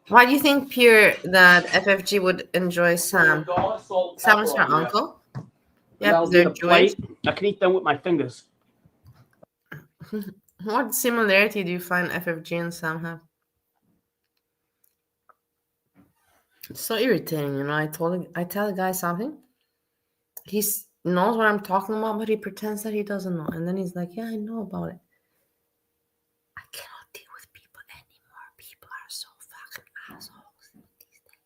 Why do you think, Pierre, that FFG would enjoy Sam? Garlic, salt, and Sam pepper is her on there. uncle. And Yeah, that'll they're be the plate. Jewish. I can eat them with my fingers. What similarity do you find FFG and Sam have? It's so irritating, you know. I tell a guy something. He knows what I'm talking about, but he pretends that he doesn't know. And then he's like, yeah, I know about it. I cannot deal with people anymore. People are so fucking assholes these days.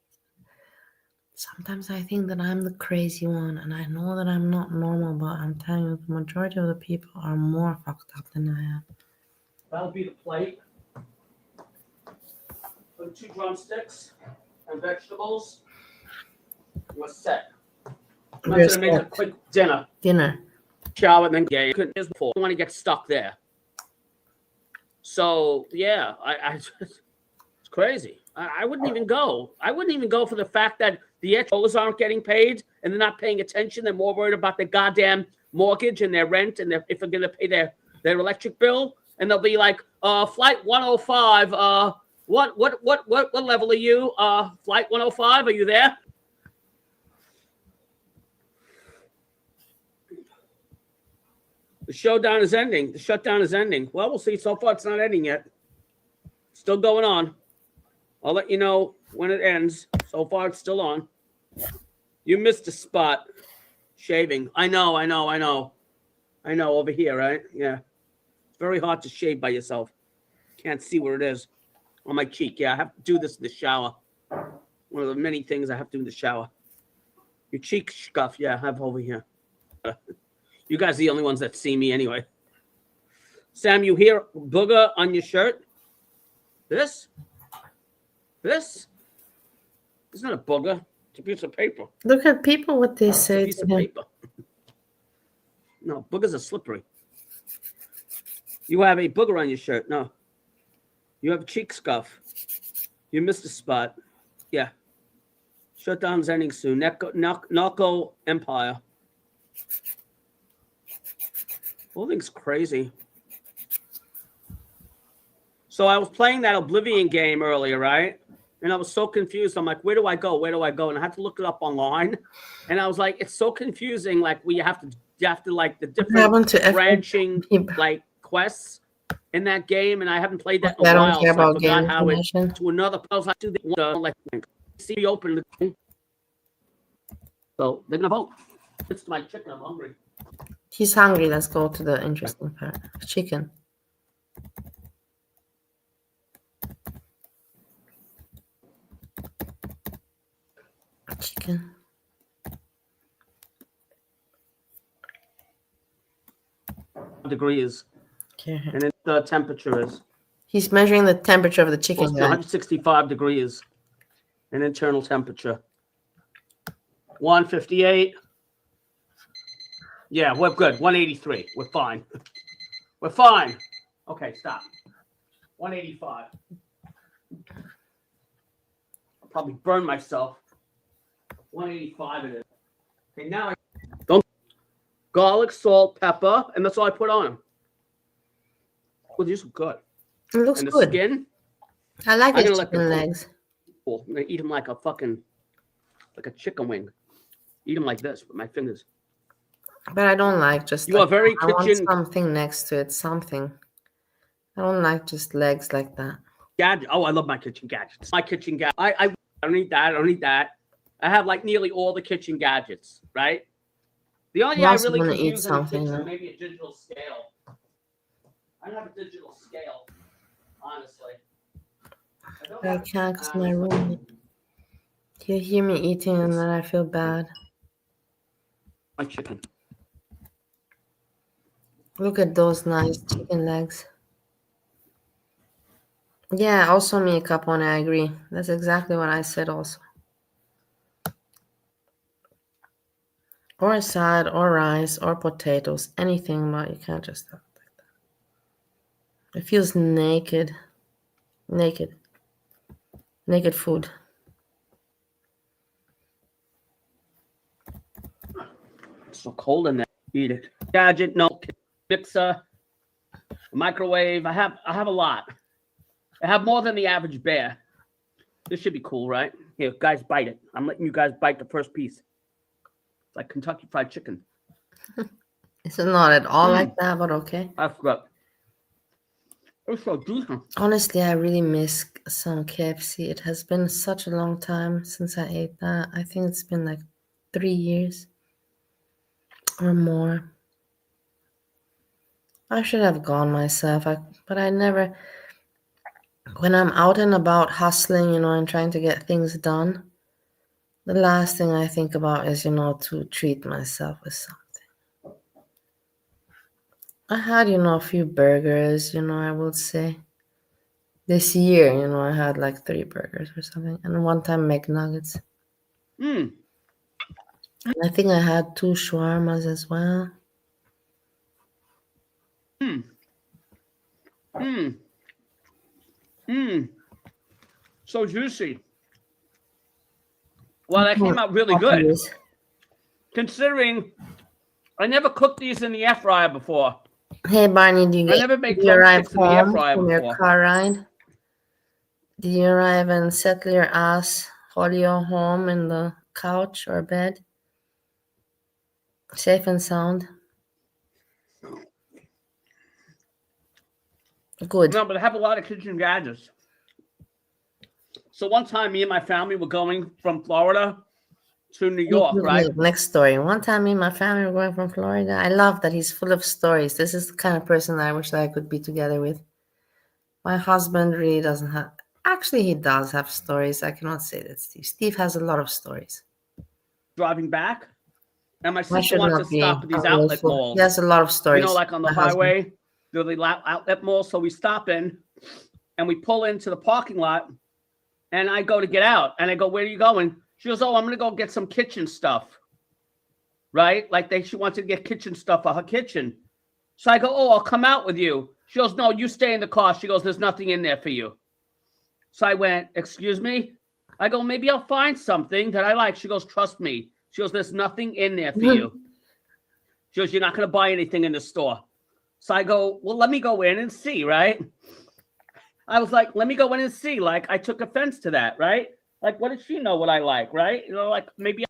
Sometimes I think that I'm the crazy one, and I know that I'm not normal, but I'm telling you, the majority of the people are more fucked up than I am. That'll be the plate. Put 2 drumsticks and vegetables. We're set. I'm We're gonna make a set. quick dinner. Dinner. Shower, and then you couldn't before. I don't want to get stuck there. So yeah, I it's crazy. I wouldn't even go. I wouldn't even go for the fact that the controllers aren't getting paid and they're not paying attention. They're more worried about their goddamn mortgage and their rent and if they're gonna pay their electric bill. And they'll be like, flight 105. What level are you? Flight 105. Are you there? The showdown is ending. The shutdown is ending. Well, we'll see. So far, it's not ending yet. Still going on. I'll let you know when it ends. So far, it's still on. You missed a spot. Shaving. I know. Over here, right? Yeah. It's very hard to shave by yourself. Can't see where it is. On my cheek. Yeah, I have to do this in the shower. One of the many things I have to do in the shower. Your cheek scuff. Yeah, I have over here. You guys are the only ones that see me anyway. Sam, you hear booger on your shirt? This? This? It's not a booger. It's a piece of paper. Look at people, what they It's a say piece to of him. paper. No, boogers are slippery. You have a booger on your shirt. No. You have a cheek scuff. You missed a spot. Yeah. Shutdown's ending soon. Narco Empire. Whole thing's crazy. So I was playing that Oblivion game earlier, right? And I was so confused. I'm like, where do I go? Where do I go? And I had to look it up online. And I was like, it's so confusing. Like you have to like the different branching like quests in that game. And I haven't played that in a while. So I forgot how it to another puzzle. To the like see open the game. So they're gonna vote. It's my chicken. I'm hungry. He's hungry. Let's go to the interesting part. Chicken. Chicken. Degrees. Okay. And then the temperature is. He's measuring the temperature of the chicken. 165 degrees. An internal temperature. 158. Yeah, we're good. 183. We're fine. We're fine. Okay, stop. 185. I'll probably burn myself. 185 it is. Okay, now don't garlic, salt, pepper, and that's all I put on them. Well, these are good. It looks and the good. Skin. I like his chicken legs. Cool. I'm gonna eat them like a chicken wing. Eat them like this with my fingers. But I don't like just. You are very I want something next to it. Something. I don't like just legs like that. Gadget. Oh, I love my kitchen gadgets. My kitchen gadget. I don't need that. I don't need that. I have like nearly all the kitchen gadgets, right? The only thing I really could use in the kitchen is maybe a digital scale. I don't have a digital scale, honestly. I can't because my room. You hear me eating and then I feel bad. My chicken. Look at those nice chicken legs. Yeah, also me, Capone, I agree. That's exactly what I said also. Or salad, or rice, or potatoes, anything, but you can't just have it like that. It feels naked. Naked. Naked food. It's so cold in there. Eat it. Gadget, no mixer, microwave. I have a lot. I have more than the average bear. This should be cool, right? Here, guys, bite it. I'm letting you guys bite the first piece. It's like Kentucky Fried Chicken. It's not at all like that, but okay. I forgot. It's so decent. Honestly, I really miss some KFC. It has been such a long time since I ate that. I think it's been like 3 years or more. I should have gone myself, but I never. When I'm out and about hustling, and trying to get things done, the last thing I think about is, to treat myself with something. I had, a few burgers, I would say. This year, I had like 3 burgers or something, and one time McNuggets. And I think I had 2 shawarmas as well. So juicy. Well, that came out really good. Considering I never cooked these in the air fryer before. Hey Barney, did you arrive in the air home fryer from before. your car ride? Did you arrive and settle your ass Holio home in the couch or bed? Safe and sound? Good. No, but I have a lot of kitchen gadgets. So one time, me and my family were going from Florida to New York, right? Next story. One time, me and my family were going from Florida. I love that he's full of stories. This is the kind of person I wish that I could be together with. My husband really doesn't have. Actually, he does have stories. I cannot say that Steve. Steve has a lot of stories. Driving back, and my I sister should wants not to be stop at these ungrateful. outlet malls. He has a lot of stories. Like on the my husband. highway, there are the outlet malls. So we stop in, and we pull into the parking lot, and I go to get out, and I go, "Where are you going?" She goes, "Oh, I'm gonna go get some kitchen stuff." Right? Like she wants to get kitchen stuff for her kitchen. So I go, "Oh, I'll come out with you." She goes, "No, you stay in the car." She goes, "There's nothing in there for you." So I went, "Excuse me?" I go, "Maybe I'll find something that I like." She goes, "Trust me." She goes, "There's nothing in there for you." She goes, "You're not going to buy anything in the store." So I go, "Well, let me go in and see," right? I was like, "Let me go in and see." Like, I took offense to that, right? Like, what does she know what I like, right? Like maybe.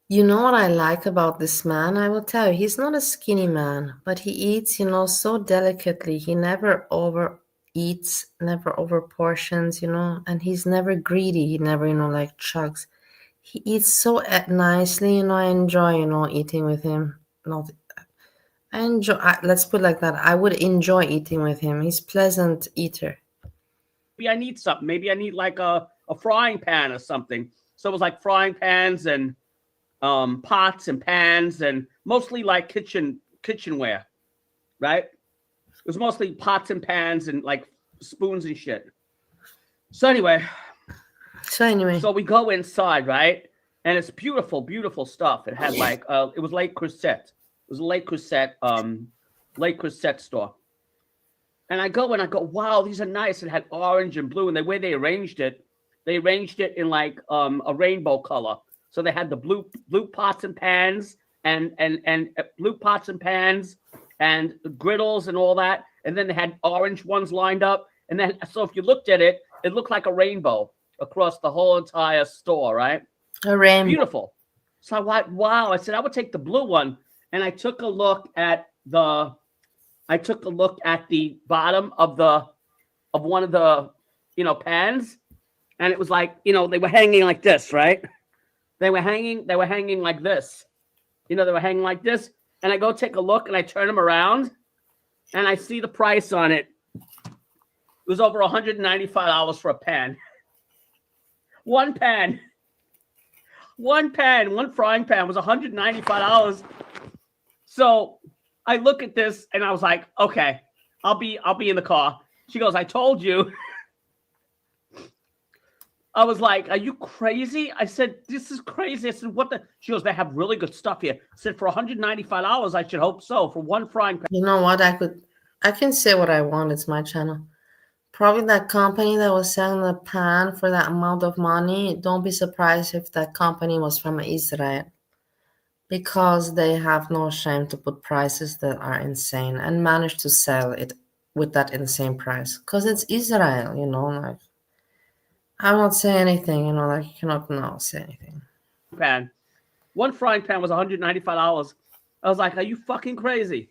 You know what I like about this man? I will tell you, he's not a skinny man, but he eats, so delicately. He never overeats, never over portions, and he's never greedy. He never, like chugs. He eats so nicely, I enjoy, eating with him. Let's put it like that. I would enjoy eating with him. He's pleasant eater. Maybe I need something. Maybe I need like a frying pan or something. So it was like frying pans and pots and pans and mostly like kitchenware, right? It was mostly pots and pans and like spoons and shit. So anyway, so we go inside, right? And it's beautiful, beautiful stuff. It had like it was Lake Creuset. It was a Lake Creuset store. And I go and I go, "Wow, these are nice." It had orange and blue, and the way they arranged it in like a rainbow color. So they had the blue pots and pans and blue pots and pans and griddles and all that. And then they had orange ones lined up. And then, so if you looked at it, it looked like a rainbow across the whole entire store, right? A rainbow. Beautiful. So I went, wow. I said, I would take the blue one. And I took a look at the bottom of one of the, pans. And it was like, they were hanging like this, right? They were hanging like this. They were hanging like this. And I go take a look and I turn them around and I see the price on it. It was over $195 for a pan. One pan, one frying pan was $195. So I look at this and I was like, okay, I'll be in the car. She goes, "I told you." I was like, "Are you crazy?" I said, "This is crazy." I said, "What the?" She goes, "They have really good stuff here." I said, "For $195, I should hope so. For one frying pan." You know what? I can say what I want. It's my channel. Probably that company that was selling the pan for that amount of money. Don't be surprised if that company was from Israel, because they have no shame to put prices that are insane and manage to sell it with that insane price. Because it's Israel, you know. Like, I'm not saying anything, you know. Like, you cannot say anything. Pan. One frying pan was $195. I was like, "Are you fucking crazy?"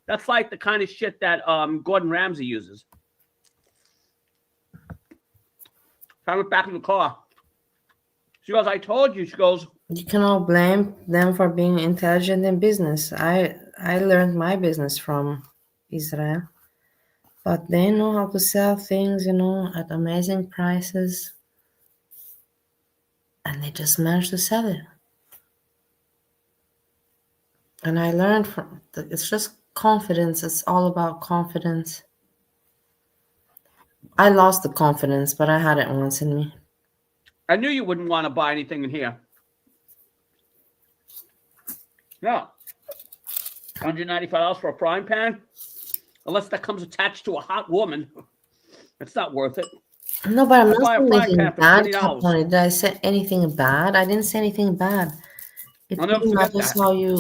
That's like the kind of shit that Gordon Ramsay uses. I went back in the car. She goes, "I told you." She goes, You cannot blame them for being intelligent in business. I learned my business from Israel, but they know how to sell things, you know, at amazing prices, and they just managed to sell it. And I learned from it's just confidence. It's all about confidence. I lost the confidence, but I had it once in me. "I knew you wouldn't want to buy anything in here." Yeah. $195 for a frying pan? Unless that comes attached to a hot woman. It's not worth it. No, but I'm I not buy a saying frying anything pan for bad, $20. Capone. Did I say anything bad? I didn't say anything bad. It I'll never really forget matters that. how you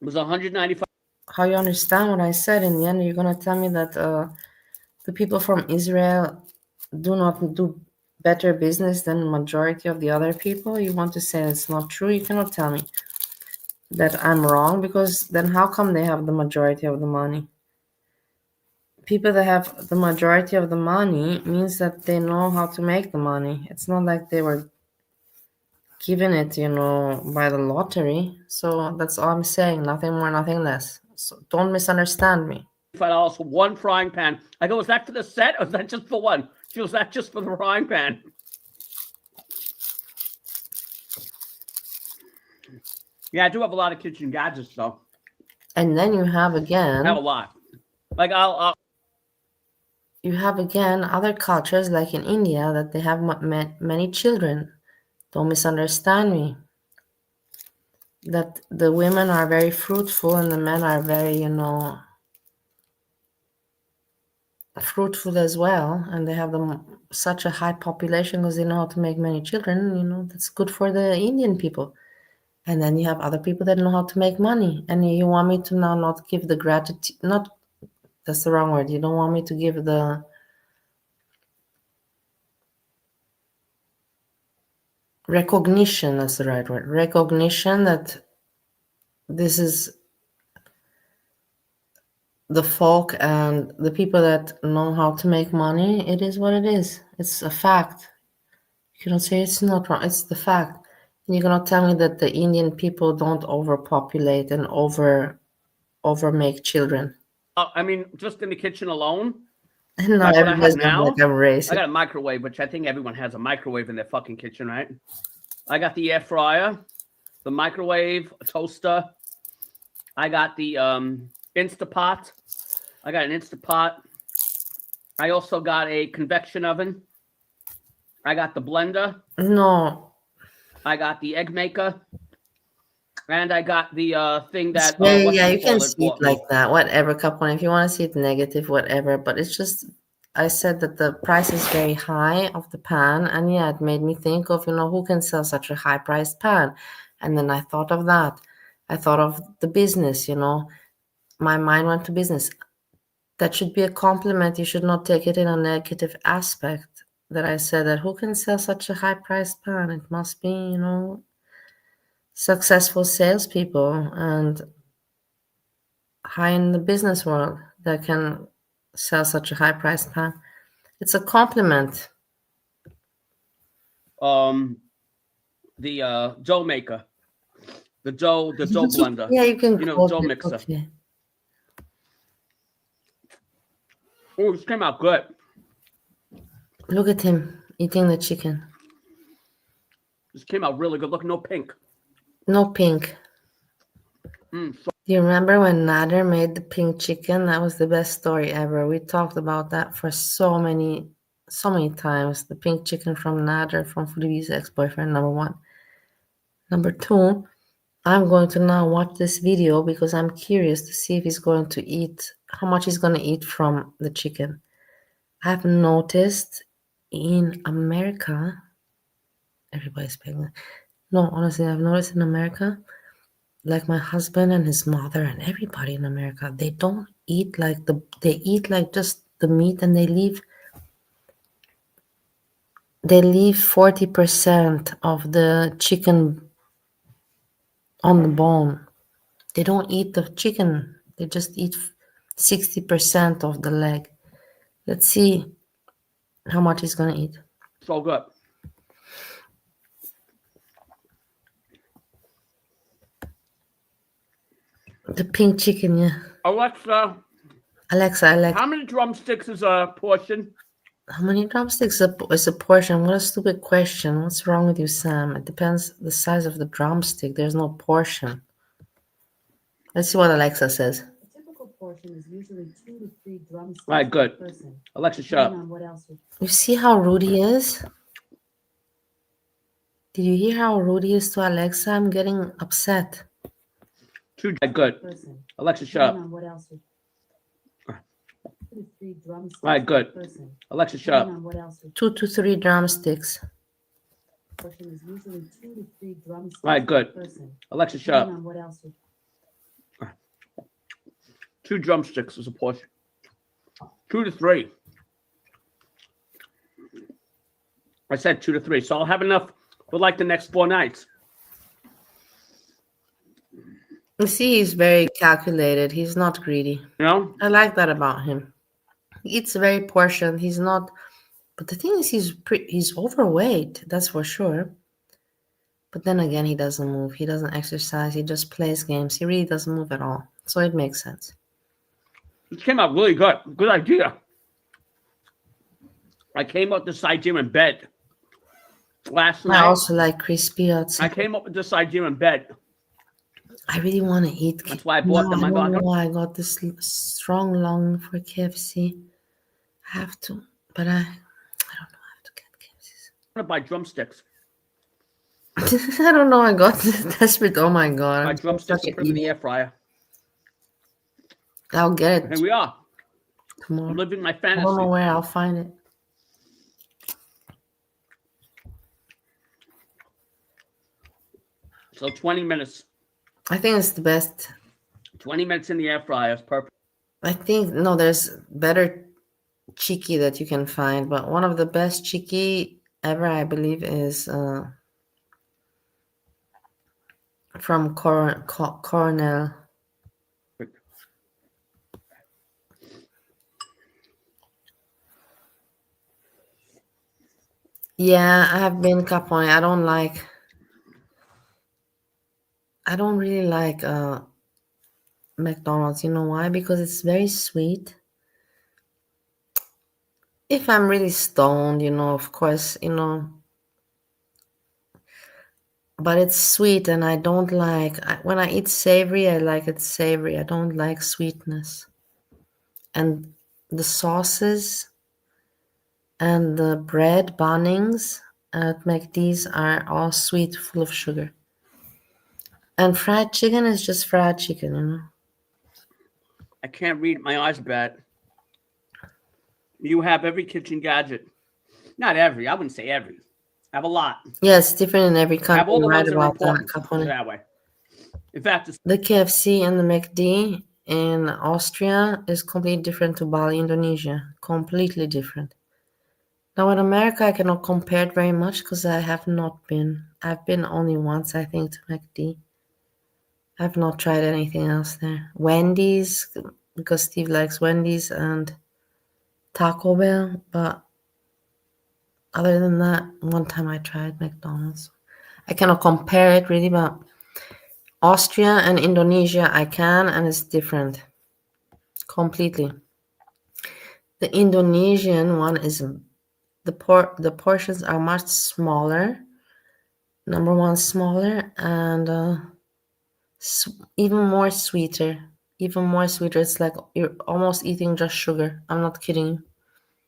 It was $195. how you understand what I said. In the end, you're gonna tell me that the people from Israel do not do better business than the majority of the other people. You want to say it's not true? You cannot tell me that I'm wrong, because then how come they have the majority of the money? People that have the majority of the money means that they know how to make the money. It's not like they were given it, you know, by the lottery. So that's all I'm saying. Nothing more, nothing less. So don't misunderstand me. $5 for one frying pan. I go, "Is that for the set or is that just for one?" She goes, "That's just for the frying pan." Yeah, I do have a lot of kitchen gadgets though. And then you have I have a again, lot. Like I'll other cultures like in India that they have many children. Don't misunderstand me. That the women are very fruitful and the men are very, you know, fruitful as well, and they have such a high population because they know how to make many children. You know, that's good for the Indian people. And then you have other people that know how to make money, and you want me to now not give the gratitude? Not, that's the wrong word. You don't want me to give the recognition. That's the right word. Recognition that this is the folk and the people that know how to make money. It is what it is. It's a fact. You cannot say it's not wrong. It's the fact. And you're gonna tell me that the Indian people don't overpopulate and over make children. I mean, just in the kitchen alone, And now like what I have everybody's gonna be like, now, I'm racist. I got a microwave, which I think everyone has a microwave in their fucking kitchen, right? I got the air fryer, the microwave, a toaster. I got the Instapot. I got an Instapot. I also got a convection oven. I got the blender. No. I got the egg maker. And I got the thing that Yeah, you can see it like that. Whatever, Capone. If you want to see it negative, whatever. But it's just, I said that the price is very high of the pan, and yeah, it made me think of, you know, who can sell such a high priced pan? And then I thought of that. I thought of the business, you know. My mind went to business. That should be a compliment. You should not take it in a negative aspect. That I said that who can sell such a high priced pan? It must be, you know, successful salespeople and high in the business world that can sell such a high priced pan. It's a compliment. The dough maker, the dough blender. Yeah, you can dough mixer. Okay. Oh, this came out good. Look at him eating the chicken. This came out really good. Look, no pink. No pink. Do you remember when Nader made the pink chicken? That was the best story ever. We talked about that for so many so many times. The pink chicken from Nader from Fudi's ex-boyfriend, number one. Number two, I'm going to now watch this video because I'm curious to see if he's going to eat, how much he's going to eat from the chicken. I've noticed in America, everybody's pregnant. No, honestly, I've noticed in America, like my husband and his mother and everybody in America, they don't eat like they eat like just the meat, and they leave 40% of the chicken on the bone. They don't eat the chicken. They just eat 60% of the leg. Let's see how much he's gonna eat. So good. The pink chicken, yeah. Alexa, Alexa. how many drumsticks is a portion? How many drumsticks is a portion? What a stupid question. What's wrong with you, Sam? It depends the size of the drumstick. There's no portion. Let's see what Alexa says. A typical portion is usually 2 to 3 drumsticks All right, good. per person. Alexa, shut up. What else would... You see how rude he is? Did you hear how rude he is to Alexa? I'm getting upset. Good. Alexa, shut up. What else would... 2 to 3 drumsticks All right, good. per person. Alexa, shut up. What else would... 2 to 3 drumsticks. Portion is usually 2 to 3 drumsticks All right, good. per person. Alexa, shut up. What else would... 2 drumsticks is a portion. 2 to 3. I said 2 to 3, so I'll have enough for like the next 4 nights. You see, he's very calculated. He's not greedy. You know? I like that about him. He eats very portioned. He's not. But the thing is, he's overweight. That's for sure. But then again, he doesn't move. He doesn't exercise. He just plays games. He really doesn't move at all. So it makes sense. This came out really good. Good idea. I came up with this idea in bed last night. I also like crispy outside. I came up with this idea in bed. I really want to eat. That's why I bought them. I don't know why I got this strong longing for KFC. I have to, but I don't know how to get KFC. I'm gonna buy drumsticks. I don't know. I got desperate. Oh my god! My drumsticks and put them in the air fryer. I'll get it. Here we are. Tomorrow. I'm living my I fantasy. don't know where I'll find it. So 20 minutes. I think it's the best. 20 minutes in the air fryer is perfect. I think, no, there's better chicky that you can find, but one of the best chicky ever, I believe, is from Cornell. Yeah, I have been Capone. I don't really like McDonald's. You know why? Because it's very sweet. If I'm really stoned, of course, but it's sweet, and I don't like, when I eat savory, I like it savory. I don't like sweetness. And the sauces and the bread bunnings at McD's are all sweet, full of sugar. And fried chicken is just fried chicken, I can't read. My eyes are bad. You have every kitchen gadget. Not every. I wouldn't say every. I have a lot. Yeah, it's different in every country. I have all the right ones that are about important. Capone. That way. In fact, The KFC and the McD in Austria is completely different to Bali, Indonesia. Completely different. Now in America, I cannot compare it very much because I have not been. I've been only once, I think, to McD. I've not tried anything else there. Wendy's, because Steve likes Wendy's, and Taco Bell. But other than that, one time I tried McDonald's. I cannot compare it really, but Austria and Indonesia, I can, and it's different. Completely. The Indonesian one is, the portions are much smaller. Number one, smaller, and even more sweeter. Even more sweeter. It's like you're almost eating just sugar. I'm not kidding you.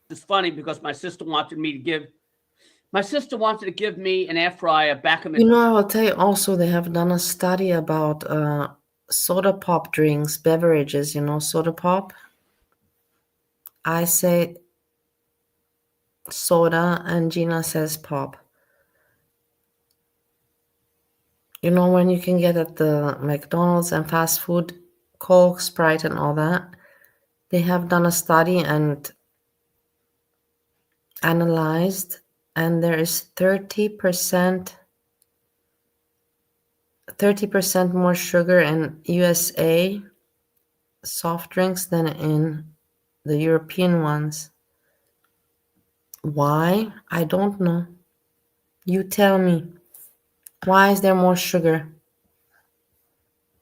It's funny because my sister wanted to give me an air fryer back in the. You know, I will tell you also, they have done a study about soda pop drinks, beverages, you know, soda pop. I say soda and Gina says pop. You know, when you can get at the McDonald's and fast food, Coke, Sprite, and all that, they have done a study and analyzed, and there is 30% more sugar in USA soft drinks than in the European ones. Why? I don't know. You tell me. Why is there more sugar?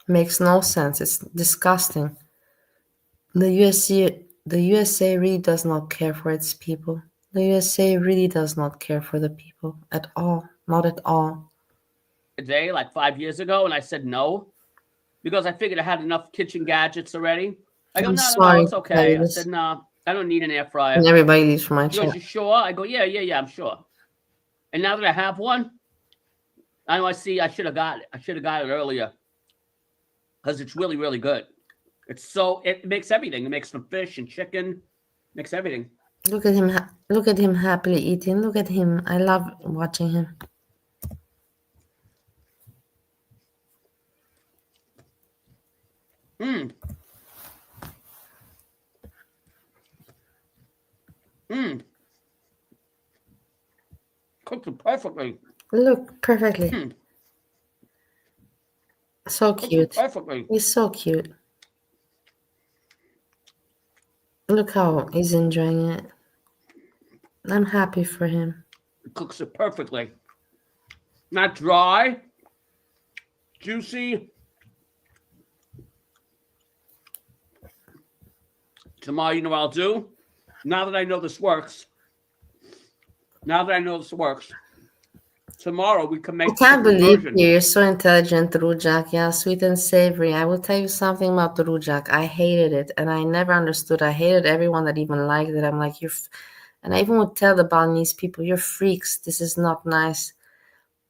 Makes no sense. It's disgusting. The USA really does not care for its people. The USA really does not care for the people at all. Not at all. Day like 5 years ago, and I said no because I figured I had enough kitchen gadgets already. I go, I'm no, no, no, sorry it's to tell okay. you I said, this. no, I don't need an air fryer. And everybody leaves from my She goes, chat. you sure? I go, yeah, yeah, yeah, I'm sure. And now that I have one, I know I see I should have got it. I should have got it earlier because it's really, really good. It makes everything. It makes some fish and chicken, makes everything. Look at him. Look at him happily eating. Look at him. I love watching him. Mmm. Mmm. Cooked it perfectly. Look, perfectly. Mm. So Cooked it cute. perfectly. He's so cute. Look how he's enjoying it. I'm happy for him. It cooks it perfectly. Not dry, juicy. Tomorrow, you know what I'll do? Now that I know this works, tomorrow we can I make can't different believe version. you're so intelligent, Rujak. Yeah, sweet and savory. I will tell you something about the Rujak. I hated it, and I never understood. I hated everyone that even liked it. I'm like, and I even would tell the Balinese people, you're freaks. This is not nice.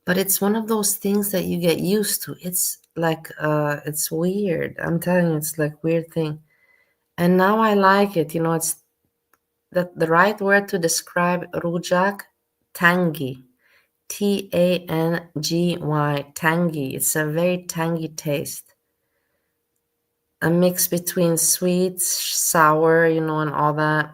But it's one of those things that you get used to. It's like, it's weird. I'm telling you, it's like weird thing. And now I like it. You know, it's the right word to describe Rujak, tangy. Tangy, tangy. It's a very tangy taste. A mix between sweet, sour, you know, and all that.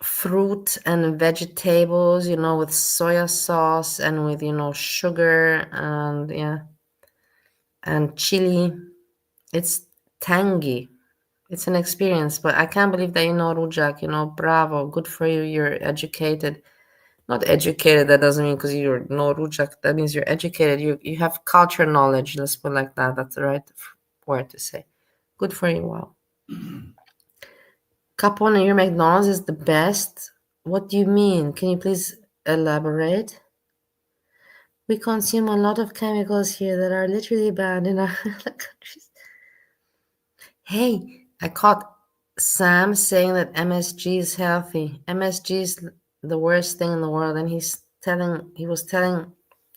Fruit and vegetables, you know, with soya sauce and with, you know, sugar and, yeah, and chili. It's tangy. It's an experience, but I can't believe that you know Rujak, you know, bravo, good for you, you're educated. Not educated, that doesn't mean because you're no rujak, that means you're educated. You have culture knowledge, let's put it like that. That's the right word to say. Good for you. Wow. Capone, your McDonald's is the best. What do you mean? Can you please elaborate? We consume a lot of chemicals here that are literally banned in our other countries. Hey, I caught Sam saying that MSG is healthy. MSG is the worst thing in the world, and he was telling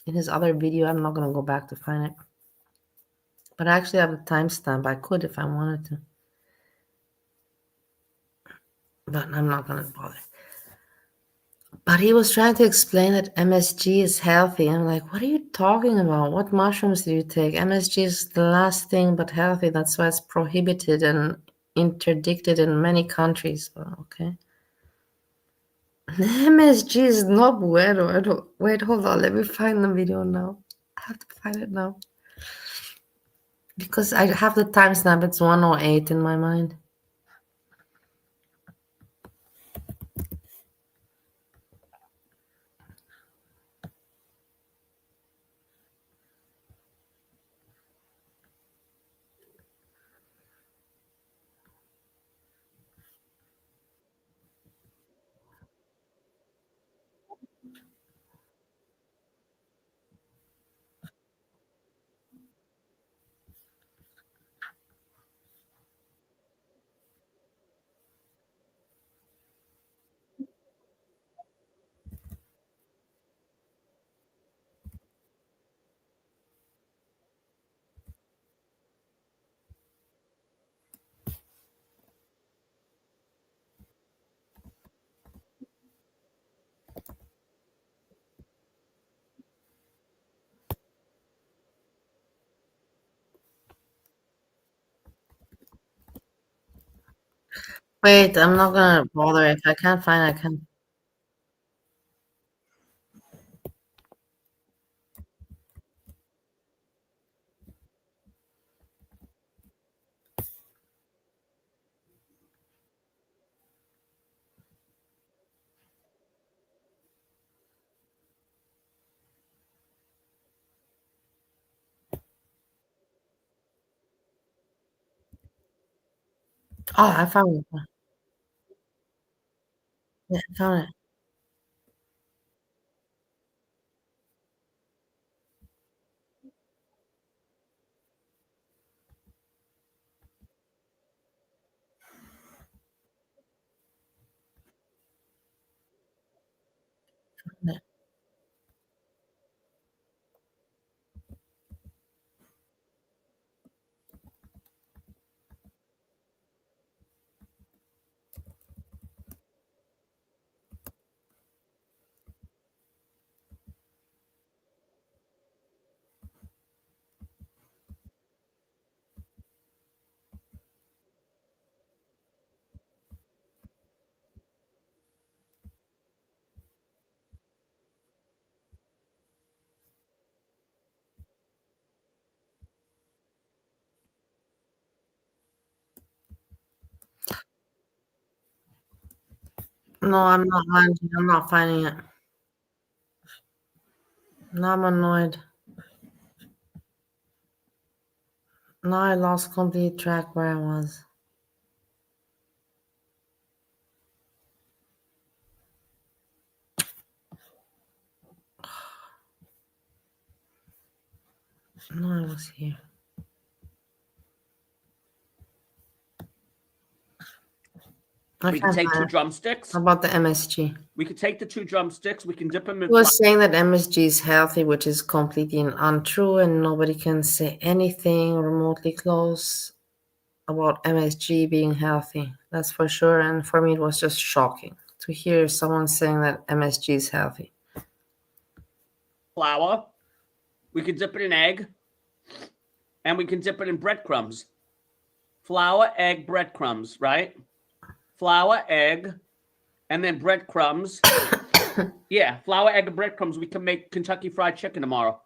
in his other video, I'm not gonna go back to find it. But I actually have a timestamp. I could if I wanted to. But I'm not gonna bother. But he was trying to explain that MSG is healthy. I'm like, what are you talking about? What mushrooms do you take? MSG is the last thing but healthy. That's why it's prohibited and interdicted in many countries. Well, okay. MSG is no bueno. Wait, hold on. Let me find the video now. I have to find it now. Because I have the timestamp. It's 108 in my mind. Wait, I'm not gonna bother. If I can't find, I can. Oh, I found it. Yeah, I found it. Found it. No, I'm not finding. I'm not finding it. Now I'm annoyed. Now I lost complete track where I was. No, I was here. I We can can't take 2 find it. drumsticks. How about the MSG? We could take the 2 drumsticks. We can dip them in He was saying that MSG is healthy, which is completely untrue, and nobody can say anything remotely close about MSG being healthy. That's for sure. And for me, it was just shocking to hear someone saying that MSG is healthy. flour. We could dip it in egg. And we can dip it in breadcrumbs. Flour, egg, breadcrumbs, right? Flour, egg, and then breadcrumbs. Yeah, flour, egg, and breadcrumbs. We can make Kentucky Fried Chicken tomorrow.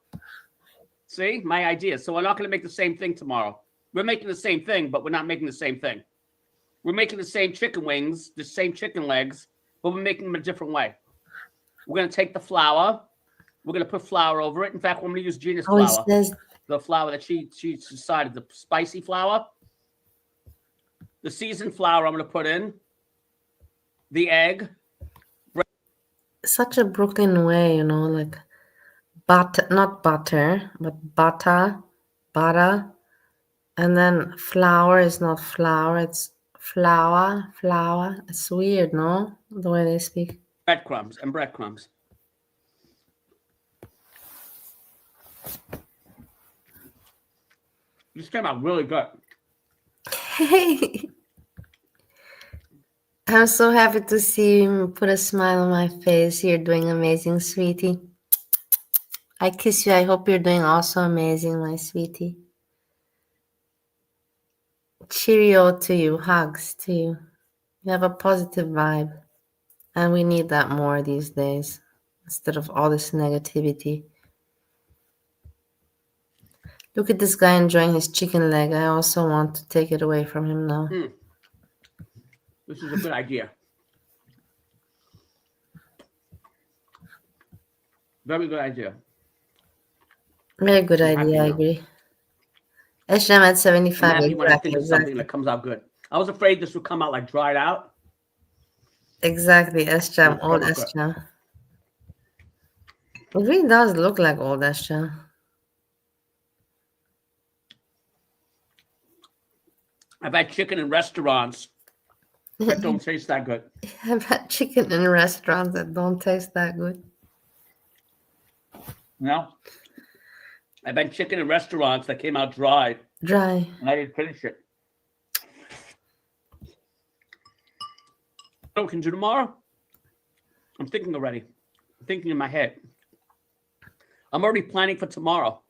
See, my idea. So we're not going to make the same thing tomorrow. We're making the same thing, but we're not making the same thing. We're making the same chicken wings, the same chicken legs, but we're making them a different way. We're going to take the flour. We're going to put flour over it. In fact, we're going to use Gina's Oh, it flour. says The flour that she decided, the spicy flour. The seasoned flour I'm going to put in. The egg. such a Brooklyn way, like butter, not butter, but butter, and then flour is not flour, it's flour. It's weird, no? The way they speak. Breadcrumbs and breadcrumbs. This came out really good. Hey, I'm so happy to see you put a smile on my face. You're doing amazing, sweetie. I kiss you. I hope you're doing also amazing, my sweetie. Cheerio to you. Hugs to you. You have a positive vibe. And we need that more these days instead of all this negativity. Look at this guy enjoying his chicken leg. I also want to take it away from him now. This is a good idea. Very good idea. Very good idea, I agree. Eshem at 75. I'm happy when I think of something that comes out good. I was afraid this would come out like dried out. Exactly, Eshem, old Eshem. It really does look like old Eshem. I've had chicken in restaurants that don't taste that good. I've had chicken in restaurants that don't taste that good. No? I've had chicken in restaurants that came out dry. Dry. And I didn't finish it. What we can do tomorrow? I'm thinking already. I'm thinking in my head. I'm already planning for tomorrow.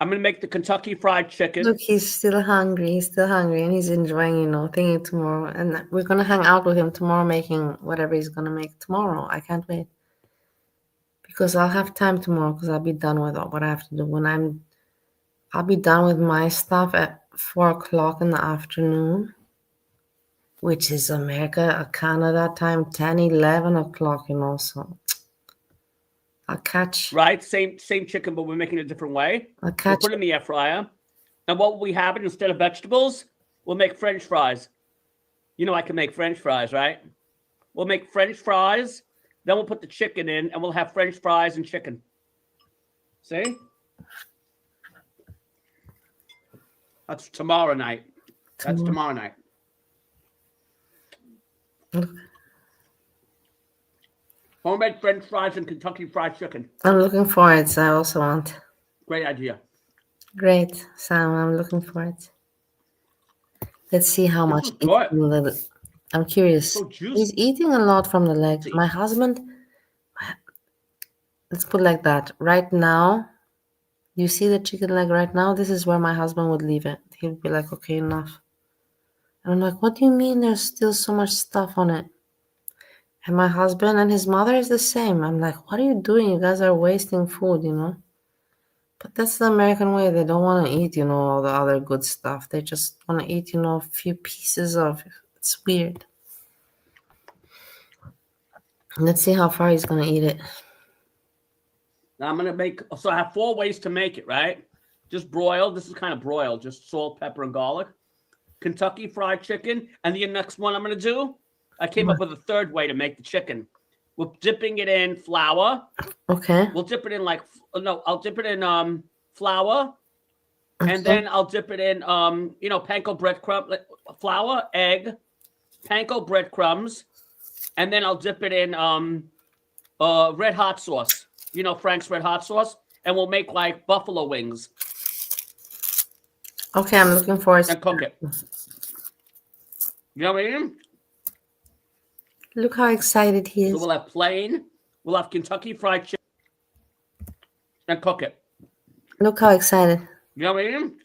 I'm gonna make the Kentucky Fried Chicken. Look, he's still hungry. He's still hungry, and he's enjoying, thinking tomorrow. And we're gonna hang out with him tomorrow, making whatever he's gonna make tomorrow. I can't wait because I'll have time tomorrow because I'll be done with what I have to do. I'll be done with my stuff at 4:00 in the afternoon, which is America, Canada time, 10, 11 o'clock. So I'll catch. Right, same chicken, but we're making it a different way. I'll catch. We'll put it in the air fryer. And what we have it instead of vegetables, we'll make French fries. I can make French fries, right? We'll make French fries, then we'll put the chicken in, and we'll have French fries and chicken. See? That's tomorrow night. That's tomorrow night. Homemade French fries and Kentucky Fried Chicken. I'm looking for it, so I also want. Great idea. Great, Sam. I'm looking for it. Let's see how much. I'm curious. So juicy. He's eating a lot from the legs. My husband. Let's put it like that. Right now, you see the chicken leg right now? This is where my husband would leave it. He would be like, okay, enough. And I'm like, what do you mean there's still so much stuff on it? And my husband and his mother is the same. I'm like, what are you doing? You guys are wasting food, But that's the American way. They don't want to eat, all the other good stuff. They just want to eat, a few pieces of it. It's weird. Let's see how far he's going to eat it. Now I'm going to so I have 4 ways to make it, right? Just broiled. This is kind of broiled. Just salt, pepper, and garlic. Kentucky Fried Chicken. And the next one I'm going to do, I came up with a 3rd way to make the chicken. We're dipping it in flour. Okay. We'll dip it in I'll dip it in flour. Okay. And then I'll dip it in, panko breadcrumb, flour, egg, panko breadcrumbs. And then I'll dip it in red hot sauce. Frank's red hot sauce. And we'll make like buffalo wings. Okay, I'm looking for it. And cook it. You know what I mean? Look how excited he is. So we'll have Kentucky Fried Chicken and cook it. Look how excited. You know what I mean?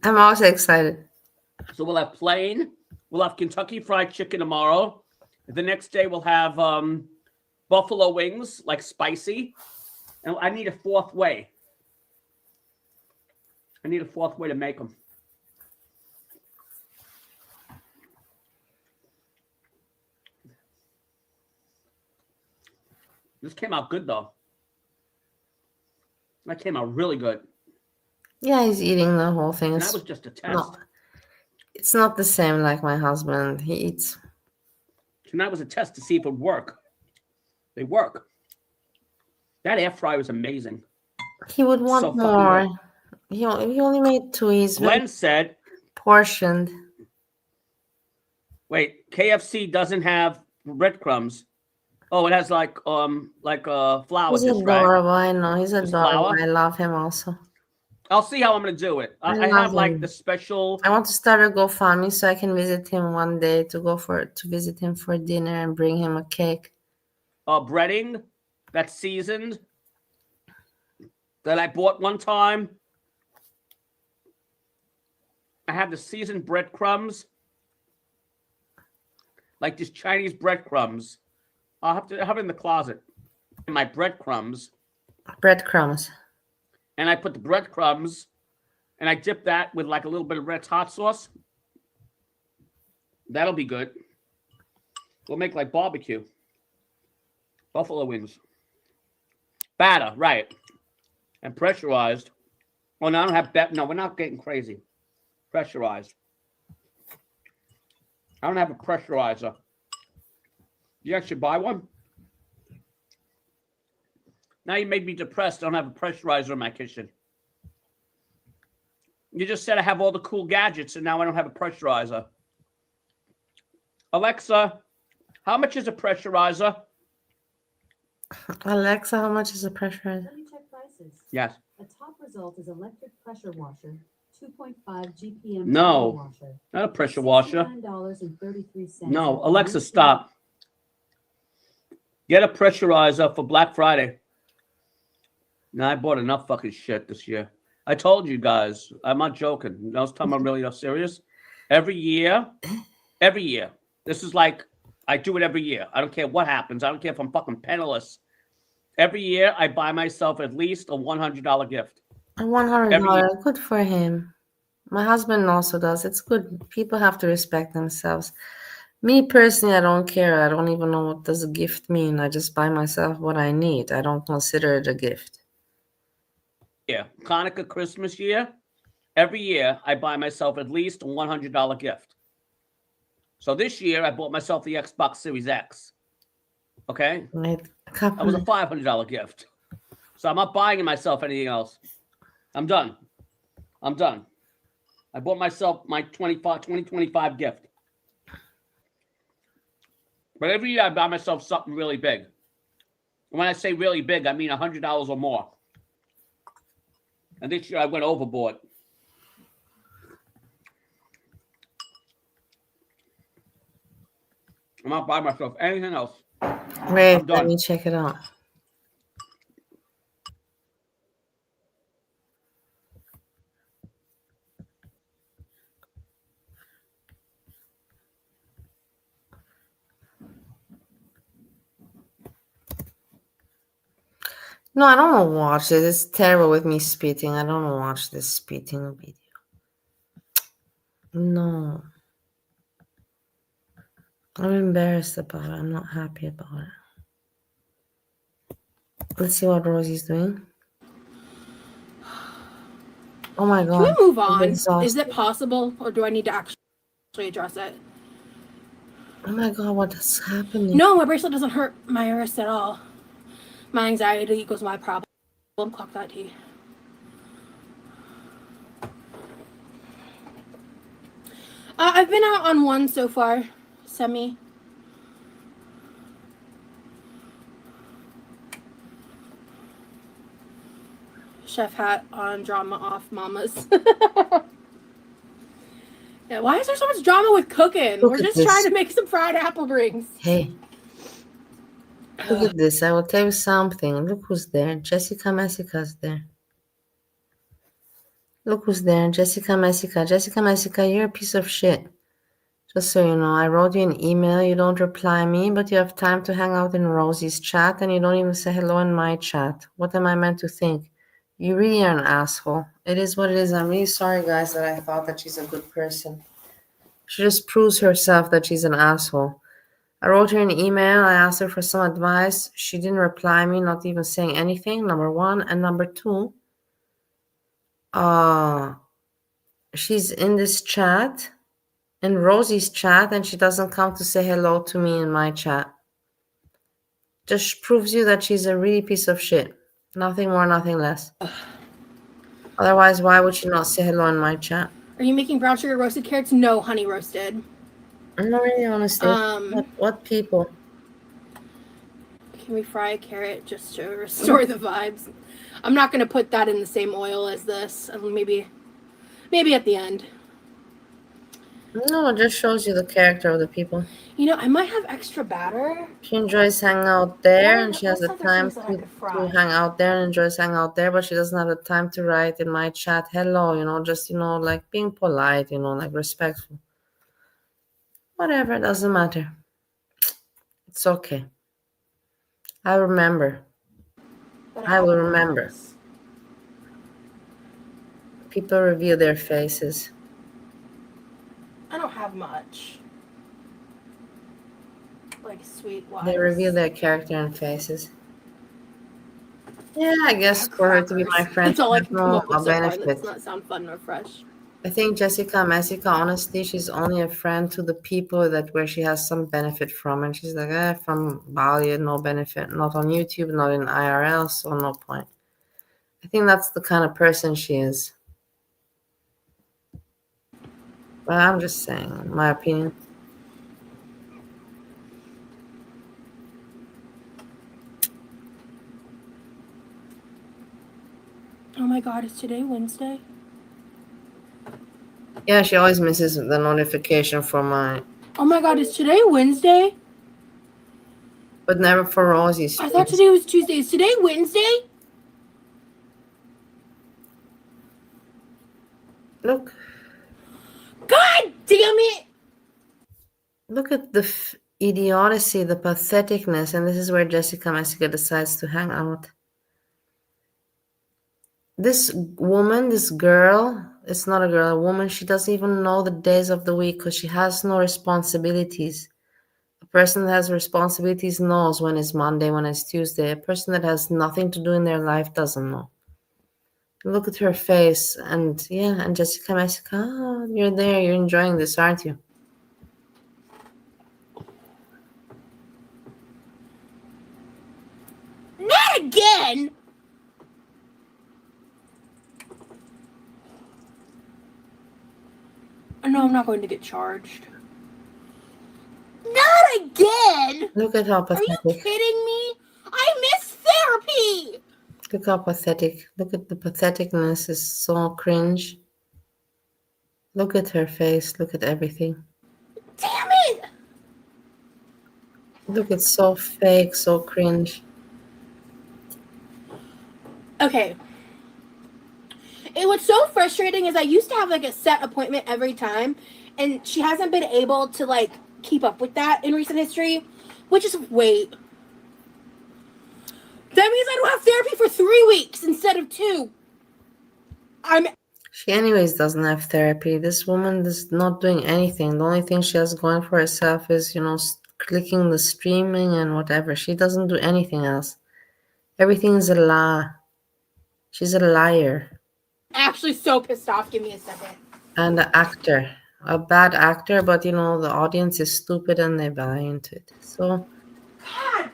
I'm also excited. So we'll have Kentucky Fried Chicken tomorrow. The next day we'll have buffalo wings, like spicy. And I need a 4th way. I need a 4th way to make them. This came out good, though. That came out really good. Yeah, he's eating the whole thing. And that was just a test. No, it's not the same like my husband. He eats. And that was a test to see if it would work. They work. That air fryer was amazing. He would want more. He only made 2. He's Glenn said portioned. Wait, KFC doesn't have breadcrumbs. Oh, it has like flour. He's adorable. Right? I know he's adorable. I love him also. I'll see how I'm gonna do it. I have like the special. I want to start a GoFundMe so I can visit him one day to visit him for dinner and bring him a cake. Breading that's seasoned that I bought one time. I have the seasoned breadcrumbs, like these Chinese breadcrumbs. I'll have to have it in the closet. My breadcrumbs. Breadcrumbs. And I put the breadcrumbs, and I dip that with like a little bit of red hot sauce. That'll be good. We'll make like barbecue. Buffalo wings. Batter, right. And pressurized. Oh, no, I don't have no, we're not getting crazy. Pressurized. I don't have a pressurizer. You actually buy one? Now you made me depressed. I don't have a pressurizer in my kitchen. You just said I have all the cool gadgets, and now I don't have a pressurizer. Alexa, how much is a pressurizer? Alexa, how much is a pressurizer? Let me check prices. Yes. A top result is electric pressure washer, 2.5 GPM. No, washer, not a pressure washer. $69.33. No, Alexa, stop. Get a pressurizer for Black Friday. No, I bought enough fucking shit this year. I told you guys, I'm not joking. Most time I'm really not serious. Every year, this is like, I do it every year. I don't care what happens. I don't care if I'm fucking penniless. Every year, I buy myself at least a $100 gift. A Every year. $100, good for him. My husband also does. It's good. People have to respect themselves. Me personally, I don't care. I don't even know what does a gift mean. I just buy myself what I need. I don't consider it a gift. Yeah, Hanukkah, Christmas year, every year I buy myself at least a $100 gift. So this year I bought myself the Xbox Series X. Okay, Right. that was a $500 gift. So I'm not buying myself anything else. I'm done. I bought myself my 2025 gift. But every year I buy myself something really big. When I say really big, I mean $100 or more. And this year I went overboard. I'm not buying myself anything else. Wait, let me check it out. No, I don't want to watch it. It's terrible with me spitting. I don't want to watch this spitting video. No. I'm embarrassed about it. I'm not happy about it. Let's see what Rosie's doing. Oh my god. Can we move on? Exhausted. Is it possible, or do I need to actually address it? Oh my god, what is happening? No, my bracelet doesn't hurt my wrist at all. My anxiety equals my problem. Clock that T. I've been out on one so far. Semi. Chef hat on, drama off, mamas. Yeah, why is there so much drama with cooking? We're just trying to make some fried apple rings. Hey. Look at this. I will tell you something. Look who's there. Jessica Messica's there. Look who's there. Jessica Messica. Jessica Messica, you're a piece of shit. Just so you know, I wrote you an email. You don't reply me, but you have time to hang out in Rosie's chat, and you don't even say hello in my chat. What am I meant to think? You really are an asshole. It is what it is. I'm really sorry, guys, that I thought that she's a good person. She just proves herself that she's an asshole. I wrote her an email. I asked her for some advice. She didn't reply me, not even saying anything, number one. And number two, she's in this chat, in Rosie's chat, and she doesn't come to say hello to me in my chat. Just proves you that she's a really piece of shit. Nothing more, nothing less. Otherwise, why would she not say hello in my chat? Are you making brown sugar roasted carrots? No, honey roasted. I'm not really honest. What people? Can we fry a carrot just to restore the vibes? I'm not going to put that in the same oil as this. Maybe at the end. No, it just shows you the character of the people. You know, I might have extra batter. She enjoys hanging out there, and she has the time to hang out there and enjoys hanging out there, but she doesn't have the time to write in my chat, hello, just, like being polite, like respectful. Whatever, it doesn't matter. It's okay. I remember. I will remember. People reveal their faces. I don't have much. Like sweet wine. They reveal their character and faces. Yeah, I guess for her to be my friend, That's all I can come up with so far. benefit. Let's not sound fun or fresh. I think Jessica Messica, honestly, she's only a friend to the people where she has some benefit from. And she's like, from Bali, no benefit. Not on YouTube, not in IRL, so no point. I think that's the kind of person she is. But I'm just saying, my opinion. Oh my god, is today Wednesday? Yeah, she always misses the notification for mine. Oh my god, is today Wednesday? But never for Rosie's. I thought today was Tuesday. Is today Wednesday? God damn it! Look at the idiocy, the patheticness, and this is where Jessica Messica decides to hang out. This woman, this girl, it's not a girl, a woman, she doesn't even know the days of the week because she has no responsibilities. A person that has responsibilities knows when it's Monday, when it's Tuesday. A person that has nothing to do in their life doesn't know. Look at her face, and yeah, and Jessica Messica, oh, you're there, you're enjoying this, aren't you? Not again! No, I'm not going to get charged. Not again! Look at how Are you pathetic. kidding me? I miss therapy! Look how pathetic. Look at the patheticness, it's so cringe. Look at her face, look at everything. Damn it! Look, it's so fake, so cringe. Okay. What's so frustrating is I used to have like a set appointment every time, and she hasn't been able to like keep up with that in recent history, which is wait. That means I don't have therapy for 3 weeks instead of 2. She anyways doesn't have therapy. This woman is not doing anything. The only thing she has going for herself is, clicking the streaming and whatever. She doesn't do anything else. Everything is a lie. She's a liar. Actually so pissed off. Give me a second. And an actor. A bad actor, but the audience is stupid and they buy into it. So God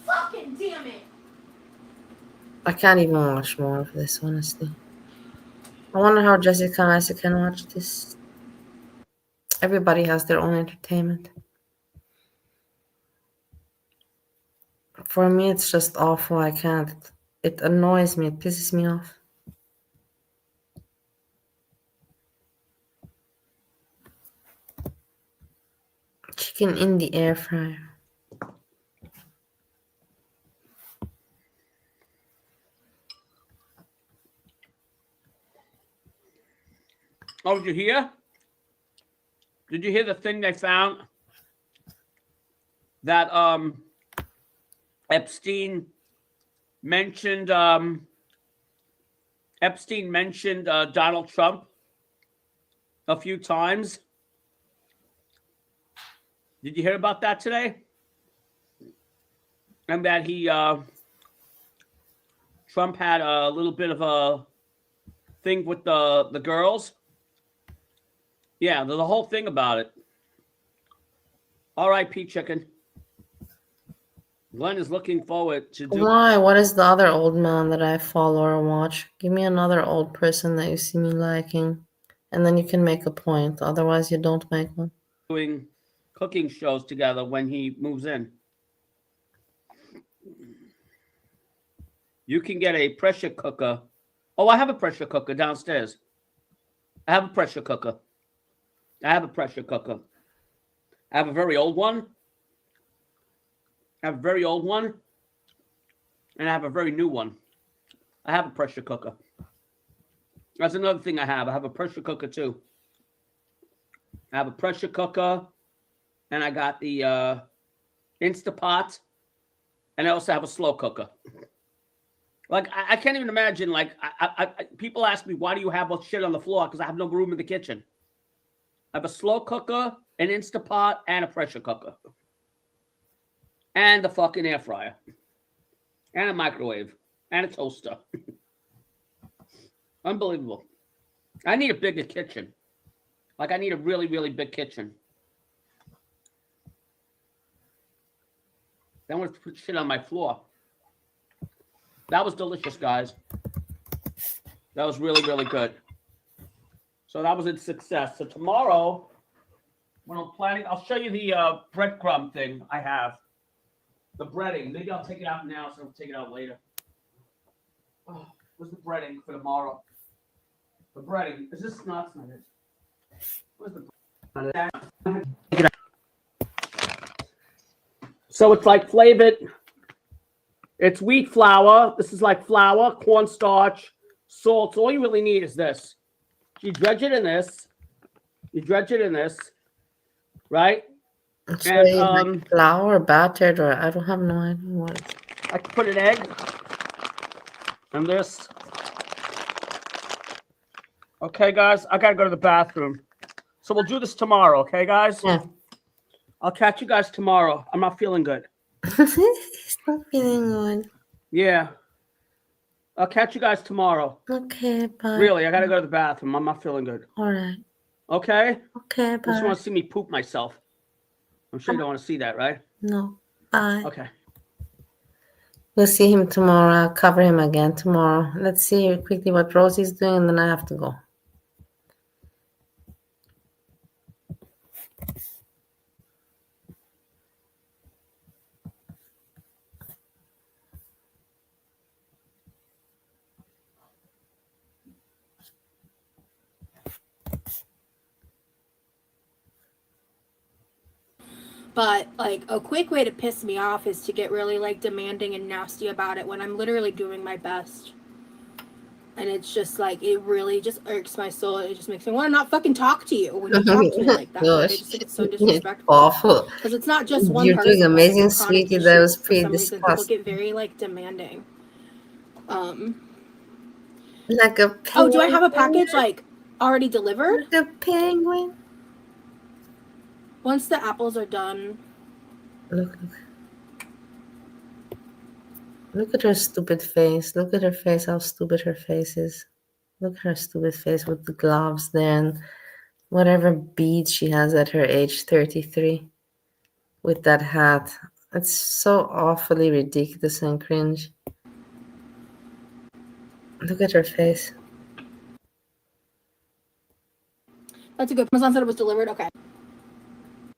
fucking damn it. I can't even watch more of this, honestly. I wonder how Jessica Massey can watch this. Everybody has their own entertainment. For me, it's just awful. I can't. It annoys me. It pisses me off. Chicken in the air fryer. Oh, did you hear? Did you hear the thing they found? That Epstein mentioned Donald Trump a few times. Did you hear about that today? And that Trump had a little bit of a thing with the girls. Yeah, there's a whole thing about it. R.I.P. Chicken. Glenn is looking forward to do. Why? What is the other old man that I follow or watch? Give me another old person that you see me liking, and then you can make a point. Otherwise, you don't make one. Doing cooking shows together when he moves in. You can get a pressure cooker. Oh, I have a pressure cooker downstairs. I have a pressure cooker. I have a pressure cooker. I have a very old one. I have a very old one. And I have a very new one. I have a pressure cooker. That's another thing I have. I have a pressure cooker too. I have a pressure cooker. And I got the Instapot. And I also have a slow cooker. Like, I can't even imagine, like, people ask me, why do you have all shit on the floor? Because I have no room in the kitchen. I have a slow cooker, an Instapot, and a pressure cooker. And a fucking air fryer. And a microwave. And a toaster. Unbelievable. I need a bigger kitchen. Like, I need a really, really big kitchen. Then I want to put shit on my floor. That was delicious, guys. That was really, really good. So that was a success. So tomorrow, when I'm planning, I'll show you the breadcrumb thing I have. The breading. Maybe I'll take it out now, so I'll take it out later. Oh, where's the breading for tomorrow? The breading. Is this not? It's not it. Where's the So it's like flavored. It's wheat flour. This is like flour, cornstarch, salt. So all you really need is this. You dredge it in this. You dredge it in this, right? So And like flour battered, or I don't have no idea what. I can put an egg and this. Okay, guys, I gotta go to the bathroom. So we'll do this tomorrow, okay, guys? Yeah. I'll catch you guys tomorrow. I'm not feeling good. He's not feeling good. Yeah. I'll catch you guys tomorrow. Okay, bye. Really, I gotta go to the bathroom. I'm not feeling good. All right. Okay? Okay, You just bye. want to see me poop myself. I'm sure you don't want to see that, right? No, bye. Okay. We'll see him tomorrow. I'll cover him again tomorrow. Let's see quickly what Rosie's doing, and then I have to go. But like a quick way to piss me off is to get really like demanding and nasty about it when I'm literally doing my best. And it's just like it really just irks my soul. It just makes me want to not fucking talk to you when you talk to me like that. Like, I just think it's so disrespectful. Awful. Because it's not just one You're person. doing amazing, Like, it's a chronic sweetie. issue. That was For pretty some reason, people disgusting. get very like demanding. Like a penguin. Oh, do I have a package like already delivered? Like a penguin. Once the apples are done. Look at her stupid face. Look at her face, how stupid her face is. Look at her stupid face with the gloves there and whatever beads she has at her age, 33, with that hat. It's so awfully ridiculous and cringe. Look at her face. That's a good. Amazon said it was delivered. Okay.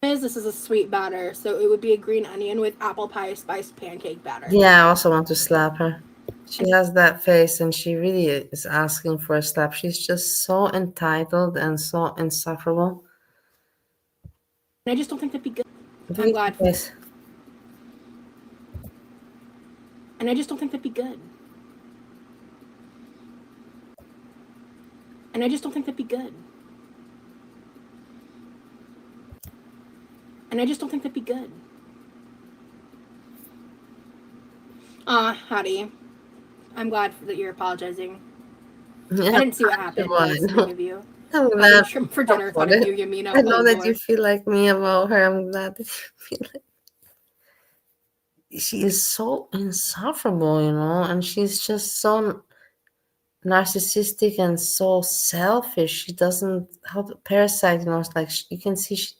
This is a sweet batter, so it would be a green onion with apple pie spiced pancake batter. Yeah, I also want to slap her. She has that face and she really is asking for a slap. She's just so entitled and so insufferable. I just don't think that'd be good. Look I'm at glad. her face. And I just don't think that'd be good. And I just don't think that'd be good. And I just don't think that'd be good. Hattie. I'm glad that you're apologizing. Yeah, I didn't see what happened. I know. Of you. I'm glad Shrimp for dinner. Thought of you, Yamina. I know that you feel like me about her. I'm glad that you feel like she is so insufferable, you know, and she's just so narcissistic and so selfish. She doesn't how to parasite, you know. It's like you can see she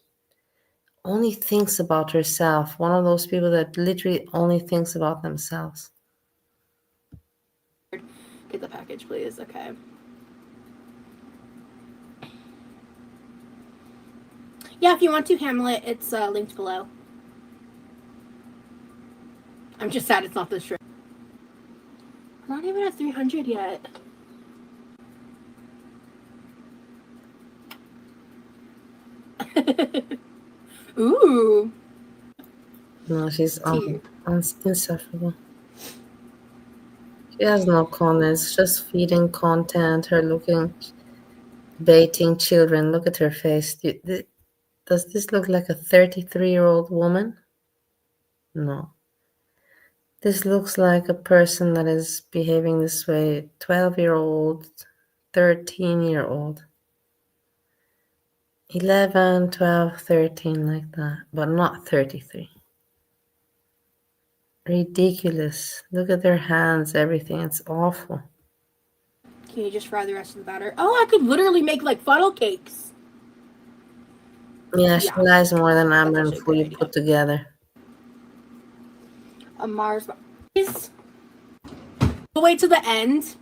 only thinks about herself. One of those people that literally only thinks about themselves. Get the package, please. Okay. Yeah, if you want to, Hamlet, it's linked below. I'm just sad it's not this shrimp. We're not even at 300 yet. Ooh. No, she's insufferable. She has no content. Just feeding content. Her looking, baiting children. Look at her face. Does this look like a 33-year-old woman? No. This looks like a person that is behaving this way. 12-year-old, 13-year-old. 11, 12, 13, like that. But not 33. Ridiculous. Look at their hands, everything. It's awful. Can you just fry the rest of the batter? Oh, I could literally make like funnel cakes. Yeah, she lies more than Amber and Fully put together. A Mars bar. Wait to the end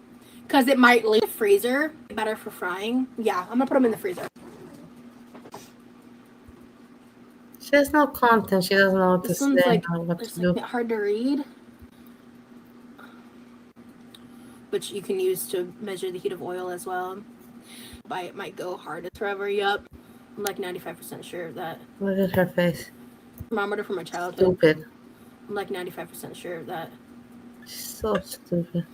because it might leave the freezer. Better for frying. Yeah, I'm gonna put them in the freezer. She has no content. She doesn't know what This to one's say, like, what to do. hard to read, which you can use to measure the heat of oil as well. It might go hard. It's forever. Yup. I'm like 95% sure of that. Look at her face. Thermometer from my childhood. Stupid. I'm like 95% sure of that. She's so stupid.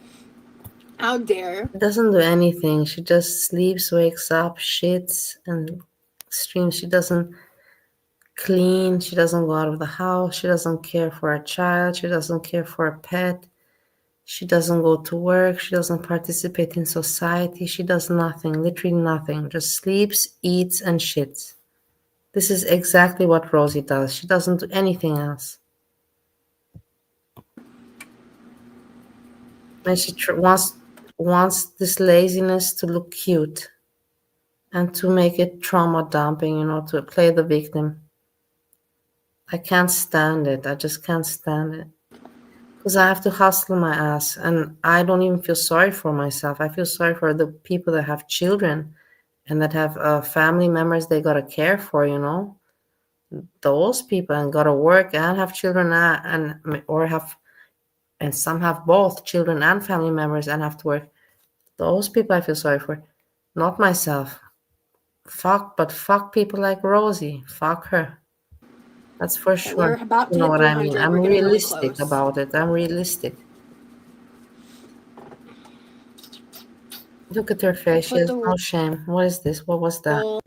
How dare. She doesn't do anything. She just sleeps, wakes up, shits, and extreme. She doesn't clean. She doesn't go out of the house. She doesn't care for a child. She doesn't care for a pet. She doesn't go to work. She doesn't participate in society. She does nothing, literally nothing. Just sleeps, eats, and shits. This is exactly what Rosie does. She doesn't do anything else. And she wants this laziness to look cute and to make it trauma dumping, to play the victim. I can't stand it. I just can't stand it. Because I have to hustle my ass, and I don't even feel sorry for myself. I feel sorry for the people that have children and that have family members they gotta care for, those people, and gotta work and have children and some have both children and family members and have to work. Those people I feel sorry for, not myself. Fuck people like Rosie. Fuck her. That's for Okay, we're sure. about You to know hit what I mean? 300. I'm We're getting really realistic close. about it. I'm realistic. Look at her face. She Put has the no shame. What is this? What was that? roll.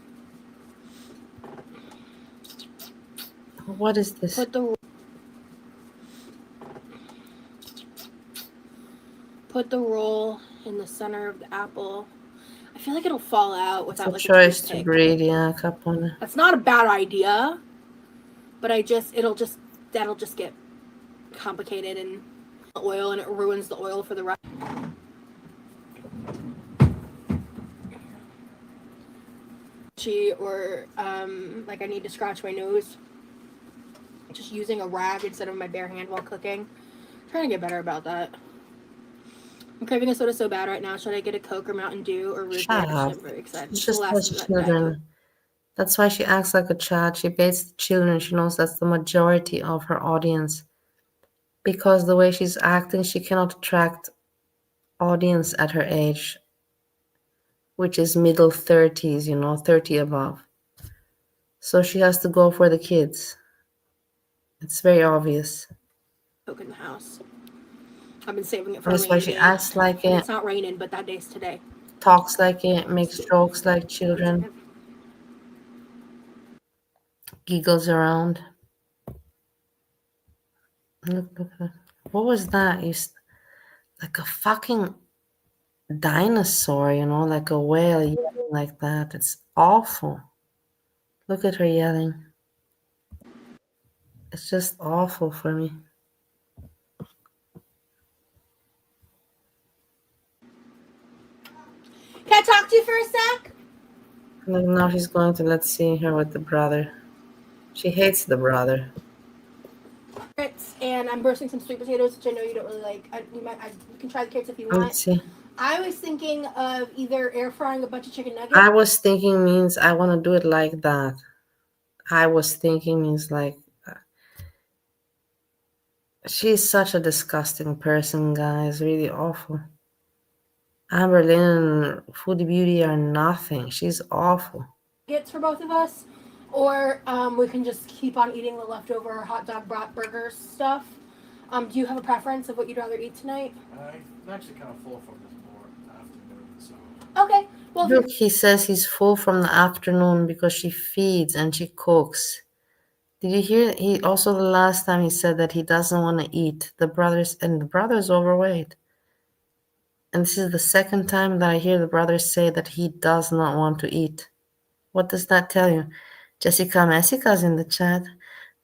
What is this? Put the roll in the center of the apple. I feel like it'll fall out It's without a like a choice to toothpick. breed, yeah, Capone. That's not a bad idea, but that'll just get complicated and oil, and it ruins the oil for the rest. Or like I need to scratch my nose. Just using a rag instead of my bare hand while cooking. I'm trying to get better about that. I'm craving a soda so bad right now. Should I get a Coke or Mountain Dew or root beer? Shut up. I'm very excited. She It's the just last has that children. That's why she acts like a child. She baits the children. She knows that's the majority of her audience. Because the way she's acting, she cannot attract audience at her age, which is middle 30s, 30 above. So she has to go for the kids. It's very obvious. Coke in the house. I've been saving it for That's a why rainy she day. acts like And it, it's not raining, but that day's today. talks like it, makes jokes like children, giggles around. Look at her. What was that? Like a fucking dinosaur, like a whale yelling like that. It's awful. Look at her yelling. It's just awful for me. Can I talk to you for a sec? Look, now she's going to let's see her with the brother. She hates the brother. And I'm bursting some sweet potatoes, which I know you don't really like. You can try the carrots if you want. Let's see. I was thinking of either air frying a bunch of chicken nuggets. I was thinking means I want to do it like that. I was thinking means like she's such a disgusting person, guys. Really awful. Amber Lynn and Foodie Beauty are nothing. She's awful. Nuggets for both of us, or we can just keep on eating the leftover hot dog brat burgers stuff. Do you have a preference of what you'd rather eat tonight? I'm actually kind of full from this more afternoon, so. Okay. Well, look, he says he's full from the afternoon because she feeds and she cooks. Did you hear? He also the last time he said that he doesn't want to eat. The brother's overweight. And this is the second time that I hear the brother say that he does not want to eat. What does that tell you? Jessica's in the chat.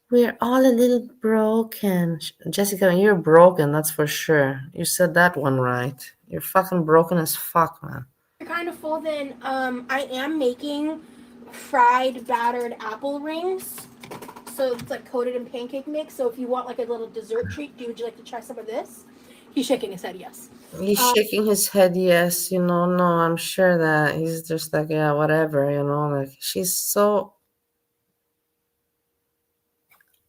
We're all a little broken. Jessica, you're broken, that's for sure. You said that one right. You're fucking broken as fuck, man. You're kind of full then. I am making fried battered apple rings. So it's like coated in pancake mix. So if you want like a little dessert treat, would you like to try some of this? He's shaking his head yes. He's shaking his head yes, no, I'm sure that he's just like, yeah, whatever, like she's so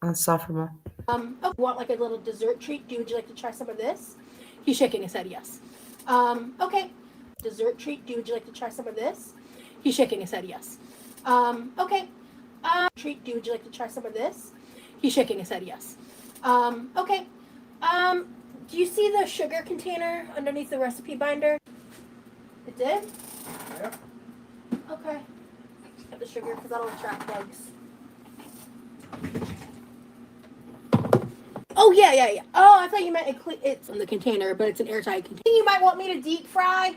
insufferable. Oh, want like a little dessert treat? Would you like to try some of this? He's shaking his head yes. Okay. Dessert treat? Would you like to try some of this? He's shaking his head yes. Okay. Treat? Would you like to try some of this? He's shaking his head yes. Okay. Do you see the sugar container underneath the recipe binder? It did? Yeah. Okay. the sugar because that'll attract bugs. Oh, yeah. Oh, I thought you meant it's in the container, but it's an airtight container. You might want me to deep fry?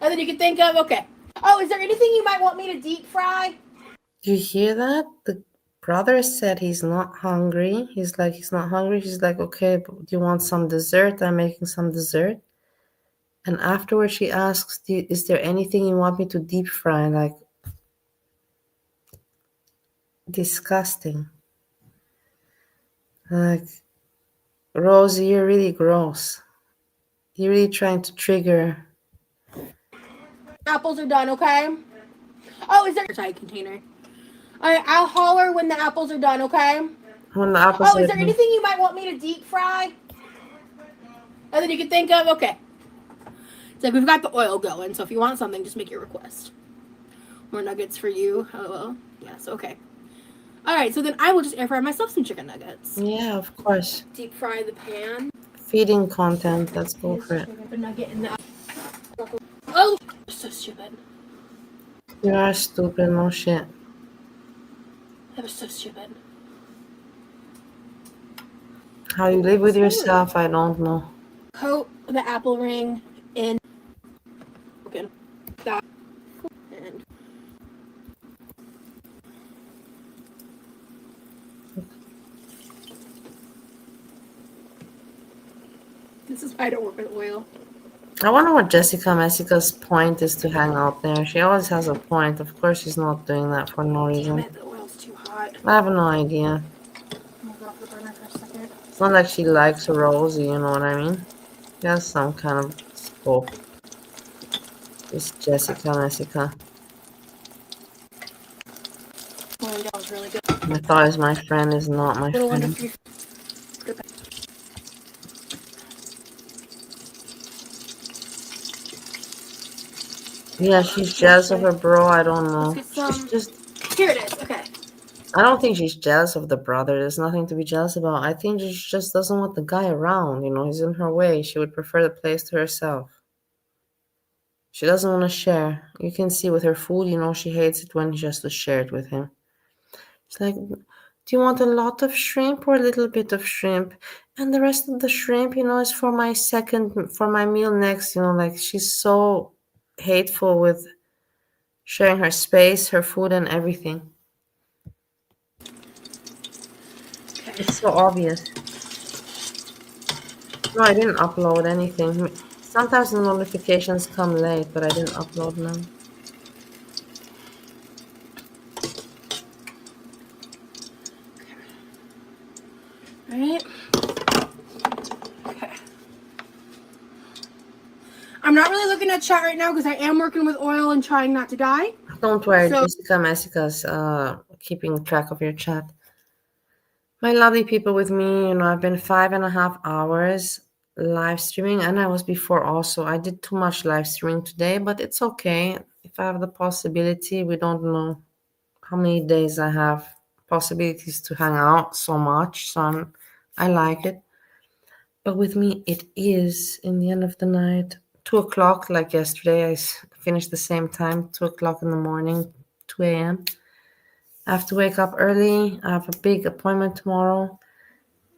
And then you can think of, okay. Oh, is there anything you might want me to deep fry? Do you hear that? The brother said he's not hungry. He's not hungry. He's like, okay, but do you want some dessert? I'm making some dessert. And afterwards she asks, is there anything you want me to deep fry? Like, disgusting. Like, Rosie, you're really gross. You're really trying to trigger. Apples are done, okay? Oh, is there a tight container? All right, I'll holler when the apples are done, okay? When the apples Oh, are is there done. anything you might want me to deep fry? And then you can think of, okay. It's like we've got the oil going, so if you want something, just make your request. More nuggets for you. Oh, yes, okay. All right, so then I will just air fry myself some chicken nuggets. Yeah, of course. Deep fry the pan. Feeding content. Let's go for it. The nugget in the. Oh, so stupid. You are stupid, no shit. That was so stupid. How you live with yourself, I don't know. Coat the apple ring in that and this is why I don't work with oil. I wonder what Jessica's point is to hang out there. She always has a point. Of course she's not doing that for no reason. Damn it, the oil's too hot. I have no idea. I'm gonna go off the burner for a second. It's not like she likes Rosie, you know what I mean? She has some kind of scope. This Jessica. Oh, that was really good. I thought is my friend is not my Little under friend. 3. Yeah, she's jealous of her bro. I don't know. Let's get some. She's just. Here it is. Okay. I don't think she's jealous of the brother. There's nothing to be jealous about. I think she just doesn't want the guy around. You know, he's in her way. She would prefer the place to herself. She doesn't want to share. You can see with her food, you know, she hates it when she has to share it with him. It's like, do you want a lot of shrimp or a little bit of shrimp? And the rest of the shrimp, you know, is for my meal next. You know, like she's so hateful with sharing her space, her food, and everything. It's so obvious. No, I didn't upload anything. Sometimes the notifications come late, but I didn't upload none. All right. Okay. I'm not really looking at chat right now because I am working with oil and trying not to die. Don't worry, So- Jessica's keeping track of your chat. My lovely people with me, you know, I've been 5.5 hours live streaming, and I was before also. I did too much live streaming today, but it's okay. If I have the possibility, we don't know how many days I have possibilities to hang out so much, so I like it. But with me, it is in the end of the night, 2 o'clock, like yesterday. I finished the same time, 2 o'clock in the morning, 2 a.m. I have to wake up early. I have a big appointment tomorrow.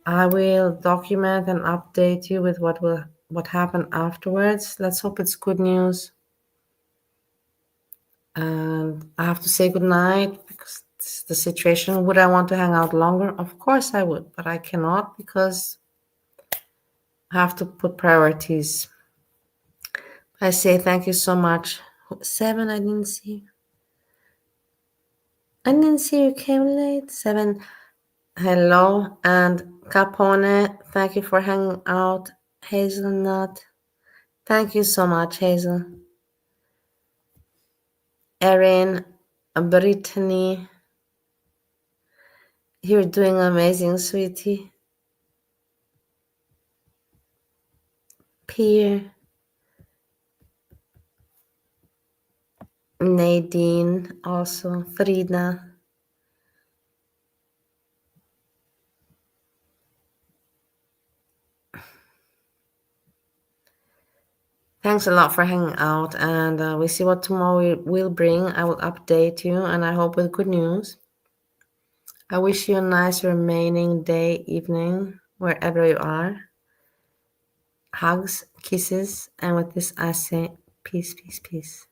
I will document and update you with what happened afterwards. Let's hope it's good news. And I have to say goodnight because this is the situation. Would I want to hang out longer? Of course I would, but I cannot because I have to put priorities. I say thank you so much. 7, I didn't see. I didn't see you came late. 7, hello. And Capone, thank you for hanging out. Hazelnut, thank you so much, Hazel. Erin, Brittany, you're doing amazing, sweetie. Pierre, Nadine, also Frida. Thanks a lot for hanging out, and we see what tomorrow will bring. I will update you, and I hope with good news. I wish you a nice remaining day, evening, wherever you are. Hugs, kisses, and with this I say peace, peace, peace.